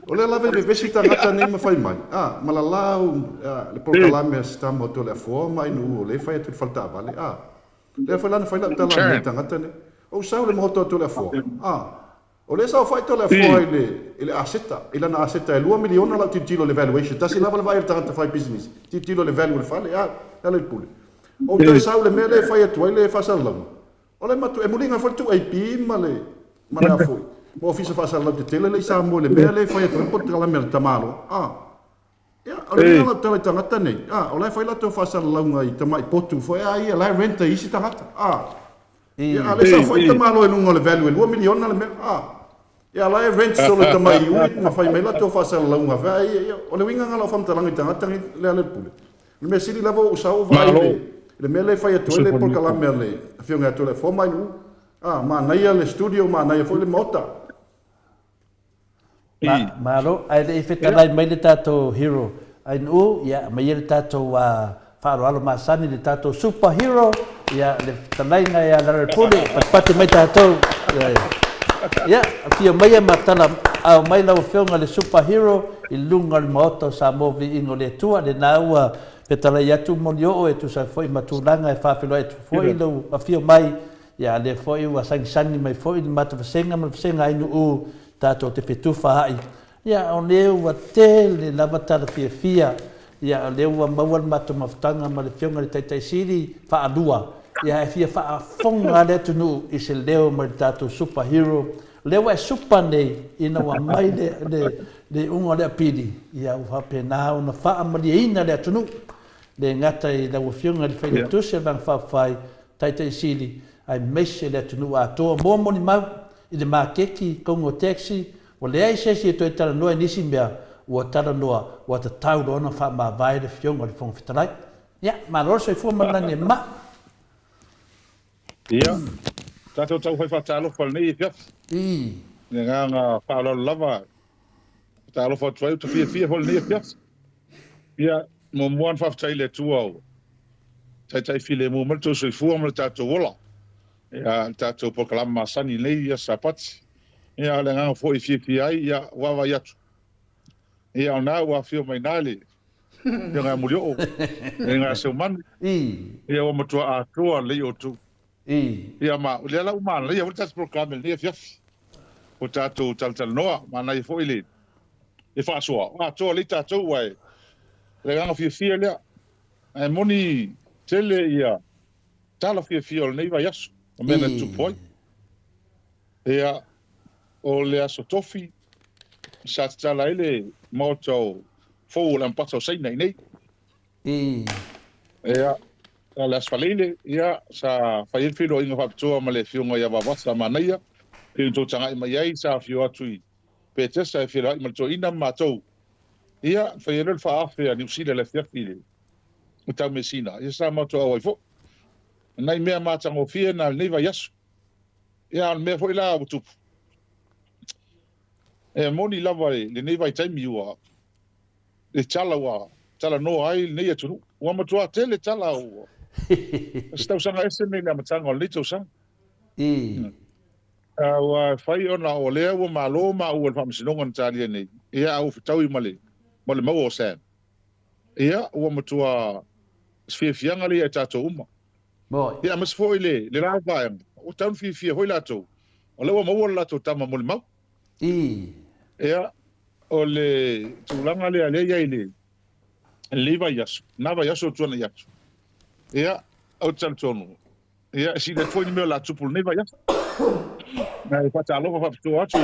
[SPEAKER 6] Well, I love it. Visitor not a name of my mind. Malalau, the Proclamia stammer to the form, I knew, they fired to Falta Valley. Therefore, I find out the land. Oh, Saul Moto to the four. O le sa fai tole foi le aseta, ila na aseta e 2 miliona la titilo le valuation. Tasi lava le vai tanga fai business. Titilo le value le fale ya le pule. O te sa le mele fai tu le fa salão. O le matu e mulinga foi tu ai pi male mana foi. Mo ofisa fa salão te tele le sa mo le mele fai tu po tra la mel tamalo. Ya, o le mele tele tanga tane. O le fai la to fa salão ngai tamai potu foi ai la renta isi tanga. Ya, le sa foi tamalo e nunga le value 2 miliona le mele. Ya la rent solo tamai u na fai mai la to fa salão nga vai. O le winga ngala fam talanga tanga tanga le pule. Le mesili lavo usau vai. Le mele fai atu le por kala mele fionga atu le fo mai nu ma naia le studio ma naia foi le Maota
[SPEAKER 2] malo ai le feta lai mai le tato hero ai nu ya mai le tato wa faro alo masani le tato superhero ya le talai na ya le pule pati mai tato ya fio mai matala au mai la fionga le superhero il lunga le Maota Samoa Viiga le tua le naua petala ya tu monio e tu sa foi matulanga e fa filo e tu foi lo afio mai ya le foi wa sang mai foi mata senga ai no tato te petufa ai ya o le wa tele la batala fia ya le wa mawal mata maftanga ma le fionga le tai siri fa adua ya fia fa fonga le tu no is el leo ma tato superhero le wa super nei ina wa mai de unga le pidi ya wa pena una fa amaliina le tu no le ngata I la wafionga le fai tu se bang fa fai tai sili ai messe le tunu Atua mo mo ni mau I le makeki kongo taxi o le ai se to tala no nisi mea o tala no o ta tau do fa ma vai le fionga le fong fitalai ya ma lo se fu ma nang ma
[SPEAKER 7] ia tato tau fai fa talo fa nei fiaf le nga fa lo lava talo fa trai to fia hol nei fiaf ia mo muan fa tai le tuau tai file mo mal to se fu mo tato wola ya tato por kala masani nei ya sapat ya le nga fo fia ai ya wa ya ia na wa fio mai nali ya nga mulio nga se man ia o mo to Atua le o tu ia ma le la uma le ya voltas program nei fiaf o tato tal noa ma na fo ile e fa so to le tato wa le ganga fia le ai moni tele ia tala fia nei vai aso o mena tu poi ia o le aso tofi sa tala ile moto fo la paso sei nei ia la asfalile ia sa fai filo inga faptua ma le fionga ia vavasa manaia ke to tanga mai ai sa fio atui pe tesa filo ma to ina matou ia fai le fa afia ni usile le fiafile o tau mesina ia sa matou ai fo nai mea matango fia na nei vai aso ia me foi la utu moni lava le nei vai taimi ua le tala no ai nei atu ua matua tele tala ua stau sanga ese nei na matanga le to sang wa fai ona o le ua malo ma ua fa msinonga ntali nei ia au fitau male mau o sen ia ua matua fianga le tato uma ia mas foi le lava o tan fia hoi lato o le ua mau la to tama mol mau ia o le tulanga le ale ia ile leva yaso nava yaso tuana yaso ia au tantonu ia si le foi me la tupul neva yaso na e pata alofa fa to atu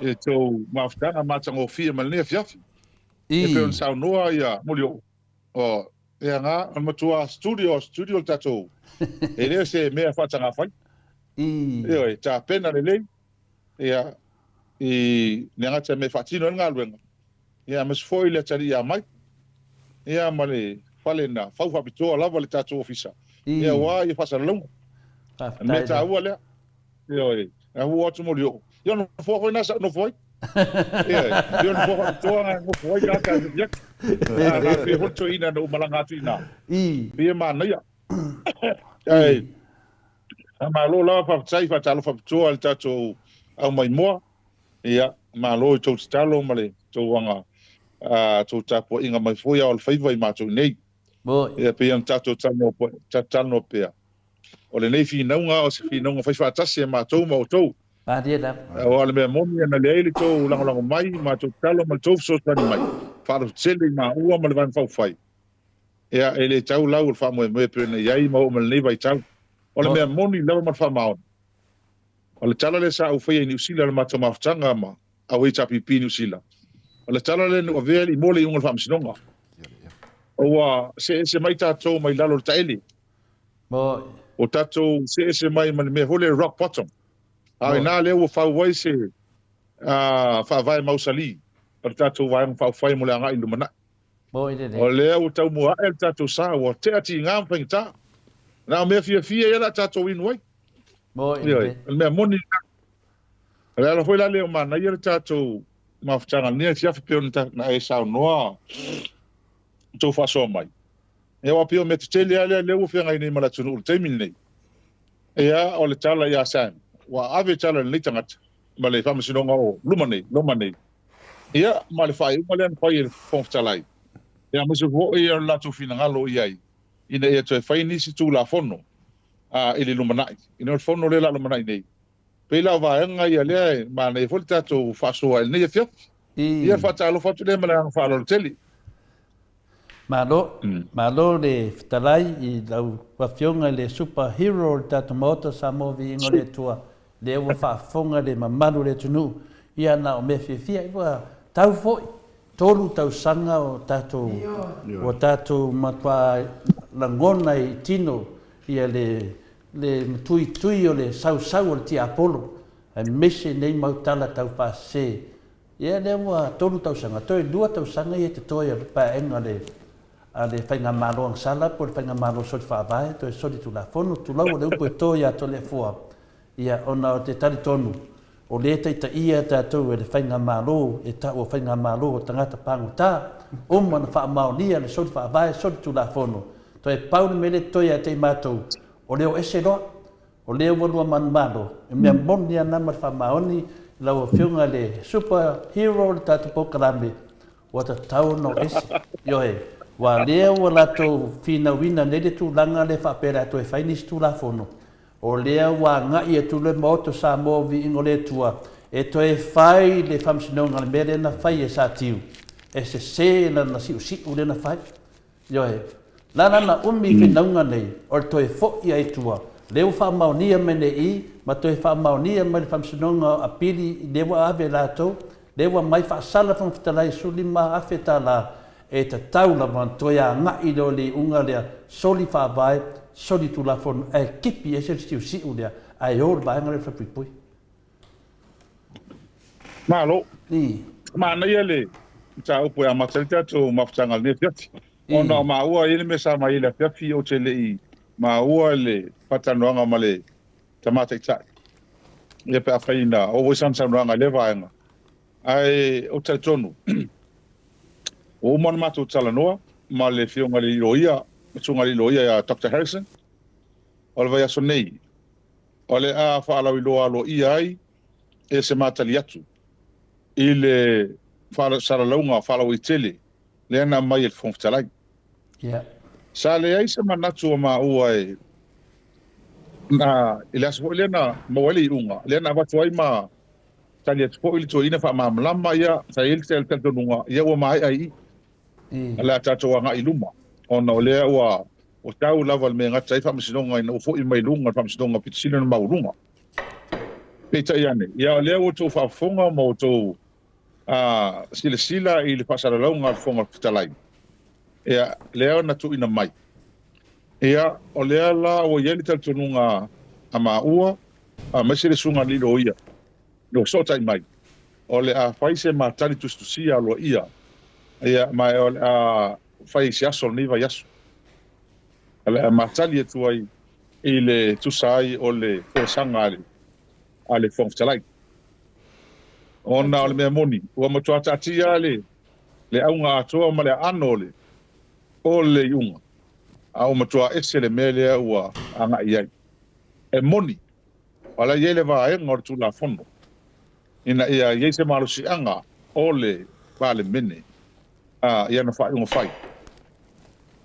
[SPEAKER 7] e to maftana matango fia mal ne fiafi e pe on sa noa ia molio o ia nga on matua studio tato e le se me fa tanga fai ia ta pena le ia e nga te me fatino nga luenga ia mas foi le tari ia mai ia male fale na fau fa bitoa lava le tato ofisa ia wa ia fa salong me ta wala ia a huo tu molio ia no foi na no foi ia no foi toa no foi ka ka ia na pe hoto ina no malanga tu ina ia mana ia ai amalo la fa tsai fa talo fa bitoa le tato au mai mo ia malo to talo male to wanga to tapo inga mai foi al faiva I mato nei ia pe am tato tano pe o le nei fi naunga o se fi naunga fai fa tasi mato mo to
[SPEAKER 2] Pa dia da.
[SPEAKER 7] O le mea moni ana le ele tō lango mai, ma tō talo ma tō fsos tani mai. Whāro tsele ma ua ma le van whauwhai. Ea ele tau lau le whamoe moe pēne iai ma o ma le nei vai tau. O le mea moni lawa ma whamaon. O le tala le sa au whaia i New Zealand ma tō mawhtanga ma au e tapi pi New Zealand. O le tala le nua vea li mole i unga le whamsinonga. O se mai tātou mai lalo le taeli. O tātou se mai ma le mea hole rock bottom. Ai nā leo o whauwai se whawai mausali. O tātou vai whauwhai mo le anga i lumana. O leo o tau mua e tātou sa o te ati ngā mpeng tā. Nā mea fia e la tātou inu ai. O mea moni. Lea la hoi la leo mana i le tātou mawhtanga nia tia whipeo na e sao noa. Tau whasoa mai. E wa pio me te tele alea leo o whianga i nei mala tunu ulu teimini nei. Ea o le tala i a sang. Wa ave tala le tangata ma le whamasinonga o luma nei. Ia ma le whai uma lean whai e whongtalai. Ia miso ho e la tu fina ngalo iai. Ina e toi whai nisi tu la fono i le luma nai. Ina le fono le la luma nai nei. Pei la vaenga ia lea ma nei foli tato whasoa e nei e whiap. Ia whatalo whatu le ma le ang whalo le teli.
[SPEAKER 2] Malo le talai i lau whawhionga le superhero tato Maota Samoa Viiga le tua. Le ua whaafonga le mamaru le tunu. Ia na o me whiawhia i wa tau foi. Tolu tau sanga o tātou matua langona i tino. Ia le tui o le sau o le tia Apollo. Ai mese nei mautala tau whaase. Ia le ua tolu tau sanga. Toi lua tau sanga i te toi a paenga le whainga malo ang sala po le whainga malo sori whaavae. Toi sori tu la fono tu lau o le upo e toi a to le fua. Ia ona o te tari tonu, o le taita ia tātou e le whainga malo, e ta o whainga malo o tangata pangu tā, o mana wha maonia le sori whaavae, sori tu la fono. To e pauni mele toi a te mātou, o leo ese roa, o leo walua manu malo, e mea moni ana ma wha maoni, lau o whiunga le superhero le tātou pokarame, o ta tau no ese, yohe, wa leo o lato fina wina nele tu langa le whapera to e whainis tu la fono. O lea wa ngai e tule Maota Samoa Viiga le tua. E to e whai le whamsinonga le mere na whai e sa tiu. E se na siu le na whai. Ioe. Nana umi whinaunga nei. O to e fo ia e tua. Leo whamaunia mene i. Ma to e whamaunia me le whamsinonga a pili. Lewa ave lato. Lewa mai whaasala whamfitalai suli ma afe ta la. E ta taula wan to ia ngai lo le unga lea. Soli whaavai. Soli tu la fon e kipi e se stiu si ulia ai or ba ngare fa pui.
[SPEAKER 7] Malo. Ma na yele. Ta upo ya masalita to mafutanga ne fiati. Ona ma ua ele me sa mai le fiafi o tele i. Ma ua le patanoanga male tamata ita. Ia pe afaina o wisan sanranga le vaenga. Ai o te tonu. O mon matu talanoa ma le fionga le roia. Tsunga li loia ya Dr. Harrison. O le vai aso nei. O le a whaalau i loa lo i ai e se matali atu. I le saralaunga whaalau i tele. Le ana mai e whongtalai. Sa le ai se manatu o ma ua e na ile aso le na mawali i unga. Le ana watu ai ma tali atu po ili to ina wha maamlama ia sa ili te altentonunga ia ua mai ai. Le atato wanga i luma. Ona o lea ua o tau lava le mea ngata i whamasinonga ina ufo i mai lunga whamasinonga pitisina na maurunga. Peita iane, ia o lea o tō whafonga mo tō sila i le pasaralaunga whafonga pitalai. Ia lea na tu ina mai. Ia o lea la o ieli taltonunga a maua a mesele sunga lilo o ia. No sota i mai. O le a whaise ma tani tustusia lo ia. Ia mai o le a fai si aso ni vai aso. Ale matali tu ai ile tu sai o le forsanga ale fongtalai. Ona ole me moni, o mo tuata tia le aunga atua ma le anole. O le yunga. A o mo tua esele mele ua anga iai. E moni. Wala yele va e ngor tu la fondo. Ina ia yese malusi anga o le vale mene. Ia na fai un fai.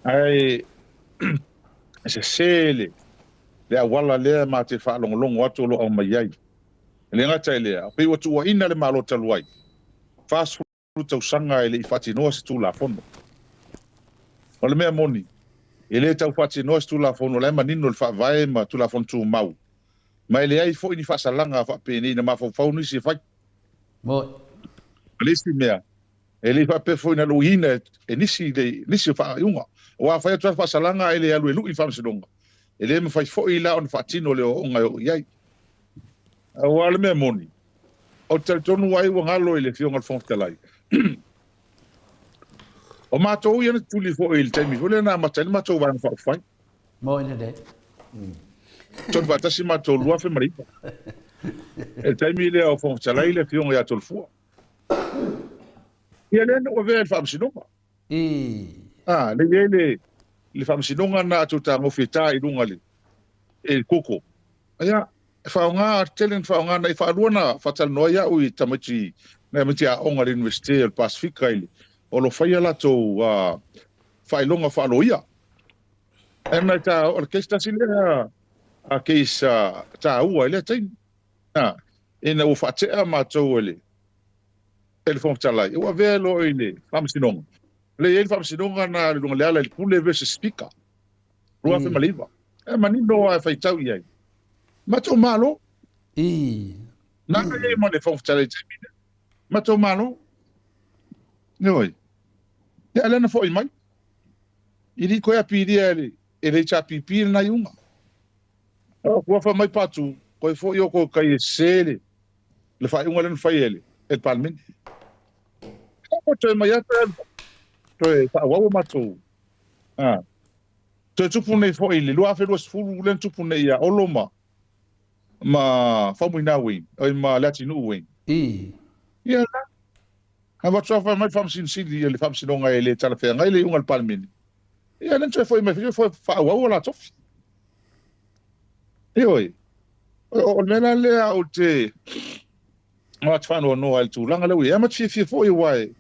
[SPEAKER 7] Ai se sele le awala le ma te fa long atu lo o mai ai Le ngata ele pe o tu ina le malo taluai fast food tau sanga ele fatino se tu la fono o le mea moni ele tau fatino se tu la fono le manino le fa vai ma tu la fono tu mau ma ele ai fo ini fa salanga fa pe ni na ma fo fo ni se fa
[SPEAKER 2] mo
[SPEAKER 7] le si mea ele fa pe fo ina luina e nisi fa yunga wa fa tu fa salanga ele alu elu i fa se donga ele me fa fo ila on fatino le o nga yai wa le mea moni o te tonu ai wa ngalo ile fionga al fonte lai o matou ia tuli fo il temi fo le na matai matou va fa fa
[SPEAKER 2] mo ina de
[SPEAKER 7] ton va tasi matou lua fe mari el temi le o fonte lai le fionga ya tol fu ia le no ve fa sinonga le fa sinonga na tu ta ngofita i lunga le e koko ia faunga telen faunga na fa luana fatal noia ui tamachi na miti a onga le university el pacific ile o lo fai la to fai longa fa loia na ta orkestra sile a keisa ta ua ile tai ina u fa te ma to ile el fon talai o velo ile famsinong le el famsinong na lunga le ala il kule versus speaker rua fe maliva manino fa tau ia mato malo na le mo le fon talai mato malo noi ya lena foi mai ili ko ya pidi ele cha pipi na yunga ko fa mai patu ko fo yo ko kai sele le fa yunga len fa ele el palmin ko te mai ata to fa wa mato to tupune fo ile lo afa dos fulu len tupune ya oloma ma fa mu na wi o ma latino wi ya Hava trofa mai fam sin sili ele fam sinonga ele tala fe ngai ungal palmin. Ia len foi mai foi fa wa la tof. Ioi. O mena le au te ma tfano no al tu langa le ia ma fi foi wai.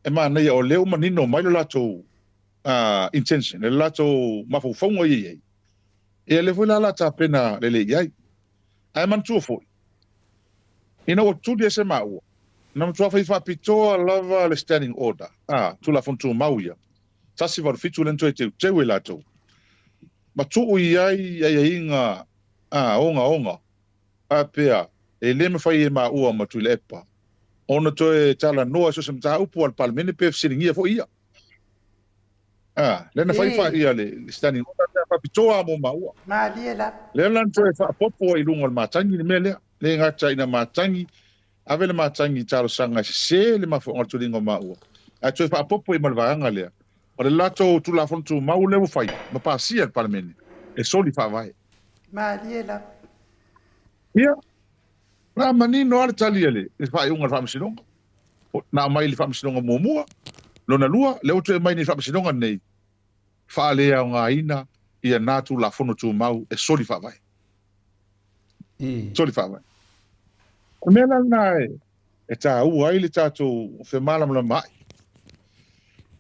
[SPEAKER 7] E ma nei o leu manino mai la to intention le la to ma fo fongo ye. E le foi la ta pena le yai. Ai man tu foi. Ina o tu de se ma o. Nam tua fa pitoa lava le standing order. Tu la fontu mauia. Tasi var fitu lento te welato. Ma tu iai inga onga. Apea e le me fai ma ua ma tu lepa. Ona to e tala noa so sem ta upu al palmene pe siringia fo ia. Le na fai ia le standing order fa pitoa mo ma ua.
[SPEAKER 1] Ma liela.
[SPEAKER 7] Le lan to e fa popo i lunga matangi ni mele. Le ngata ina matangi avele matangi talo sanga se le mafo ngatu lingo maua a tu fa popo i malvanga le o le lato tu la fontu mau le fai ma pasi al parlamento e soli fa vai
[SPEAKER 1] ma liela
[SPEAKER 7] ia na mani no al taliele e fa unga fa msino na mai le fa msino mo lona lua le o tu mai ni fa msino nei fa le nga ina ia na tu la fontu mau e soli fa vai soli fa vai Mena nai e ta ua ile tato fe malam la mai.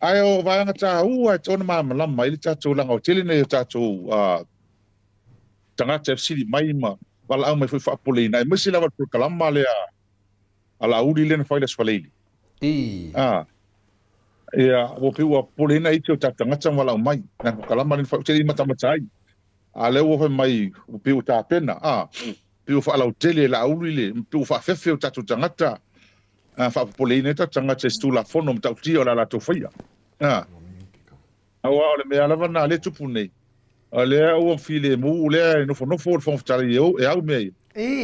[SPEAKER 7] Ai o vanga ta ua e tona malam la mai ile tato langa o tele nei tato tangata fsili mai ma wala au mai foi fa polina. E mesi lava por kalama le ala uri le na faile swaleli. Ia o pe ua polina i te tangata wala mai na kalama le fa tele mata matai. Ale o mai o pe o ta pena. Piu fa la tele la ulile piu fa fefe tatu tangata fa polina tangata stula fono mta tio la to fia awa le me ala na le tupune ale o file mu le no fo fo tario e au me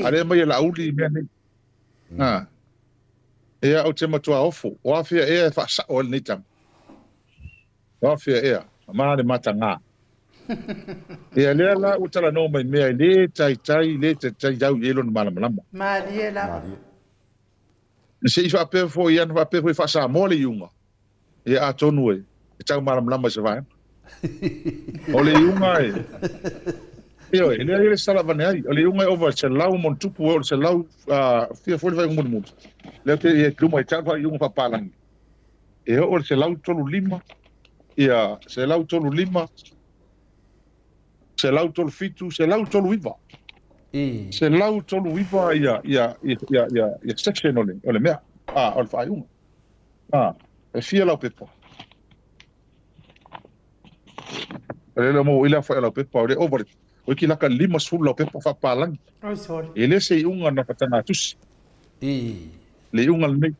[SPEAKER 7] ale mai la uli me ne e au te matua ofo o afia e fa sa o ni tam o afia e ma le matanga e le la utala no mai me le tai jau yelo no malama
[SPEAKER 1] ma liela
[SPEAKER 7] se fa pe fo ia no pe fa sa mole yunga e a tonu e tau malama se vai ole yunga io e le sala vanai ole yunga over se lau mon tupu o se lau fia fo vai mun le te e kuma e tau yunga pa palang e o se lau tolu lima ia se lau tolu lima se lau tolu fitu se lau tolu iva Se lau tolu ipa ia section ole mea. Ole whaiunga. E fia lau pepa. Ele mo ila fa lau pepa ole over. O ki laka 5 sulu lau pepa whapalangi.
[SPEAKER 1] Oi, sorry.
[SPEAKER 7] Ele se iunga na patanga tusi. Le iunga le nei.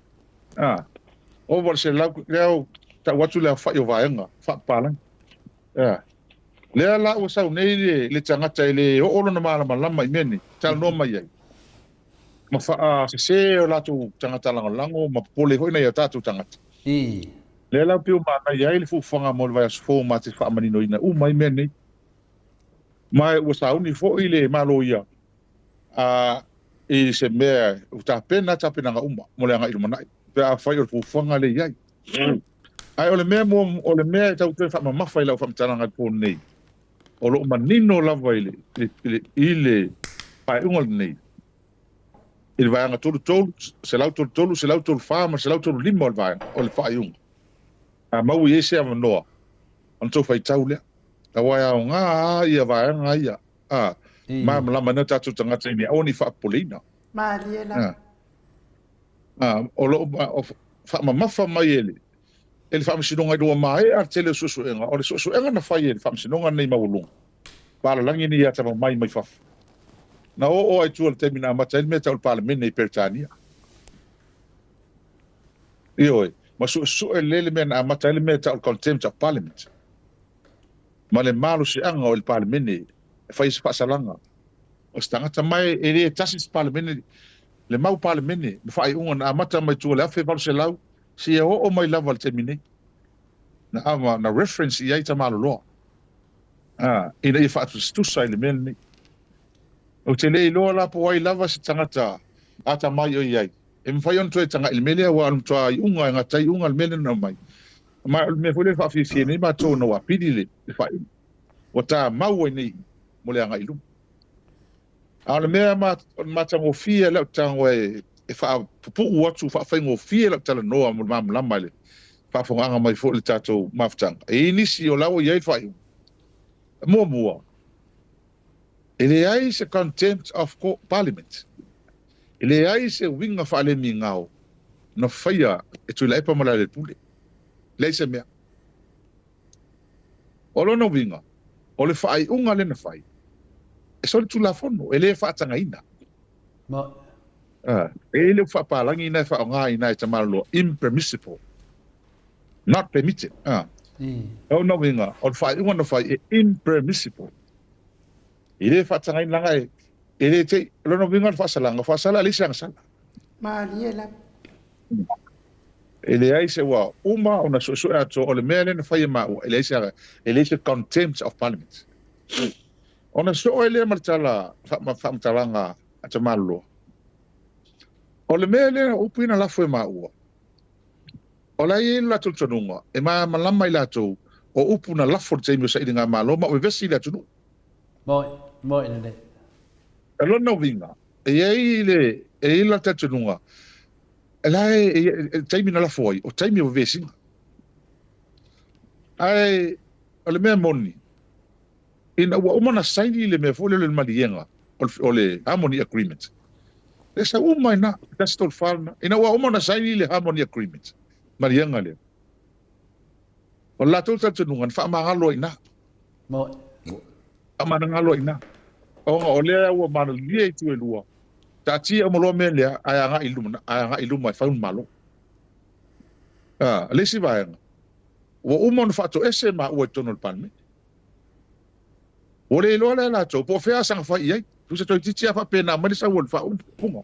[SPEAKER 7] Over se lau leo ta watu leo whai o vaenga. Whapalangi. Lea la o sau nei le tangata ele o olo na malama I meni. Tal no mai ai. Ma fa se o latu tangata lango ma pole hoi na ia tatu tangata. Le la pio ma na ia le fufanga mo le vai asfo ma te fa manino ina mai meni. Mai o sau ni fo ile malo ia. I se mea o ta pena nga mo le nga ilumana. Pe a fai o fufanga le ia. Ai o le mea mo o le mea tau te fa ma fai la fa mtanga po nei. O lo manino lava ile pai ungol nei. Il vai anga tolu, se lau tolu fama, se lau tolu lima o le pai unga. Mau I ese ama noa. Anto fai tau lea. Ta wai au ngā ia vai anga ia. Ma lama na tatu tangata ini au ni fa polina.
[SPEAKER 1] Ma liela.
[SPEAKER 7] O lo fa mafa mai ele. Ele fa msinonga do mai ar tele susuenga. O le susuenga na fai ele fa msinonga nei maulung. Para langi ni ata mai faf. Na o ai tu te mina mata ele meta o Parliamentary nei Pertania. Io ma su ele men a mata ele meta o contempt of Parliament. Ma le malu si anga o Parliamentary fai se pasalanga. O stangata mai ele tasis Parliamentary le mau Parliamentary fai unga na mata mai tu le afe valu se lau. Si o mai lava le temine. Na reference I aita malo loa. Ina I whaatu stusa I le mele. O te lei loa la po ai lava se tangata ata mai o iai. E mwhai on toe tanga il mele wa alum toa I unga ngatai unga le mele na mai. Ma me fule whawhiwhia nei ma tō na wapidi le whai. O ta mau nei mo le anga ilum. A le mea ma tango fia lau tango e fa pupu watu fa faingo fie la tala noa mo mam lama le fa fonga mai fo le tato maftang e nisi o lawo ye fa mo ele ai se contempt of Parliament ele ai se winga fa le mingao no faia e tu la epa mala le pule le se mea o lo no winga o le fai unga le na fai e so tu la fono ele fa tanga ina ele fa palangi na fa nga ina e tamalo impermissible not permitted o no winga o fa unga no fa impermissible ele fa tanga ina nga ele te lo no winga fa sala le sang sala
[SPEAKER 1] ma liela
[SPEAKER 7] ele ai se wa uma ona so ato o le mele na fa ma ele se contempt of Parliament ona so ele martala fa mtalanga atamalo o le mele upina la foi maua o la I la tultonunga e ma malama I lato o upuna la for temi sa idinga malo ma o vesi la tunu
[SPEAKER 2] mo ine
[SPEAKER 7] elo no vinga e la tultonunga la temi na la foi o temi o vesi ai o le me moni ina wa umana saini le me fole le malienga o le harmony agreement esa ina tastol falna ina wa umana saini le harmony agreement marianga le o la tolta tunungan fa mangalo ina
[SPEAKER 2] mo
[SPEAKER 7] amangalo ina o le wa manal lie tu elua tati amolo mele aya nga iluma fa un malo le si va wa umon fa to ese ma o tonol palme o le lo la to po fe sang fa ia tu se to titia fa pena ma sa wol fa un punga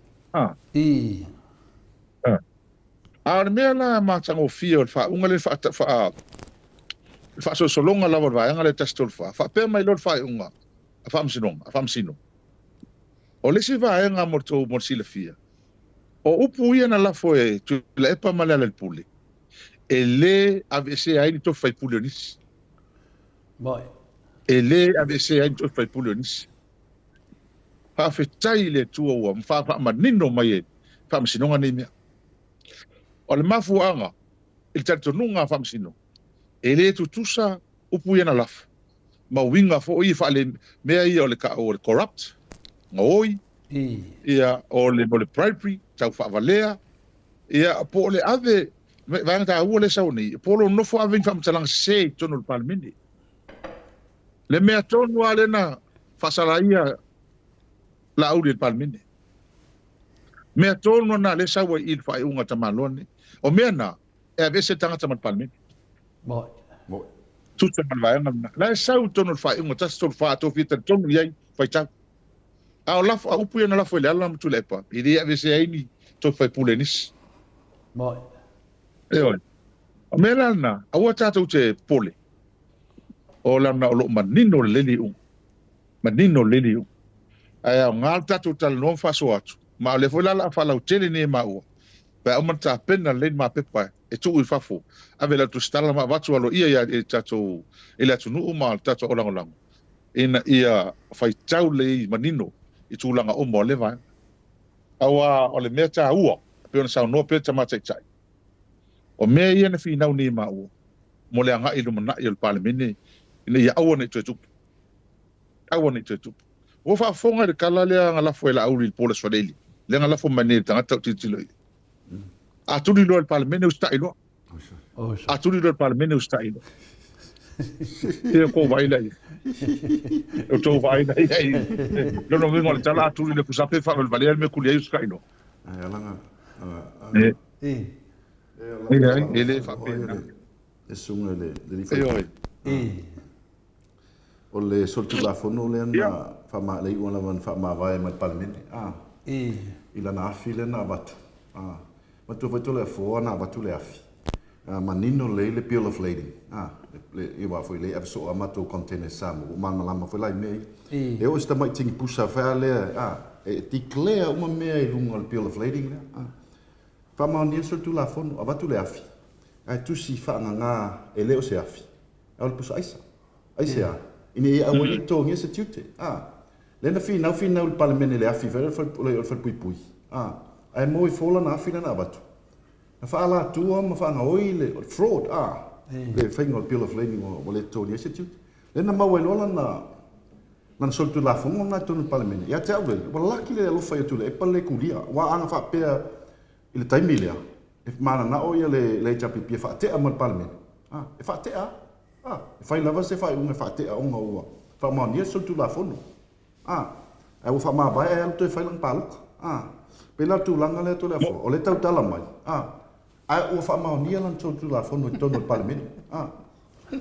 [SPEAKER 7] a me la ma tango fio fa un le fa so longa la va nga le testol fa pe mai lo fa unga fa msino o le si va nga morto morsile fia o upu ia na la foi tu le pa mala le pule ele avese ai to fa pule nis
[SPEAKER 2] boy
[SPEAKER 7] ele avese ai to fa pule nis fa fetai le tu o fa manino mai fa msino nga ni o le mafuanga il tartonunga fa msino ele tutusa upu ia na laf ma winga fo I fa le mea ia o le corrupt
[SPEAKER 8] ngoi ia o le primary tau whaavalea ia po le ave vanga ta ua le sauni po lo no fo ave whamtalang se tonu le palimini le mea tonu ale na whasalaia la auri le palimini mea tonu na le sawa i le whai unga tamalone o mea na e ave se tangata ma le palimini
[SPEAKER 2] Moi.
[SPEAKER 8] tuta malvaenga la sau tonu le whai unga tas tonu wha to fita tonu iai whai tau a la fa upu na la foi la tu lepa i dia ave se ai to fai pulenis
[SPEAKER 2] Moi.
[SPEAKER 8] Oi. O mela na, aua tātou te pole. O la na o lo manino leli un. Manino leli un. Ai au ngā tātou tala non faso atu. Ma o le foi lala whalau tele ne ma ua. Pai au man tā pena len ma pepa e tu i fafo. Ave la tu stala ma watu alo ia e tātou ele atu nuu ma tātou olangolango. Ina ia fai tau le manino i tūlanga o mo le vai. Aua o le mea tā ua. Peo na sao no peo ta matai tai. O mea ia na whiinau ni ma ua. Mo le anga i lumana i o le palimini. Ina ia aua nei tue tupu. Aua nei tue tupu. O whaafonga de kala lea ngalafo e la auri il pola swadeli. Lea ngalafo mani i tangata o titilo i. A turi loa le palimini usta ilo. A turi loa le palimini usta ilo. Ia ko vaila i. O tō vaila i. Lono wingo le tala a turi le kusape wha le valea me kulia usta ilo.
[SPEAKER 6] Ai alanga.
[SPEAKER 8] Ele fa pena.
[SPEAKER 6] E sunga le o le soltu la fono le na fa ma le ona van fa ma vai ma palimini. Ila na afi le na batu. Ma tu vai le fo na batu le afi. Manino le Bill of Lading. Le iwa foi le so amato container samu. Man malama foi lai mei. E o sta mai tingi pusa fa le e declare uma mea i lunga le Bill of Lading le. Fa ma ni soltu la fono abatu le afi. Ai tu si fa nga e le o se afi. Au le pusa aisa. Aisa. Ini a wani to ngi se tute. Le na fi na le parliament le afi ver fa pui pui. Ai mo i fola na afi na abatu. Na fa ala tua ma fa nga oi le fraud le finga le Bill of Lading o le to ni se tute. Le na ma welola na soltu la fono na to le parliament. Ya te ave. Wa laki le lo fa tu le pa le kulia. Wa anga fa pe ile taimilia. E mana na o ia le chapi pia fa te amal parliament. E fa te e fai lava se fai unga fa te a unga ua. Fa ma ni soltu la fono. E o fa ma vai e alto e fai lang paluk. Pe la tu langa le to le fo. O le tau tala mai. Ai o fa ma ni lan soltu la fono i tono parliament.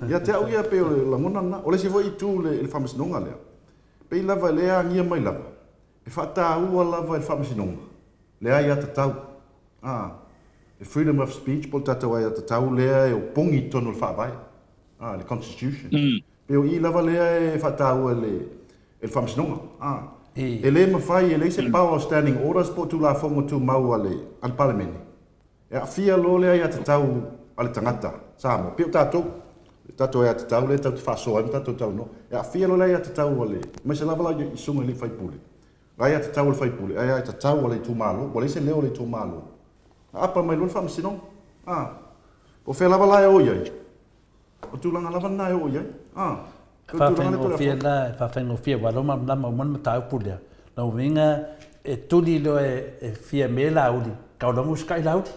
[SPEAKER 6] Ia te au ia pe o la ngona na. O le se foi tu le famas nonga le. Pe lava le a ngia mai lava. E fa ta ua lava le famas nonga. Le ai ata tau. The freedom of speech, pol tata wai ata tau lea e o pongi tonu le whaavai. Le constitution. Pe o I lava lea e whatau le whamsinonga. E le mawhai e le se power standing orders po tu la whongo tu mau al parliament. E a fia lo lea i ata tau ale tangata. Samoa. Pe o tatou. Tatou e ata tau le tau te whasoa tatou tau no. E a fia lo lea i ata tau ale. Mai se lava la i sunga le whaipule. Rai ata tau le whaipule. Ai ata tau ale tu malo. Wale se leo le tu malo. Apa mai lon fam sinong? O fe lava la o ia. O tu langa lava na o ia.
[SPEAKER 2] Fa fa no fia wa lo ma mon ta pulia. No vinga e tuli lo e fia me la udi. Ka lo mus kai la udi.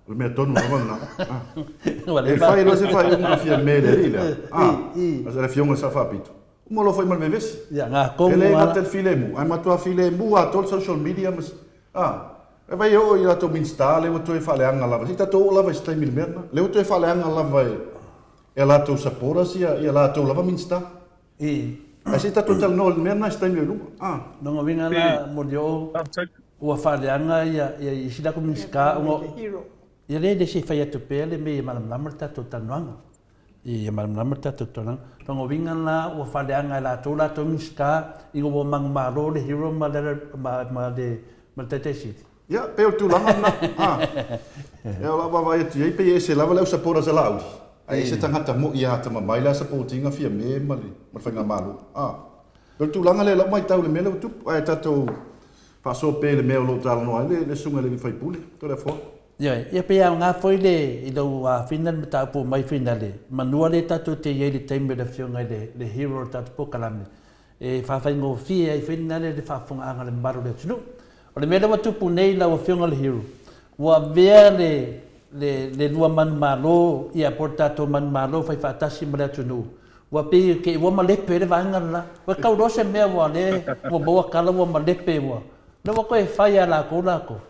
[SPEAKER 6] O me tonu na. E fai lo se fai una fia me le ila. Mas era fionga sa fa pito. Mo lo foi mal meves.
[SPEAKER 2] Ya nga ko
[SPEAKER 6] ele matel filemu. Ai matua filemu a tol social media mas. E vai o i lato minsta, le o to e faleanga lava. Si tato o lava stai mil merna. Le o to e faleanga lava e lato sapora si e lato lava minsta. E si tato tal no merna stai mil lunga.
[SPEAKER 2] No vinga la modio o faleanga ia si da cominsca o ia le si fai to pele me malam namerta to tanwanga. Ia malam namerta to tanang. No vinga la o faleanga la to minska i o mang maro le hero ma de city.
[SPEAKER 6] Ja, pe o tu langa na. E o lava vai atu ei pe e se lava leu sapora se laudi. Ai se tangata mo ia ta mai la supportinga fia me mali. Ma fanga malu. Pe tu langa le la mai tau le mele tu ai tato fa so pe le mele lo tal no le sunga le fai puli. To le fo.
[SPEAKER 2] Ia pe nga foi le i do final meta po mai finale. Manua le tato te ye le time de fionga le hero tato po kalame. e whawhai ngō whia i whenina le whawhunga anga le maru le tunu. O le mea wa tupu nei la wa whionga le hiru. Wa vea le lua man malo i a portato man malo whai whaatasi ma le tunu. Wa pe ke wa ma lepe le vanga la. Wa kau rose mea wa le wa boa kala wa ma lepe wa. Na wa koe whai a lako lako.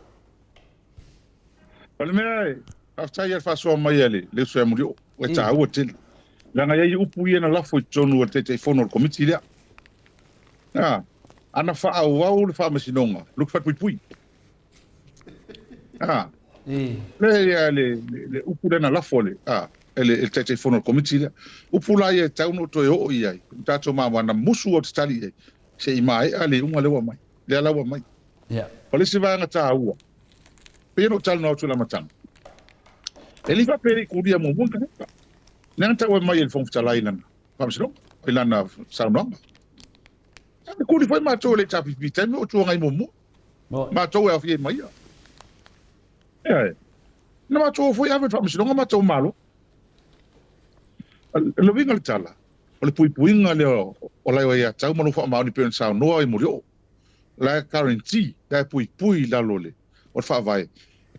[SPEAKER 8] Pale mea aftai al faso mai ale le so muri o ta o til. Langa ia upu ia na lafo i tonu o te fono komiti lea. Ana fa au le fa masinonga. Luk fa pui. Le upu le na lafo le. Ele te fono komiti lea. Upu la ia tauno to o ia. Tato ma wana musu o tali e. Se i mai ale unga lewa mai. Le lawa mai.
[SPEAKER 2] Ya.
[SPEAKER 8] Pale se va ngata ua. Pero tal no tu la matang. Ele va peri kuria mo mun kan. Nang ta mai el fong talai nan. Pam sino? Ilana saunong. Ku di foi ma to le tapi pitai mo tu ngai mo. Ma to e afie mai. Na ma to foi ave pam sino ma to malo. Le vinga le tala. O le pui ngale o la ia tau mo fa ma ni pen sa no ai mo. La currency da pui la lole. O fa vai.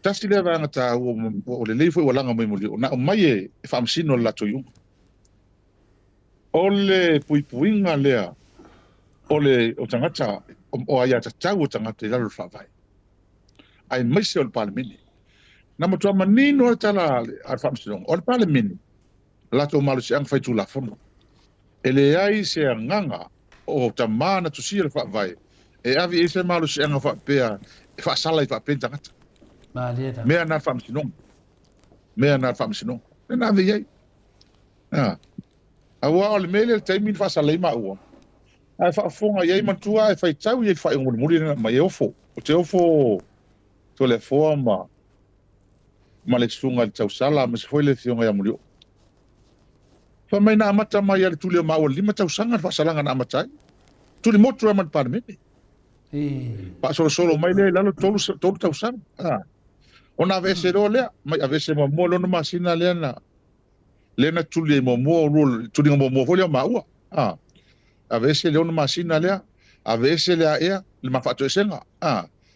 [SPEAKER 8] Tasi le vanga ta o le leifo o langa mai mo na o mai e famsino la to yu. O le puipuinga lea o le o tangata o aia tau o tangata i lalo fa vai. Ai mai se o le Parliamentary. Na mo tua manino o tala al famsino o le Parliamentary. La to malu se ang fai tu la fono. Ele ai se nganga o tamana tu si le fa vai. E avi e se malu se ang fa pea fa sala i fa penta ngata. Mea na famsino. Na vi ai. Awa o le mele te min fa sala ma ua. Ai fa fonga ye man tua e fa tau ye fa ngul muri na mai ofo. O te ofo to le forma. Ma le sunga tau sala ma se foi le fionga ya muri. Fa mai na mata mai ale tule ma o lima tau sanga fa sala na mata. Tuli motu man Parliamentary. Pa solo mai le lalo tolu tau sanga. Ona vese ro le mai avese mo lo no masina le na lena tuli mo tuli mo folio ma ua avese le no masina le avese le ia le mafato senga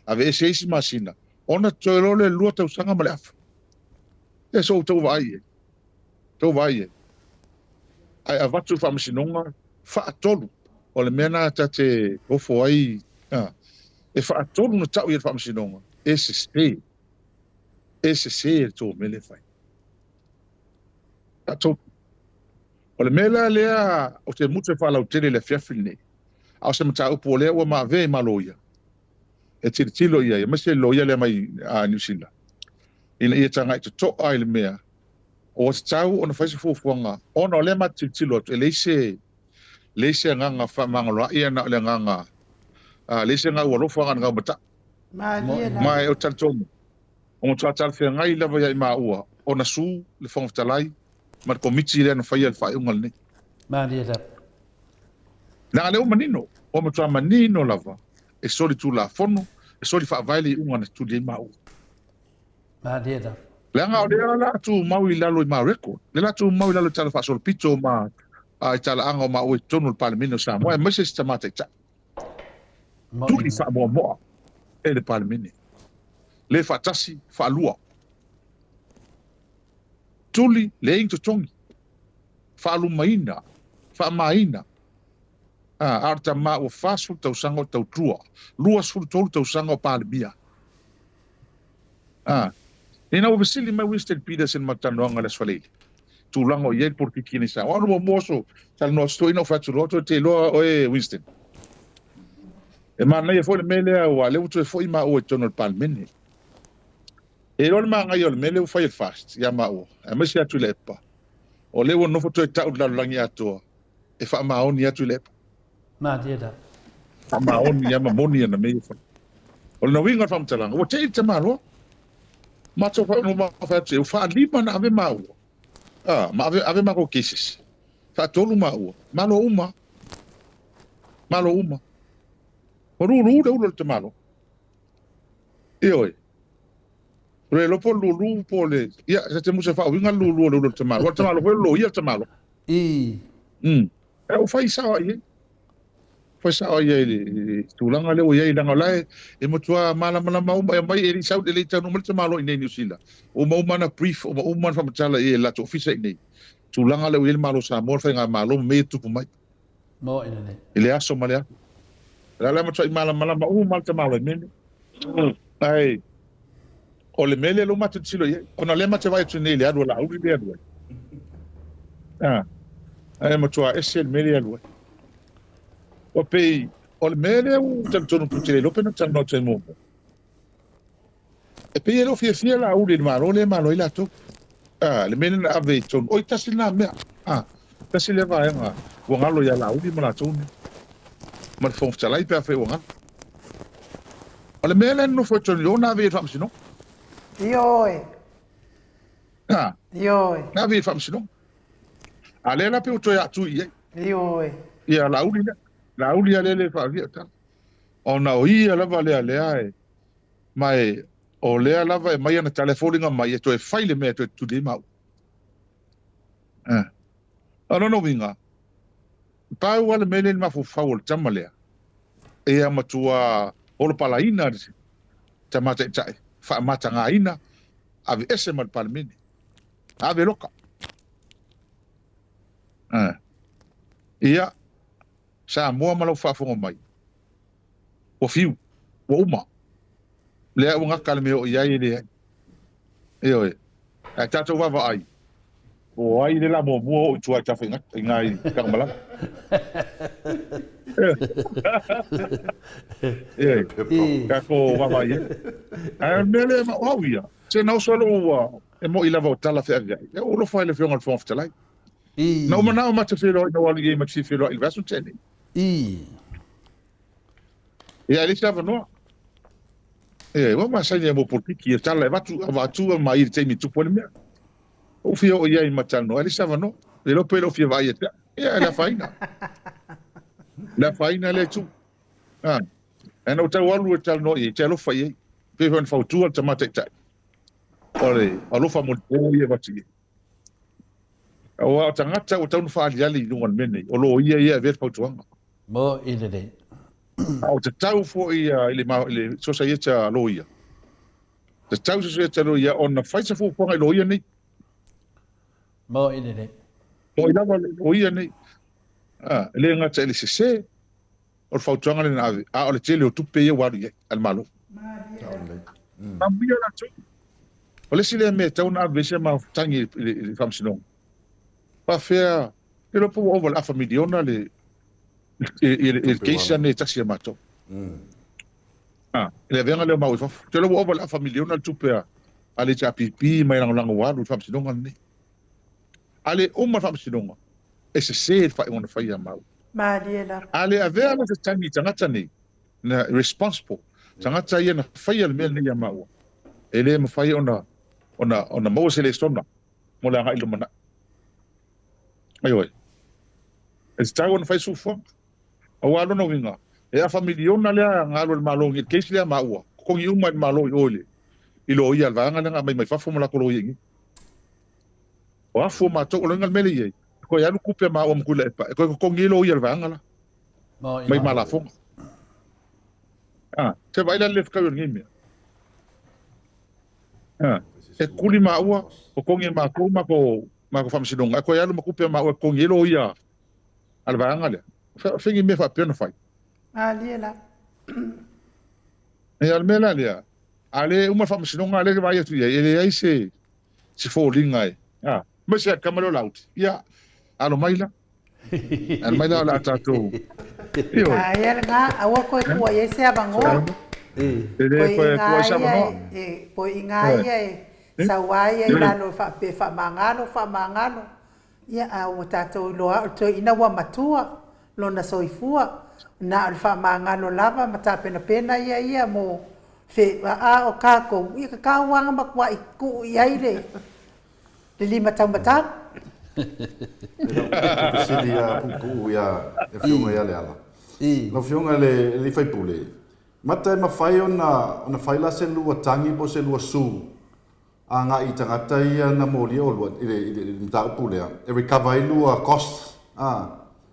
[SPEAKER 8] avese isi masina ona tolo le luata usanga male af eso to vai ai avatu fa masinonga fa tolu o le mena tate ofo ai e fa tolu no tau ia fa masinonga ese to mele fai ato o le mela lea o te mutu fa la utele le fiafine au se mata upo le o ma ve maloia e tilo ia ma se loia le mai a New Zealand ina ia tanga to ai le mea o tau ona fa se fuanga ona le ma tilo e leise nganga fa mangalo ia na le nganga leise nga o lo fa nga mata mai o tantomo o tata fe ngai la vai ma ua ona su le fong talai mar komiti le no fai al fai ungal ni na le o manino o mo tama manino lava e soli tu la fono e soli fa vai le ungal tu de ma ua le nga o le la tu mau i lalo i ma record le la tu mau i lalo tala fa sol pito ma ai tala anga ma o tonu al Parliamentary Samoa e mese stamata ta tu li fa mo e le Parliamentary le fatasi fa lua tuli le into tongi fa lu maina fa maina arta ma o fasu tau sango tau tua lua sul tau sango palbia ina o vesili mai Winston Peterson matanoanga le swale tu lango ye por kikini sa ono moso tal no sto ino fa roto te lo o Winston e mana ye foi mele o le uto foi ma o tono Parliamentary e lor ma ngai ol mele foi fast ya ma o e me sia tu lepa o le no foto ta la langi ato e fa ma on ya tu lepa ma on ya ma moni na me fo o no winga fam talang o te malo ma to fa no ma fa te fa lima na ave ma o ma ave ma ko kisis fa tolu ma o malo uma o ru de te malo e oi re lo po lu po le ya se te musa fa winga lu te malo lo ia te malo e o fai sa ai pa sa o ia i tulanga le o ia i langa lai e motua malama uma mai e sau de le tanu mal malo i New Zealand o mau na brief o mau man fa matala e la ofisa i nei tulanga le o ia malo Samoa fa nga malo me tupu mai
[SPEAKER 2] mo ina nei
[SPEAKER 8] ile aso male la mo tsai malama mal malo me ai o le mele lo mate tsilo ye ona le mate vai tsine le adu la uri le adu ai mo tsua esel mele adu o pe o le mele u tantonu putile lo pena tanno tsemo e pe lo fia la uri malo le malo ila to le mele na ave ton o tasina me tasile vai nga o ngalo ya la uri mala ton ma fo tsala i pe fe o nga o le mele no fo ton yo na ave fam sino
[SPEAKER 1] Ioi. Ioi.
[SPEAKER 8] Na vi fam sino. Ale na pe uto ya tu ye.
[SPEAKER 1] Ioi.
[SPEAKER 8] Ia la uli ale le fa via ta. Ona o ia la vale ale ai. Mai o le la va mai na telefoninga mai to e faile me to tu di mau. Ana no vinga. Pa wala mele ma fu faul tamale. E ama tua o pala ina. Tamate tai. Fa matanga ina ave ese mal palmini ave loka ia Samoa malo fa fongo mai o fiu o uma le unga kalme o ia ile e a tato va ai o ai le la mo o tua ta finga ngai kamala ka ko va vai a mele ma ovia se não solo e mo ila votala fe aga e o lo fa le fiona fon ftalai no mana o mate filo no ali game mate filo il vaso tene e ali stava no o ma sai mo por que tala vatu ma ir temi tu por me o fio o ia i matano ali stava no e lo pelo fio vai e la faina le tu e no te walu tal no e te lo fai pe van fautu al tamate tai ole alo fa mo e vati o tangata o tau fa ali lungan mene o lo ia ver fautu
[SPEAKER 2] mo ina nei
[SPEAKER 8] o te tau fo ia ile society lo ia te tau society lo ia on na faisa fo po lo ia nei
[SPEAKER 2] mo ina nei
[SPEAKER 8] o ina lo ia nei le ngata ile se o fautuanga le nave o le tele o tupe ia waru ia al malo mambia la tu o le sile me tau na vese ma tangi le famsino pa fea e lo po over la familiona le il keisa ne taxi mato le venga le mau fa te lo over la familiona le tupe ale cha pipi mai lang waru famsino ngani ale uma famsino ese se fa ona fa ia mau
[SPEAKER 1] Mariela.
[SPEAKER 8] Ale avea na tangi tangata ni na responsible tangata ia na faia le mel ni mau ele ma faia ona mo se le stona mo la ngai lumana ayo es tagon fai su fo o alo no vinga e a familiona le ngalo le malo ngi keisi le mau ko ngi uma malo ole ilo ia vanga nga mai fa fo mo la ko lo yingi o afo ma to lo ngal meli ye ko ya lu kupe ma o mkule pa ko ngilo ia vanga la mai mala fo te vai la lef ka ngimi e kuli ma ua o kongi ma ko ma ko famsidonga ko ya lu kupe ma o ko ngilo ia al vanga le fingi me fa pena fai
[SPEAKER 1] Aliela.
[SPEAKER 8] e al mela le ale uma famsidonga le vai tu ia ele ai se fo linga ma se kamalo laut ia alo maila al maila la tato
[SPEAKER 1] Ai nga awa ko ku ye se abango ko inga ye sawai ia no fa mangano ia o tato lo to ina wa matua lo na soifua na fa mangano lava mata pena ia mo fe o kako ia ka wanga makwa ku ia ile lima tau
[SPEAKER 6] Silia puku ya e fiunga ya le ala. No fiunga le fai pule. Mata e mawhai ona whaila se lua tangi po se lua su. A ngā i tangata ia na mōria o lua, i mta upulea. E recover i lua cost.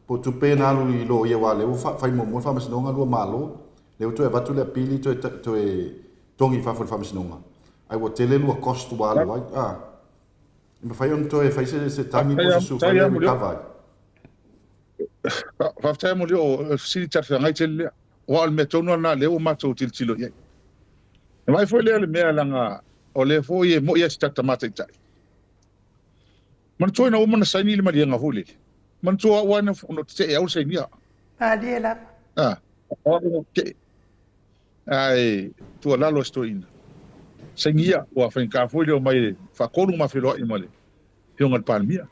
[SPEAKER 6] Po o tu pe na lu I lo ia wa le fa mo fa masino nga lu malo le tu e vatu le pili tu e tongi fa masino nga ai wo tele lu cost wa lu me fai on to e fai se tangi mo su fa le ka vai
[SPEAKER 8] fa tai mo o si tar fa ngai tele o al metono na le o mato tilo ye e mai foi le me langa o le foi mo ia sta tamata tai man toi na o mana sai ni le maria nga hole man toi wa na no te e au sai ni
[SPEAKER 1] Adiela.
[SPEAKER 8] Okay. Ai, tu la lo sto in. Sengia o fa ka foi le mai fa kolu ma filo I male. Pionga palmia.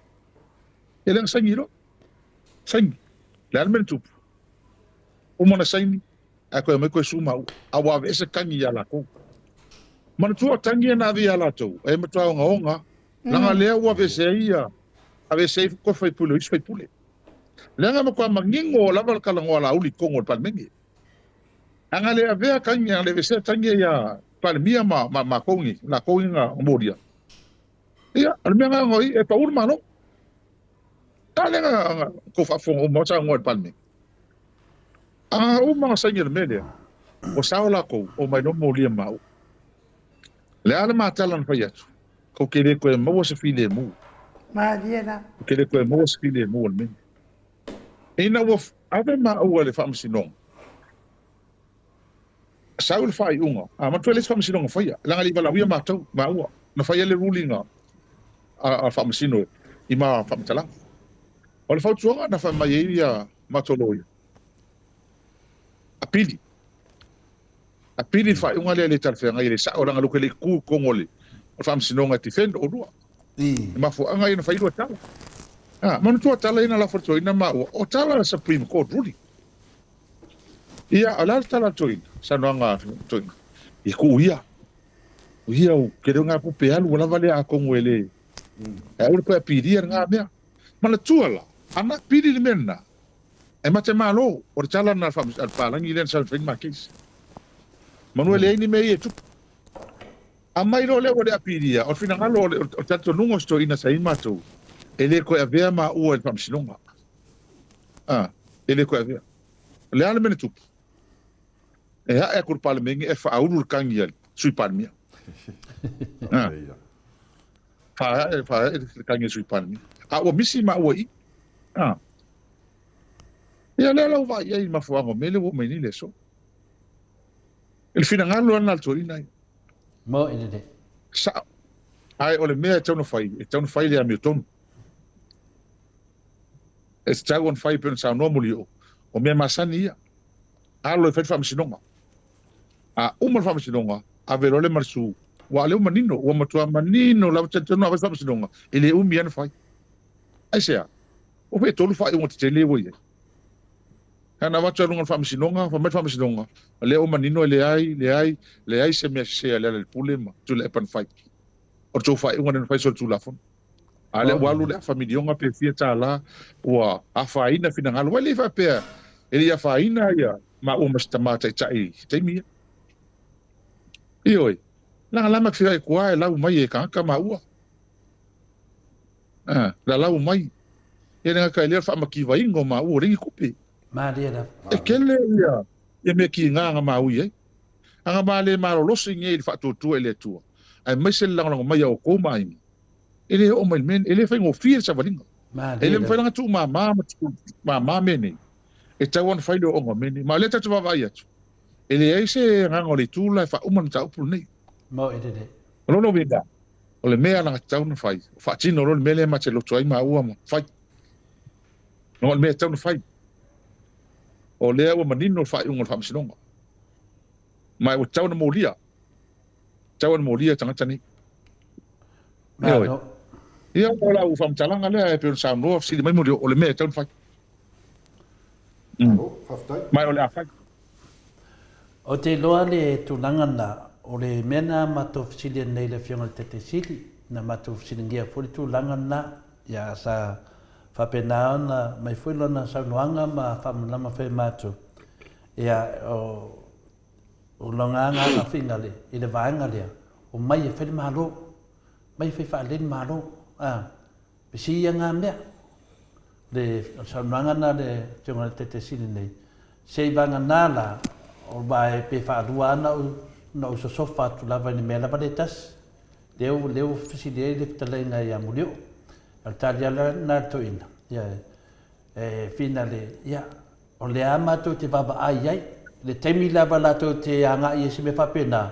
[SPEAKER 8] Ele sengiro. Seng. La almen tu. O mana sai ni. Ako me ko suma awa ese kangi ya la ko. Man tu tangi na via la to. E me tua nga langa le wa vese ia. Ave se ko foi pulo is foi pule. Lenga mo ko mangingo la val kala ngola uli kongo palmengi. Anga le avea kanya le vese tangi ya palmia ma kongi na kongi nga moria. Ia almenga ngoi e paur malo. Talenga ko fa fo mo sa ngol palmengi. O mga sanyir media. O saola ko o mai no moria mau. Le ala matalan fa yatu. Ko kere ko mo se file mu.
[SPEAKER 1] Adiela.
[SPEAKER 8] Ko kere ko mo se file mu men. Ina wo ave ma o le fam sinong. Saul fai unga. Ma tu le fam sinong fa ya. Langa li bala wi ma tau ma o. Na fa le ruling a fam sino I ma fam tala. O le fa tuanga na fa mai ia matoloia. Apili fa unga le tar fe ngai le sa ora ngalu le ku kongole o fam sinonga ti fend o dua ma fo anga ina fa ilo tala man tu tala ina la forto ina ma o tala supreme court ruling ia ala tala toin sa no anga toin I ku ia o kero nga pu pe alu la vale a kongole e o pe pidi nga mea mana tuala ana pidi menna e mate malo o tala na fam al palangi len sal fin makis Manuel ai ni mei tu amai ro le o le apiria o fina ngalo o tato nungo sto ina sai mato ele ko avea ma o el fam sinonga ele ko avea le ale mene tu e ha e kur palmengi e fa aulu kangial sui palmia fa kangi sui palmia o misi ma o I ia le la va ia I ma fuango mele o meni le so il finangalo ana altorina
[SPEAKER 2] mo ide
[SPEAKER 8] sa ai ole mea tonu fai le Hamilton es tagon fai pen sa normally o me masani alo fe fam sinonga uma fam sinonga a verole marsu wa le manino o matua manino la tenu a fam sinonga ele mian fai ai sea o pe tolu fai o tele wo ye kana watu lunga fam sinonga le o manino le ai se me se le pulema tu le pan fai o tu fai un fai sol tu la fon ale walu le familia nga pe fieta la wa a faina finanga lo le fa pe ele ya faina ya ma o mastamata tai mi ioi la ma fai kwa la mai ka ma ua la mai ele nga ka le fa makiva ingo ma o ringi kupi
[SPEAKER 2] Maria
[SPEAKER 8] e kele ia e me ki nga ma ui anga ma le ma lo singe il fa tu ele tu ai mai se la mai o ko mai ele o mai men ele fa ngo fir sa valinga ele fa nga tu ma meni e tawon fa do o meni ma le ta tu va ia tu ele ai se nga ngo le tu la fa umon ta upul nei
[SPEAKER 2] mo ide
[SPEAKER 8] lo veda o le mea nga tawon fa tino lo mele ma che lo tu ai ma ua mo fa no le tawon fa o lea ua manino fa unga fam sinonga mai o tau na molia tangata ni ia o la u fam talanga lea e pe sa no si mai mo o le me tau fa mai o le afa
[SPEAKER 2] o te loa le tulanga na o le mena mato fsili nei le fionga te sili na mato fsili ngia foli tulanga na ya sa fa pena na mai foi lona sa noanga ma fa lama fe mato ia o longa na finale ile vanga le o mai fe malo mai fe fa len malo bisi nga me le saunanga na le tionga te sini nei. Se vanga nala o vai pe fa duana na o sofa tu lava ni mela paletas. Leu fiside le talenga ya mulio. Al talia na to ina. Ya finale ya o le ama to te baba ai le temi lava la to te anga i se me fa pena.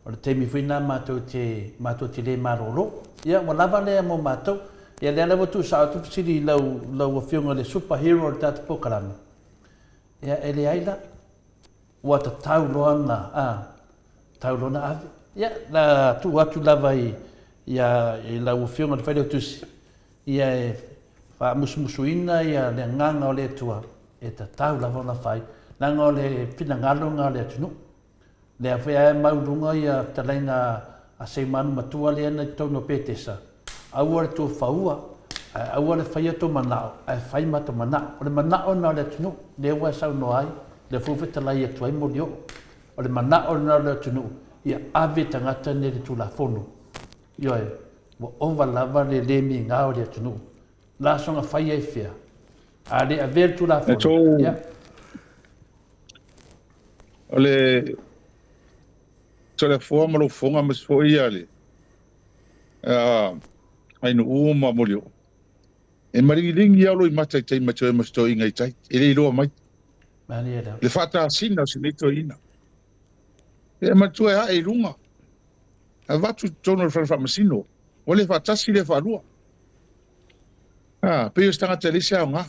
[SPEAKER 2] O le temi fina ma to te le marolo. Ya wala le mo mato. Ya le ala tu sa tu fisidi lau fionga le superhero dat pokalami. Ya ele aila wa ta taulona taulona ave ya la tu watu lava ya la ufionga de fai tusi ya fa musmusuina ya le nganga o le tua e ta taula vona fai nanga o le pinangalonga le tunu le afia maulunga ya talaina a semana matua le na tono petesa awar tu faua awar le fai to mana ai fai mata mana o le mana ona le tunu le wa sa no ai le fufa talai tu ai modio o le mana ona le tunu ia ave tangata ne le tula fono yo e wo ova lava le mi ngao le tunu la songa fai ai fia ale ave tula fono ia
[SPEAKER 8] ole tole forma lo fonga mas fo ia le ai no uma molio e maringi ia lo i mata tai macho e masto inga tai ele lo mai
[SPEAKER 2] mani era
[SPEAKER 8] le fata sina se le to ina e macho e lunga a vatu tono fa masino o le fata si le falua pe io stanga tele sia nga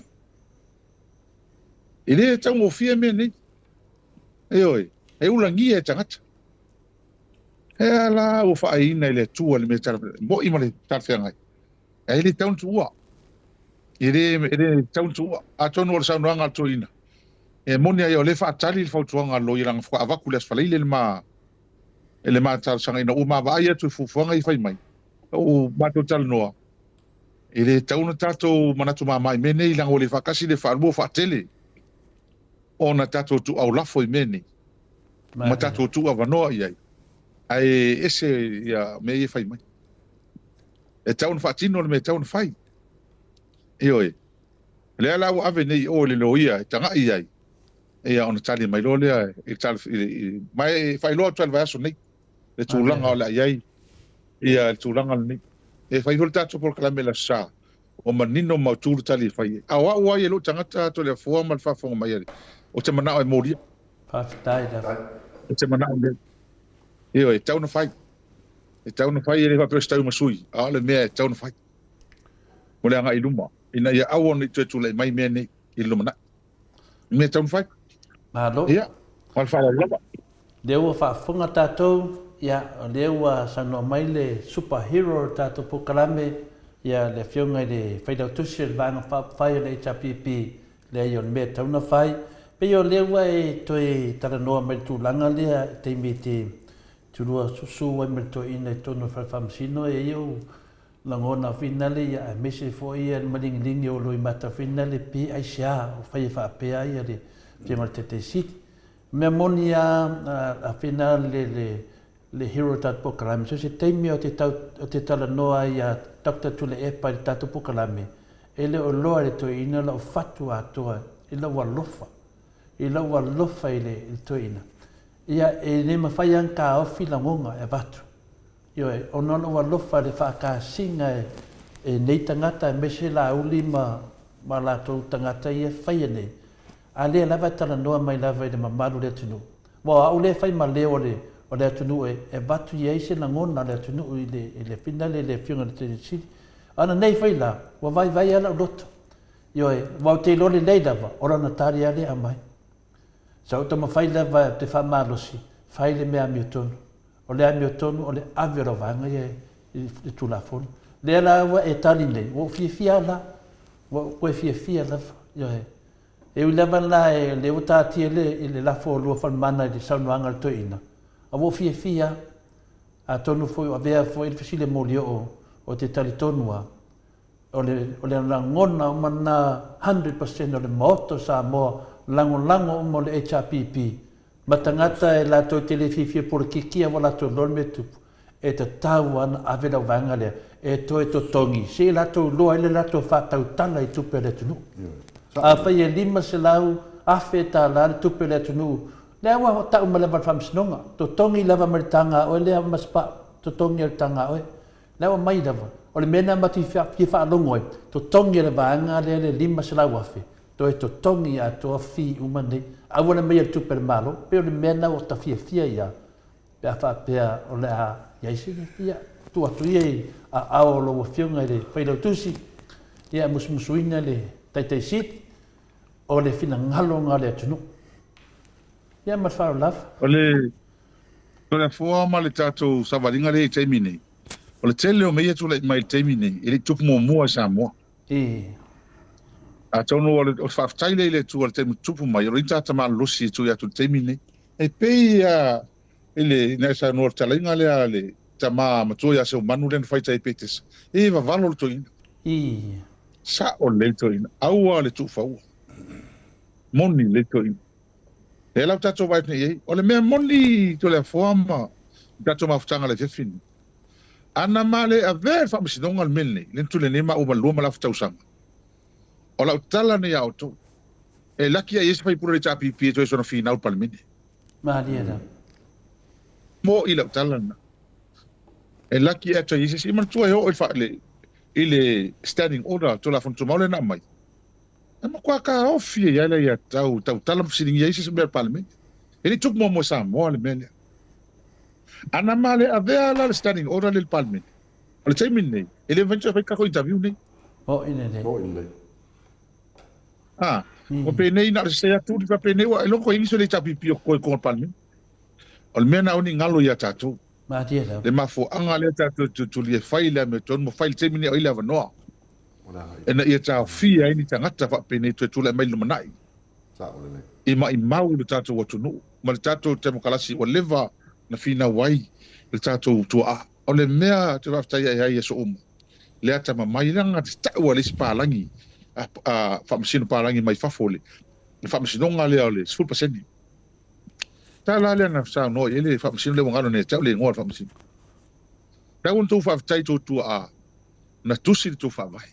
[SPEAKER 8] ele tau mo fia me ni oi e ulangi e tangata e ala o fa ina le tua le metar mo i male tar fianga e le tau tua ele tau tua a tono o sa no anga to ina e moni ai o le fa tali fa tuanga lo irang fa avakulas fa le ma ele ma tar sanga ina o ma va ia tu fuanga i fai mai o ma to tal noa ele tau na tato manatu ma mai mene i lango le fa kasi le fa mo fa tele ona tato tu au lafo i mene ma tato tu avanoa i ai ese ya me i fai mai e tau na fa tino le me tau na fai oi le ala o ave nei o le loia tanga i ai e ona tali mai lo le e tal mai fai lo tal va so nei le tulanga o la ai ia le tulanga nei e fai lo tato por kala mela sa o manino ma tu tali fai awa wa ye lo tanga to le formal fa fo mai o te mana o mori
[SPEAKER 2] fa dai da
[SPEAKER 8] o te mana o io e tau na fai ele fa presta uma sui a le me tau na fai mo le anga i luma ina ia awon i tu le mai me nei i luma na me tau na fai
[SPEAKER 2] malo
[SPEAKER 8] ia mal fa la
[SPEAKER 2] Dewa fa funga tatou ya dewa sano mai le superhero tatou pokalame ya le fionga le faida tusil vanga fa fai le HPP le yon me tauna fai pe yo lewa e toi taranoa mai tu langa le te miti tulua susu wa me to ina tono fa famsino e yo langona finale ya mesi fo ia maling ling yo loi mata finale pi aisha fai fa pe ai le fianga te sit me monia a final le hero tat pokalame so se teimi o te tala noa ia takta tule epa i tatu pokalame ele o loa le to ina la o fatu atoa i la walofa ile to ina ia e ne mawhai anka ofi la ngonga e vatu io e ono la walofa le whaka singa e nei tangata e mese la uli ma la tau tangata ia whai nei a lea lava tala noa mai lava i le mamalu le atunu. Wa au le fai ma leo o le atunu e batu i eise na ngona le atunu i le finale le fionga le te siri. Ana nei fai la, wa vai ala o loto. Io e, wa te lole nei lava, ora na tari ale a mai. Sa uta ma fai lava te wha malosi, fai le mea miotonu. O le a miotonu, o le avero vanga i tulafonu. Le ala wa e tali nei, wa fia la, wa fia lava. Io e, e lava la e le uta tia le lafo lua fan mana di saunuanga le toina. A wo fia a tonu foi a vea foi il fasile molio o te tali tonua. O le ngona o mana 100% o le Maota Samoa lango o mo le HPP. Matangata e la to te le fifia por kikia wala to lor me tupu. E te tau ana avela vanga le e toe totongi. Se lato loa ele lato whātautala i tupe le tunu. A whai e 5 se lau, awhe tā la le tupe le tunu. Lea wa tau ma lewa whamsinonga. Totongi lewa maritanga oe lea maspa totongi al tanga oe. Lea wa mai lewa. O le mena mati ki whaalongo e. Totongi le vaanga lea le 5 se lau awhe. Toe totongi a toa fi umane. Awana mai al tupe le malo. Pe o le mena o ta fia ia. Pe a whapea o le a iaisi le fia. Tu atu ia a ao lo wa fionga le whailau tusi. Ia musmusuina le taitai sit. O le fina ngalo ngā le atunu. Ia mawhara lava.
[SPEAKER 8] O le fua ma le tātou savaringa le teimi nei. O le tele o mea tu le mai teimi nei. E le tupu mua Samoa. A tono o le whaftaile le tu o le teimi tupu mai. O le tata maa lusi tu ia tu teimi nei. E pei ele nesa no talainga le ale tama matua ia se manu len faita e petes. E va valo le toina. Sa o le toina. Aua le tu fau. Moni le toina. E lau tato vai nei o le mea moni to le forma tato mafutanga le fefini. Ana male a ver fa msidonga le mene len tu le nema o malua mala futausanga. O lau tala ne auto. E laki a yesi fai pura le tapi pieto e sona final palmine.
[SPEAKER 2] Maria.
[SPEAKER 8] Mo ila talana. E laki ata yesi si man tua ho ile standing order to la fontu maule na mai. E ma kwa ka ofi ya le ya tau talam siling yesi se ber parliament. Ele tuk mo Samoa le mele. Ana male avea la standing order le parliament. Ole tai minne. Ele venture fai ka ko interview nei.
[SPEAKER 2] O ine.
[SPEAKER 8] O pe nei na se ya tu pa pe nei wa lo ko ingi le tapi pio ko parliament. Ol mena oni ngalo ya tatu.
[SPEAKER 2] Matia.
[SPEAKER 8] Le mafo anga le tatu tu le faile me ton mo faile temini o ile vanoa. Ena ia ta fia ini tangata fa pene tu le mai lumanai.
[SPEAKER 6] Sa ole le.
[SPEAKER 8] I mau le tatu watu no. Ma le tatu te mo kalasi o leva na fina wai le tatu tu a. O le mea te wafta ia ia so umu. Le ata ma mai langa te tau a le spalangi. Fa masino palangi mai fafole. Fa masino ngale ole 100%. Ta la le na sa no ele fa msin le ngalo ne tau le ngol fa msin ta un tu fa tai tu a na tu si tu fa vai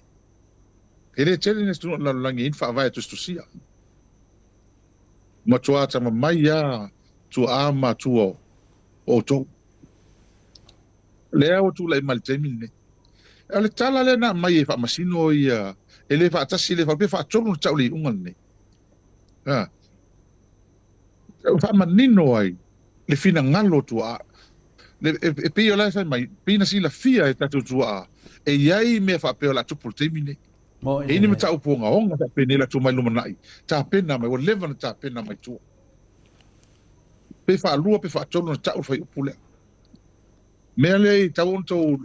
[SPEAKER 8] ele tele ne stu la langi in fa vai tu sia ma tua ta ma mai ya tu a ma tu o to le o tu le mal temine ele tala le na mai fa msino ia ele fa ta si le fa pe fa tonu tau le ungal ne fa manino ai le fina ngalo tu a le e pe ola sai mai pina si la fia e tatu tu a e iai me fa pe ola tu por termine e ni mata upo nga onga ta pe nela tu mai lumanai ta pena mai o levan ta pena mai tu pe fa lua pe fa tonu ta u fa upule me le ta on to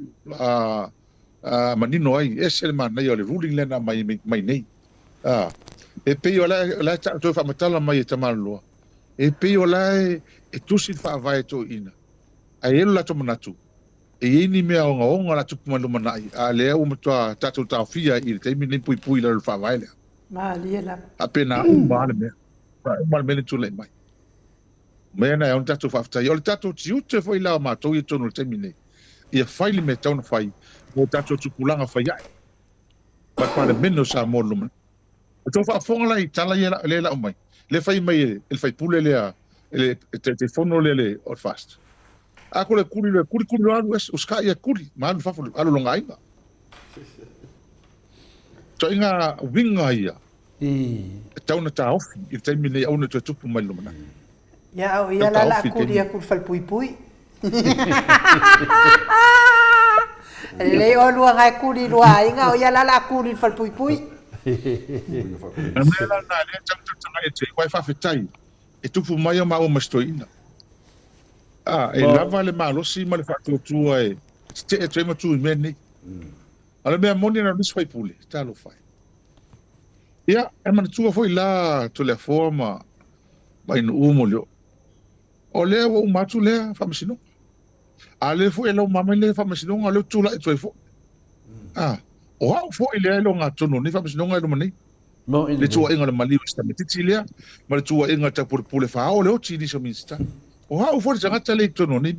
[SPEAKER 8] manino ai esel man nei o le ruling lena mai nei e pe ola ta to fa matala mai ta malua e pe ola e tusi fa vai to ina a elo la to manatu e ini me onga la tu puma manai a le o mtua tatu ta fia i te mi pui la fa vai le
[SPEAKER 1] ma liela
[SPEAKER 8] apena mal me mal me tu le mai me na on tatu fa ta yo tatu tiu te foi la ma to i to no termine e fai me tau fai o tatu tu kulanga fai ai pa le meno sa mo lo to fa fonga la i tala le la mai le fai mai il fai pule le te fono le or fast ako le kuri alu es uska ia kuri man fa alu longa inga to inga winga ia tauna ta off il termine au no tupu mai lumana
[SPEAKER 1] ya o ia la kuri a kur fal pui le o lua ngai kuri lua inga o ia la kuri fal pui
[SPEAKER 8] Amela na le tanga e te wai fa fetai. E tupu mai ma o mastoina. E lava le malo si ma le fa tu ai. Te e ma tu me ni. Ala me moni na mis fai pule, ta lo fai. Ia, e man tu foi la to le forma mai no umolio. O le o matu le fa masino. Ale foi lo mama le fa masino ngalo tu la e fo. O hau fo ile lo nga tono ni fa masino ngalo mani.
[SPEAKER 2] No,
[SPEAKER 8] le tua inga le mali sta metitilia, ma le tua inga ta pule fa o le o tini so minsta. O hau fo tanga tale tono ni.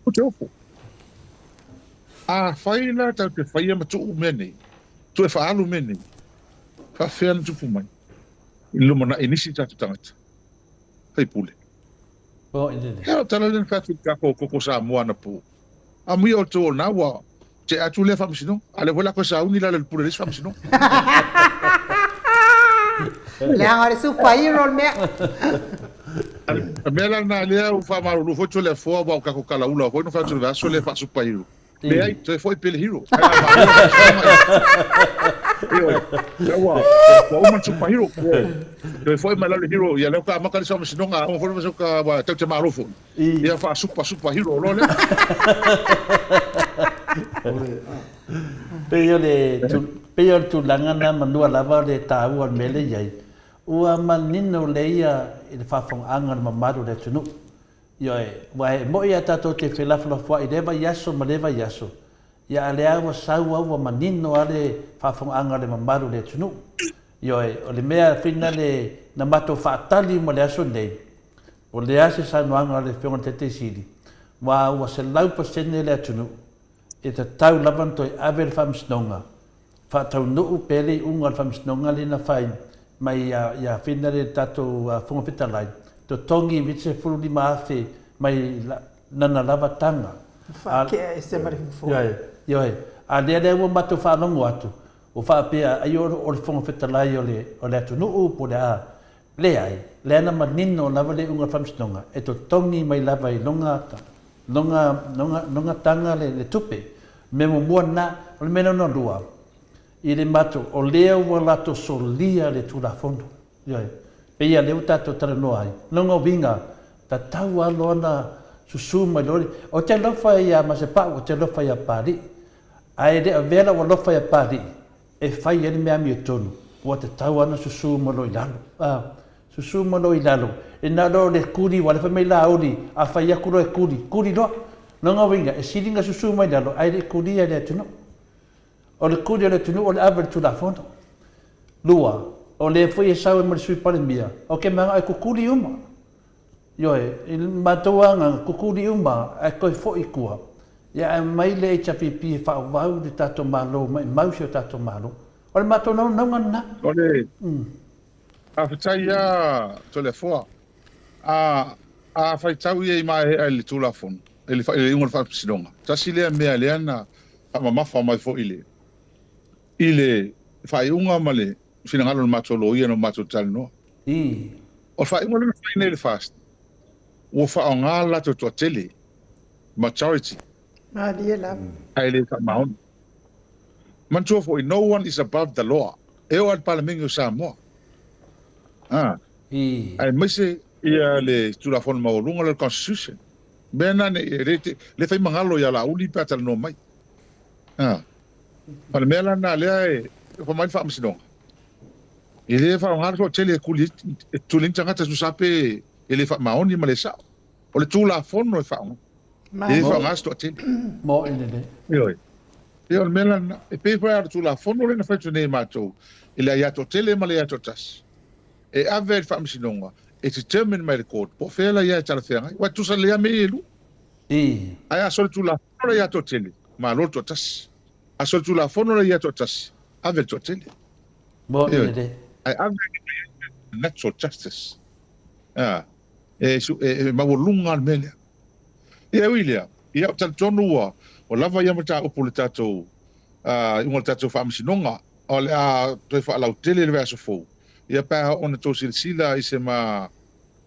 [SPEAKER 8] O te ofo. fai la tau te fai ma tu meni. Tu e whaalu meni. Fa whea na tupu mai. I lumana inisi tatu tangata. Hei pule.
[SPEAKER 2] O ine.
[SPEAKER 8] Hea tala len whatu kako koko Samoa na pu. A mui o tō na wa. Te atu le whamisino. Ale wala ko sa uni la le pule res whamisino.
[SPEAKER 1] Le angare superhero me.
[SPEAKER 8] A mea na lea u whamaru fo le fo wa kako kala ula. Ko no whatu le aso le wha superhero. Le ai, te foi pele hero. Wa uma superhero. Te foi mai le hero. Ia le ka makali sa masinonga. O foi ka wa te te marofo. Ia fa superhero lo le.
[SPEAKER 2] Peo tu langana manua lava le tāua mele iai. Ua manino leia i le whawhonga mamaru le tunu. Ioi, wae mo ia tato te whelawhulawhua i lewa yaso ma lewa yaso. Ia ale awa sau awa manino ale whawhonga le mamaru le tunu. Ioi, o le mea whina le na mato whaatali mo le aso nei. O le ase sanuanga le whionga te te siri. Wa ua se laupa sene le tunu. E te tau lavanto i awe le whamsnonga. Whaatau nuu pele unga le whamsnonga le na whain. Mai ia whina le tato whonga whitalai. To tongi vitse fulu di maafe mai nana lava tanga.
[SPEAKER 1] Ke se mari fu.
[SPEAKER 2] Yoi. A le wo matu fa longo atu. O fa pia ayo o le fonga fetalai o le atu nuu po le a. Le ai. Le ana manino lava le unga famstonga. E to tongi mai lava i longa tanga le tupe. Me mo mua na o le mena no lua. I le matu o leo wa lato solia le tula fondo. Yoi. Pe ia leu tato tara noa ai. Longa winga, ta tau aloana susu mai lori. O te lofa ia masepa, o te lofa ia pari. Ai de vela o lofa ia pari. E fai ene mea mi o tonu. O te tau ana susu malo i lalo. Susu malo i lalo. E naro le kuri, wale fa mei la auri. A fai akuro e kuri. Kuri loa. Longa winga, e siringa susu mai lalo. Ai de kuri ia le tunu. O le kuri le tunu, o le avel tu la fondo. Lua. O le foi e sau e mara sui pare mia. O ke manga e kukuri uma. Ioe, i matoanga kukuri uma e koe fo i kua. Ia e mai le e chapipi e whao wau de tato malo, mai mausi o tato malo. O le mato nau na.
[SPEAKER 8] O le, a whatai a to le foa. A whaitau i e mai e le tula fon. E le ingo le whapisidonga. Tasi lea mea lea na mamafa mai fo i le. I le whai unga ma le. Fina ngalo no mato lo ia no mato tal no. O fa ingo le fine le fast. O fa ngala to tele. Majority.
[SPEAKER 1] Ma dia la.
[SPEAKER 8] Ai le ka maun. Man to for no one is above the law. E o al Parliamentary Samoa. Ai mese ia le tula fon maulunga le constitution. Bena ne le fai mangalo ia la uli patal no mai. Parliamentary na le fa mai fa msidonga. E le fa ngalo so tele kuli tulin tangata su sape e le fa maoni ma le sa. O le tula fon no fa. E fa ngasto tele.
[SPEAKER 2] Mo ine le.
[SPEAKER 8] Io melan e pe fa tula fon no le na fa tune mato. E le ya to tele ma le ya to tas. E ave fa msinonga. E determine my record. Po fela ya tala fenga. Wa tu sa le ya melu. Ai a sol tula fon ya to tele. Ma lo to tas. A sol tula fon no ya to tas. Ave to tele.
[SPEAKER 2] Mo ine le.
[SPEAKER 8] I have natural justice. Mawolunga almelia. Ia wilia. Ia tantonua. O lava ia mata upu le tatou. Ingo le tatou whaamisinonga. O le a toi whaalau tele le vea fou. Ia pēha ona tō sila i se ma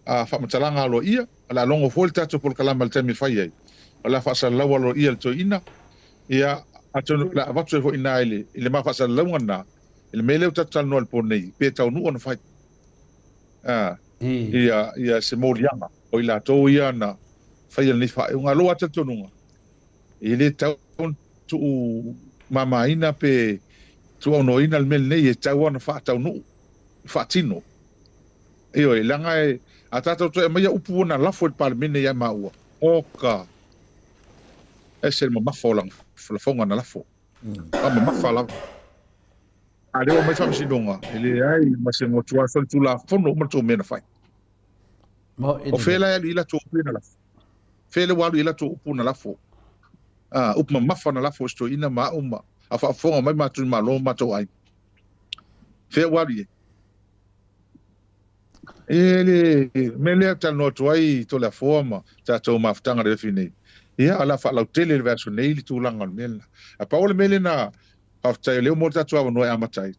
[SPEAKER 8] whaamatalanga alo ia. Ala longo fo le tatou pol kalama le temi whai ai. O la whaasalau alo ia le toi ina. Ia atonu la avatu e fo ina ele. Ile ma whaasalau ngana. Il mele o tatal no al ponei pe tau nu on fight ia se molianga o ila to ia na fai ni fa un alo ata tonunga ile tau tu mama ina pe tu ono ina al mel nei e tau ona fa tau nu fatino io langa e atata to e mai upu na la fo il Parliamentary ia maua oka ese mo mafolang fonga na la fo ma mafala ale o mai fa msidonga ele ai mas mo tua sol tula fono mo to mena fai o fela ila to pina la fela walu ila to puna la fo Upma mafana la fosto ina ma uma. Afa fonga mai matu malo mato ai. Fe wari. Ele mele tal no toai to la forma ta to maftanga de fini. Ia ala fa la tele verso nei tu langon mel. A Paul mele na afta le mo ta to no amatai.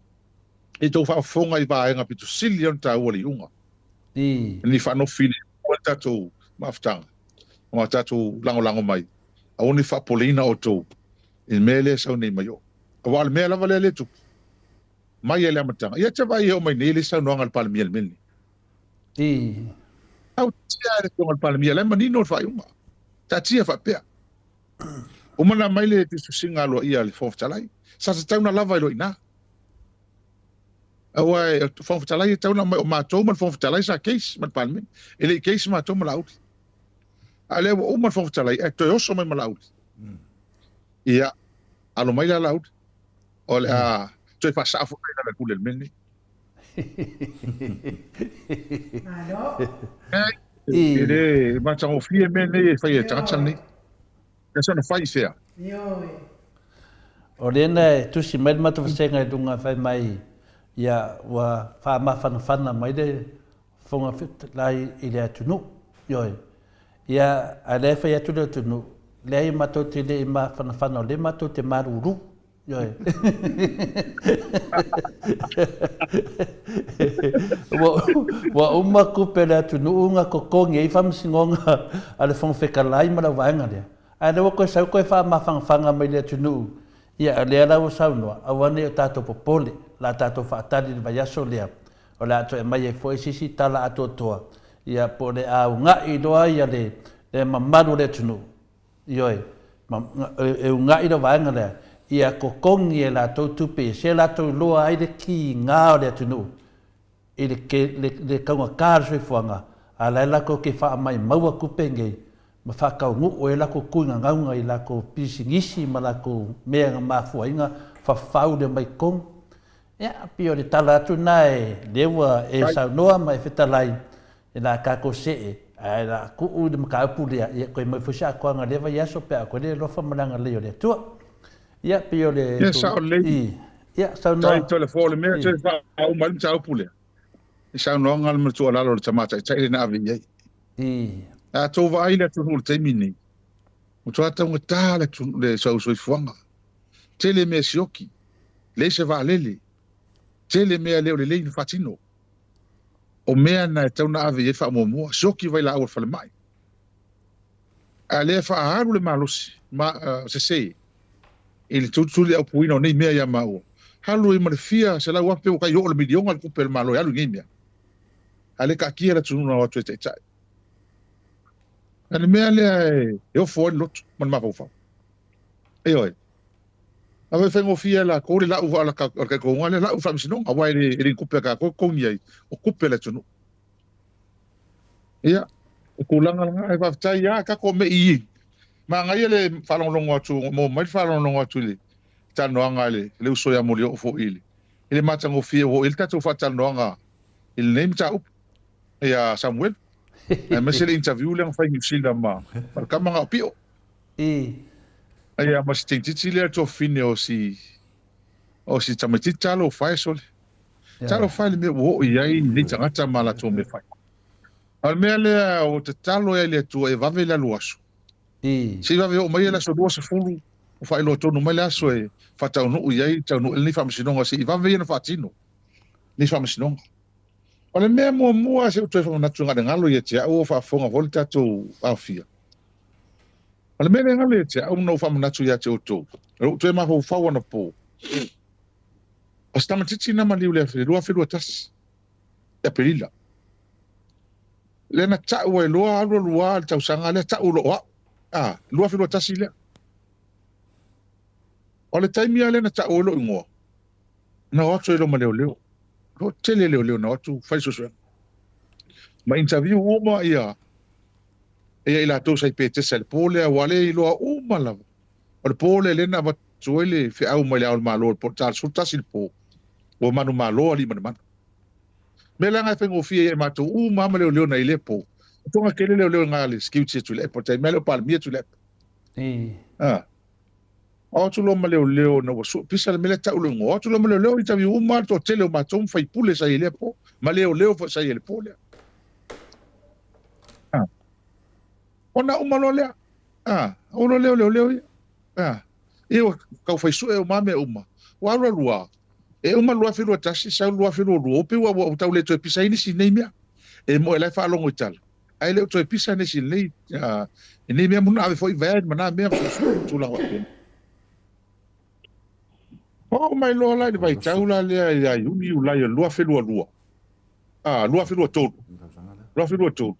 [SPEAKER 8] E to fa fonga I ba nga pitu sillion ta woli unga. Ni fa no fini o ta to maftanga. O ta to lango mai. A oni fa polina o to. In mele sa nei mayo. Wal mele vale le tu. Mai ele amatanga. Ia te vai o mai nei sa no ngal pal miel mel. Au tia ko ngal pal miel ma ni no fa uma. Ta tia fa pe. O mana mai le te singa lo ia le fof talai. Sa se tauna lava lo ina. Awa fof talai tauna mai o ma to man fof talai sa case man pal miel. Ele case ma to ma out. Ale o man fof talai e to oso mai ma out. Ia alo mai la out. O to fa sa fo na kule mel ni. Ele mata o fie mene fai e tatsani. Esa no fai fea.
[SPEAKER 2] O lena tu si mai mata fasenga dunga fai mai ia wa fa ma fana mai de fonga fit lai ile atunu. Yo. Ia ale fai atunu tunu. Le mato te le ma fana le mato te maruru. Yo. Wa uma kupela tunu unga kokongi I fam singonga ale fong fekalai mala wanga le. Ana wo ko sa ko fa ma fanga mai le tunu. Ia le ala wo sa no. Awane tato popole la tato fa tali va ya solia. O la to mai e foi sisi tala ato toa. Ia pole a unga I doa ia le mamadu le tunu. Yo. E unga I do wanga le. Ia kokongi e la tau tupe, se la tau loa ai le ki ngā o le atunu. I le kaunga kāra soi fuanga, a lai lako ke wha mai maua kupenge, ma wha kau ngu o e lako kuinga ngaunga I lako pisi ngisi, ma lako mea ngā mafua inga, wha whau le mai kong. Ia, pio le tala atu nai, lewa e saunoa mai whetalai, e la kako see, ai la kuu le makaupu lea, ia koe mai fusia koanga lewa iaso pea, koe le lofa malanga leo le tua. Ja, pio le.
[SPEAKER 8] Ja, sao le.
[SPEAKER 2] Ja, sao no.
[SPEAKER 8] Tai tole fole me te fa au mal tau pule. Sao no ngal me tu ala lo tamata, tai na avi ai. A to vai le tu hul te mini. O tu ata ngata le tu le so fuanga. Te le me sioki. Le se va lele. Te le me le le fatino. O me na tau na avi e fa mo sioki vai la o fa le mai. Ale fa haru le malusi. Ma se ele tutuli au puino nei mea ia mau. Halu I marifia se lau ape o kai o le milionga le kupe le malo alu ngai mea. Ale ka kia la tununa watu e teitai. Ale mea lea e ofo ane lotu man mapau fau. E oi. Awe whengo fia la kore lau wa ala ka konga le lau wha misinonga. Awa e kupe ka kongi ai o kupe le tunu. Ia. E kulanga langa e waftai ia kako me ii. Ma ngai le falonglongo atu mo mai falonglongo atu le tanoanga le uso ya molio fo ile ile matango fie o ile tatu fa tanoanga il name ta up ya Samuel e mesele interview le fa ngifsila ma kama nga pio ya mas tinti le to fine o si tamati talo fa sole talo fa le me o ya ni tangata mala to me fa al mele o talo ele to e va vela luaso si va o mai la so do se fulu o fa ilo tonu mai la so e fa tau no ia tau no ni fa msinonga si va ve na fa tino ni fa msinonga ole me mo se to fa na tsunga de ngalo ye tia o fa fonga volta to afia ole me ngalo ye tia o no fa na tsu ya to to ma fa wana po o sta matiti na mali ule fe do tas e pelila le na ta o lo a tau sanga le ta o lo lua filo tasi le. O le taimi ale na ta olo ingoa. Na watu ilo maleo leo. Ko tele leo na watu faiso swen. Ma interview uma ia. Ia ila to sai pete sel pole wale ilo uma la. O le pole le na watu ele fe au male au malo portal sulta silpo. O manu malo ali man. Mela nga fengo fie e matu uma maleo na ile po. Tonga kele leo ngale skiuti tu le portai melo pal mia tu le. O tu lo maleo leo na wasu pisa le mele ta ulo ngo tu lo maleo leo I tavi uma to tele ma tom fai pule sa ile po maleo leo fa sa ile po le ona uma lo le o lo leo eu ka fai su e uma me uma wa lo lua e uma lua filu tasi sa lua filu lo pe wa ta le to pisa ini si nei mea e mo ele fa longo tal ai le to pisa ne si nei nei mea muna ave foi vai mana mea tu la wa o mai lo la vai taula le ya uni u la lua filu lua lua filu to lua filu to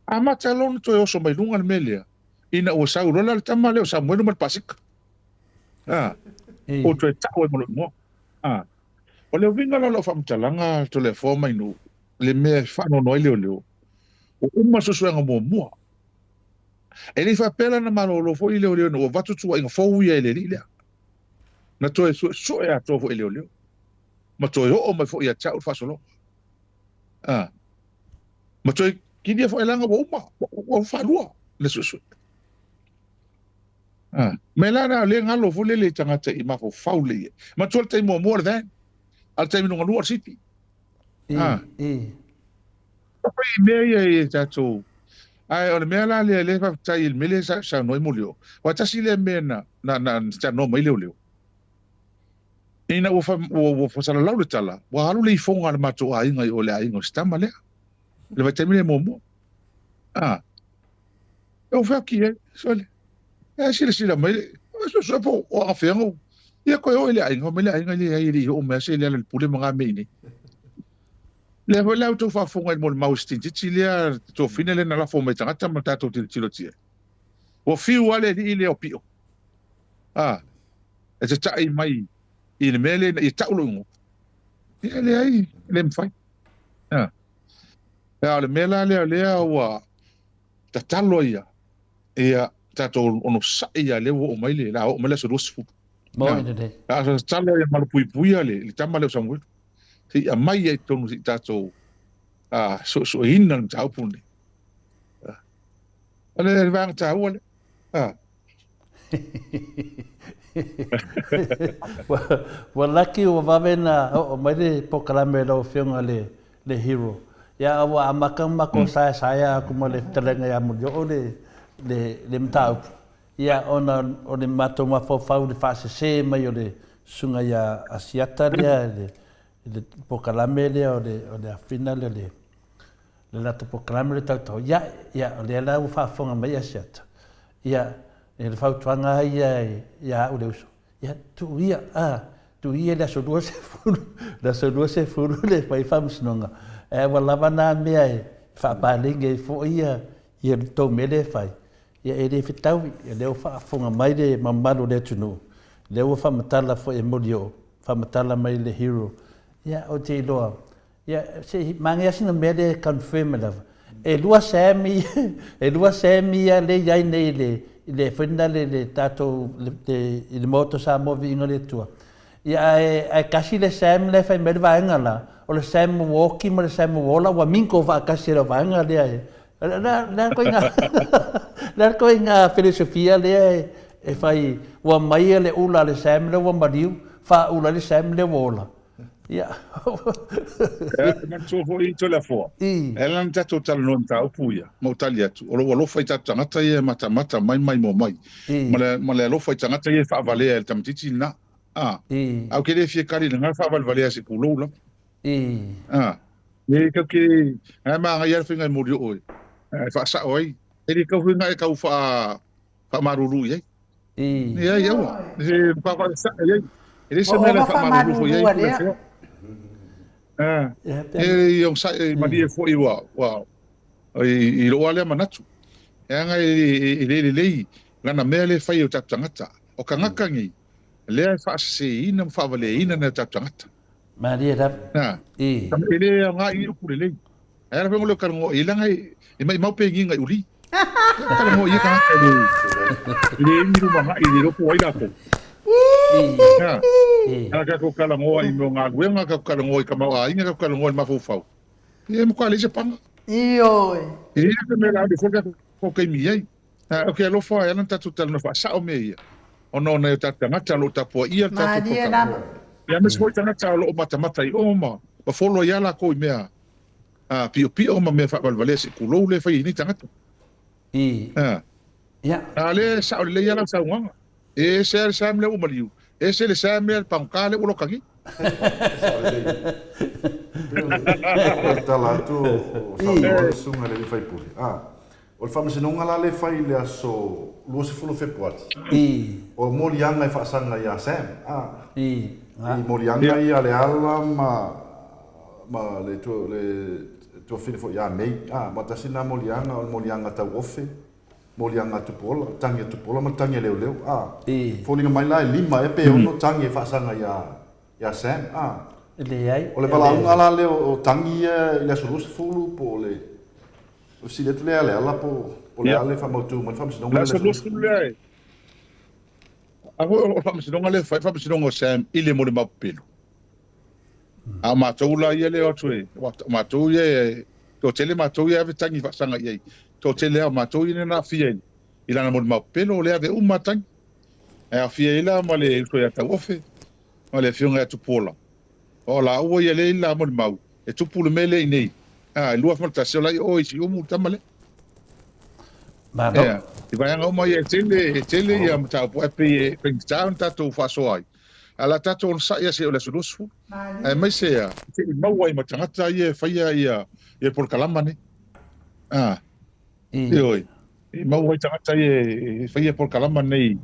[SPEAKER 8] ama talon to yo so mai lunga melia ina o sa lo la tama le o sa mo no mal pasik o to ta o mo o le vinga lo fa mtalanga to le fo mai no le me fa no no le o uma so so nga mo e ni fa pela na malo lo fo ile o no va tu tu nga fo wi ile ile na to so e a to fo ile o ma to yo o ma fo ia cha fa so lo ma to ki dia fo elanga o uma o fa lua le so me la na le ngalo fo le tanga te I ma fo fa le ma to te mo more than al te no ngalo city Poi me tato ai o me la le fa tai il mele sa no mulio wa ta si le mena na ta no mai leo ina o fa sa la le tala wa halu le fonga ma to ai ngai o le ai ngo sta male le va termine mo o fa ki so le si la mai so po o afengo ia ko o le ai ngo mele ai ngai ai o me se le pule mga me ni le ho la to fa fonga mo maustin ti le to finele na la fo me tanga ma tato ti lo ti o fi wale di le o pio e te tai mai I le mele I taulo ngo le ai le mfai le mela le wa ta talo ia tato ono sa ia le o mai le la o mele so rosfu
[SPEAKER 2] mo ina de
[SPEAKER 8] sa talo ia mal pui le tamale so ngul si a mai e tonu si tato so hinan tau pune ale vang tau ale
[SPEAKER 2] wa lucky o vavena o mai de pokalame lo fiona le hero ya wa amakama ko saya kuma le telenga ya mo le mtau ya ona o le mato ma fo fau de fase se mai o le sunga ya asiata le pokalame le o le final le la to pokalame le tau ya le la u fa fonga mai asiata ya le fau tuanga ya o le uso ya tu ia la so due se furu le fai fams nonga wala bana me fa balinge fo ia to mele fai ia e fitau le fa fonga mai de mamalo le tunu le fa matala fo e modio fa matala mai le hero ia o te loa ia se mangia sina mele confirm lava e lua semi le yai nei le finale le tato le moto sa mo Viiga le tua ia e kasi le sam le fai mer vaingala o le sam walkie mo le sam wola wa minko va kasi le vainga le la coinga filosofia le e fai wa mai le ula le sam le wa mariu fa ula le sam le wola ia
[SPEAKER 8] man so ho I to la fo elan tato tal non ta puia mo taliatu o lo fai tata ngata ye mata mai mo mai male lo fai tata ye fa vale el tamtiti na au ke le fie kali nga fa vale se pulo la le ke ma nga yer finga mo dio oi fa sa oi ele ka finga ka fa marulu ye ia se pa sa ye ele se me fa marulu ye yung sa mali fo I wa I lo ale manatu nga le ngana mele fai o tatangata o kangakangi le fa se ina fa vale ina na tatangata
[SPEAKER 2] mali rap
[SPEAKER 8] ele nga I ku le era pe mo karngo ilanga I mai mau pe nginga uli karngo I ka le ni ru ma I ro po ida ko ka ko kala ngoa I mo nga wenga ka kala ngoa ka ma inga ka kala ngoa ma fo fau e mo kwale je panga
[SPEAKER 1] Io.
[SPEAKER 8] e me la de foga ko ke mi ai o ke lo fa ela ta tutal no fa sa o me ia Ono na ta tangata lo ta po ia ta
[SPEAKER 1] Ma dia na.
[SPEAKER 8] Ya mes foi tangata lo mata i o ma. Ba folo ia la ko mea. Pio ma me fa valvale se kulo le fa ini tangata.
[SPEAKER 2] Ya.
[SPEAKER 8] Ale sa le ia la sa wanga. E se sa me o maliu. E se le sa me pa kale ulo kangi.
[SPEAKER 6] Tala tu o sunga le fai puli. O fama se non ala le fai le aso lo se fulo fe puati. O molianga fa sanga ya sam. I molianga ia le ala ma le to fine fo ya mei. Ma tasina molianga o molianga ta ofe. Molianga tu pola, tangi tu pola ma tangi leo. Folinga mai lai lima e pe ono tangi fa sanga ya sam.
[SPEAKER 2] Le ai.
[SPEAKER 6] O le pala ala le o tangi le aso lo se fulo po le o si le tule ala po le ale fa motu ma fa msino
[SPEAKER 8] le le o fa msino le fa msino sam ile mo le mapelo a ma toula ia le otwe ma to ye to tele ma to ye tangi fa sanga ye to tele ma to ye na fie ila na mo le mapelo le ave uma tangi a fie ila ma le to ya ta ofe ma le fionga tu pola o la o ye le ila mo le mau e tu pulu mele nei lua falta se lai o isi o mu tamale
[SPEAKER 2] ma no
[SPEAKER 8] ti vai nga o mai tele ia mata po pe pingtown tatu fa soai ala tatu on sa ia se o le sulusu mai se ia ti mau ai mata ngata ia faia ia por kalama ni oi mau ai tangata ia faia por kalama nei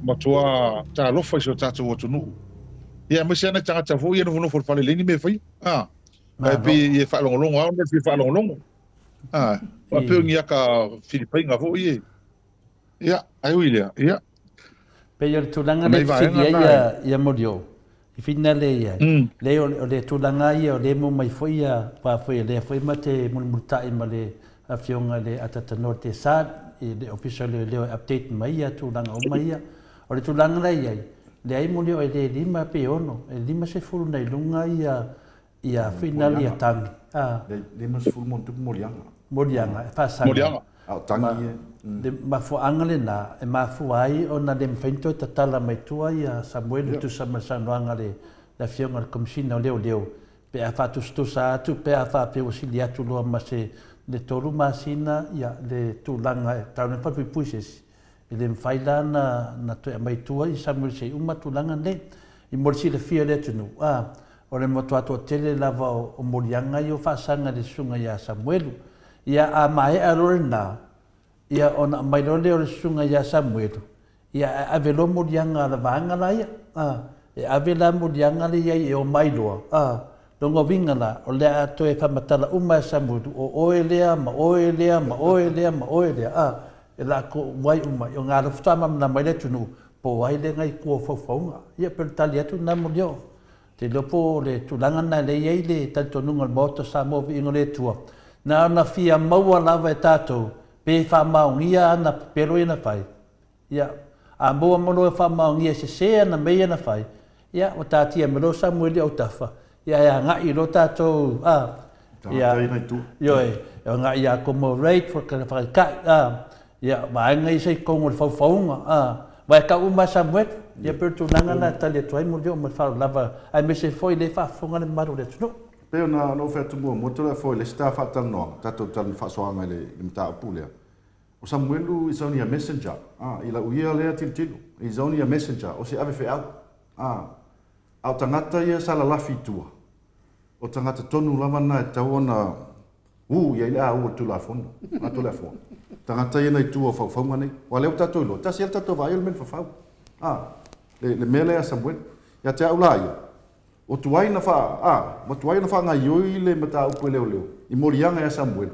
[SPEAKER 8] matua ta lo fa so tatu o tunu ia mai se na tangata fu ia no for fale leni me fai Pe fa longo au ne fa longo. Pa pe ngia ka Filipina vo ie. Ya, ai uile, ya.
[SPEAKER 2] Pe yo tulanga le ia modio. I finale ia. Le o le tulanga ia o le mo mai foi ia pa foi le foi mate mulmutai male a fionga le atata norte sad e le official le update mai ia tulanga o mai ia. O le tulanga ia. Le ai modio e le lima pe ono, e lima se fulu nei lunga ia final ia tangi.
[SPEAKER 6] Le mas full montu morianga.
[SPEAKER 2] Morianga, fa sanga.
[SPEAKER 8] Morianga.
[SPEAKER 6] Tangi
[SPEAKER 2] de ma fu angale na e ma fu ai ona dem fento tatala mai tua ia Samuel tu sama sanwanga le la fionga komsina leo. Pe a fa tu sto sa tu pe a fa pe osilia tu lo ma se le toru masina ia le tu langa ta ne fa puises. E dem faila na tu mai tua i Samuel se uma tu langa le i morsi le fia le tu nu. O le moto ato tele lava o morianga i o whasanga le sunga ia Samuelu. Ia a mai a lorena, ia ona mai lore o le sunga ia Samuelu. Ia a velo morianga la vanga la ia. E a vela morianga le ia i o mai loa. Longo vinga la, o le ato e whamatala uma Samuelu. O oelea, ma oelea, ma oelea, ma oelea. E la ko wai uma, i o ngā rafutama na mai le tunu. Po wai le ngai kua whauwhaunga. Ia per tali atu na morio. Te lopo le tulanga na le iei le tantonunga le Maota Samoa Viiga le tua. Na ona fia maua lava e tātou, pe whamaungia ana pero ina whai. Ia, a moa mono e whamaungia se se ana mei ana whai. Ia, o tātia melo Samueli au tawha. Ia, ia ngai lo tātou, ia, ioi, ia ngai ia commemorate for ka whakaikai, ia, maenga i sei kongo le whauwhaunga, vai ka uma Samuel, ia pertu nanga na tali tuai mo dio ma fa lava ai me se foi le fa fonga le maru le tno
[SPEAKER 6] pe na no fa tu mo to le foi le sta fa tal no tato tal fa so anga le mta pule o Samuelu is only a messenger ila uia le til is only a messenger o se ave fe au tangata ia sala la fitua o tangata tonu lava na taona ia ila o tu la fon na tu la fon tangata ia na tu o fa ngani wa le tato lo ta se tato va il men fa le mele a Samuel ya te aula ia o tuai na fa mo tuai na fa nga yoi le mata upu leo i morianga ya Samuel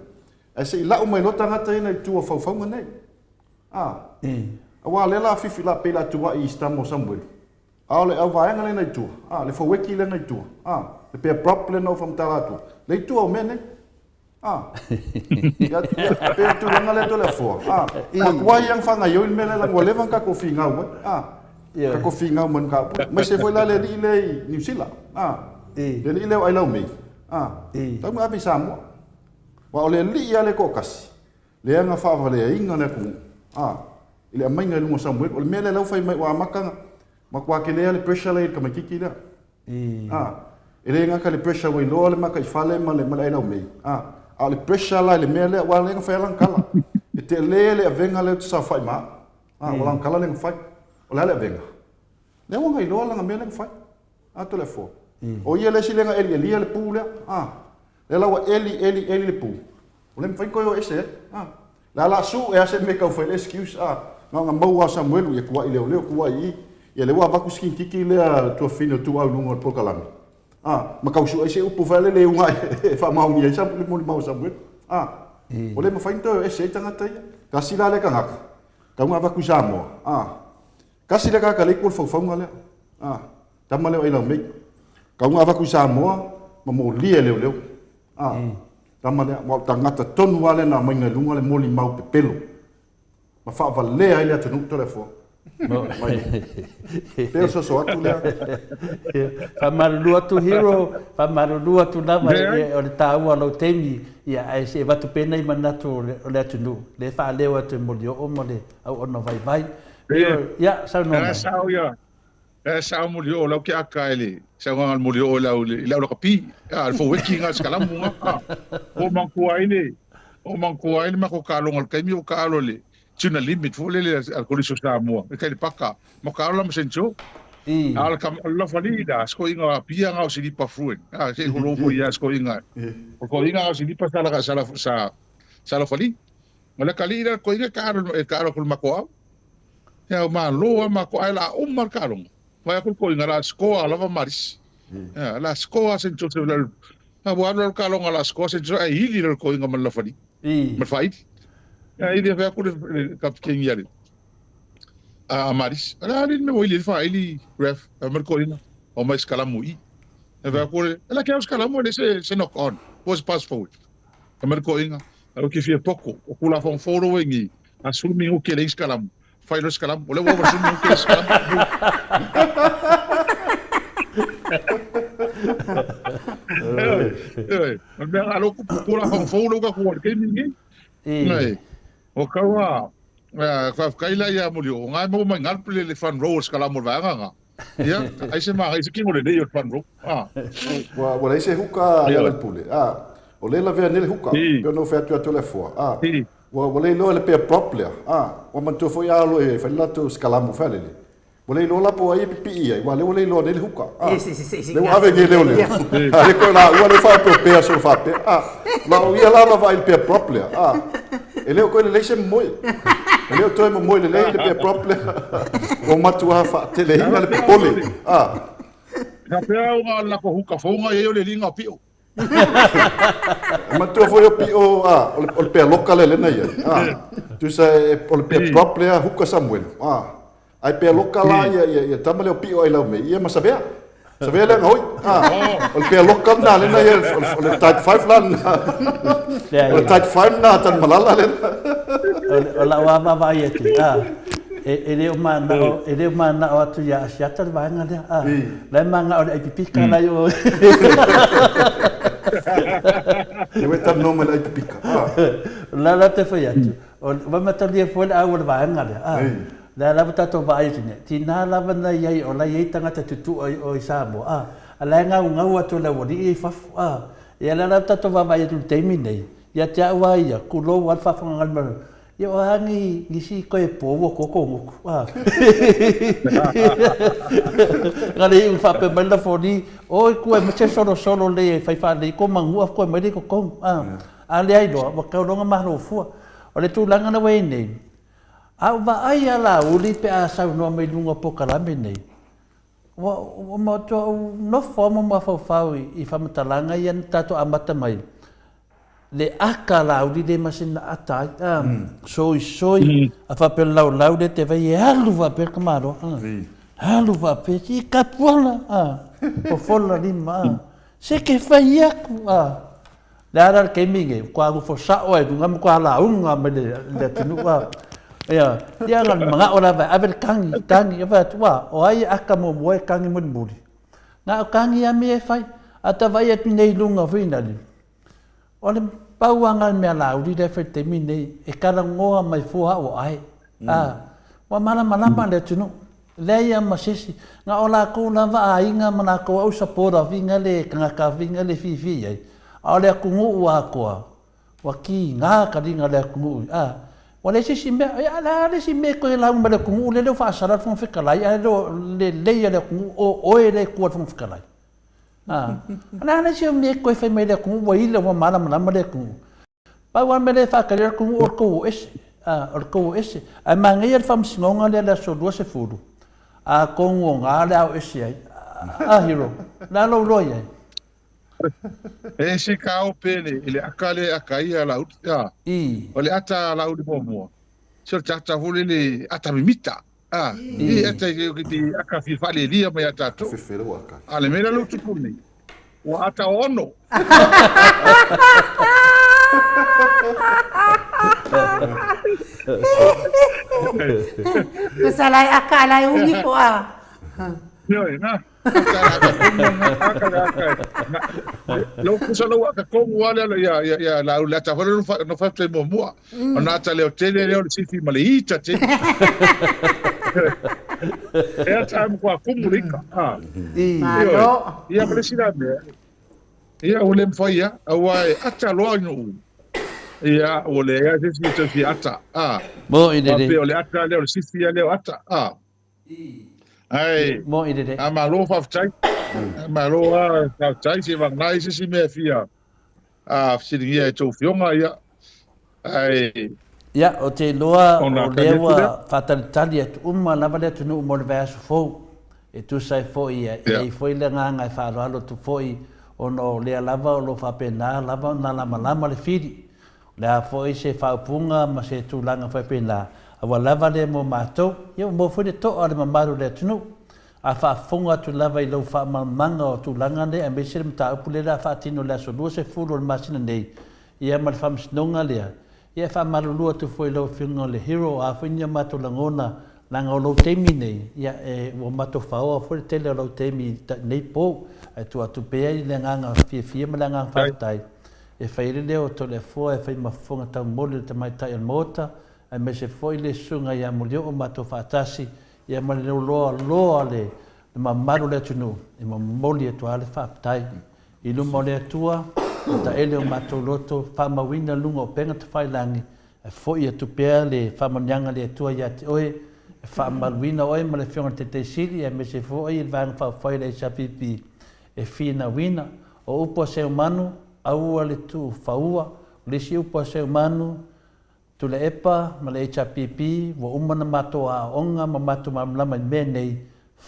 [SPEAKER 6] ai se la o mai lo tangata ina tu fa ngani wa le la fifi la pela tua i stamo Samuel ale au vai ngale na tu le fo weki le na tu le pe problem no from talatu le tu o mene ya pe tu ngale to le fo wa yang fa nga yoi mele la ngole van ka ko finga ka ko finga man ka mas se foi la le New Zealand le ile ai lau me ta mo avi Samoa wa ole li ia le ko kasi le nga fa le inga le ku Ile mai ngai lungo Samuel, o le mele lau fai mai wa makanga. Ma kwa ke le pressure le ka makiki le. Ele nga ka le pressure wa lo le maka ifale ma le mala ina mei. A le pressure la le mele wa le fai lan kala. E te le avenga le sa fai ma. Wa lan kala le fai. O le avenga. Le wa ngai lo la mele fai. A to le fo. O ia le silenga eli le pu le. Le la wa eli le pu. O le fai ko yo ese. La su e ase me ka fai excuse nga mau a Samuel ia kua i leo kua i ia le wa vaku skin kiki le to fino tu au lungo po kalami ma ka usu ese upu vale le unga fa mau ni sa le mo mau Samuel o le ma fai to ese tanga tai ka sila le ka ngaka ka nga vaku Samoa ka sila ka le ko fo ngale tama le ila me ka nga vaku Samoa ma mo lie leo tama le mo tangata tonu wale na mai lunga le mo mau pepelo ma fa valea ile atu nuk tole fo Peo so atu lea
[SPEAKER 2] fa marulu atu hero fa marulu atu lava o le taua lo temi ia ai se vatu pena I manatu o le atu nu le fa leo atu molio o mo le au ono vai ia sa no
[SPEAKER 8] sa molio lo ke aka ele sa ngal molio la lo kapi al fo weki ngal skalamu o manku ai ma ko kalongal kai mi o kalo le tuna limit fo le al koliso Samoa e kai paka mo kalo ma senso al kam lo falida sko inga pia nga o silipa fruen se ko lo fo ia sko inga ko inga o silipa sala fali mala kalira ko inga karo kul mako ya ma lo ma ko ala umar kalong vai ko inga la sko ala va maris la sko senso se la bualo kalong ala sko senso ai hili ko inga ma la fali ma fai ele vai por captain yari maris ala ele me ele faz ele ref mercolina o mais calamui vai por ela quer os calamui se knock on was pass forward mercolina o que fia pouco o kula von foro engi assumi o que ele escalam faz os calam o levo assumi o que escalam mas alo kula von foro ka ko que ninguém o kawa ka kaila ia mulio ngai mo mai ngal pele le fan rows kala mo vanga nga ia ai se ma ai se kingo le nei o fan ro
[SPEAKER 6] wa le se huka ia le pule o le la vea nele huka pe no fe atu le fo wa le lo le pe propria wa man to fo ia lo e fa la to skala mo fa le wa le lo la po ai pipi ai wa le lo nele huka le wa ave le le ko la wa le fa pe so fa pe ma o ia la va il pe propria ele o koe le se moi ele o toi moi le pe propria o matua fa tele ina le pole
[SPEAKER 8] ka pe o la ko huka fo nga e o le linga pio
[SPEAKER 6] matua fo yo pio o le pe local le na ia tu sai o le pe propria huka Samuel ai pe local ia tamale o pio ai la me ia ma sabea sabea le ngoi o le pe local na le na ia o le type 5 lan o type 5 na tan malala le
[SPEAKER 2] o la wa va ia ti ele o mana o atu ia asiata va nga le manga o le pipika la yo
[SPEAKER 6] e we tan no me la pipika
[SPEAKER 2] la te foi atu o va mata dia foi a o va nga la la tato va ia tina la na ia o la ia tanga tutu o Samoa ala nga ngau atu la wodi fa ia la tato va ia tu terminei ia te wa ia kulo wa fa fa ngal mar ia hangi ngisi ko e povo koko ngale u fa pe banda foni o ku e mche solo le fa fa le ko mangu af ko me ko ko ale ai do ba ka longa ma no fu o le tu langa na we nei au va ai ala uli pe a sa no me lunga po kala me nei o mo to no forma ma fa I fa matalanga ia tato amata mai le aka laudi de masina atai soi a fa per lau de te vai halu va per kamaro halu va per ti kapuala o folla lima se ke fai aku Dara ke minge kwa ku fo sa o e ngam kwa la unga me le tunu ia dia ngal manga ora va aver kangi va tua o ai aka mo moe kangi mo buri na kangi a me fai ata vai et nei lunga fina ni ole pauanga me la uri de fete mine e kala ngoa mai fua o ai Wa malama le tunu. Le ia masisi. Nga ola ko lava ainga mana ko au sapora vinga le kanga vinga le fifi ai. Ole ku ngu wa ko. Wa ki nga ka dinga le ku ngu. Wale sisi me ala le si me ko la ngale ku ngu le fa sala fun fikalai le le ku o le ku fun fikalai. Ana si me ko fe me le ku wa ile wa malama le ku. Pa wa me le fa ka le ku o ku es orko ese a mangai fam singonga le so do se fudu a kongo nga le au ese ai hiro la lo loia
[SPEAKER 8] ese ka o pele ile akale akai ala uta ole ata la udi mo so tata hulele ata mimita ata ki aka fi fale lia mai ata to ale mera lo tukuni wa ata ono
[SPEAKER 1] Kesalai akalai ungi po
[SPEAKER 8] Yoi, na. Lo kusalo ka kongu wale ya la ta holo no fa te mo mo. Ona ta le hotel le si fi maleita te. É time kwa kumulika.
[SPEAKER 1] Malo.
[SPEAKER 8] Ia presidente. Ia ole mfaia awai ata lo no. Ia ole ya se fi ata.
[SPEAKER 2] Mo ide
[SPEAKER 8] de. Ole ata le si fi le ata. Ai,
[SPEAKER 2] mo ide.
[SPEAKER 8] Amalo faftai. Amalo faftai se va nai se me fia. Siringia to fionga ia. Ai.
[SPEAKER 2] Ya o te loa o lewa fataltali atu lava le tunu mo le vasu fo. E tu sai fo ia. E foi le nganga e whaaloalo tu foi. Ono lea lava o lo whapena lava na lama le firi. Lea foi se whaupunga ma se tūlanga whapena. Awa lava le mo mātou. Ia mo fwere to ale mamaru le tunu. A whaafunga tu lava I lau whaamanga o tūlanga le. A mesere mta upu le la whaatino lea so lua se furu o le masina nei. Ia ma le whamsinonga lea. Ia whaamarulua tu foi lau whiunga le hero. A whinia mātou langona langa o lau teimi nei. Ia o mātou whaoa fwere tele o lau teimi nei pō. E tu atu pea I le nganga fia ma le nganga whaatai. E whaere leo to le fua e whai mafunga tau mole te mai tai al Maota. E me se foi le sunga ia mo leo o mātou whaatasi. Ia ma le leo loa le mamaru le tunu. E ma moli e tu ale whaatai. I luma o le atua. Ta ele o mātou loto. Whamawina lunga o penga te whailangi. E foi atu pea le whamanyanga le atua ia te oe. E whamaluina oe ma le whionga te te siri. E me se foi il vanga whawhai le isa pipi. E whina wina. O upo se o manu. Aua le tu whaua. Le si upo se o manu. Tu le epa, ma le HPP, wa umana mātou a onga, ma mātou mamlama me nei,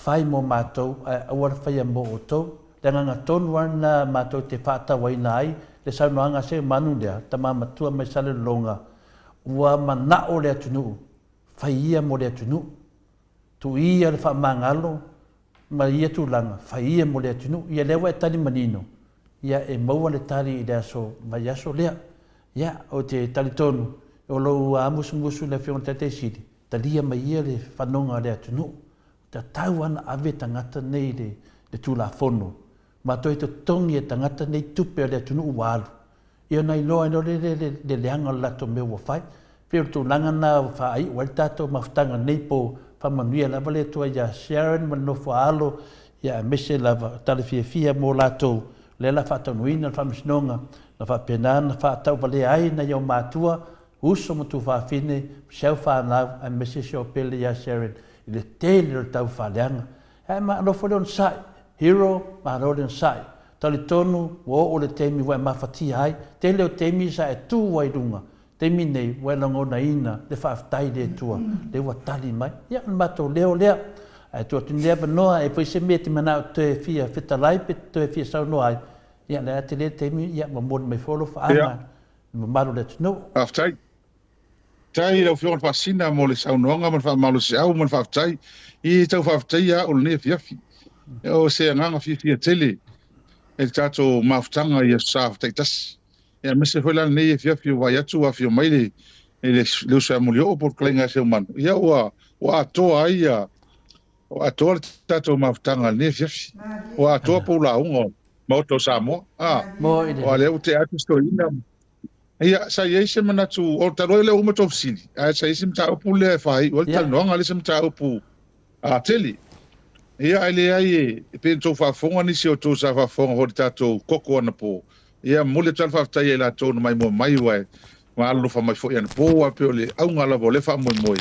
[SPEAKER 2] whai mo mātou, a awara whai a mo o tau. Le nganga tonu wana mātou te whāta waina ai, le saunoanga se manu lea, ta māmatua mai sale longa. Ua manao lea tunu, whai ia mo lea tunu. Tu ia le wha mangalo, ma ia tu langa, whai ia mo lea tunu. Ia lewa e tani manino. Ia e maua le tari I lea so, mai aso lea. Ia o te tali tonu. O lo musu le whionga te siri. Ta lia mai ia le whanonga le atunu. Ta tau ana ave tangata nei le tūla whono. Ma toi te tongi e tangata nei tupe le atunu uwalu. Ia nei loa ino le leanga lato me ua whai. Pero tu langa na whai wale tato mawhtanga nei po whamanuia lava le tua ia Sharon man no whaalo. Ia mese lava tale fia mo lato. Le la whatanuina whamisinonga. Na whapena na whatau wale ai na iau mātua. Uso mo tu whawhine, siau whanau, a mese sio pele ia Sharon, I le tele o tau whaleanga. Hei ma anofo leon sai, hero, ma anofo leon sai. Tali tonu, o le teimi wai mawhati ai, tele o teimi sa e tū wai runga. Teimi nei, wai langona ina, le whaafitai le tua, le watali mai. Ia, mato leo lea. E tua tuni lea wanoa, e poi se mea ti manao te fia whitalai, pe te fia sau noa ai. Ia, le ate le teimi, ia, ma mone mai wholo whaanga. Ma maru le tunu.
[SPEAKER 8] Whaafitai. Tai lau whionga whaasina mo le saunoanga man whaamalo se au man whaafitai. I tau whaafitai a o le nea fiafi. O se anganga fia tele. E tato maafutanga I a sāwhatai tasi. E a mese whailana nei fiafi o vai atu a fio mai le leo se amulio o por klainga se umanu. Ia o atoa ai a o atoa le tato maafutanga le nea fiafi. O atoa po la unga Maota o Samoa. O a leo te atu stoina. Ia sa ye se mana tu o taro le uma to sili. Ai sa isim ta upu le fai, o tal no ngali sim ta upu a teli. Ia ele ai pe to fa fonga ni se o to sa fa fonga ho tato koko na po. Ia mule tal fa tai la to no mai mo mai wai. Ma alu fa mai fo ia po a pe ole au ngala vo le fa mo moi.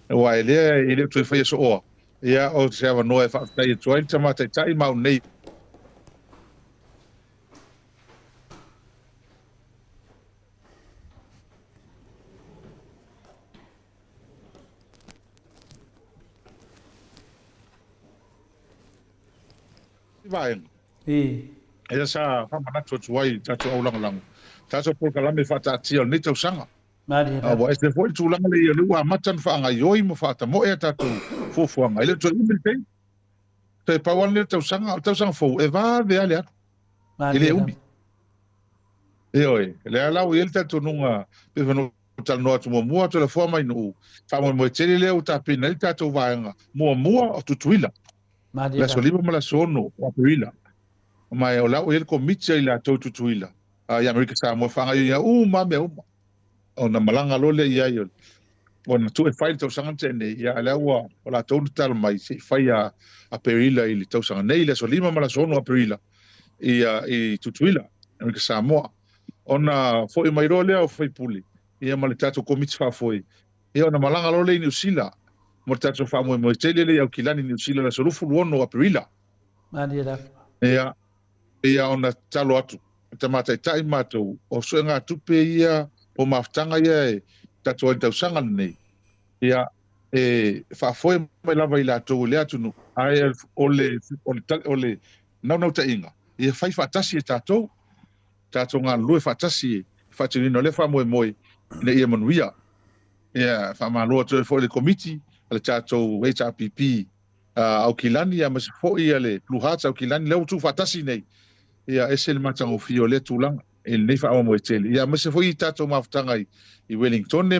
[SPEAKER 8] Wa ele to fa so o. Ia o se va no fa tai to ai tama tai mau nei. Vai. Ia sa fa mana to tuai tato au lang. Tato por kala me fa ta tio ni to sanga.
[SPEAKER 2] Mari.
[SPEAKER 8] Wa este foi tu lang le le wa matan fa nga yoi mo fa ta mo e tato fo fo nga ile to imil te. Te pa wan le to sanga fo e va de ale. Ile umbi. Le ala o ele tato nunga pe no tal no atu mo to le fo mai no. Fa mo tele le o ta pina ile tato va nga. Mo tu tuila. La soliva mala sono o tuila. Mai o la o ele komitsa ila to tuila. Ya Amerika Samoa fanga ia ma me ona malanga lole ia yo. Ona tu e fai to sanga tene ia la o la to tal mai se fai a perila ili to sanga nei le solima mala sono a perila. Ia I tuila Amerika Samoa. Ona foi mai role o foi puli. Ia male tato komitsa fa foi. Ia ona malanga lole New Zealand. Mo tato fa mo tele le au kilani New Zealand la solufu luono a perila. Ia ona talo atu. Tamata tai matou o so nga tupe ia o maftanga ia tato o tausanga nei ia fa foi mai lava ila to le atu no ai ole no ta inga ia fai fatasi tato nga lue fatasi fatini no le fa moi ne ia manuia ia fa malo to foi le committee le tato HRPP au kilani ia mas foi ia le pluhata au kilani le tu fatasi nei ia esel matango fio le tulang el nei fa mo etel ia me se foi tato maftanga I Wellington ne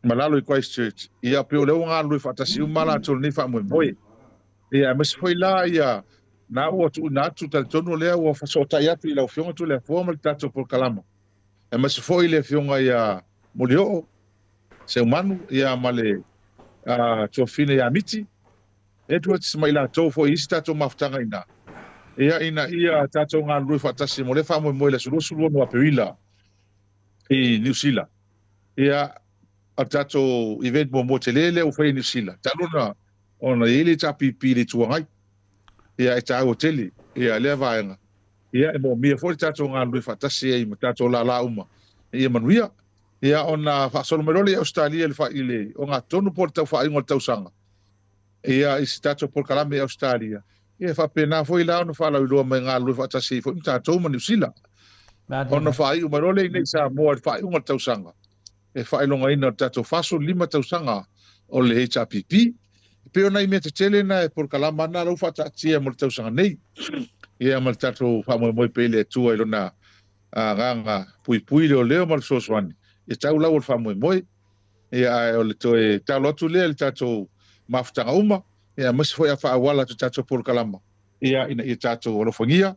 [SPEAKER 8] malalo I Christchurch ia pe le nga lu fa tasi mala to nei fa mo moi ia me se foi la ia na o tu na tu tal tono le o fa so ta ia tu la fio tu le formal tato por kalama e me se foi le fio ia molio se umanu ia male to fine ia miti Edward Smaila to foi tato maftanga ina ia tato nga lui fatasi mo le fa mo le sulu no perila I New Zealand ia tato event mo telele o foi New Zealand taluna ona ile ta pipi le tuangai ia ta hotel ia le vaenga ia mo mi foi tato nga lui fatasi I tato la uma ia manuia ia ona fa solo merole Australia le fa ile o nga tonu porta fa ingol tausanga ia tato por kalame Australia ia fa pena foi lá no fala lo me ngalo fa tasi foi ta to New Zealand ona fa I umarole nei Samoa fa un tausanga e fa longa ina tato faso 5 tausanga o le HRPP pe ona I me te tele na por kalama na lo fa tati mo tausanga nei ia mal tato fa mo pele tu ai lona ganga pui le leo mal soswani e tau la o fa mo ia o le to e talo tu le tato maftanga uma ia mas foi a fa wala tu tato por kalama ia ina I tato o lofangia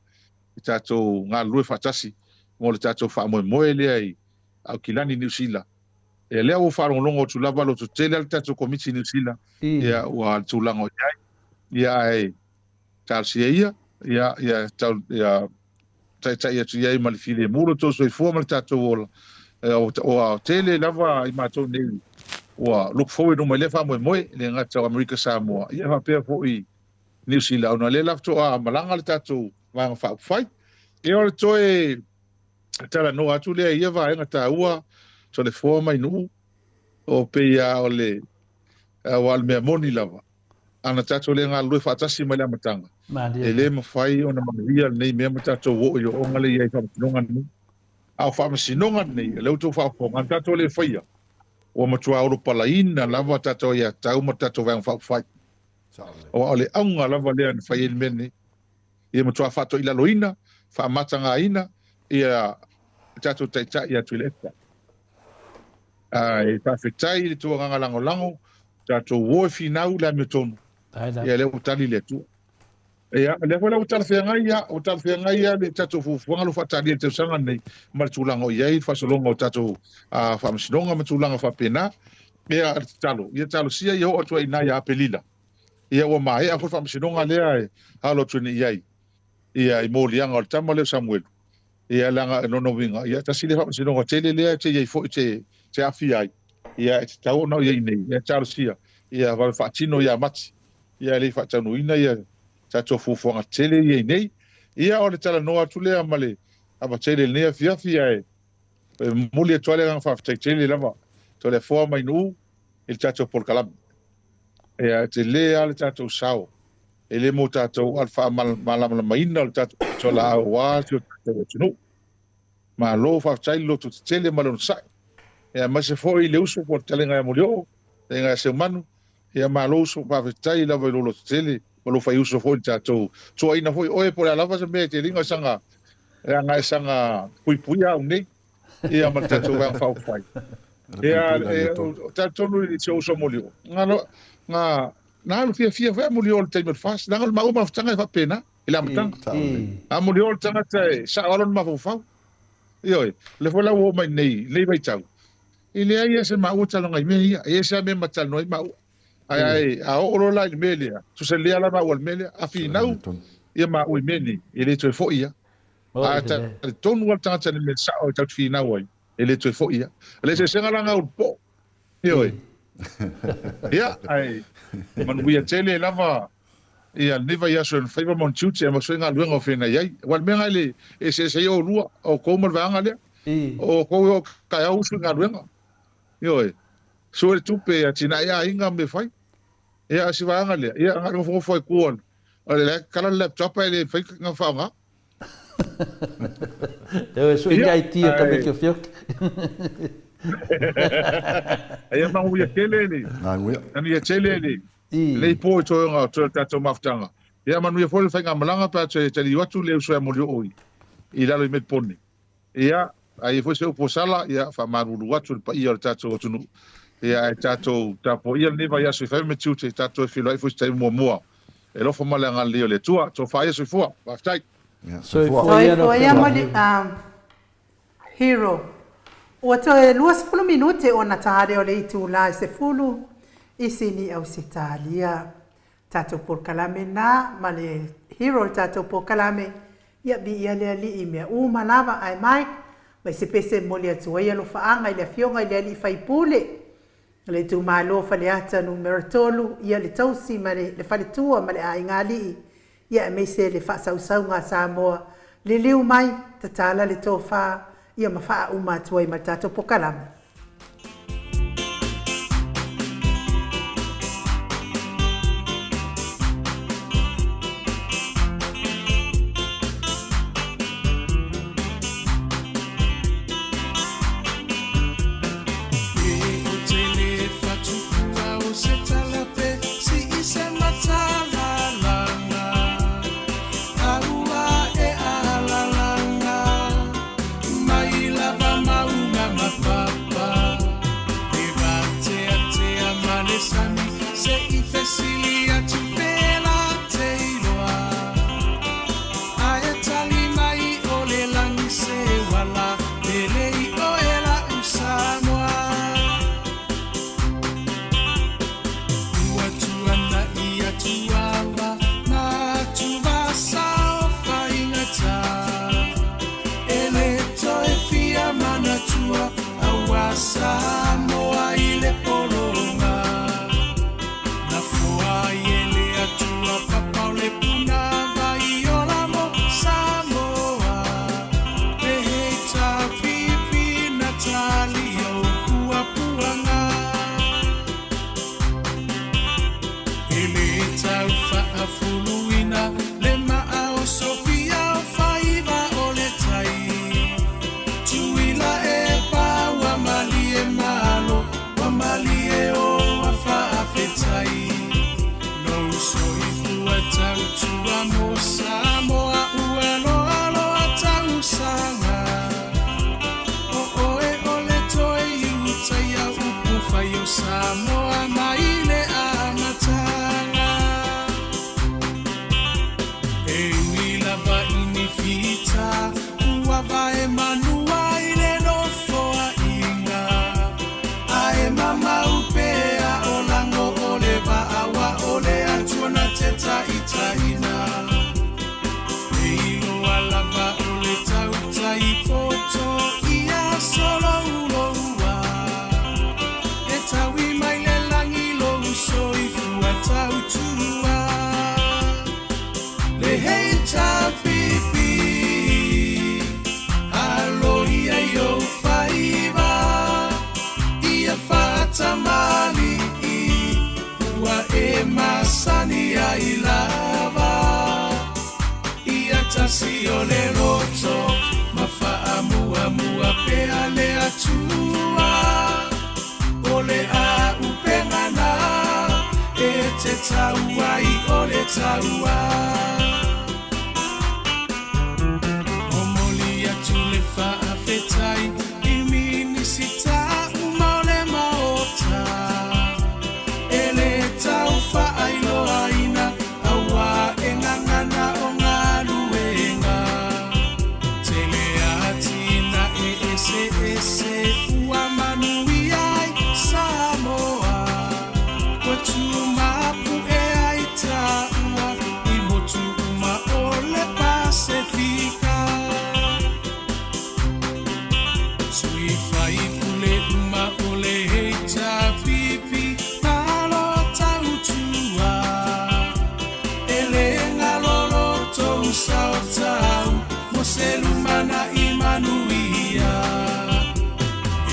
[SPEAKER 8] I tato nga lue fatasi mo le tato fa mo le ai au kilani New Zealand e le o fa longo tu lava lo tu tele al tato komiti New Zealand ia wa tu lango ia ai tarsia ia tau ia tai tu ia mal file muro to so fo mal tato o tele lava I mato nei wa look forward no le fa mo le ngata America Samoa ia fa pe fo I New Zealand no le lafto malanga le tato va fa fight e o to e tala no atu le ia va ngata ua so le fo mai no o pe ia o le wal me moni lava ana tato le nga lu fa tasi mai la matanga e le mo fai ona maria nei me tato wo yo o ngale ia fa nonga ni au fa sinonga nei le to fa ko ngata to le faia o matua o palaina lava tato ia tau mo tato va fa fai o le anga lava le an fai el meni ia matua fa to ila loina fa matanga ina ia tato taita ia tuileta ai fa fitai le to nga lango tato wo finau la metonu ia le utali le tu Ia, le fo la utal fia ngai le tatu fufuanga lo fatali te sanga nei maltulanga o iai fasolonga o tatu a famsinonga maltulanga fa pena ia talo sia ia o tua ina ia pelila ia o mai a fo famsinonga le ai halo tuni iai ia I molianga o tama le Samuel ia langa no winga ia tasile famsinonga tele le te iai fo te afia ia te tau no iai nei ia talo sia ia va fatino ia mati ia le fatano ina ia tatu fufuanga tele iai nei ia o le tala noa tule amale aba tele nei fiafia e muli tole nga fa tele lama tole fo mai nu il tatu por kalam ia te le al tatu sao ele mo tatu alfa malam maina al tatu tola wa tatu ma lo fa lo tu tele malon sa ia ma se foi le uso por tele nga molio nga se manu ia ma lo uso fa tai la lo tele lo fai uso foi tatu so ina foi oe por ala fa se me te ringa sanga nga puipuia uni ia ma tatu va fa fai ia tatu no i se uso molio nga na lo fia va molio le time fast na ma uma tanga fa pena ila mtang a molio tanga te sa olon ma fa io le foi la o mai nei le vai tau ile ai se ma uta longa me ia se me matal no ma ai a oro la melia tu se lia la ma wal melia a finau ia ma o meni ele to fo ia a ta ton wal tanga ni me sa o ta finau ai ele to fo ia le se senga langa o po io ia ai man wi tele lava ia neva ia so favor mon chuche ma so nga luenga fena ia wal menga le se o lua o como vanga le o ko ka ya usu nga luenga io so tu pe atina ia inga me fai ia si vanga le ia nga fo foi kuon le kala laptop ele fai nga fa nga
[SPEAKER 2] Deu so inga IT ka me ke fiok
[SPEAKER 8] ia ma wi tele ni ani tele ni le po to nga to tato maftanga ia manu ia fo fai nga malanga pa te li watu le so mo yo oi ila lo met poni ia ai fo se po sala ia fa maru watu pa ia tato tunu ia tato tapo ia ne vai aso fai me tute tato filo ai fo stai mo e lo fo mala nga leo le tua to fa ia so fo va stai
[SPEAKER 1] so ia mo hero o to e luas fulu minute ona tare o le itu la se fulu isini au sitalia tato por kalame na male hero tato por kalame ia bi ia le ali I mea malava ai mai mai se pese molia tua ia lo faanga ile fionga ile ali fai pule le tu malo fa le ata numero tolu ia le tausi male le fale tua male ai ngali ia me se le fa sau nga Samoa le liu mai tatala le tofa ia mafa uma tua I matato por kalame
[SPEAKER 9] Samoa ile polonga na fua ile atua papa le puna vai ola mo Samoa beheta pipi Natalia ukua puanga ile taufa afuluina le maa Sofia faiva oletai tuila e pawa malie ma atua ole a upengana e te taua I ole taua o moli atu le whaafetai I minisita umole maota ele tau whaailoa ina awa e ngangana o ngā luenga tele atina e ese ua manui ai Samoa kwa tumapu e ai taua I motu uma ole Pasifika sui fai kule uma ole heita pipi malo tautua ele ngalolo tou sao tau moselumana imanuia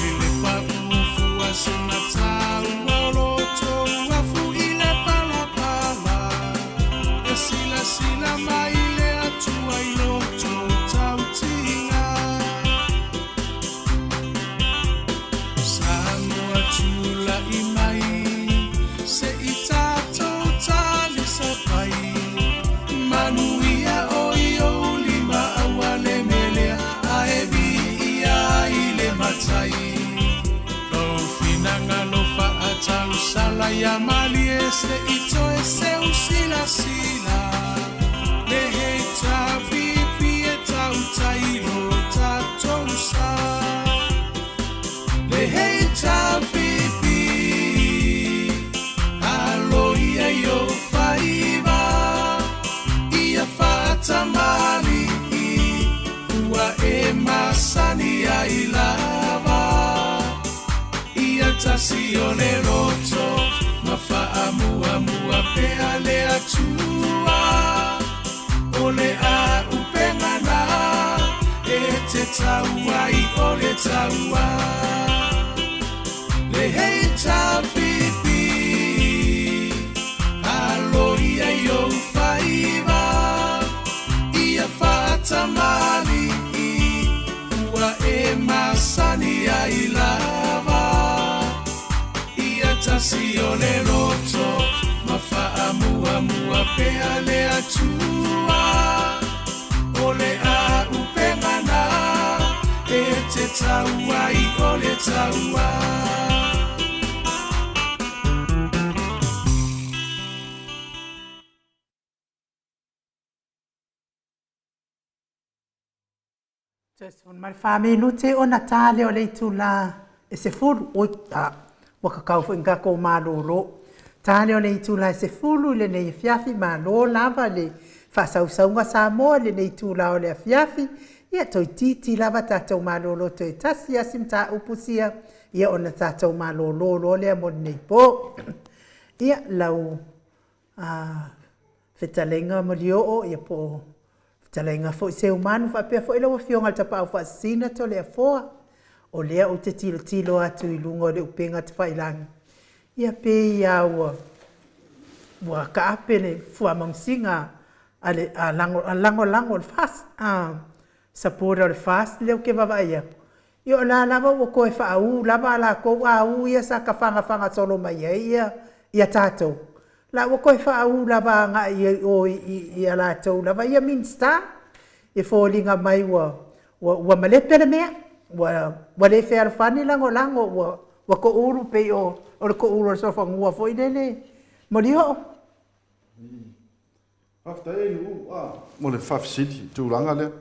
[SPEAKER 9] ele paufua sena tau olo tou afu ile palapala e sila maile atua ilo tou tautinga Samoa tula I mai se I tātou tali sa pai manuia o I o lima awale melea a e Viiga I le matai Lau finanga lo whaatau sala ia mali e se I toe se usila le hei tā pipi e tau tailo tātou sa le hei tā pipi alo ia yo whaiva ia whaatamari ua e masani ai lava ia tasi o le roto ma whaamua pea le atua o le a upengana e te taua I o le taua le hei tā pipi alo ia yo whaiva ia whaatamari ua e masani ai lava ia tasi o le roto ma whaamua pea le atua o le a upengana e te taua I o le taua
[SPEAKER 1] Just on my family nute o Natale o le tula e se fulu o waka kaufu inga ko malolo tale o le tula e se fulu le nei fiafi malo lava le whasausaunga Samoa le nei tula o le fiafi ia toi titi lava tātou malolo toi tasi asim tā upusia ia ona tātou malolo le mo nei po ia lau whetalenga mo lio o ia po Talenga fo se umanu fa pe fo ilo fionga ta pa fa sina to le fo o le o te tilo atu I lungo le upenga te failang ia pe ia wa ka apene fu amangsinga ale lango fast sapora le fast le ke va ia io la lava o ko fa u lava la ko u ia sa ka fanga solo mai ia tato la o ko fa u lava nga ia la to lava ia minsta e folinga mai wa male pere me wa le fer fani lango wa ko uru pe o ko uru so fa ngua foi dele morio
[SPEAKER 6] after mo le faf city tu langa le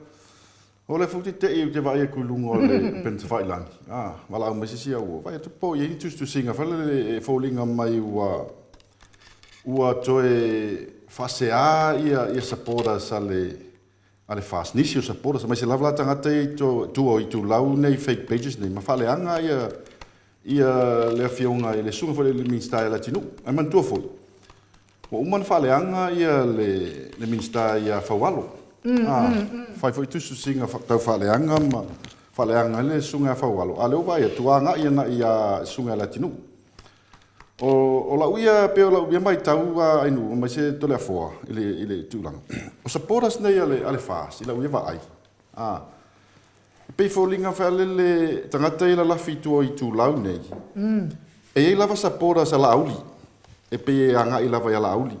[SPEAKER 6] o le futi te e te vai ku lungo le pen failang wala o mesisia o vai to po ye tu singa fa le folinga mai ua toe fasea ia supporters ale fast nisio supporters mai se lava tangata I tu lau nei fake pages nei ma faleanga ia le fionga le sunga fo le minsta la tinu ai man tu fo o man faleanga ia le minsta ia fawalo fai foi tu singa tau faleanga ma faleanga le sunga fawalo ale o vai tuanga ia sunga la tinu o la uia pe o la uia mai tau ai nu mai se tole afo ile tulang o supporters nei ale fast ila uia vai Pe folinga fale le tangata ila la fitu i tu lau nei. E lava sapora sa la auli. E pe anga ila va la auli.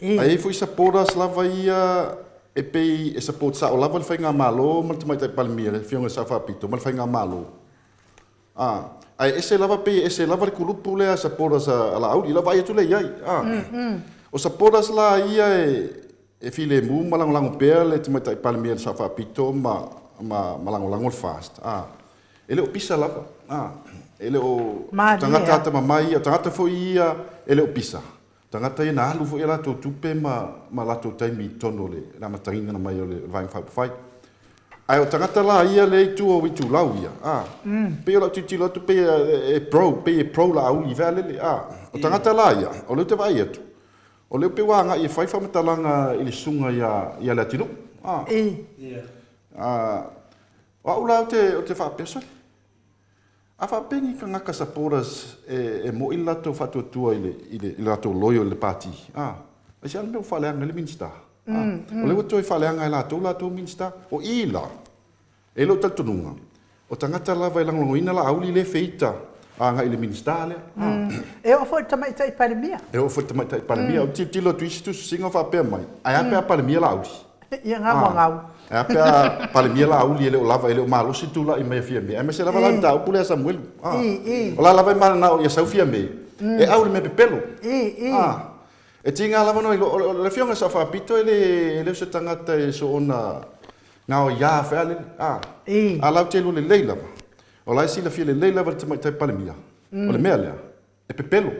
[SPEAKER 6] Ai foi sapora sa lava ia e pe e support sa o lava le fainga malo mal mai tai palmire fionga sa fa pito mal fainga malo. Ai ese lava pe ese lava le kulupu le sapora sa la auli lava ia tu le ia. O sapora la ia e file mu malango pe le mai tai palmire sa fa pito ma malango fast. Ele o pisa lava. Ele o tangata mamai, tangata foi ia, ele o pisa. Tangata ia na alu foi ela to tupe ma lato taimi tono le na matarina na mai le vai fai. Ai o tangata la ia le tu o itu lau ia. Pe la tu tilo tu pe pro la au i vale le. O tangata la ia, o le te vai atu. O le pe wanga i fai fa matalanga i le sunga ia la tino. O la te fa pesa. Afa peni ka ngaka saporas e mo ila to fatu tua ile to loyo le party. E se ando faleanga le minsta. O le to faleanga la to minsta o ila. E lo tatununga. O tangata lava ilang ina la auli le feita. Nga ile minsta le.
[SPEAKER 1] E o foi tamai tai pandemia.
[SPEAKER 6] E o foi tamai tai pandemia. O tilo twistu singa fa pe mai. Ai a pandemia la auli.
[SPEAKER 1] Ia ngau.
[SPEAKER 6] E apea palemia la auli ele o lava ele o malo si tula i mai fia me. E me se lava la nta o pule Samuel. O la lava mana na o ia sau fia me. E auli me pepelo. E tinga lava no le fionga sa fa pito ele se tangata e so ona ngao ia fa ale. A lau te lu le leila. O la si la fia le leila va te mai tai palemia. O le mea lea. E pepelo.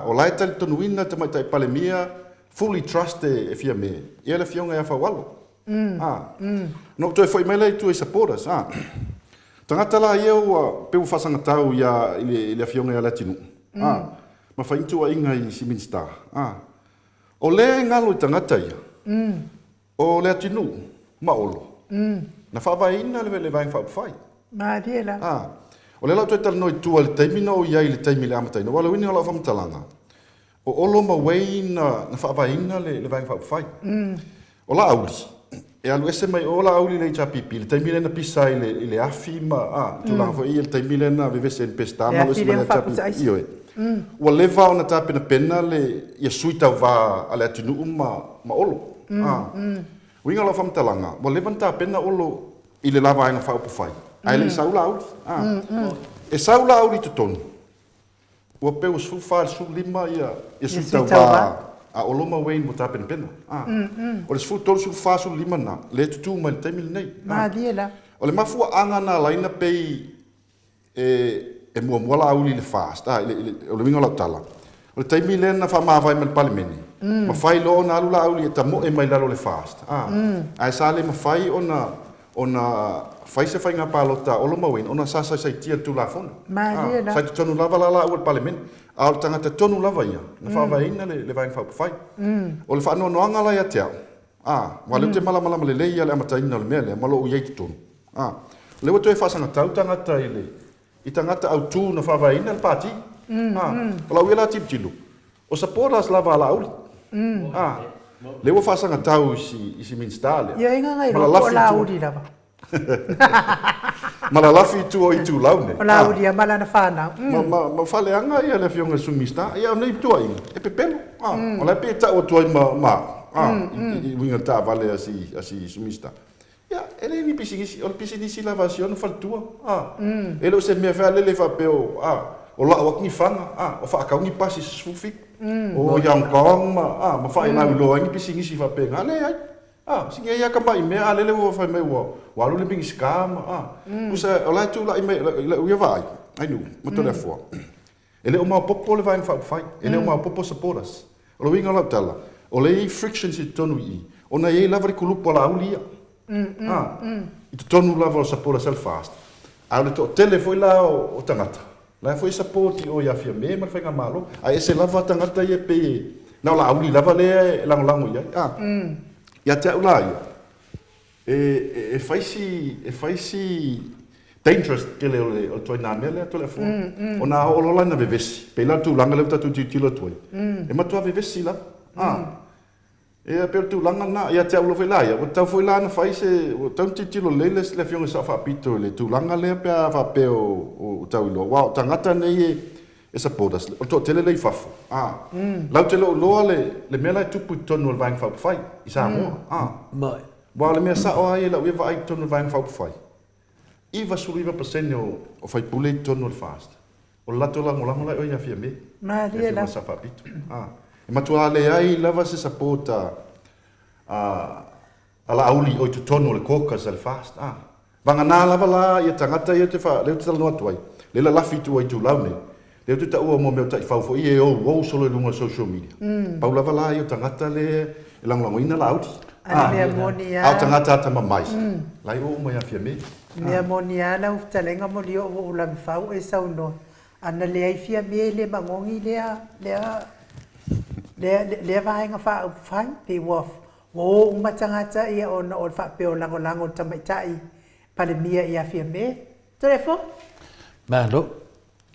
[SPEAKER 6] O la te tonuina te mai tai palemia fully trust e fia me. E le fionga ia fa walo. No toi foi mai tu e saporas. Tangata la eu pe fasanga tau ia ile afionga ia latino. Ma fa intu a inga i siminsta. O le ngalo tangata ia. O le atinu ma olo. Na fa vai ina le vai fa fai.
[SPEAKER 1] Ma diela.
[SPEAKER 6] O le la toi tal noi tu al taimino ia ile taimile amata no wala wini la fa mtalanga. O olo ma waina na fa vai ina le vai fa fai. O la auli. E alu ese mai ola auli le chapipi le taimile na pisa ile afi ma tu la foi il taimile na vivese en pesta ma ese mai chapipi io e o leva ona tape na pena le ia suita va ale atinu ma olo winga la fam talanga o leva ta pena olo ile lava ina fa op fai ai le saula auli e saula auli tutonu o pe o su fa su lima ia suita va a oloma wein mo tape na pena. O le sfu tolu su fasu lima na, le tutu ma le taimile nei.
[SPEAKER 1] Ma diela.
[SPEAKER 6] O le mafua anga na laina pei e mua la auli le fast. O le winga la tala. O le taimile na fa mawai ma le palimeni. Ma fai lo na alu la auli e tamo e mai lalo le fast. Ai sa le ma fai ona fai se fai ngā pālota oloma wein, ona sasa sai tia tu la fona.
[SPEAKER 1] Ma diela.
[SPEAKER 6] Sai tonu lava la ua le palimeni. A o tangata tonu lava ia, na whawaina le vai whai. O le whanau noanga la ia te au. Wale te malama le leia le amataina le mea le, malo u yeiti tonu. Le wato e whasanga tau tangata i tangata au tū na whawaina le pāti. O la uela tiptilu. O saporas lava la auli. Le wa whasanga tau i si minsta le.
[SPEAKER 1] Ia inga ngai roko la auli lava.
[SPEAKER 6] Mala lafi tu o itu laune.
[SPEAKER 1] Ola udia mala na fana.
[SPEAKER 6] Ma fale anga ia le fionga sumista. Ia nei tu ai. E pepelo. Ola pe ta o tu ai ma. I winga ta vale asi sumista. Ia, ele ni pisingisi, o pisingisi lavasion faltua. Ele se me fa le fa peo. O la o ni fanga. O fa ka ni pasi sufi. O yang kong ma fa ina lo ni pisingisi fa pe ngale ai. Singa ia ka mai me alele wo fa me wo. Walu le bingis kama. Usa ola tu la me ia vai. Ai nu, mo le fo. Ele o ma popo le vai fa fai. Ele o ma popo saporas. O winga la tala. O le frictions it tonu i. Ona ia lava kulupo la ulia. It tonu lava saporas al fast. Au to tele foi la o tangata. La foi sapoti o ia fia me ma fa malo. Ai se lava tangata ia pe. Na la uli lava le lango ia. Ia te ula ia. E faisi dangerous ke le o toi na mele to le fo. Ona o lola na vevesi. Pe la tu langa le tatu tilo toi. E matua vevesi la. E pe tu langa na ia te ulo fela ia. O tau foi la na fai se o tau titilo lele le fionga sa fa pito le tu langa le pe fa pe o tau lo. Wa tangata nei e sa podas. O to tele le fafo. Lau te lo le mela tupu tonu le vaing fa fai. I Samoa.
[SPEAKER 2] Mai.
[SPEAKER 6] Wa le mea sa o ai la uiva ai tonu le vaing fa fai. Iva suriva percent o fai pule tonu le fast. O lato la mola o ia fia me.
[SPEAKER 1] Ma lia la.
[SPEAKER 6] Sa fa pito. E matua le ai lava se sapota ala auli o tu tono le koka sa le fast. Vanga na lava la ia tangata ia te fa le tu tala noa tuai. Le la lafi tu ai tu laune. Le tu ta ua mo me tai fa fo ie o solo lunga social media. Pau lava la ia tangata le lango ina la auti.
[SPEAKER 1] Ana mea monia.
[SPEAKER 6] Au tangata ta mamai. Lai o mo ia fia me.
[SPEAKER 1] Mea monia la uftalenga mo lio o la mfau e sauno. Ana le ai fia me le mangongi le vaenga fa fai pe wof wo matangata ia ona o fa pe o lango tamaitai palemia ia fia me telefo
[SPEAKER 2] Malo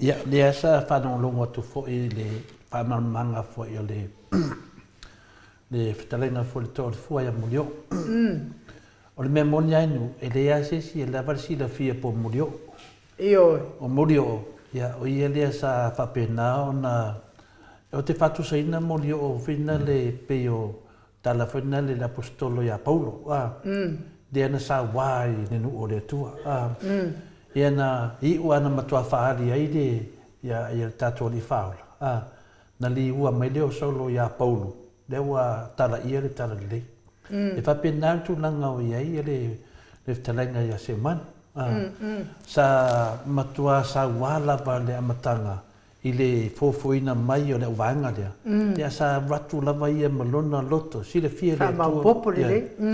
[SPEAKER 2] ia le sa fa no longo tu fo le fa manga fo le fitalenga fo le to fo ia mulio o le memoria nu e le ase si la varsi la fia po mulio o mulio ia o ia le sa fa pena ona o te fatu saina mo li o fina le peo tala fina le apostolo ia Paulo de ana sa wai ne no o le tua e ana I ua na matua faari ai de ia tato li faula na li ua mai le o solo ia Paulo le ua tala ia le tala le e fa pena tu langa o ia le talenga ia semana sa matua sa wala va le amatanga I le fofoina mai o le uvaanga lea. Ia sa ratu lava ia malona loto. Si le fia le atua.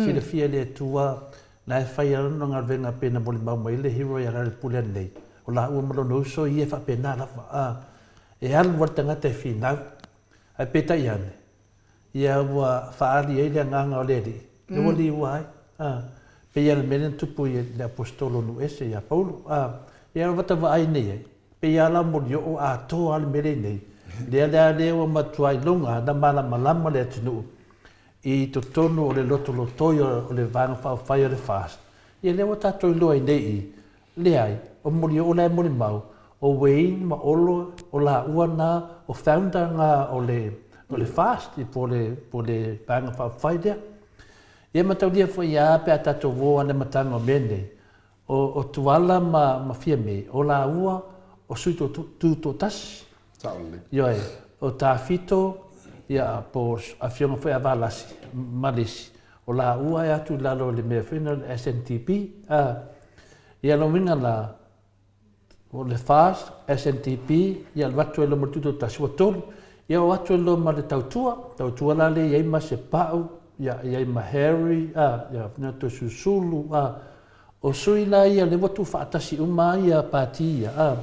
[SPEAKER 2] Si le fia le atua. Na e whai arano ngā venga pena moli mauma I le hero ia rare pule nei. O la ua malona uso I e wha pena lava. E alu wartanga te whinau. Ai peta I ane. Ia ua whaari ei le nganga o leri. E wali ua ai. Pe ia le menen tupu I le apostolo nu ese ia Paulo. Ia wata wa ai nei ai. Pe ia la mo yo a to al mere nei le o matuai longa na malama le tinu I to tono o le loto o le vanga fa fire the fast ia le o tato lo ai nei le ai o mo yo le mo mau o wein ma olo o la uana o founder nga o le fast I po le vanga fa fire ia matau dia foi ia pe tato vo ana matanga mene o tuala ma fia me o la ua o sui to tas. Ioe, o ta fito ia po afionga foi avalasi, malisi. O la ua e atu lalo le mea fina SNTP. Ia lo minga la o le fast SNTP ia lo atu e lo mortuto tas o tolu. Ia o atu e lo ma le tautua la le ia ima se pau, ia ima Harry, ia fina to susulu. O sui la ia le watu whaatasi uma ia pati ia.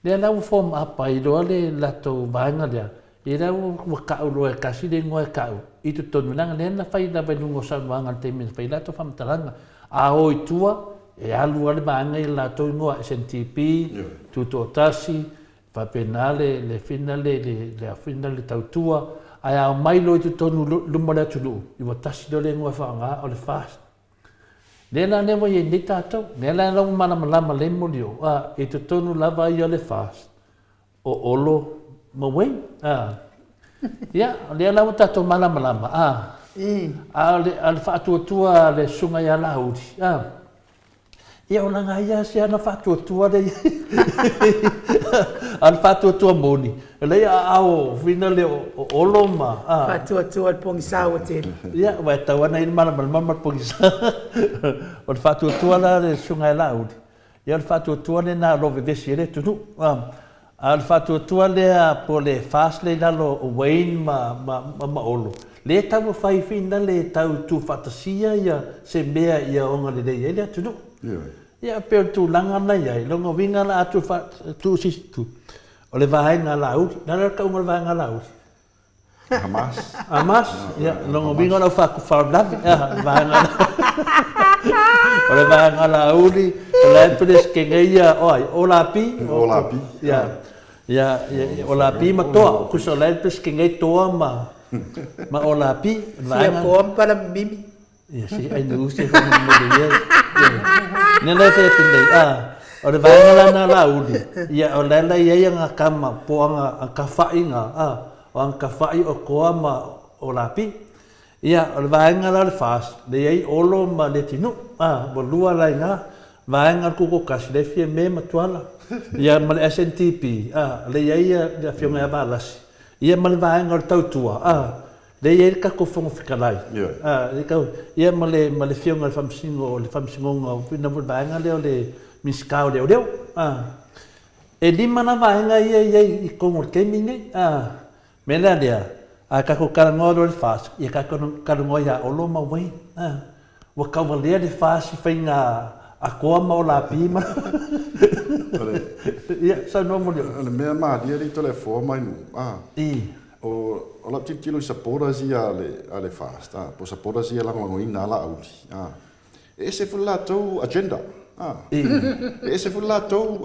[SPEAKER 2] Le lau form apa I loa le lato vaenga lea. I lau wakau loa kasi le ngoe kau. I tu tonu langa le na whai la wenungo sa wanga le teimina whai lato whamataranga. A o I tua e alu ale vaenga I lato ngoa SNTP, tuto tasi, whapenale, le finale, le fina le tautua. Ai au mai lo I tu tonu lumare atulu. I wa tasi do le ngoe whanga o le fast. Nela newa ye ni tātou, nela lau malama le molio, e tu tonu lava I le fast, o olo mawei, ia, lea lau tātou malama, le whātuatua le sunga ia lauri, ia o langa ia se ana whātuatua le, al whātuatua moni, le ao vina le o olo ma.
[SPEAKER 1] Whātuatua le pongisau o tēne.
[SPEAKER 2] Ia, wai tau ana ina malama pongisau. O le whātuatua la le sunga e lauri. Ia le whātuatua le nā rove vesi ele tunu. A le whātuatua le po le fast le lalo o Wayne ma olo. Le tau whai whina le tau tu whatasia ia se mea ia onga le lei ele tunu. Ia peo tu langa nei ai, longa winga la atu tu situ. O le vaenga lauri, nara ka umar vaenga lauri. Hamas, ia, longa winga la whakufarabi, vaenga o le vaenga lauri, o le epres kenga ia, oi, o la pi. Ia, o la pi ma toa, kusa o le epres kenga toa ma Ma o la pi,
[SPEAKER 1] Sia kom pala mimi.
[SPEAKER 2] Ya si ai nu si ko mo dia. Ne le te pinde o le vai ngala na la uli. Ya o le la ia nga kama po nga ka fai nga o ang ka fai o ko ma o la pi. Ya o le vai ngala le fas. Le ai olo ma le tinu. Bo lua la nga vai ngal ku ko kas le fie me ma tuala. Ya ma le SNTP. Le ia ya fio nga balas. Ia ma le vai ngal tau tua. Le ia ka ko fongo fikalai. Le ka ia ma le fio ngal famsingo le famsingo nga pina mo vai ngal le miskau le o. E lima na vai nga ia i ko mo ke mingi. Mela dia. Ka ko karango le fas. Ia ka ko karango ya o lo ma wei. Wa ka valia le fas fainga a koa ma o la pima. Ia sa no mo
[SPEAKER 6] le mea ma dia ri tole fo mai nu. O la titilo sapora sia ale fasta. Po sapora sia la ngo ina la auli. E se fu la to agenda. E se fu la to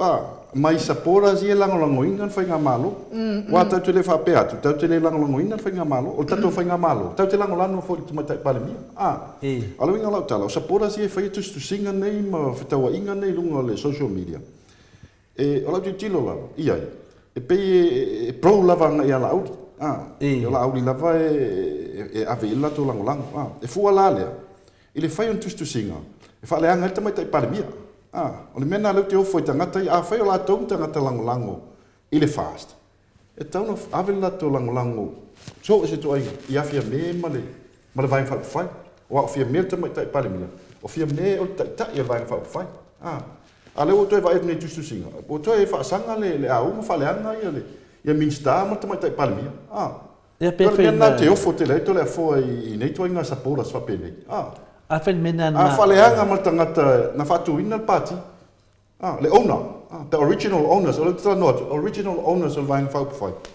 [SPEAKER 6] mai sapora sia la ngo ina fainga malo. Wa ta tele fa pe atu. Ta tele la ngo ina fainga malo. O ta to fainga malo. Ta tele la no fo tu mai pa le mia. Alo inga la tala. Sapora sia fai tu singa nei ma fitawa inga nei lunga le social media. E o la titilo la ia. E pe pro lava nga ia la auli. E la auli lava e ave ila to lango. E fu ala lea. Ile fai un tustu singa. E fa leanga te mai tai palemia. O le mena lau te ofo i tangata i fai o la tau tangata lango. Ile fast. E tau na ave ila to lango. So e se to ai i afia me ma le vain fai. O a fia me te mai tai palemia. O fia me o tai e vain fai. A le o toi vai nei tustu singa. O toi e fa sanga le au ma fa leanga i le. Ia minsta ma te mai tai palemia.
[SPEAKER 2] Ia pe fe
[SPEAKER 6] na te ofo te leito le fo i nei toi nga sapora swa pe nei.
[SPEAKER 2] A fe mena na
[SPEAKER 6] fa leanga ma tangata na fatu ina party. Le owner, the original owners, o le not original owners of Vine Folk Fight.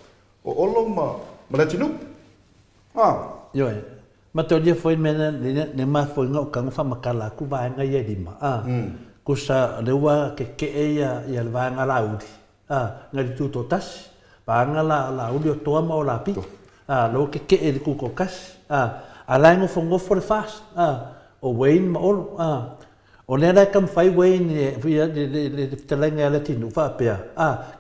[SPEAKER 6] O olo ma le tinu.
[SPEAKER 2] Yo e. Ma to dia foi mena ne ma foi nga o kanga fa makala ku va nga ye lima. Ku sa le wa ke ia le va nga laudi. Nga di tu tas. Va nga la udi o toa ma o la pi. Lo ke e ku ko kas. Ala ngo fongo for fast. O Wayne ma olo. O lera kam fai Wayne via le telenga le tinu fa pea.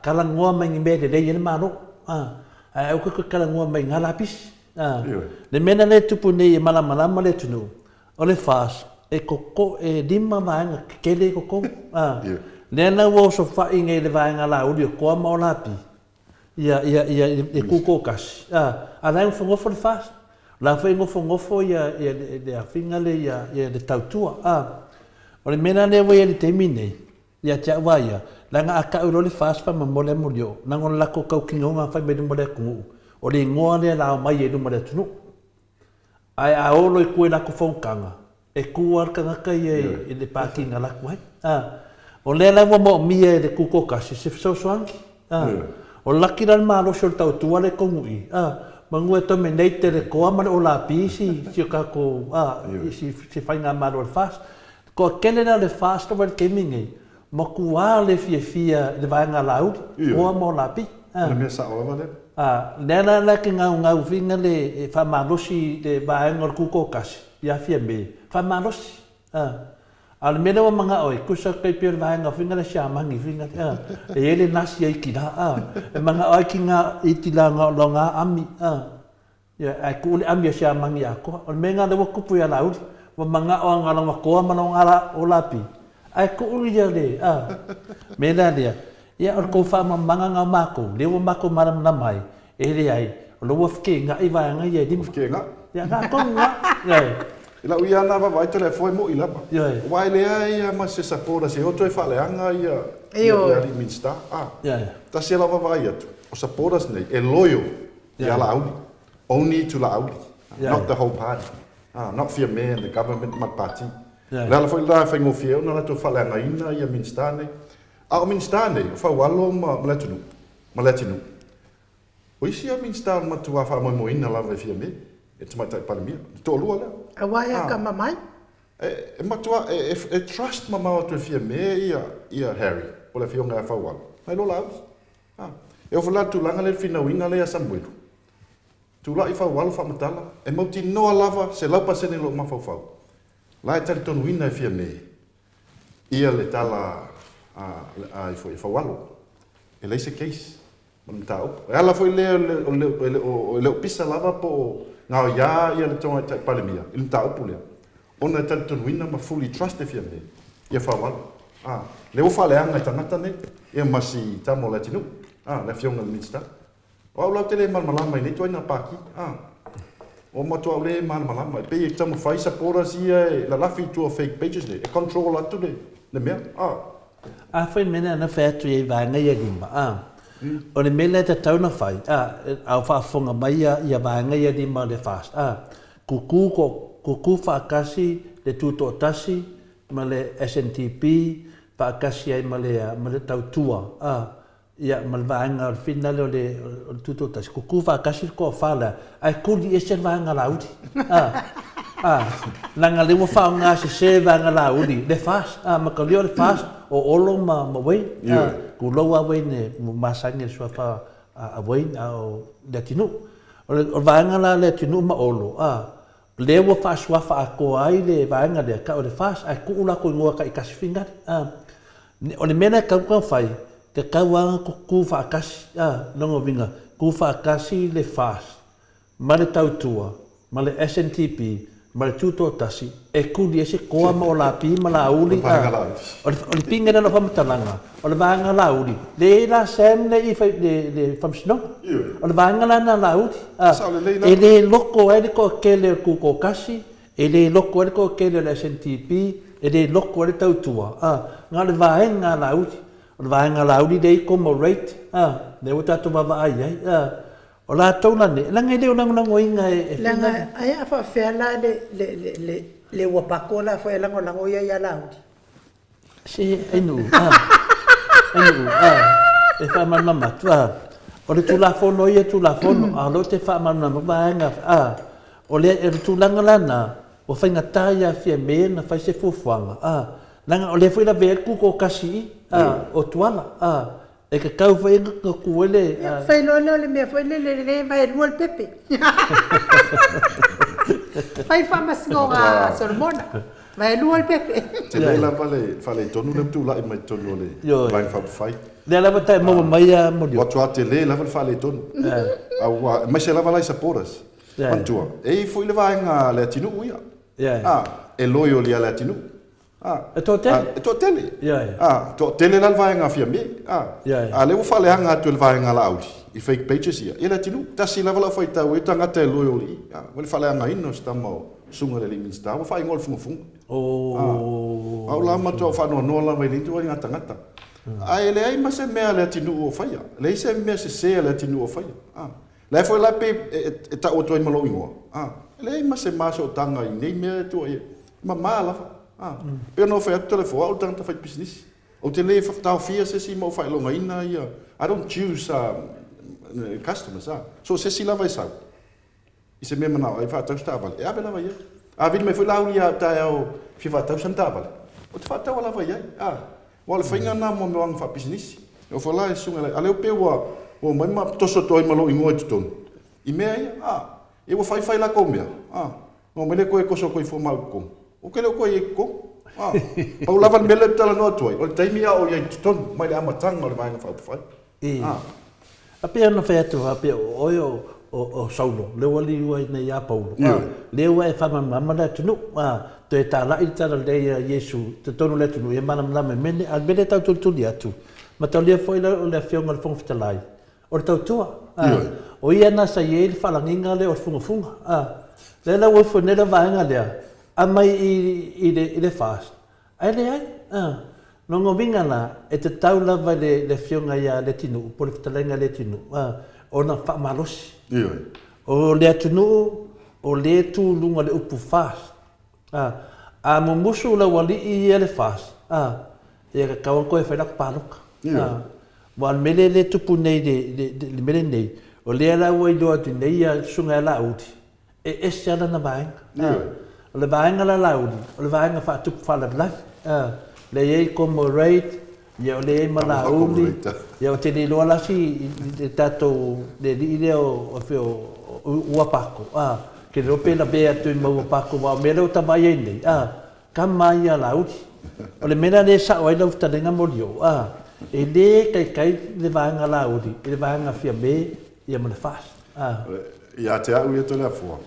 [SPEAKER 2] Kala ngoa mai me de le maro. O ko kala ngoa mai ngala pis. Le mena le tupu nei mala ma le tunu. O le fast e koko e lima vanga ke le koko. Nena wo so fa inge le vanga la udi ko ma o la pi. Ia e kuko kas. Ala ngo fongo for fast. La fai ngofo ia le afinga le ia le tautua. O le mena le wai le temine. Ia tia waia. La nga aka uro le fast fa mamole mulio. Na ngona lako kau kingonga fai me dumole kungu. O le ngoa le la mai e dumole tunu. Ai a olo i kue lako fonkanga. E kua kanga kai e le pakinga lako hai. O le la mo mia e le kuko kasi se soangi. O laki ran malo sol tautua le kongui. Mangua to me nei te rekoa mara o la pisi si ka ko si fai nga mara o fast ko kele na le fast over kemingi mo kua le fia le vai nga lau o mo la pi
[SPEAKER 6] le me sa o vale
[SPEAKER 2] nena la ki nga vinga le fa malosi de vai ngor ku ko kas ya fia me fa malosi al mena o manga oi kusa kai per vai nga vinga le chama ngi vinga e ele nasi ai kida e manga oi ki nga itila nga longa ami ya ai ku le ami chama ngi ako al menga le ku pu ya laudi o manga o nga longa ko ma longa o lapi ai ku uri ya le mena dia ya al ko fa manga nga mako le o mako maram na mai ele ai lo wafke nga i vai nga ye dim
[SPEAKER 6] ke nga
[SPEAKER 2] ya nga ko nga ya
[SPEAKER 6] ila uia na va vai tele foi mo ila pa vai le ai ma se sapora se outro fa le anga ia ri minsta ta se la va vai atu o sapora nei e loyo ya la audi only to la audi not the whole party not for me and the government my party la foi la fa ngo fio na to fa le anga ina ia minsta nei a minsta nei fa walo ma latino o isi a minsta ma tu fa mo ina la va fia me e te mai tai palemia to lua le
[SPEAKER 1] a wai ka mamai
[SPEAKER 6] e matua e trust mama o te fia me ia Harry o le fionga fa wal mai lo la e o fala tu langa le fina winga le Samuel tula I whawalo whamatala, e mauti noa lava se laupa sene lo mawhawhau. Lai tari tonu wina e fia me, ia le tala I whawalo, e leise case, manatau. E ala foi leo pisa lava po ngā ia ia le tonga tai palemia, I le tau pulea. Ona e tari tonu wina ma fully trust e fia me, ia whawalo. Le ufa le anga I tangata ne, ia masi tamo le tinu, le fionga le minsta. O au lau tele malmalama I ne tuaina paki, o matua au le malmalama, e pei e tamu whaisa pora sia e la lafi tua fake pages ne, e control atu le mea,
[SPEAKER 2] whai mena na whētu e vānga ia rima, o le mele te tauna whai, au whaafonga mai ia vānga ia rima le fast, kuku whaakasi le tūto tasi, ma le SNTP, whaakasi ai ma le tautua, ia ma le vānga o le whina leo le tūto tasi, kuku whaakasi ko whala, ai kuri e sen vānga lauri, nanga lewa whao ngā se vānga lauri, le fast, ma ka leo le fast, o olo ma wei, ku loa wei ne masange sua wha a wei o le tinu, o vānga la le tinu ma olo, lewa whaaswafa a ko ai le vānga lea ka o le fast, ai ku ula ko ingoa ka I kasi whingari. O le mena kau whai, ka kauanga ku whaakasi, longo vinga, ku whaakasi le fast, ma le tautua, ma le SNTP, ma le tūto tasi, e kuri e se koa ma o la pi ma la uli, o le pinga na whamatalanga, o le vānga la uli, le la sem le I le whamsinong, o le vānga la na la uli, e le loko e le ko kele kuko kasi, e le loko e le ko kele le SNTP, e le loko e le tautua, ngā le vāenga la uli, o le vāenga la uli le I commemorate, le o tātou wawa ai ai, o la tauna ne, langa I leo lango inga e whina.
[SPEAKER 1] Langa, ai a whawhela le wapako la whae lango ia ia lauri.
[SPEAKER 2] Se, enu, e whaamana matu, o le tulafono ia tulafono, alo te whaamana mawanga, o le e tulanga lana, o whainga ia fia mea na whai se fufuanga, langa o le whaila vea kuko kasi, o tuala, e ka kau whainga ka kuele.
[SPEAKER 1] Whai lolo le mea, whai le vai rua le pepe. Whai whamasingo ngā Solomona, vai rua le pepe.
[SPEAKER 6] Te leila whale tonu le mtu lai mai tonu le vai whawhai.
[SPEAKER 2] Le lava tai mo mai a modio.
[SPEAKER 6] Watua te leila whale tonu. Mai se lava lai saporas. Mantua. E fui le vaenga le atinu uia. E loio le ale atinu.
[SPEAKER 2] E tō tele?
[SPEAKER 6] E tō tele. Tō tele la vaenga fia me. Le ufale hanga atu le vaenga la audi. I fake pages ia. E le atinu. Tasi lava la whai tau e tangata e loio li. Wale whale hanga ino sta mau sunga le limin sta. Wa whai ngol funga. Au la matua whanua noa la mai lintu wali ngā tangata. Ai le ai mase mea le atinu o whaia. Le ise mea se le atinu o whaia. Le foi la pe e ta o toi malo ingoa. Le ai mase maso o tanga I nei mea tu ai. Ma mala. Pe no foi atu telefone o tanga fai business. O te le tau fia se si mo fai longa ina ia. I don't choose customers. So se si la vai sau. I se mea manao ai fa tau staval. E ave la vai. A vini me foi la ulia ta o fi fa tau santaval. O te fa tau la vai. Wala whainga nā mo me wanga wha business. O whala e sunga lai. Ale o pe o mai ma toso toi malo ingoa I tutonu. I mea ia, e wa whai la kou mea. O mele koe koso koe fo mau kou. O kele o koe e kou. Pau lawan mele tala noa tuai. O le taimia o iai tutonu. Mai le amatanga o le vaenga whai.
[SPEAKER 2] A pia na whai atu, a pia oio o saulo. Lewa li ua I nei a paulo. Lewa e whamamama le tunu. Te tā lai tara leia Yesu, te tonu le tunu, e manamla me mene, al mene tau tultuli atu. Ma tau lea foi o le whionga le whongwhitalai. O le tau tua. O ia nasa ie le whalanginga le o le funga. Le la wafo nela vaenga lea, a mai I le fast. Ai le ai. Nongo vinga na, e te tau lava le whionga ia le tinu, po le whitalenga le tinu. O na whamalosi. O le tunu, o le tu lunga le upu fast. A mo musu la wali I le fast. E ka kawan koe whai laka pāloka. Wan mele le tupu nei le mele nei. O lea la wai doa tu nei a sunga e la uti. E ese ala na vaenga. O le vaenga la uti. O le vaenga wha tupu whala life. Le ei commemorate. Ia o le malauli, ia o te li loa lasi i tatou le li leo o whio ua pako. Ke rope la bea tu i mau pako wa mele o tamai e nei. Ka mai a lauri. O le mena le sa o ai lau talenga morio. E le kai le vanga lauri, le vanga fia me ia mo le fas.
[SPEAKER 6] Ia te au ia to le afua.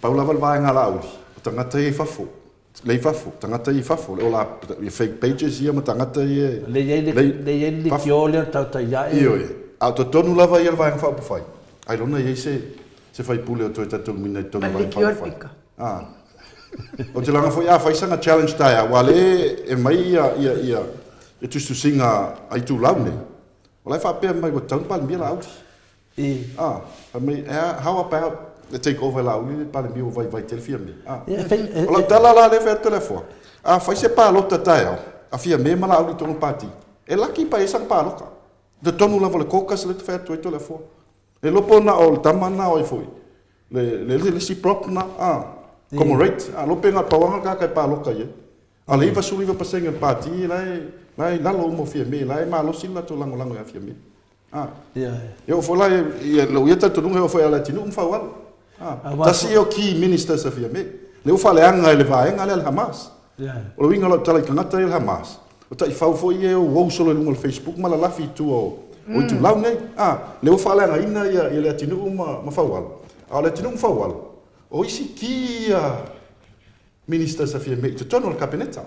[SPEAKER 6] Paula val vanga lauri. O tangata i fafo. Lei fafo, tangata i fafo. O la fake pages ia ma tangata i...
[SPEAKER 2] Le iei li kiole tau ta ia e.
[SPEAKER 6] Io e. A to tonu lava ia le vanga whaupu whai. Ai lona iei se whai pule o toi tatou mina i tonu vanga whaupu whai. O te langa fo ia whaisanga challenge taia. Wale e mai ia e tustu singa ai tu laune. O lai whapea mai o taun pala mia lauri. How about the take over launi pala mia o vai telefia me. O lau tala la le whea telefua. Whai se pālota taia. A fia me ma lauri tonu pati. E laki pa e sang pāloka. Te tonu lava le kokas le te whea tui telefua. E lopo na o le tamana o i fui. Le si prop na. Como rate. Lope ngā pawanga ka kai pāloka ie. A le iwa suri wa pasenga pati lai lalo mo fia me, lai malo sila to lango ya fia me. Eu foi lá e lo ia tanto não eu foi lá tinu umfawal. Tasi o ki minister sa fia me. Le ufale anga ele vai anga le Hamas. O lo winga lo tala kangata ele Hamas. O tai fau foi eu wo solo no Facebook mala la fi tu o tu lau nei. Le ufale anga ina ia ele tinu ma fawal. A le tinu umfawal. O isi ki minister sa fia me. Tu tono le kabineta.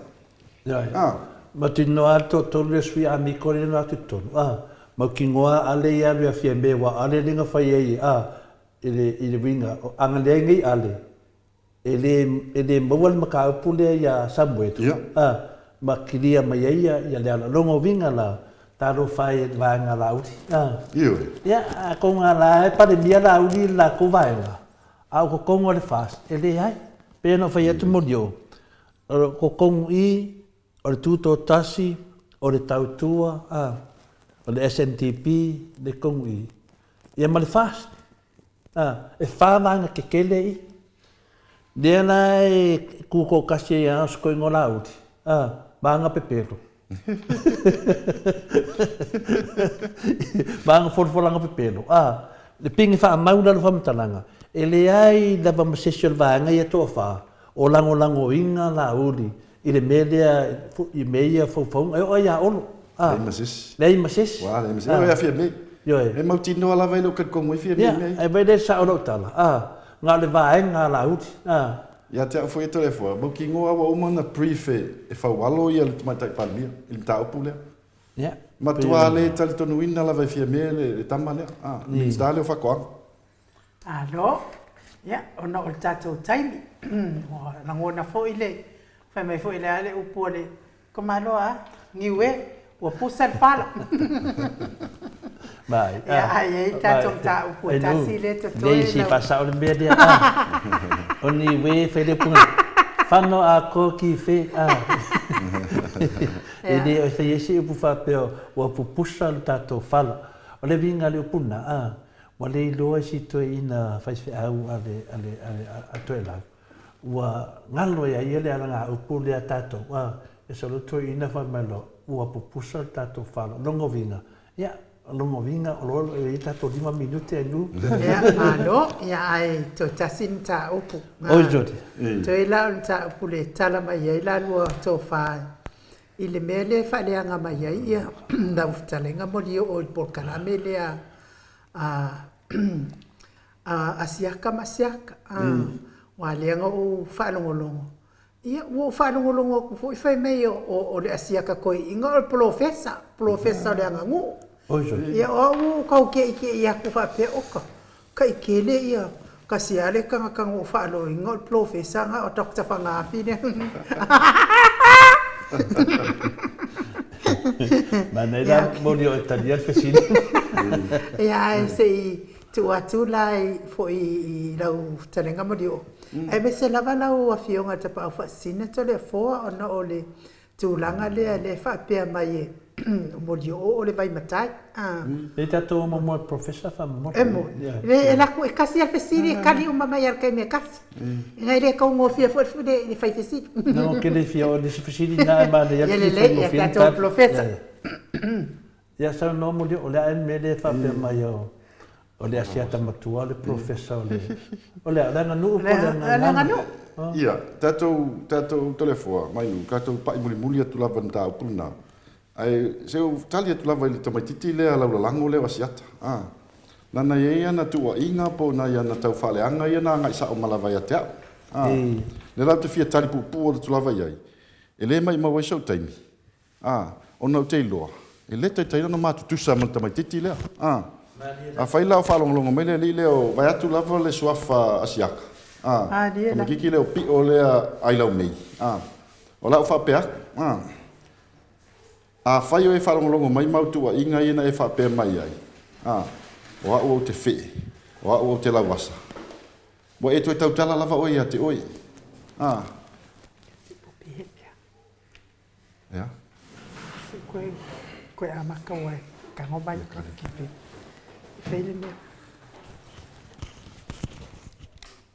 [SPEAKER 2] Ma tino ato tolu e sui a miko le no atu tonu. Ma ki ngoa ale i alu a fia me wa ale linga whai ei ile winga. Anga lea ngai ale. Ele mawal maka upu lea ia Samoa. Ma ki lia mai ei ia lea la longo winga la taro whai vaenga la uri. Ia, ko ngā la e pare mia la uri la ko vaenga. Au ko kongo le fast. Ele ai. Pena whai atu morio. Ko kongo i o le tūtō tasi, o le tautua, o le SNTP, le kongu i. Ia ma le fast. E whāwanga ke kele i. Lea na e kūko kasi e a skoi ngola uti. Maanga pepero. Maanga forfolanga pepero. Le pingi wha maula lo whamatalanga. E le ai lava masesio le vāanga i atoa wha. O lango inga la uri. I le melea i meia fau ai ia olo.
[SPEAKER 6] Lei masis.
[SPEAKER 2] Lei masis.
[SPEAKER 6] Wa lei masis. O ia fia me. E mau tino ala vai lo kat kongo i fia me.
[SPEAKER 2] Ai vai le sa olo tala. Ngā le vaenga la uti.
[SPEAKER 6] Ia te foi telefone. Mo ki ngoa wa uma na prefe e fau walo ia le tamatai palmia. Il tau pule.
[SPEAKER 2] Ia.
[SPEAKER 6] Ma tua le tali tonu ina la vai fia me le tamale. Ni stale o fakoa.
[SPEAKER 1] Alo. Ia, ona o tatou taimi. Langona fo ile. Fai mai foi le ale upo le komaloa niwe ua pusa le fala.
[SPEAKER 2] Mai.
[SPEAKER 1] Ai tatou ta upo tasi le toto.
[SPEAKER 2] Nei si pasa o le mea dea. O niwe fai le punga. Whano a ko ki fe. E ne o fai esi upu whapeo ua pupusa le tatou fala. O le vinga le upuna. Wa le iloa si toi ina fai fe au ale atoe lau. Ua ngalo ia ia le alanga upu lea tātou. E sa luto ina whai malo. Ua pupusa tātou whalo. Longo vinga. Ia, longo vinga. O lolo e tātou 5 minute anu.
[SPEAKER 1] Ia, alo. Ia ai to tasin ta upu.
[SPEAKER 2] Oi jodi.
[SPEAKER 1] To ila on ta upu le tala mai ia ila lua to whai. I le mea le whaleanga mai ia. Da uftalenga mori o i porkalame lea. Asiaka masiaka. Wa leanga o whalongolongo. Ia, o whalongolongo ku fo i whai mei o le asiaka koi inga o profesa leanga ngu. Ia, o kau ke ike ia ku whape oka. Ka ike le ia, ka siale kanga o whalo inga o profesa nga o takta whangapi ne.
[SPEAKER 2] Mana ila mori o italian fesini.
[SPEAKER 1] Ia, se i tu atu lai fo i lau talenga mori o. Ai me se lava lau a fionga te pa au whaasina to le foa ona o le tūlanga lea le whaapea mai e mo li o le vai matai
[SPEAKER 2] e tato mo professor fa mo
[SPEAKER 1] emo le la ku kasi al fesiri kali uma mai ar kai me kasi ngai le ka ngo fia fo de fai fesiri
[SPEAKER 2] no che le fia o de fesiri na ma de
[SPEAKER 1] ya tato professor
[SPEAKER 2] ya sa no mo o le an me le fa pe mai o le asia tamatua le professor o le ana nu po
[SPEAKER 1] ana nu
[SPEAKER 6] ia tato telefona mai nu tato pa muli atu lava nta upuna ai seu tali atu lava ile tamaititi le ala lango le wasiata nana ye ana tu inga po na ya na tau fale anga ia na ngai sa o malava ya te le la te fia tali pupu o tu lava ia ele mai ma wai so taimi ona te loa ele te na matu tu sa man tamaititi le a faila o falongo mai le o vai atu lava le suafa asiaka ma kiki le o pi o le ai lau mei o la o fa pe a fai o e falongo mai mautu a inga ina e fa pe mai ai o o te fe o te lawasa bo e to tau tala lava o ia te oi ya
[SPEAKER 1] ko amaka wa ka ngobai ki pe fele me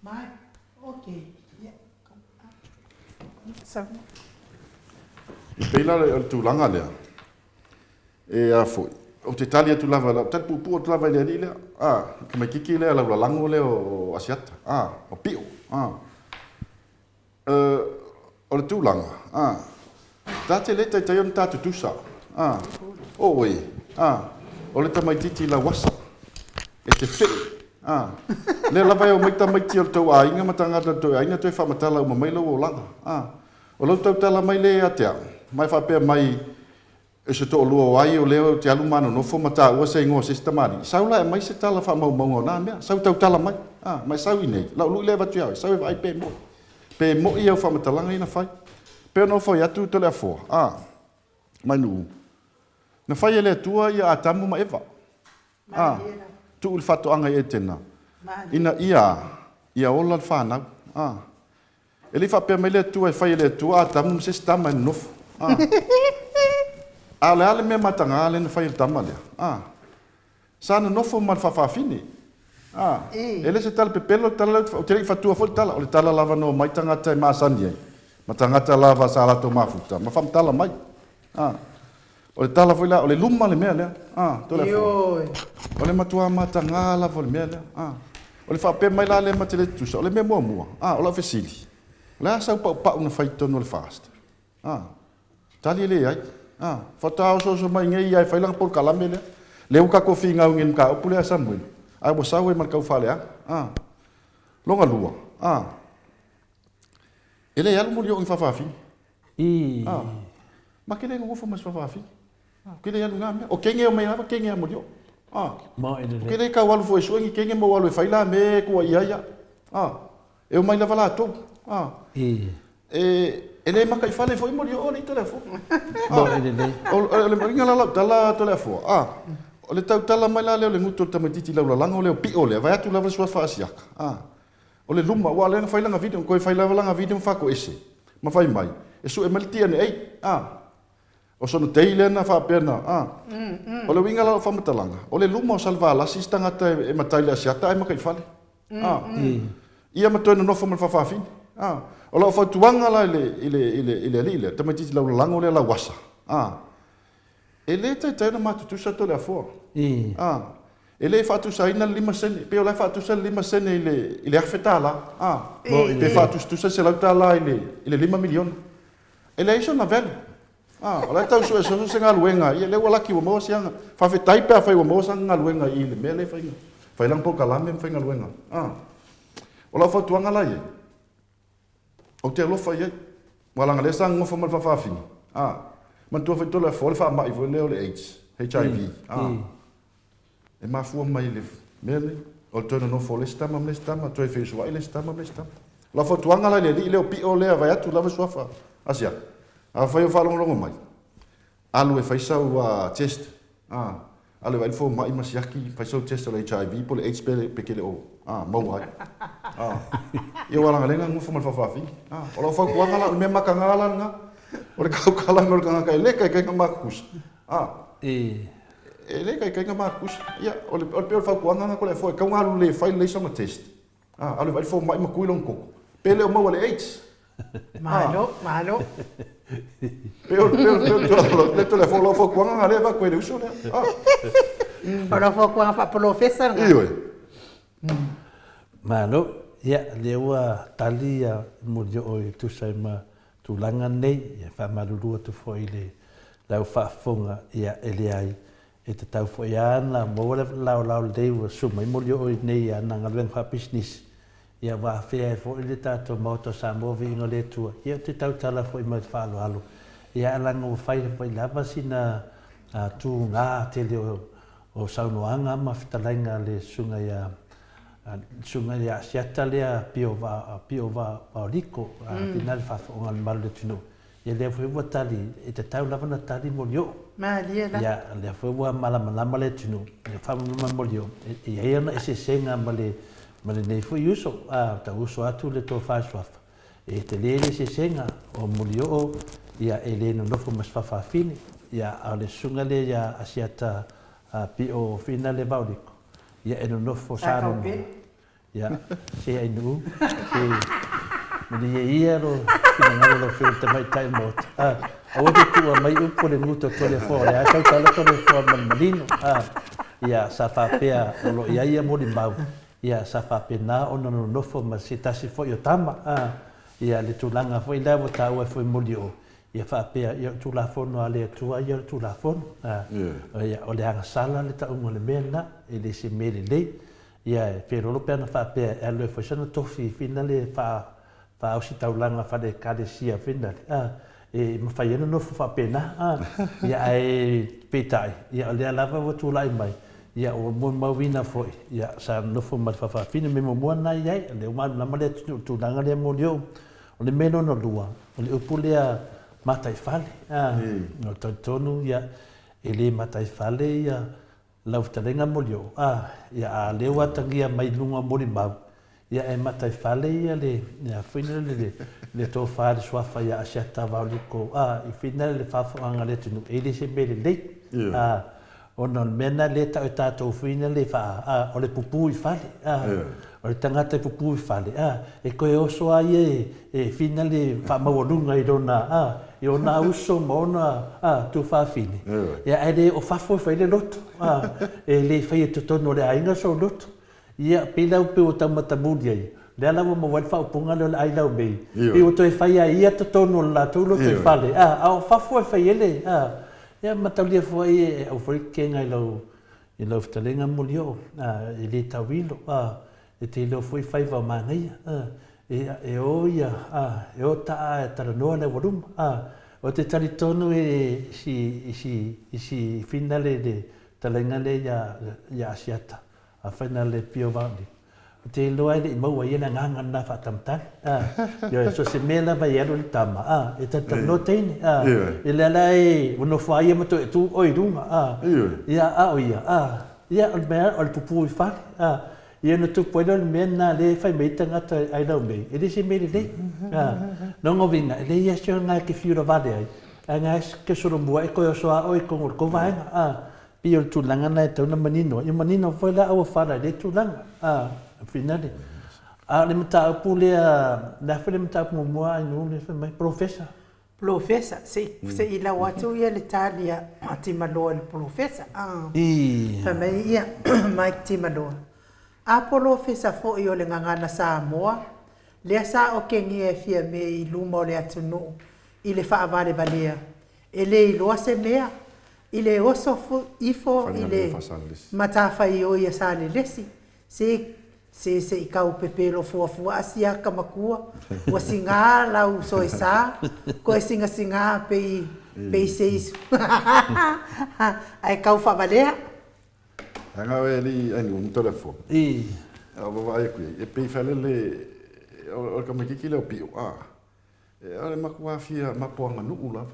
[SPEAKER 1] mai okay ya sa
[SPEAKER 6] Pela le tulanga lea. E a foi. O te talia tu lava la, tal pupu tu lava le le. Ka mai kiki le la lango le o asiata. O pio. O le tulanga. Tate le te tayon tatu tusa. O we. O le tamai titi la wasa. E te fe. Le lava o mai tamai ti o tau ainga matanga tau ainga tu fa matala o mai lo o langa. O lo tau tala mai le atea. Mai fa pe mai e se to lo ai o leo te alu mano no fo mata o se ngo sistemari saula mai se tala fa mau mau na me sau tau tala mai mai sau ine la lu le va tu ai sau vai pe mo ia fa mata langa ina fai pe no fo ya tu to le fo mai nu na fai le tua ia atamu ma eva tu ul fato anga e tena ina ia ola fa na ele fa pe mai le tua fai le tua atamu sistema no ale me matanga ale na fai tama le sana no fo man fa fini ele se tal pepelo tal o te fa tua fo tal o tala lava no mai tanga tai ma sandi matanga ta lava sala to mafuta ma fam tala mai o tala foi la o le luma le mele to le fo o le matua matanga la fo le mele o le fa pe mai la le matele tu so le me mo o la fesili la sa pa una fai tono le fast tali le ai fatao so mai ngai ai fai lang por kalamele le uka ko finga ngin ka pule samuel ai bo sawe mar ka fale longa lua ele ya mo yo fa fi ma kele ngo fo mas fa fi kele ya lunga o kenge o mai ava kenge mo yo
[SPEAKER 2] ma ele
[SPEAKER 6] kele ka walu fo so ngi kenge mo walu fai la me ko ia e o mai la vala to ele makai fale foi mo yo ni telefone o le maringa la tala telefone o le tau tala mai la le nguto tamatiti la lango le pi ole vai atu la sua fa asiaka o le luma wa le fai langa video ko fai langa video fa ko ese ma fai mai e su e maltia ne o sono teile na fa pena o le winga la fa matalanga o le luma o salva la sistanga e mataile asiata e makai fale ia matona no fa mal fa fin o la fa tuanga la ile tamatiti la lango le la wasa ele te na matu tu sa to le fo ele fa tu sa ina lima sen pe o la fa tu sa lima sen ile afetala pe fa tu sa se la tala ile 5 milion ele iso na vel o la tau so se nga luenga ile wala ki mo sianga fa fetai pe fa mo sang nga luenga ile mele fa lang po kalame fa nga luenga o la fa tuanga la ye o te lo fa ye wala nga le sang mo fa mal fa fini man tu foi tola fora fa mai foi le HIV e ma fu mai le mele o tono no fo le stama tu e fez vai le stama la foto anga la le le pi o le vai tu lava sua fa asia a foi o falo longo mai alu e fai sa o test alu vai fo mai mas yaki fai so test le HIV por AIDS pe que le o mau ai eu wala ngalenga ngufo mal fa fi o la fo ko anga la me makanga la nga o le kau kala ngor kanga kai le kai ka makus E le kai ngama kus. Ia o le pe fa kuanga ko le foi ka ngalu le fai le song test. Alu vai fo mai makui long ko. Pele o mo le 8.
[SPEAKER 1] Malo.
[SPEAKER 6] Pero le telefono fo kuanga le va ko le uso le.
[SPEAKER 1] Ora fo kuanga fa professor.
[SPEAKER 2] Malo, ia lewa tali ya modio o tu sai ma tu langa nei ya fa malulu tu foi le lau fa fonga ia ele ai e te tau foi ana mo lau le wa su mai modio o nei ya na ngalen fa business ia wa fe fo le tato Maota Samoa Viiga le tu ia te tau tala foi mai fa alo ia la ngo fai foi lava sina tu nga te le o saunoanga ma fitalainga le sunga ia sunga ya siata lea piova pauriko final fa onga mal de tuno ya le foi tali e te tau lava na tali molio
[SPEAKER 1] malia
[SPEAKER 2] ya le foi wa mala le tuno ya fa molio e ia na ese senga male nei foi uso ta uso atu le to fa swafa e te le ese senga o molio ya ele no fo mas fa fini ya ale sunga le ya asiata pio final le pauriko ya no fo saro ya se ai nu se me ia ro finanga lo filta mai tai mot o tu mai u po le muto telefone a tau tala telefone malino ya sa fa pea lo ia mo limbau ya sa fa pena ono no fo ma se tasi fo yo tama ya le tulanga foi la vota o foi molio ya fa pea ya tu la fono ale tu ya tu la fono ya o le anga sala le ta un le mena e le se mele le ia pero lo pena fa pe e lo foi sono tofi finale fa o si taulanga fa de cadecia finale e ma fa yeno no fa pena ia e petai ia le lava vo tu lai mai ia o mo mawina foi ia sa no fo ma fa fine me mo na ia le ma na male tu langa le mo dio o le meno no lua o le upulea matai fale no tonu ia ele matai fale ia lau talenga molio ia lewa tangia mai lunga mori mau ia e matai fale ia le ia fina le to fa de swafa ia asiata valiko i fina le fa anga le tunu ele se bele le ona mena le ta to fina le fa o le pupu i fale o le tangata pupu i fale e ko e oso ai e fina le fa mawalunga i dona e ona uso mona tu fa fini ia ele o fa fo le loto e le fai to tono le ainga so loto ia pila pe o tamata mudia le ala mo wa fa punga le ai lau be e o to e fai ia to tono la to loto e fale o fa fo fai ele ia matalia fo e o foi kenga i lau talenga molio e le tawilo e te lo foi fai va mangai e o ia e o ta no le volum o te tali tonu e si finale de talenga le ya asiata a finale pio vandi te lo ai mo wa ia nga na fa tamta yo so se mela va ia ro tama e ta no teini e le lai uno fa ia mo tu oi dunga ia o ia o me o pupu i fa ia no tu puedo mena le fai me tanga ai lau me e disi me le no ngovinga le ia sio nga ke fiura vale ai nga ke soro bua e ko so a oi ko vai pio tu langa na te una manino foi la o fara de tu langa finale le mata pule la fele mata mo moi no le mai
[SPEAKER 1] professor se ila watu ia le talia ati malo le professor fa mai ia mai ti malo Apolo fesa fo i o le ngangana Samoa, lea sa o kengi e fia me i luma o le atunu, i le faa vale valea. E le i loa se mea, i le oso ifo i le matafa i o ia sa le lesi. Se i kau pepelo fua asia kamakua, wa singa lau so e sa, ko e singa pe i se isu. Ai kau faa valea.
[SPEAKER 6] Hanga we li ai un telefone. Ava vai qui e pe fale le o ka miki le pio. E makua fia maponga nu ula.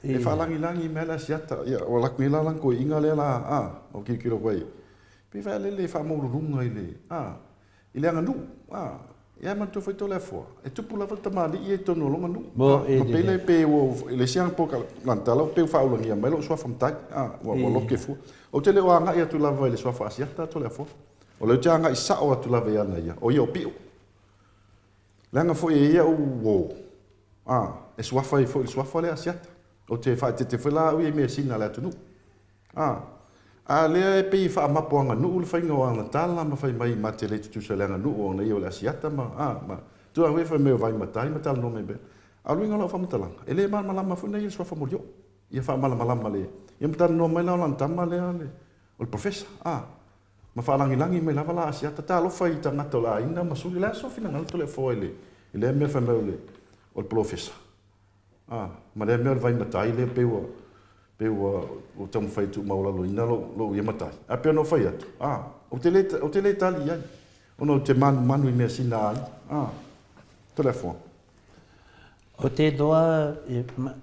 [SPEAKER 6] E fa langi mela siata. Ya o la kuila lang ko inga le la o ki lo vai. Pe fale le fa mo lunga ile. Ile anga nu. ia man tu foi to le fo e tu pula va tamali e to no longa nu
[SPEAKER 2] Mo e
[SPEAKER 6] pe le pe o le siang po ka lantalo pe fa ulo ngia melo swa fam tak wa lo ke fu o te le o anga ia tu lava le swa fa sia ta to le fo o le tanga isa o tu lava ia na ia o io pi langa fo ia o wo e swa fa fo le swa fa le asia o te fa te fa la o e me sina la tu nu a le pe fa ma po nga nu le fa ngo na tala ma fa mai ma te le tu se le nu o na io la siata ma ma tu a we fa me vai ma tai ma tal no me be a lu ngo fa mtala ele ma ma fu na io swa fa mo yo ia fa ma ma le ia mta no mai la tama le ale o le professor ma fa langi me la la siata ta lo fa i ta ngato la ina ma su la so fina ngato le fo ele me fa me le o le professor ma le me vai ma tai le pe o tamu fai tu maula lo ina lo ia matai a pe no fai atu o te le tali ai ono te manu i mea sina ai telefone
[SPEAKER 2] o te doa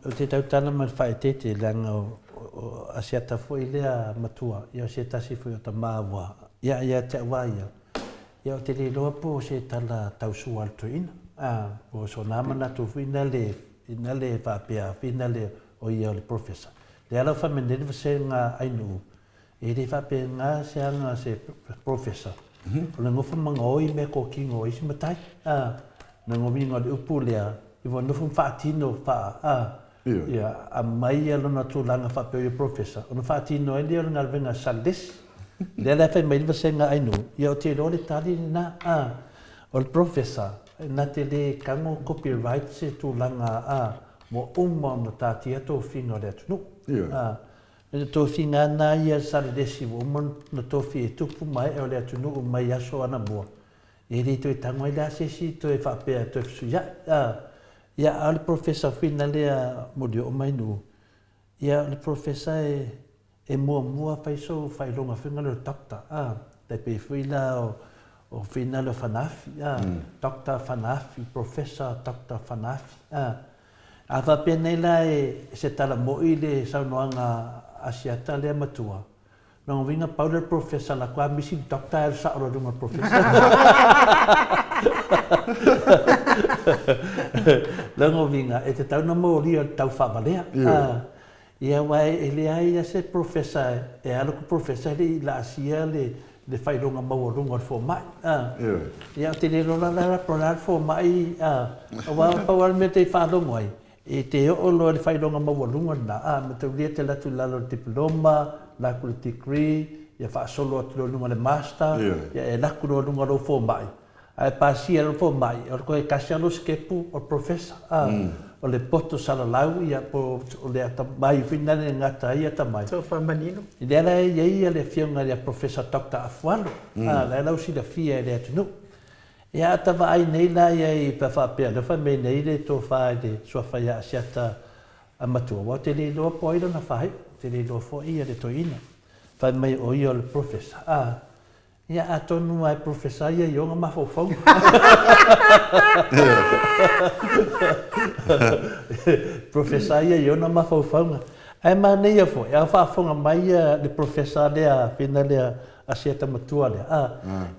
[SPEAKER 2] o te tautana ma fai te langa o asiata foi lea matua ia se tasi foi o ta mawa ia te wa ia o te le loa po se tala tausu alto ina o so namana tu ina le fa pia fina le o ia le professor le ala fa menene se nga ainu e le fa pe nga se nga se professor le ngofa mangoi me ko kingo isi matai na ngomi ngo de upulea i vo no fa tino fa ia a mai ala na tu langa fa pe professor no fa tino e le nga venga saldes le ala fa menene se nga ainu ia te lo le tali na o professor na te le kango copyright se tu langa mo umma na tatia to finga le tu to finga na ia sal desi wo mon na to fi tu pu mai o le tu no mai aso ana bo e ri to tango ida se si to e fa pe to su ya al professor fina le mo dio mai no ya le professor e mo fa so fa longa finga le takta te pe fila o fina le fanafi takta fanafi professor takta fanafi ava penela se tala mo ile sa noanga asiata le matua no vinga powder professor la kwa misi doctor sa ro duma professor lango vinga e te tau na mo ria tau fa valea ia wai ele ai se professor e alo ko professor la asia le fai longa mau longa fo mai ia te le la pronar fo mai wa power me te fa longa e te o lo le fai longa mau lunga na me te lia te la tu la diploma la ku degree ia fa solo tu lunga le master ia e la ku lunga lo fo mai ai pasia lo fo mai o ko e kasiano skepu o professor o le poto sala lau ia po o le ata mai fina le ngata ia ta mai
[SPEAKER 1] so fa manino
[SPEAKER 2] ia le fionga le professor Dr. Afualo la lau si la fia le atu ia ta vai nei la ia I pa fa pe le fa me nei le to fa de so fa ia siata a matua wa te le lo po ina na fa te le lo fo ia le to ina fa mai o ia le professor ia atonu ai professor ia yo ma fo fo professor ia yo na ma fo fo ai ma nei ia fo ia fa fo mai le professor le a fina le a siata matua le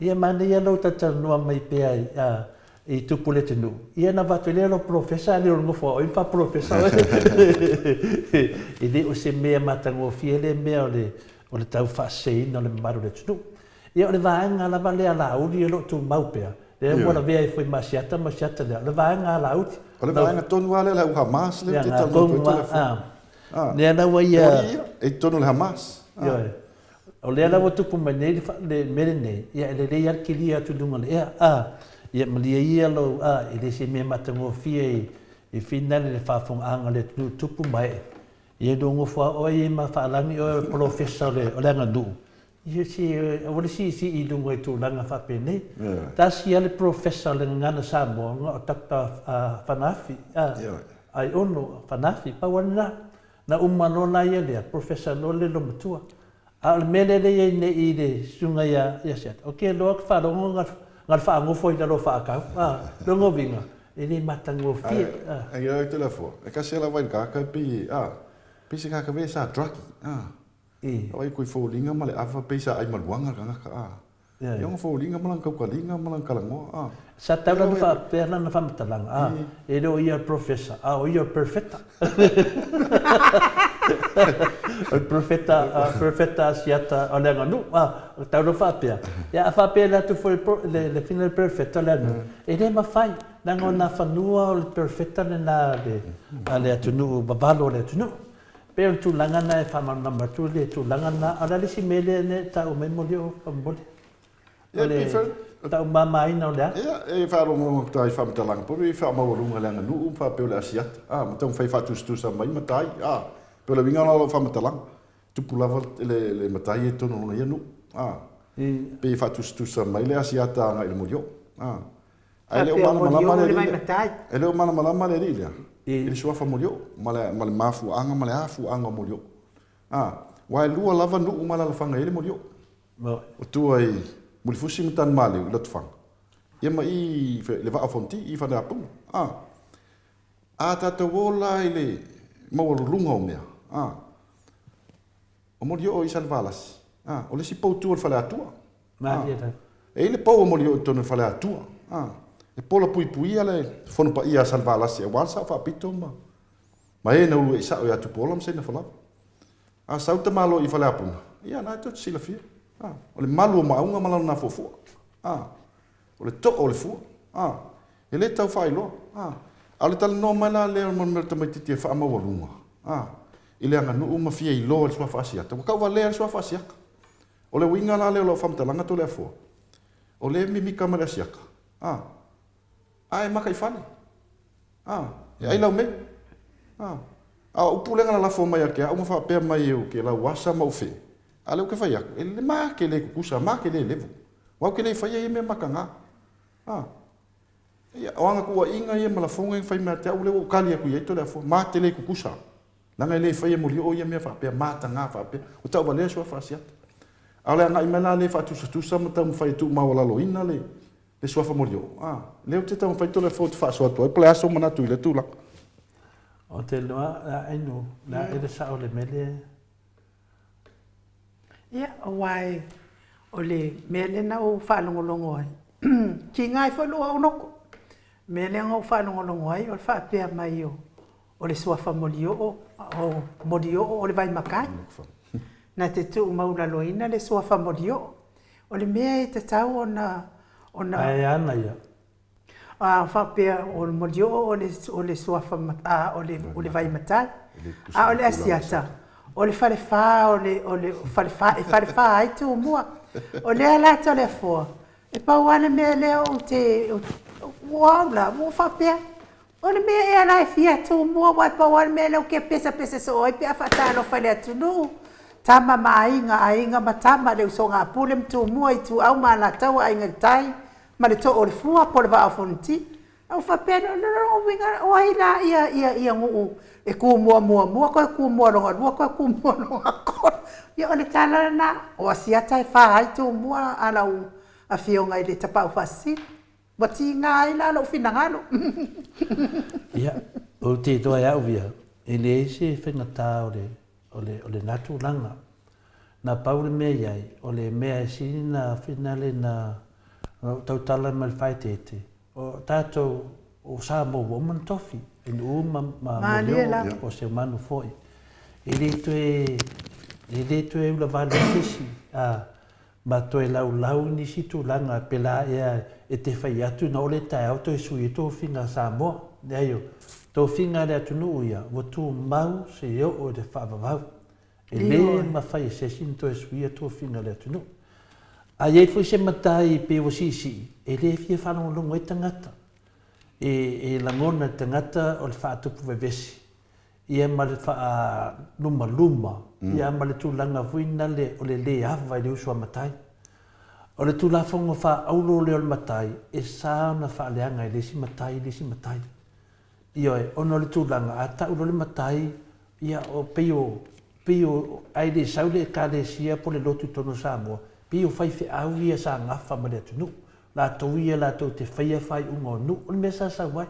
[SPEAKER 2] ia mane ia lo tata no mai pe ai I tupu le tenu ia na va tele lo professor le ngo fo I pa professor I le o se me matango fiele me o le tau fa sei no le maru le tenu ia o le vaanga la vale ala uli lo tu mau pe le mo la vea foi masiata le vaanga ala uti
[SPEAKER 6] o le vaanga tonu ale la Hamas le te tonu
[SPEAKER 2] le na wa ia
[SPEAKER 6] e tonu le Hamas
[SPEAKER 2] o le ala watu pu mane le merene ia le le ar kilia tu dunga le ia malia ia lo ele se me matango fie I final le fa fong anga le tu pu mai ia dongo fa o ia ma fa langi o professor le o langa du ia si o le si I dungo tu langa fa pene ta si le professor le ngana sa mo nga takta fanafi ai ono fanafi pa wana na umano na ia le professor no le lo matua al mele le ne I le sunga ya set okay lo fa lo ngal fa ngo foi da lo fa ka lo ngo vinga ele matango fi
[SPEAKER 6] ai ai telefone e ka se la vai ka pi se ka ve sa drug ai kui fo linga male afa pe sa ai maluanga ka Yang fōlinga malang kaukalinga malang kalangoa.
[SPEAKER 2] Sa taula na fa perna na famatalang. Ele o ia professor. O ia perfecta. O perfecta siata o lenga nu. Taula fa pia. Ya fa pia la tu foi le final perfecta la nu. Ele ma fai. Nanga na fanua o perfecta na le ale atunu babalo le atunu. Pero tu langana e fa number 2 le tu langana ala le si mele ne ta o memolio pambole. Tau mama ina olea?
[SPEAKER 6] E wharongo tai whamatalang poru, e whamawalunga langa nuu, whapeo asiat. Matau whai whatustusa mai matai. Peo le winga nalo whamatalang. Tupu lava le matai e tono nuna ianu. Pe whatustusa mai le asiata anga ili murio. Ai leo mana malama le rile. E leo mana malama le rile. Ili suafa murio. Male mafu anga, male afu anga murio. Wai lua lava nuu mala lafanga ili murio. O tua i muli fusi mtan male u latfang. Ia mai le va afonti I fa dapu. Tata wola ile mawalunga o mea. O mori o isan valas. O le si poutu o fale atua. E ile pou o mori o tonu fale atua. E pola pui pui ale fono pa ia san valas e wansa fa pito ma. Ma e na ulu e sa o atu polam se na fala. Sauta malo I fale apuna. Ia na tot sila fia. O le malu o maunga malao na fofua. O le to'o o le fua. E le tau whai loa. A le tala no mai la leo mon merta mai titi e wha amawalunga. I le anga nuu mawhia I loa le sua whaasiata. Wakau wa lea le sua whaasiaka. O le winga la leo lo whamtalanga to le fua. O le mimika ma le asiaka. E maka I whane. E ai lau me. Upu lenga na lafo mai ake. Au mawha pēr mai eu ke lau wasa mau whi. Ale o ke fai aku, ele ma ke le kukusa, ma ke le levu. Wau ke le fai e me makanga. O anga kua inga e malafonga fai mea te au le o kali aku i eito le afo, ma te le kukusa. Langa le fai e mori o ia mea whapea, ma tanga whapea. O tau wale sua whasiata. Ale anga I mena le whatusa ma tau mwhai tu mawalalo ina le sua whamori o. Leo te tau mwhai to le fōtu whaasua tua, e pole aso manatu I le tūla.
[SPEAKER 2] O te loa, la ainu, la ere sa o le mele.
[SPEAKER 1] Ia, wai o le mele na o whalongolongo ai. Ki ngai whalua o noko. Mele nga o whalongolongo ai, o le whapea mai o le suafa moli o le vai makai. Na te tu maula loina le suafa moli o. O le mea e te tau o na...
[SPEAKER 2] Ai ana ia.
[SPEAKER 1] Whapea o le moli o le suafa o le vai matai. O le asiata. O le whalefa, o le whalefa ai tu mua. O le alata le fua. E pau ane mea leo o te... Waula, mua whapea. O le mea e alai fia tu mua, wai pau ane mea leo ke pesa so oi pia whatalo whale atu nuu. Tama ainga matama leo so ngā pule mtu mua I tu au maa la tau ainga tai. Ma le to o le fua po le wa afonti. Au whapea no winga o ai la ia nguu. E ku mua ko ku mua ronga ko ku mua ronga ko ia ole tala na o asiata e fa ai tu mua ala u a fionga I le tapa fasi wati nga ila lo finangalo
[SPEAKER 2] ia o te to ia via ele se fengata o le natu langa na paule me ai o le me sina finale na totala mal faitete o tato o Samoa woman tofi in uma ma o se manu foi ele tu la valesi ma to lau ni situ langa pela e te fai atu na ole tai auto e sui to finga Samoa ayo to finga le atu no ia o tu mau se yo o de fa va ele ma fai se sinto e sui to finga le atu no ai foi se matai pe o sisi ele fie fa no longo tangata e langona tangata o le whaatupu vevesi. Ia ma le wha luma. Ia ma le tūlanga vuina o le hawa I le usua matai. O le tūlafonga wha aulo le o le matai e sāna wha leanga I lesi matai. Ia e ono le tūlanga a ta ulo le matai ia o peo ai le saule ka le sia po le lotu tono Samoa. Peo whai au ia sa ngafa ma le atunu. La toia la to te whaia whai ungo nu, o me sa wai.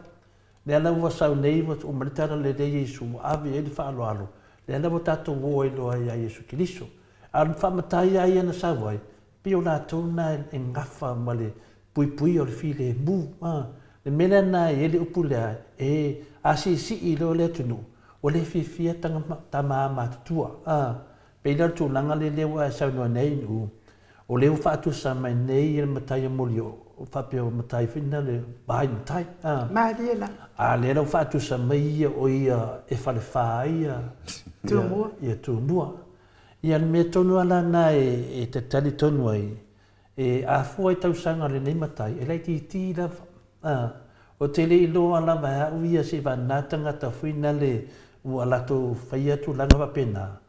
[SPEAKER 2] Le ala ua sau nei, o maritara le de Yesu, awe e li wha Le ala ua tato ngō e loa ia Yesu Kiriso. A le wha matai ai ana sa wai, Pio la tona e ngafa ma le pui o le file mu. Le mena na e le upulea e asi i lo le tunu. O le fifia tama matutua. Peina tu langa le lewa e saunua nei nu. O leo whaatu sa mai nei e matai molio. O whapea o matai whina le bahai matai.
[SPEAKER 1] Mariela.
[SPEAKER 2] Le rau whaatu sa mai o ia e whale whaia.
[SPEAKER 1] Tūmua.
[SPEAKER 2] Ia tūmua. Ia me tonu ala na e te tali tonu ai. E a fua i tausanga le nei matai. E lei ti lava. O te le ilo ala vai au ia se vanatanga ta whina le ua lato whaia tu langa wapena.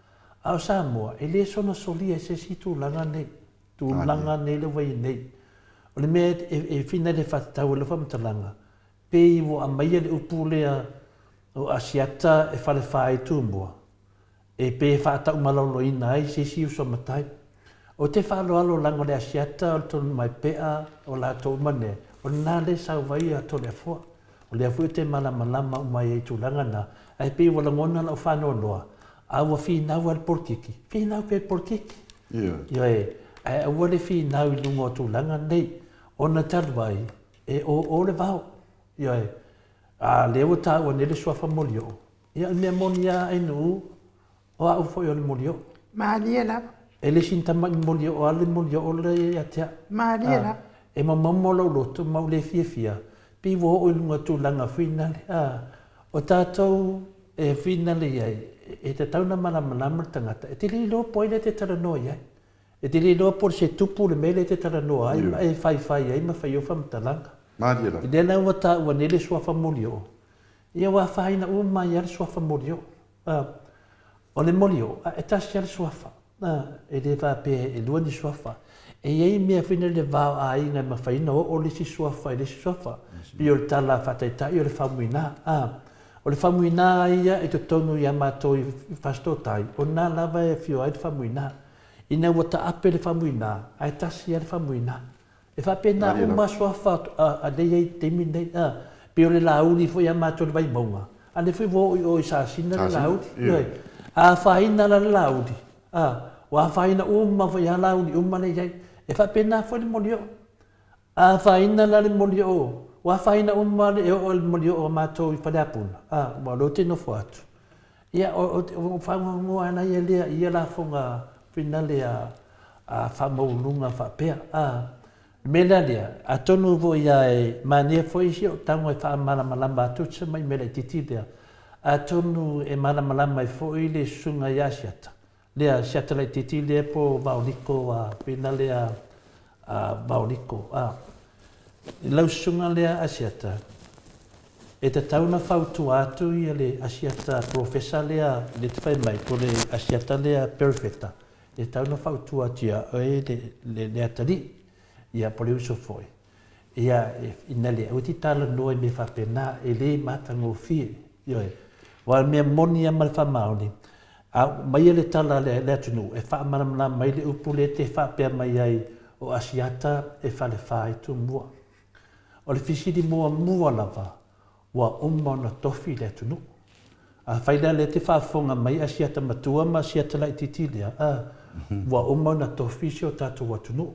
[SPEAKER 2] Au Samoa, e le sona solia se si tu langa nei. Tu langa nei le wai nei. O le mea e whina le whatau le whamatalanga. Pe i wo a maia le upu lea o asiata e whale whae tūmua. E pe e whaatau malaulo ina ai se si uso matai. O te whaaloalo langa le asiata o tonu mai pea o la tō mane. O nā le sau vai a tō le afua. O le afua te malama umai e tūlanga na. Ai pe wala ngona la o whanau noa. Awa whinau al porkiki. Whinau pe porkiki. Ia e. Ai awa le whinau i lunga o tūlanga nei. O na tarwai. E o le vau. Ia e. A leo ta ua nele suafa molio. Ia mea monia ai nuu. O au foi o le molio.
[SPEAKER 1] Mariela.
[SPEAKER 2] E le sintama i molio o ale molio o le atea.
[SPEAKER 1] Mariela.
[SPEAKER 2] E mamamo lau loto mau le fia. Pi wo o lunga tūlanga whinale. O tātou e whinale iai. E te tauna malama tangata. E te li loa poile te taranoa iai. E te li loa por se tupu le mele te taranoa ai. Ma e whai ai ma whai o whamtalanga.
[SPEAKER 6] Mariela.
[SPEAKER 2] I lena ua ta ua nele suafa molio. Ia wa whaina ua mai ale suafa molio. O le molio, e tasi ale suafa. E le whape e lua ni suafa. E iei mea whina le vau a inga ma whaina o le si suafa e le si suafa. Pio le tala whataitai o le whamuina. O le whamuina ia e te tonu i amato i whastotai. O nā lava e whio ai le whamuina. Ina ua ta ape le whamuina. Ai tasi ale whamuina. E whape nā uma suafa a leiei te minei. Pio le launi fo i amato le vai maunga. A le whi wo i sasina le launi. A whaina la le launi. Wa whaina uma fo i a launi uma le iei. E whape nā fo le molio. A whaina la le molio. Wa whaina uma le o le molio o amato i whaleapuna. Wa lo te no fuatu. Ia o whangongoa ana ia lea ia la fonga whina lea a whamaulunga whapea. Mela lea, a tonu vo ia e mania foi si o tango e wha malamalama atutsa mai mele titi lea. A tonu e malamalama e foi le sunga i asiata. Lea siata le titi lea po vaoniko a whina lea vaoniko. Lau sunga lea asiata. E te tauna whautu atu i le asiata profesa lea le te whai mai ko le asiata lea perfecta. E tauna whautu atu ia e le atari. Ia pole uso foi. Ia ina lea uti tala noe me whapena e le matango fie. Wa mea moni a mal whamaoni. Mai le tala le atunu e whaamana mai le upu le te whapea mai ai o asiata e whale whae tu mua. O le fisiri mua lava. Wa umma na tofi le tunu. A whaida le te whaafonga mai asiata matua ma asiata lai titilea. Wa umma na tofi si o tātou atunu.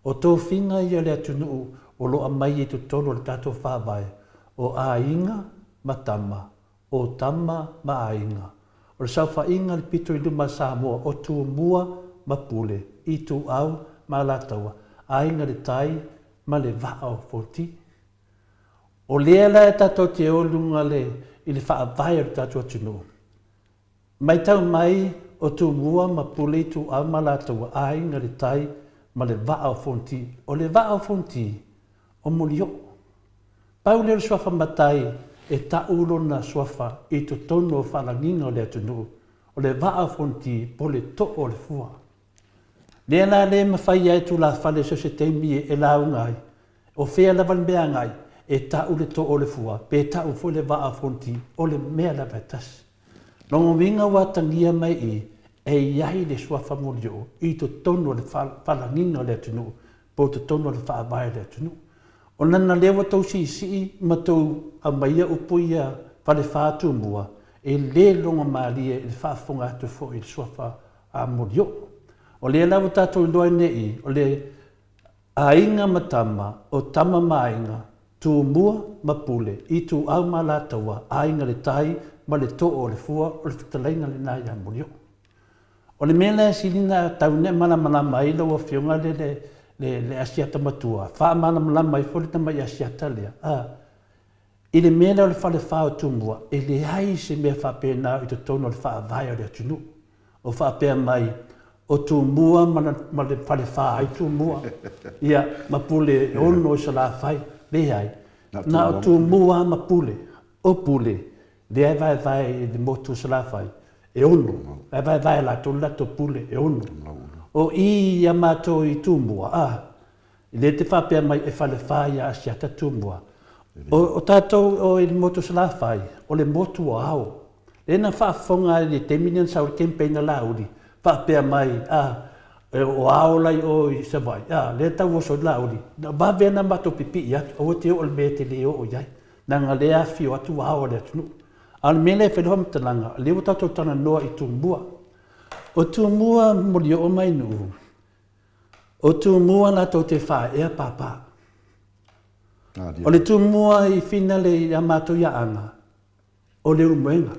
[SPEAKER 2] O tō whinga ia le atunu o loa mai e tu tono le tātou whāwae. O a inga ma tama. O tama ma a inga. O le sauwha inga le pito i luma Samoa. O tu mua ma pule. I tu au ma lataua. A inga le tai ma le vao foti. O lea la e tātou te olunga le i le whaavae o tātou atunu. Mai tau mai o tu mua ma pule i tu au ma lataua. A inga le tai ma le vao fonti. O le vao fonti o molio. Pau le suafa matai e taulo na suafa i to tono o whalanginga o le atunu. O le vao fonti po le to o le fua. Lea la le mawhai ai tu la whale so se teimi e lau ngai. O whea la vanbea ngai e tau le to o le fua. Pe tau fo le vao fonti o le mea la batas. Longo winga watangia mai i e iai le suafa molio i to tono le whalanginga le atunu po to tono le whaavae le atunu. O nana lewa tau si ma tau a maia upuia whale whātu mua e le longa maalia i le whaafonga atu fo i le suafa a molio. O le lau tātou loa nei, o le ainga matama, o tama mainga, tū mua mapule, i tū au ma lātaua, ainga le tai, ma le tō o le fua, o le whitalainga le nā ia murio. O le mele silina taune mana mai lau a whiunga le asiata matua, wha mana mai fōle tamai asiata lea. I le mele o le whale whao tū mua, e le ai se mea whapena i te tono le wha vai o le atunu. O whapea mai, o tū mua ma le whale wha ai tū mua. Ia, mapule ono sa la whai, le ai. Na o tū mua mapule, o pule, le ai vai le motu sa la whai. E ono, ai vai la tō lato pule, e ono. O i a mātou i tū mua, le te whapea mai e whale wha ia asiata tū mua. O tātou o i motu sa la whai, o le motu o au. Le na whaafonga le teminian sa o campaign na lauri, whaapea mai, o aolai o i Savai, le tau oso lauri. Na bavena mato pipi atu, o te o le mete le o iai. Nanga lea fio atu ao le atunu. Al mele whenhom talanga, le o tātou tana noa i tūmua. O tūmua mori o mai nuu. O tūmua na tau te wha ea pāpā. O le tūmua i whina le a mātou ia anga. O le umuenga.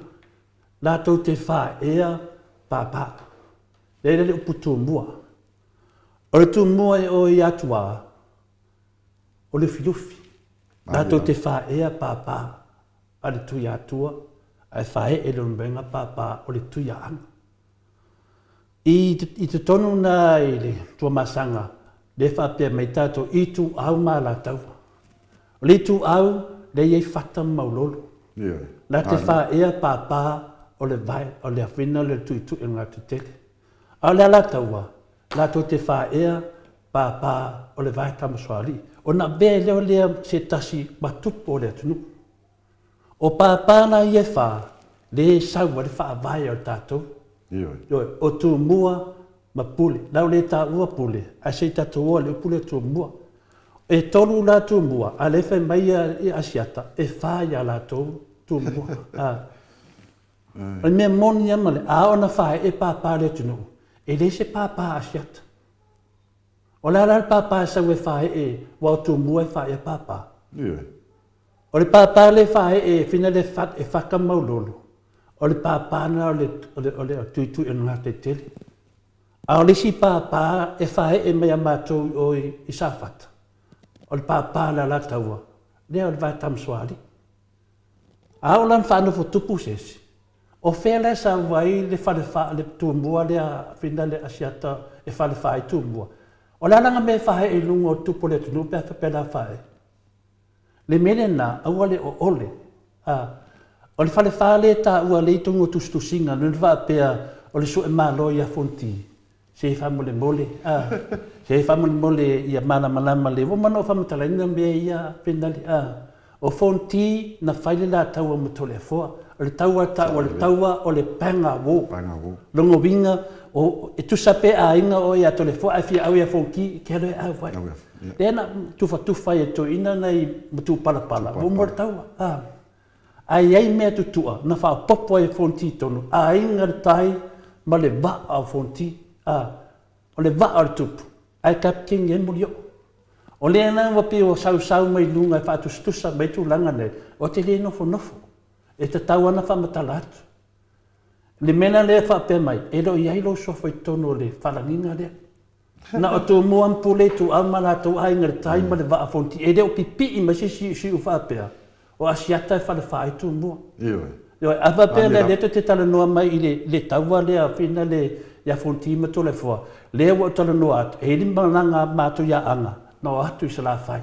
[SPEAKER 2] La tau te wha ea pāpā. Le upu tūmua. O le tūmua o i Atua. O le filufi. La tau te wha ea pāpā. A le tui Atua. Ai wha e le umuenga pāpā o le tui anga. I te tonu na i le tua masanga. Le wha pia mai tātou i tu au mā la tau. O le tu au le iei whata maulolo. La te wha ea pāpā o le vai, o le awhina le tui e ngā tutele. A le ala taua, la tō te wha ea pāpā o le vai tamaswari. O na bea leo lea se tasi matupu o le atunu. O pāpā na i e wha, le saua le wha vai o tātou. O tū mua ma pule, lau le tā ua pule, a se tātou ua le pule tū mua. E tolu la tū mua, a le whai mai i asiata, e wha ia la tū mua. O mea moni amale, a ona whae e pāpā le tunu. E le se pāpā asiata. O la la pāpā sa we whae e, wau tū mua e whae e pāpā. O le pāpā le whae e, whina le what e whaka maulolo. O le pāpā na o le tuitu e ngā te tele. A o le si pāpā e whae e mea mātou o i sāwhata. O le pāpā la la taua. Lea o le vai tamsoari. A o lan whanofo tupu sesi. O whele sa wai le whale le tūmua le a whina le asiata e whale whae tūmua. O le alanga me whae e lunga o tupu le tunu pia whapena whae. Le mene na aua le o ole. O le whale whale ta ua le itungo tustusinga nuna wha pia o le su e malo i a fonti. Se i whamole mole. Se i whamole mole i a mana malama le. O mana o whamatalaina mea i a whina le. O fonti na whaile la taua matole a fua. O le taua le taua o le panga wo. Longo winga o e tu sape a inga o ia to le fo a fia au ia fonki ke le a vai. Tena tufa e to ina nei mutu pala. O mo taua. Ai me tutua na fa popo e fonti tonu. A inga tai ma le va a fonti. O le va al tupu. Ai captain e mulio. O le na wa pe o sau mai lunga fa tu stusa mai tu langa nei. O te le nofo. E te tau ana whamatala atu. Le mena lea whape mai, e ro iai lo sofo i tono le whalanginga lea. Na o tō mua mpule tu amana tō ainga le taima le waa fonti, e reo pipi i masi si u whapea. O asiata e whale whae tō mua. Ioi, a whapea lea leto te tala noa mai i le taua lea whina le ia fonti ma tō le fua. Lea wa tala noa atu, e lima langa mātu ia anga, no atu i sa la whae.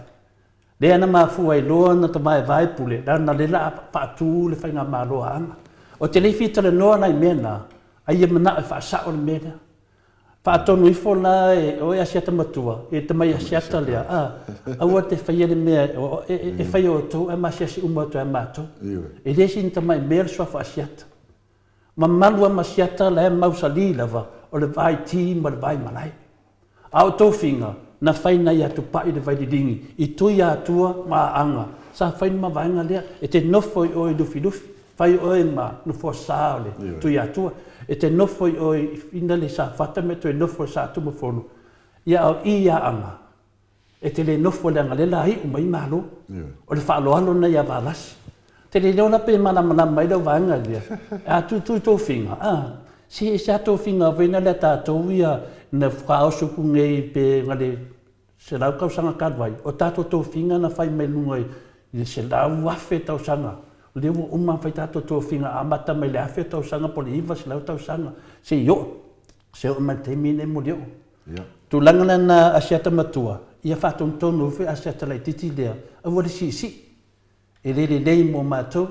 [SPEAKER 2] Lea na mafua i loa na ta mai vai pule, na le la paatu le whainga maa loa anga. O te leifi tala noa nai mena, a ia mana e whaasao le mena. Whaatonu i fola e o e asiata matua, e te mai asiata lea. Aua te whaia le mea, e whaia o tau, e masiasi umatu e mātou. E lesi ni ta mai mea le soa asiata. Ma malua masiata le e mausali lava, o le vai ti ma le vai malai. Au tau whinga, na whaina i atu pai le vaididingi, i tui atua ma anga. Sa whaina ma vainga lea, e te nofo i oi lufi. Whai oi ma nufo saole, tui atua. E te nofo i o i fina le sa fata me to e nofo sa tumu fonu. Ia au ia anga. E te le nofo le anga le lahi umai malo. O le whaalo alo na ia valasi. Te le leona pe mana mai lau vanga lia. A tu tō whinga. Si e sa tō whinga vena le tātou ia na whaosuku ngei pe ngale se lau kausanga kadwai. O tātou tō whinga na whai mai lunga i se lau wafe tau sanga. Lewa uma whai tātou tō whinga amata mai le afe tau sanga po le iwa se lau tau sanga. Se yo, se o mai te mine mo leo. Tu langana na asiata matua. Ia whaton tonu uwe asiata lai titi lea. A wale si. E le lei mo mātou.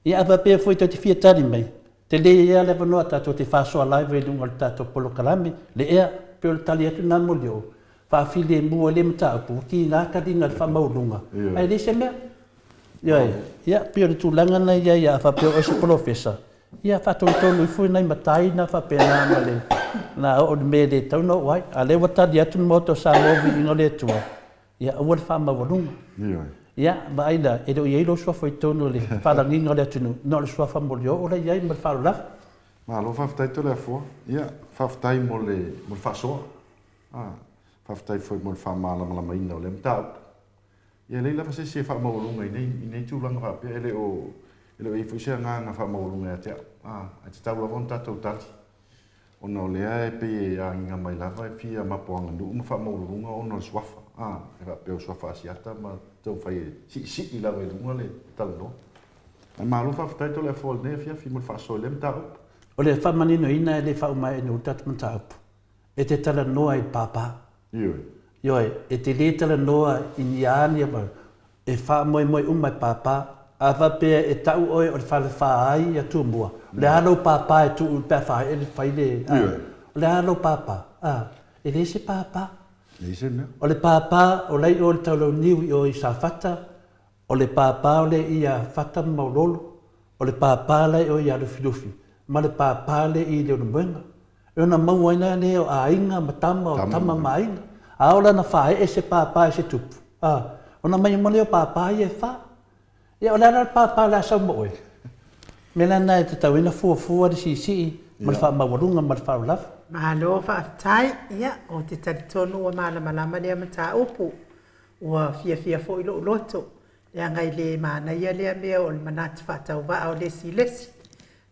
[SPEAKER 2] Ia awa pēr fwoi tau te fia tari mai. Te le ea lewa noa tātou te whasoa laiwa e lunga le tātou polo kalame. Le ea pēr le tali atu nā mo leo. Whaafile mua le mta apu ki ngā karinga le whamaurunga. Ai le se mea. Ia pēr le tūlangana ia awa pēr oise profesa. Ia whaton tonu fwoi nei matai na whapea nā ma le. Nā o le mea le tau no wai. A le watari atu moto sa movi ingo le atua. Ia awa le whamaurunga. Ia, maaila, e reo iei lo suafa i tono le wharanginga le atunu. No le suafa mo leo, o le iei ma le wharola.
[SPEAKER 6] Ma lo whaftai to le afua. Ia, whaftai mo le whasoa. Whaftai foi mo le whamala malama ina o le mtau. Ia leila whase se whamaurunga i nei tūlanga whapea. E leo i fuisea ngā whamaurunga e tea. A te tau lavon tātou tati. Ona o lea e pe e a inga mai lava e fia mapoanga nu. Uma whamaurunga ona le suafa. E whapea o suafa asiata ma tau whai si i lawa e lunga le talanoa. Ai malo whaftai to le afol ne fia fi mo le whasoa le mtau.
[SPEAKER 2] O le whamanino ina e le whaumai e nu tatu mtau. E te talanoa i pāpā. Ioi, e te le talanoa i niani e whamoe umai pāpā. A whapea e tau oe o le whale whaai i atu mua. Le halo pāpā e tu pēr whaai e le whaile. Le halo pāpā. E le se pāpā. O le pāpā o lei o le taulau niu i o i sa whata. O le pāpā o le i a whata maulolo. O le pāpā lei o i a lufi. Ma le pāpā le i leo na muenga. E ona mauaina ne o a inga matama o tama mainga. A ola na whae e se pāpā e se tupu. Ona mai mo leo pāpā i e wha. Ia o lera pāpā la sau moe. Mela nai te tauina fuafua le si. Ma le wha mawarunga ma le wha ulafa.
[SPEAKER 1] Mahalo whaatai, ia, o te taritonu o malama lea mata upu. Ua fia fo ilo loto. Lea ngai le mana ia lea mea o le manati whaatau waa o lesi lesi.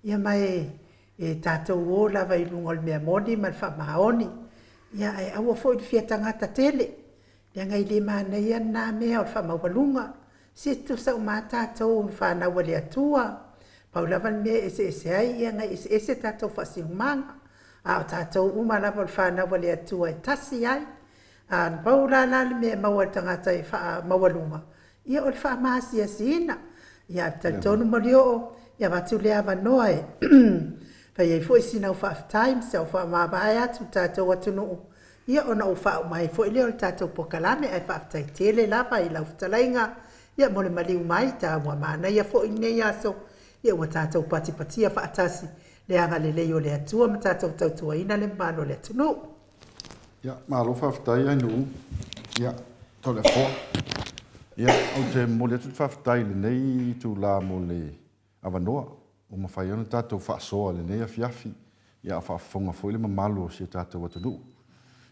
[SPEAKER 1] Ia mai e tātou o lava i lunga o le mea moni ma le wha mahaoni. Ia ai aua fo ili fia tangata tele. Lea ngai le mana ia nā mea o le wha mawalunga. Si tu sa uma tātou o le whanau le atua. Pau lava le mea ese ai ia ngai ese tātou whasilumanga. A o tātou uma lava le whanau le atua e tasi ai. A pau la le mea maua tangata e wha mawalunga. Ia o le wha maasia sina. Ia tautonu mori o. Ia watu le awa noa e. Pai ei fo isi nau wha time se o wha mawae atu tātou atu nuu. Ia o na o wha mai fo ileo le tātou pokalame ai wha tai tele lava i lau futalainga. Ia mole maliu mai tā mua mana ia fo inei aso. Ia ua tātou pati a wha atasi. Le anga le leo le atua ma tātou tautua ina le mano le atu nuu.
[SPEAKER 6] Ia, malo whaftai ai nuu. Ia, tole fo. Ia, au te mole atu whaftai le nei tu la mo le awanoa. O mawhai ana tātou whaasoa le nei a fiafi. Ia, whaafonga fo ile mamalo si tātou atu nuu.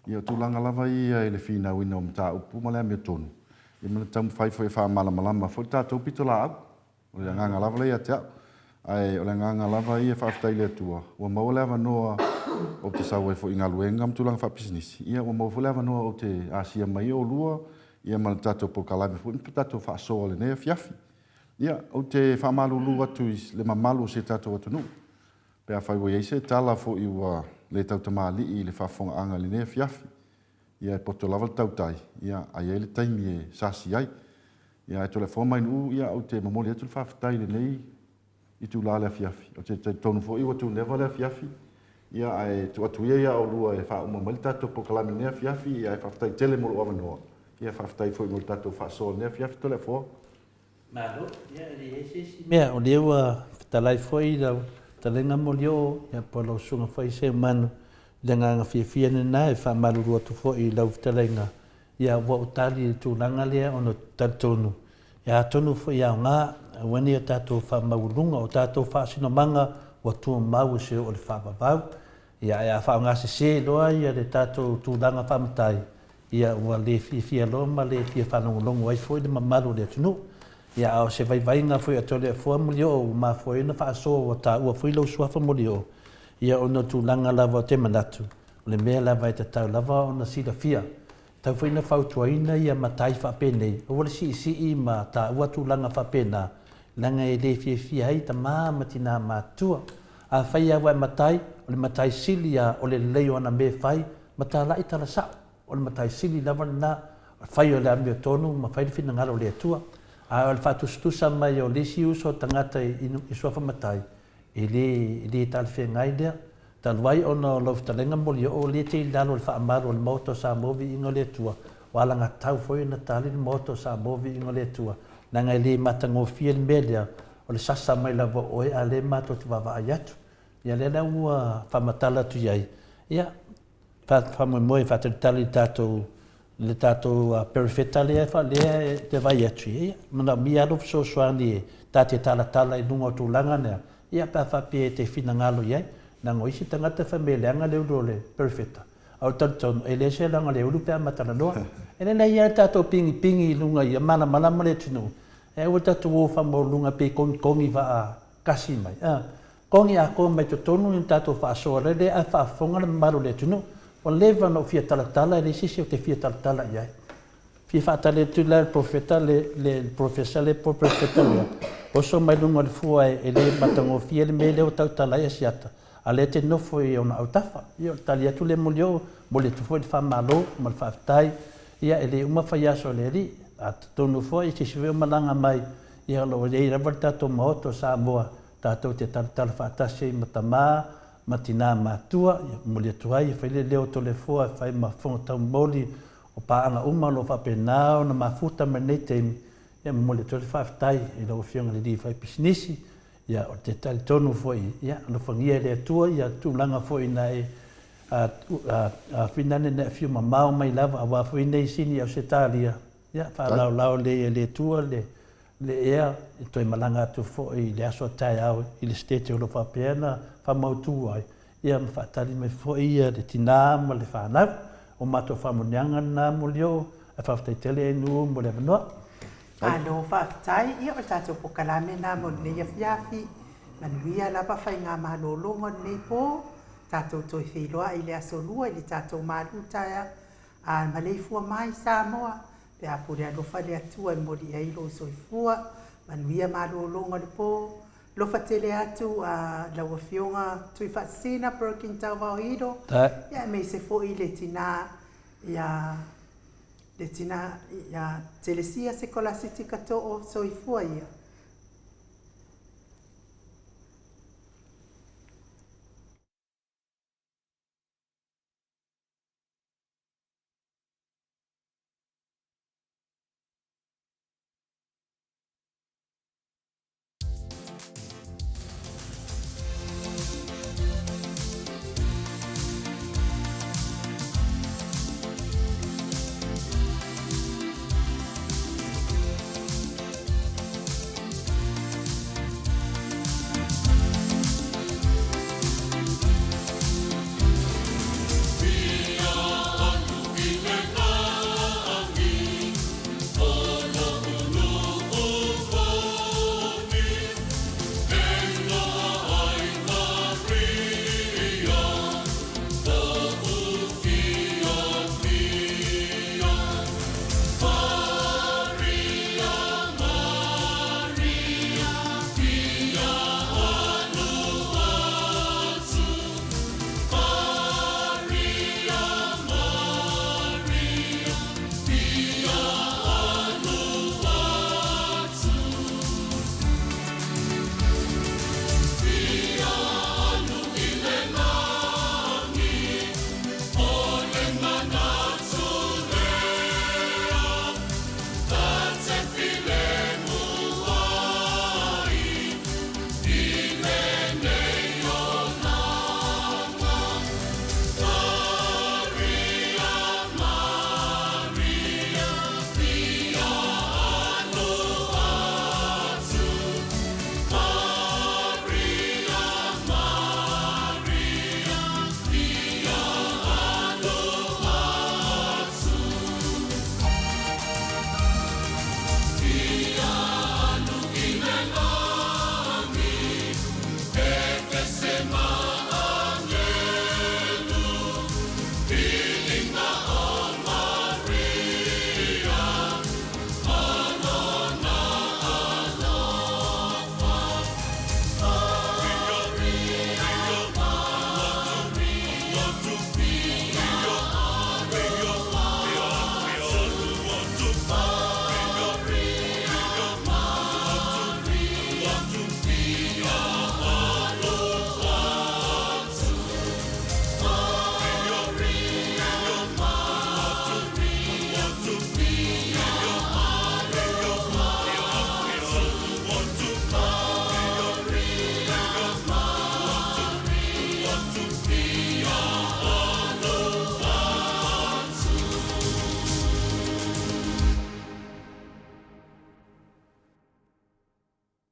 [SPEAKER 6] Ia, tu langa lava ia ele whina wina o mta upu ma lea mea tonu. Ia, mana tamu whai fo e wha malama fo tātou pito la au. O le nganga lava le ia te au. Ai, o le nganga lava ia whaftai le atua. Ua maua le awanoa o te saua e fo inga luenga mtulanga whapisnisi. Ia, ua maua le awanoa o te asia mai o lua. Ia, mana tātou po kalame fo. Ia, tātou whaasoa le nei a fiafi. Ia, o te whamalulu atu le mamalu se tātou atu nuu. Pea whai wa iei se tala fo i ua le tau tamali i le whafonga anga le nei a fiafi. Ia, e poto lava le tautai. Ia, ai le taimi e sasi ai. Ia, e tole fōmain u, ia, o te mamoli atu le whaftai le nei i tu la le fiafi. O te tonu fo i wa tu never le fiafi. Ia, ai tu atu ia o lua e wha umamali tātou po kalame nei a fiafi. Ia, e whaftai tele molo awanoa. Ia, whaftai fo i molo tātou whaasoa nei a fiafi tole fō.
[SPEAKER 2] Malo, ia, mea, o lewa talai foi lau, talenga mo leo, ia polo sunga foi se manu, nganga fia na e wha maruru atu foi lau talenga. Ia wa utali tūlanga lea ono tatonu. Ia tonu foi ia ngā, wani a tātou wha maurunga o tātou wha sinomanga ua tu mau se o le whaapapau. Ia e a whaonga se loa ia le tātou tūlanga whamatai. Ia ua le fia loa ma le fia whanongolongo ai foi le mamaru le tunu. Ia au se vaivainga foi a tole a fua muli o ma foi na whaasoa o ta ua foi lau suafa muli o. Ia ona tūlanga lava o te manatu. O le mea lava e te tau lava o na sila fia. Tau foi na whautuaina ia matai whapene. O wale si i ma ta ua tūlanga whapena. Langa e le fia hei ta matina mātua. A whai awa e matai, o le matai sili a o le leo ana me whai, mata lai tala sao. O le matai sili lava na whai o le amio tonu, ma whai le whina ngalo le atua. A o le whatustusa mai o lisi uso tangata i suafa matai. E le tala whia ngai lea. Talwai ona lof talenga moli o le te lalo le whaamaru o le Maota Samoa ingo le atua. Wala ngā tau foi na tali le Maota Samoa ingo le atua. Nanga le matangofia le melea o le sasa mai lava oe a le mato te wawa ai atu. Ia le la ua whamatala tu iai. Ia, whamoe whatelitali le tātou perifeta lea lea te vai atu. Ia, mana mi alof so soani e tāte tala i nunga o tūlanga nea. Ia, pa whape te whina ngalo iai. Nanga isi tangata whameleanga le uro le perfecta. Au tantonu, e le se langa le uru pia matana noa. E le nei ia tātou pingi lunga ia mana le tunu. E ua tātou o whamau lunga pe kongi wa a kasi mai. Kongi a ko mai tonu in tātou whaasoa le a whaafonga le maru le tunu. O lewa no fia talatala e le sisi o te fia talatala iai. Fia whaatale tu le profeta le profesa le profeta lea. Oso mai lunga le fua e le matango fia le mele o tautala ia siata. A le te nofo i ona autafa. Ia tali atu le molio, mole tu foi le whamalo, ma le whaftai. Ia e le uma whaiaso le ri. A tonu foi i te siweo malanga mai. Ia lo e rawa tātou Maota Samoa. Tātou te talatala whaatase i matamā, matina mātua. Mole atu ai, whaile leo to le fua, whai mawhonga tau moli. O paanga uma lo whapenao, na mafuta me nei teimi. Ia mole tu le whaftai, i lau whionga le di whai pisinisi. Ia o te tali tonu foi, ia no whangia le atua, ia tūlanga foi na e a whinane ne whiu mamau mai lava, a wafui nei sini au se tālia. Ia whalau le atua, le ea, e toi malanga atu foi, le aso tai au, i le stete o lo whapeana, whamautu ai. Ia ma whaatali me foi, ia le tina ma le whanau, o mato whamunianga na mo leo, a whaftaitele e nu mo le manoa.
[SPEAKER 1] Alo whaftai, ia o tātou pokalame nā mo nei a whiawhi, manuia lapa whai ngā mālolongo nei pō, tātou toi whiloa i le aso lua i le tātou mālutaia, a malei fua mai Samoa, pe a pure alofa le atua i mori eilo soifua, manuia mālolongo le pō, lofa tele atu a laua fionga tui whaasina Broken Tau Wauhiro, ia mei se fo i le tina, ia le tina ia telesia se kolasiti kato'o soifua ia.